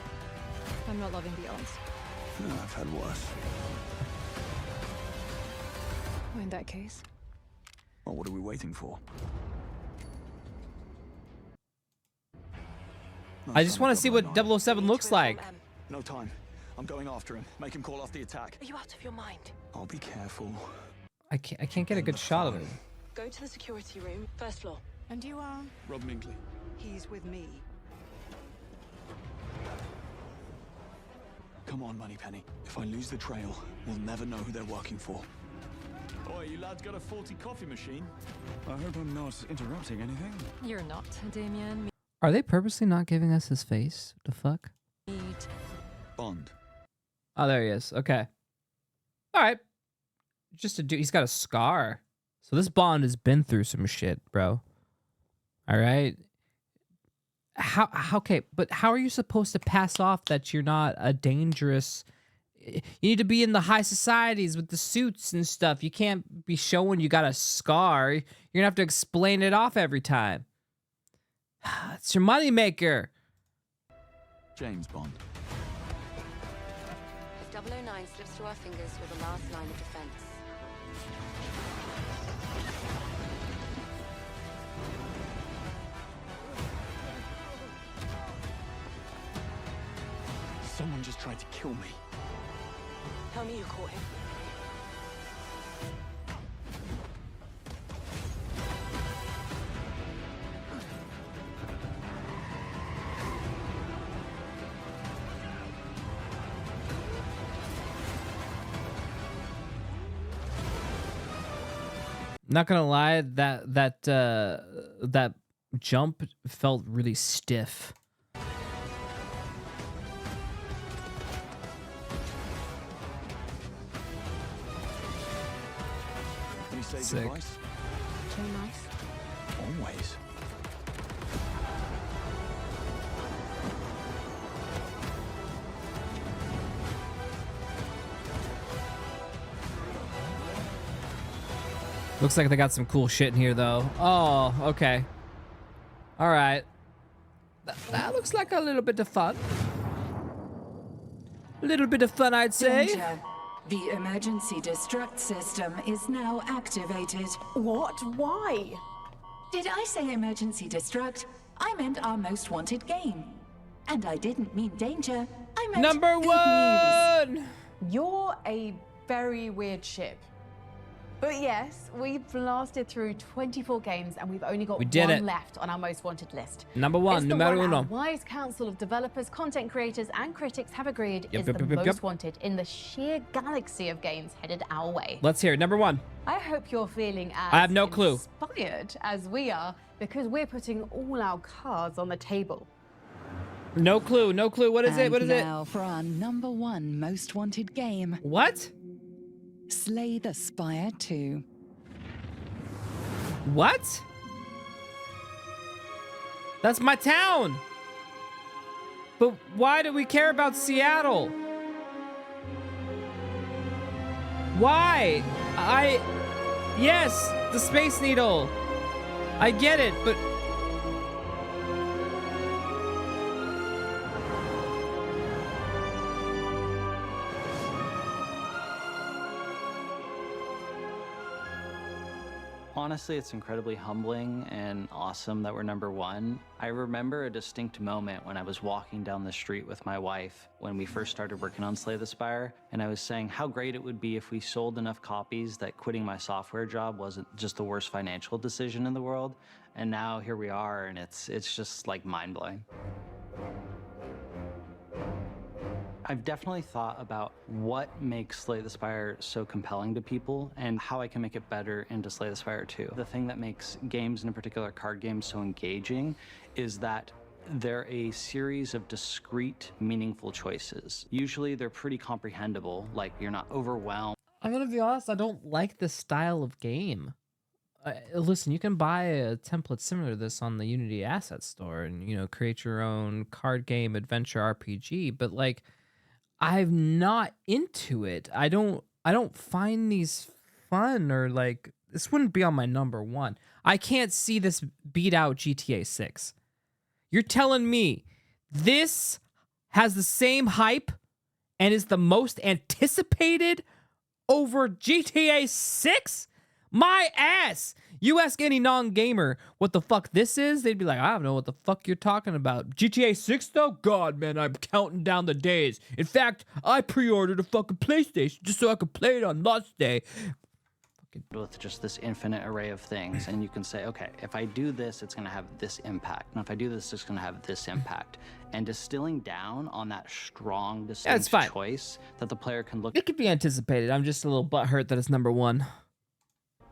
I'm not loving the odds. No, I've had worse. In that case. Well, what are we waiting for? I just want to see what 007 looks like. No time. I'm going after him. Make him call off the attack. Are you out of your mind? I'll be careful. I can't get a good shot of it. Go to the security room, first floor. And you are? Rob Minkley. He's with me. Come on, Moneypenny. If I lose the trail, we'll never know who they're working for. Oi, you lads got a faulty coffee machine? I hope I'm not interrupting anything. You're not, Damien. Are they purposely not giving us his face? The fuck? Bond. Oh, there he is. Okay. All right. Just a dude. He's got a scar. So this Bond has been through some shit, bro. All right. Okay, but how are you supposed to pass off that you're not a dangerous? You need to be in the high societies with the suits and stuff. You can't be showing you got a scar. You're gonna have to explain it off every time. It's your moneymaker. James Bond. 009 slips through our fingers with the last line of defense. Someone just tried to kill me. Tell me you caught him. Not gonna lie, that jump felt really stiff. Sick. Too nice. Always. Looks like they got some cool shit in here, though. Oh, okay. All right. That looks like a little bit of fun. A little bit of fun, I'd say. Danger. The emergency destruct system is now activated. What? Why? Did I say emergency destruct? I meant our most wanted game. And I didn't mean danger. I meant number good one! You're a very weird ship. But yes, we've blasted through 24 games and we've only got one left on our most wanted list. Number one, it's the numero one uno. our wise council of developers, content creators, and critics have agreed is the most wanted in the sheer galaxy of games headed our way. Let's hear it. Number one. I hope you're feeling as I have no clue. inspired as we are because we're putting all our cards on the table. No clue. No clue. What is it? What is it? Now for our number one most wanted game. What? Slay the Spire 2. What? That's my town. But why do we care about Seattle? Why? Yes, the Space Needle. I get it, but Honestly, it's incredibly humbling and awesome that we're #1. I remember a distinct moment when I was walking down the street with my wife when we first started working on Slay the Spire, and I was saying how great it would be if we sold enough copies that quitting my software job wasn't just the worst financial decision in the world. And now here we are, and it's just like mind-blowing. I've definitely thought about what makes Slay the Spire so compelling to people and how I can make it better into Slay the Spire 2. The thing that makes games, and in particular card games, so engaging is that they're a series of discrete, meaningful choices. Usually they're pretty comprehensible, like you're not overwhelmed. I'm gonna be honest, I don't like this style of game. Listen, you can buy a template similar to this on the Unity Asset Store and, you know, create your own card game adventure RPG, but like, I'm not into it. I don't find these fun, or like, this wouldn't be on my #1. I can't see this beat out GTA 6. You're telling me this has the same hype and is the most anticipated over GTA 6? My ass! You ask any non-gamer what the fuck this is, they'd be like, I don't know what the fuck you're talking about. GTA 6 though? God, man, I'm counting down the days. In fact, I pre-ordered a fucking PlayStation just so I could play it on launch day. With just this infinite array of things, and you can say, okay, if I do this, it's gonna have this impact. And if I do this, it's gonna have this impact. And distilling down on that strong, distinct choice that the player can look. It could be anticipated. I'm just a little butthurt that it's #1.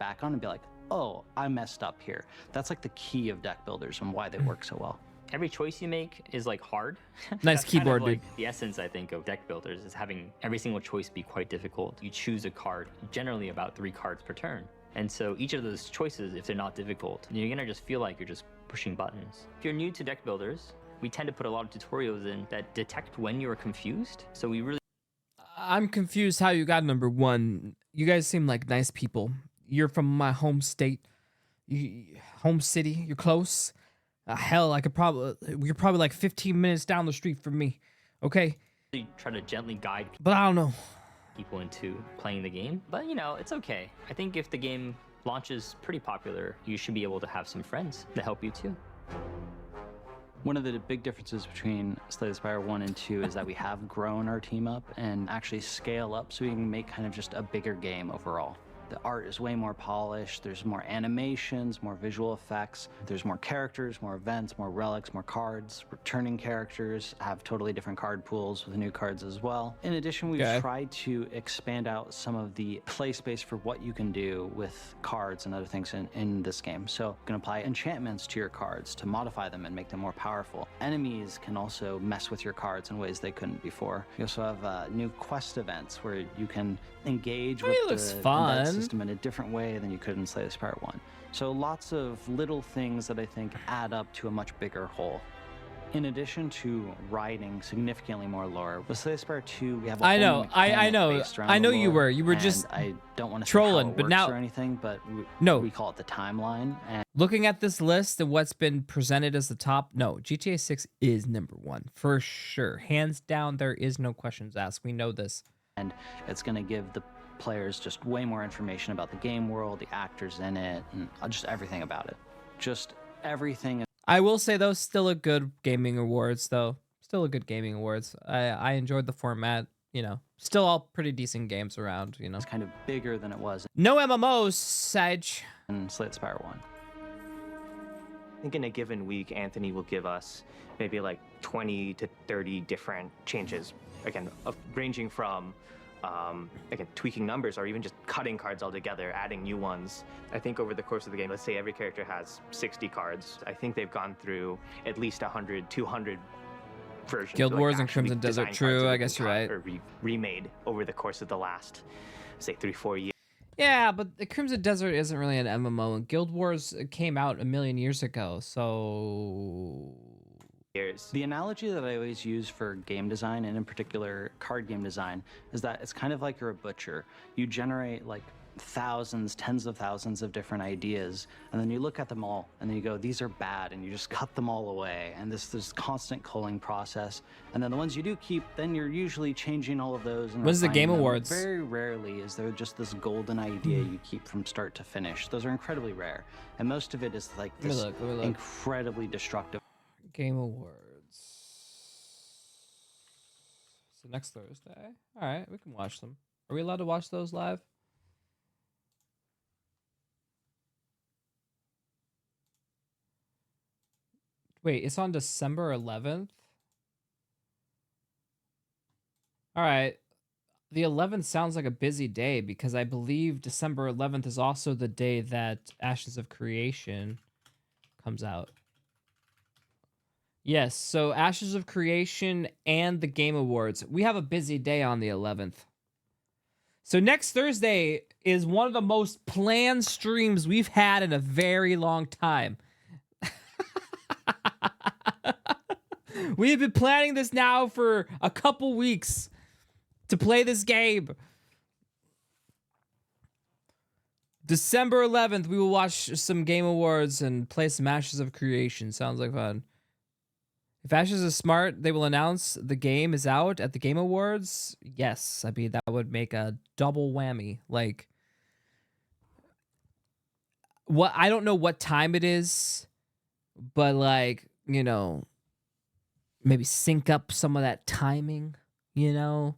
Back on and be like, oh, I messed up here. That's like the key of deck builders and why they work so well. Every choice you make is like hard. Nice keyboard, kind of like the essence, I think, of deck builders is having every single choice be quite difficult. You choose a card, generally about 3 cards per turn. And so each of those choices, if they're not difficult, you're gonna just feel like you're just pushing buttons. If you're new to deck builders, we tend to put a lot of tutorials in that detect when you're confused. So we really... I'm confused how you got #1. You guys seem like nice people. You're from my home state, home city. You're close. Hell, you're probably like 15 minutes down the street from me. Okay. Try to gently guide but I don't know. people into playing the game. But you know, it's okay. I think if the game launches pretty popular, you should be able to have some friends to help you too. One of the big differences between Slay the Spire 1 and 2 is that we have grown our team up and actually scale up so we can make kind of just a bigger game overall. The art is way more polished, there's more animations, more visual effects, there's more characters, more events, more relics, more cards. Returning characters have totally different card pools with new cards as well. In addition, we've tried to expand out some of the play space for what you can do with cards and other things in this game. So you can apply enchantments to your cards to modify them and make them more powerful. Enemies can also mess with your cards in ways they couldn't before. You also have new quest events where you can engage with the embed system in a different way than you could in Slay the Spire 1. So lots of little things that I think add up to a much bigger whole. In addition to writing significantly more lore, with Slay the Spire 2, we have a I know, whole I know, based around I know the you lore, were and just I don't want to trolling, but now or anything, but we call it the timeline. And looking at this list and what's been presented as the top, no, GTA 6 is #1 for sure, hands down. There is no questions asked. We know this, and it's going to give the players just way more information about the game world, the actors in it, and just everything about it. Just everything. I will say though, still a good gaming awards though. Still a good gaming awards. I enjoyed the format. You know, still all pretty decent games around. You know, it's kind of bigger than it was. No MMOs, Sage. And Slay the Spire 1. I think in a given week, Anthony will give us maybe like 20 to 30 different changes. Again, ranging from again, tweaking numbers or even just cutting cards altogether, adding new ones. I think over the course of the game, let's say every character has 60 cards. I think they've gone through at least 100, 200 versions. Guild Wars and Crimson Desert, true, I guess you're right. Or remade over the course of the last, say, 3-4 years. Yeah, but the Crimson Desert isn't really an MMO, and Guild Wars came out a million years ago, so... The analogy that I always use for game design, and in particular card game design, is that it's kind of like you're a butcher. You generate like thousands, tens of thousands of different ideas, and then you look at them all and then you go, these are bad, and you just cut them all away, and this constant culling process. And then the ones you do keep, then you're usually changing all of those. And When's the refining Game them. Awards? Very rarely is there just this golden idea you keep from start to finish. Those are incredibly rare, and most of it is like Let me this look. incredibly destructive. Game Awards. So next Thursday. All right, we can watch them. Are we allowed to watch those live? Wait, it's on December 11th? All right. The 11th sounds like a busy day because I believe December 11th is also the day that Ashes of Creation comes out. Yes, so Ashes of Creation and the Game Awards. We have a busy day on the 11th. So next Thursday is one of the most planned streams we've had in a very long time. We've been planning this now for a couple weeks to play this game. December 11th, we will watch some Game Awards and play some Ashes of Creation. Sounds like fun. If Ashes is smart, they will announce the game is out at the Game Awards. Yes, I mean, that would make a double whammy. Like, what, I don't know what time it is, but like, you know, maybe sync up some of that timing, you know?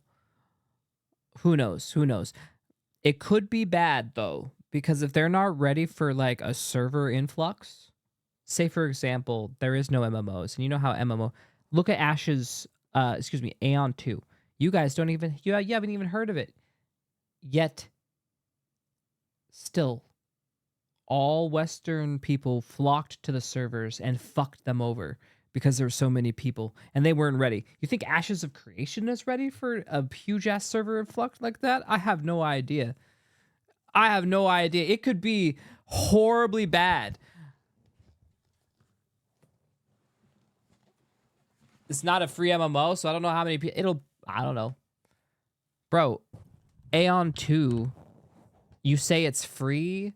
Who knows? Who knows? It could be bad, though, because if they're not ready for, like, a server influx, say, for example, there is no MMOs, and you know how MMO... Look at Ashes, Aeon 2. You guys don't even... You haven't even heard of it. Yet, still, all Western people flocked to the servers and fucked them over because there were so many people, and they weren't ready. You think Ashes of Creation is ready for a huge-ass server influx like that? I have no idea. I have no idea. It could be horribly bad. It's not a free MMO, so I don't know how many people... I don't know. Bro, Aeon 2, you say it's free?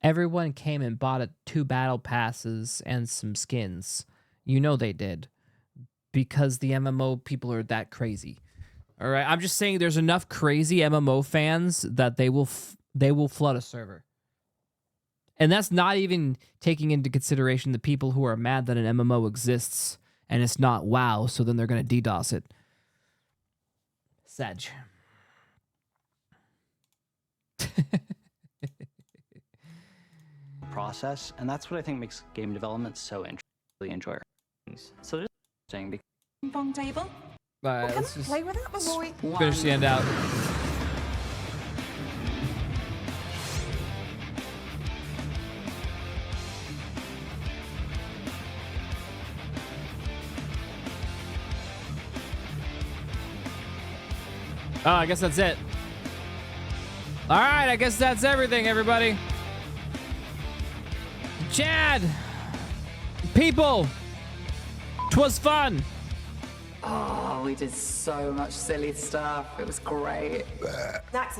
Everyone came and bought 2 battle passes and some skins. You know they did. Because the MMO people are that crazy. All right, I'm just saying there's enough crazy MMO fans that they will flood a server. And that's not even taking into consideration the people who are mad that an MMO exists and it's not WoW, so then they're going to DDoS it. Sag. Process, and that's what I think makes game development so really enjoyable. So just interesting because Ping pong table. All right, let's just Play with that, my boy. finish the end out. Oh, I guess that's it. All right, I guess that's everything, everybody. Chad, people, 'twas fun. Oh, we did so much silly stuff. It was great. Snacks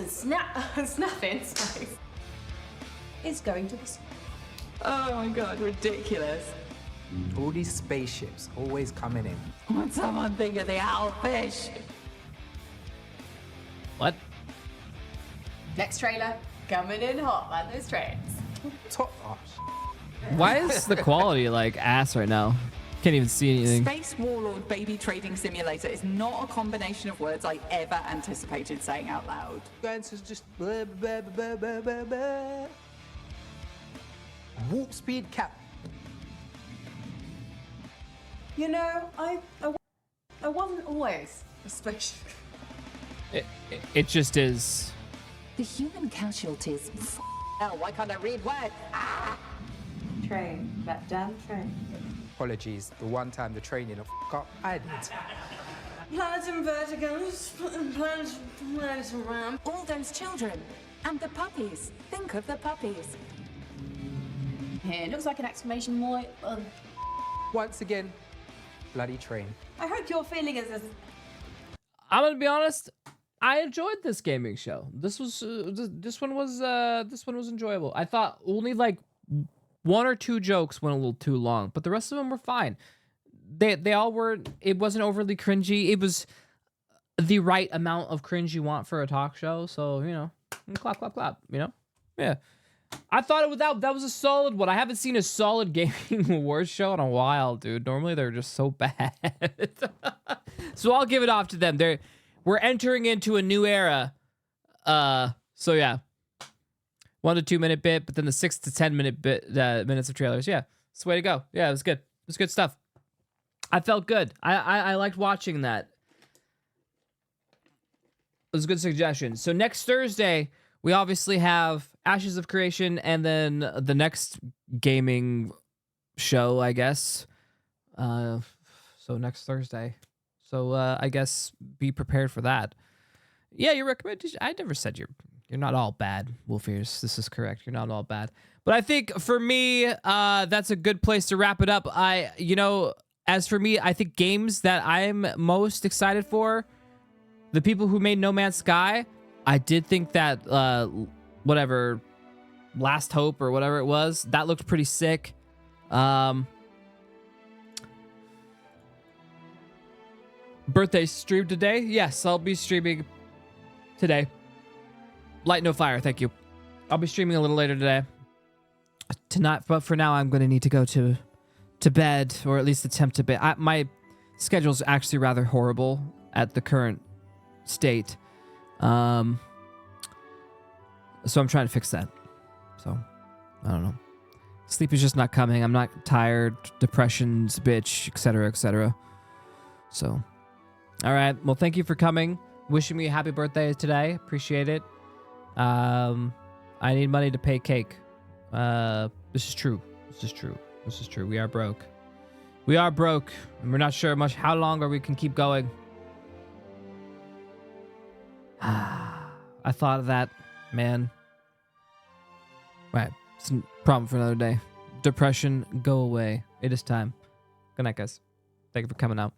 and snuffing space is going to the... Oh my god, ridiculous. All these spaceships always coming in. Would someone think of the owlfish? What? Next trailer, coming in hot on those trains. Top. Why is the quality like ass right now? Can't even see anything. Space Warlord Baby Trading Simulator is not a combination of words I ever anticipated saying out loud. Answers just blah, blah, blah, blah, blah, blah. Warp speed cap. You know, I wasn't always a spaceship. It just is. The human casualties. Hell, why can't I read words? Ah! Train, that damn train. Apologies, the one time the training of up, I did. Planets and verticals, planets around. All those children. And the puppies. Think of the puppies. Here, looks like an exclamation point. Once again, bloody train. I hope your feeling is as... I'm gonna be honest. I enjoyed this gaming show. This one was enjoyable. I thought only like one or two jokes went a little too long, but the rest of them were fine. They all were. It wasn't overly cringy. It was the right amount of cringe you want for a talk show. So clap, clap, clap. Yeah. I thought that was a solid one. I haven't seen a solid gaming awards show in a while, dude. Normally they're just so bad. So I'll give it off to them. We're entering into a new era. So yeah. 1 to 2 minute bit, but then the 6 to 10 minute minutes of trailers. Yeah. It's the way to go. Yeah, it was good. It was good stuff. I felt good. I liked watching that. It was a good suggestion. So next Thursday, we obviously have Ashes of Creation and then the next gaming show, I guess. So next Thursday. So I guess be prepared for that. Yeah, your recommendation. I never said you're not all bad, Wolfears. This is correct. You're not all bad. But I think for me, that's a good place to wrap it up. As for me, I think games that I'm most excited for, the people who made No Man's Sky, I did think that whatever Last Hope or whatever it was, that looked pretty sick. Birthday stream today? Yes, I'll be streaming today. Light No Fire, thank you. I'll be streaming a little later today. Tonight, but for now, I'm going to need to go to bed, or at least attempt to bed. My schedule's actually rather horrible at the current state. So I'm trying to fix that. So, I don't know. Sleep is just not coming. I'm not tired. Depression's a bitch, etc., etc. So, all right. Well, thank you for coming. Wishing me a happy birthday today. Appreciate it. I need money to pay cake. This is true. This is true. This is true. We are broke. We are broke, and we're not sure how longer we can keep going. I thought of that, man. Right. It's a problem for another day. Depression, go away. It is time. Good night, guys. Thank you for coming out.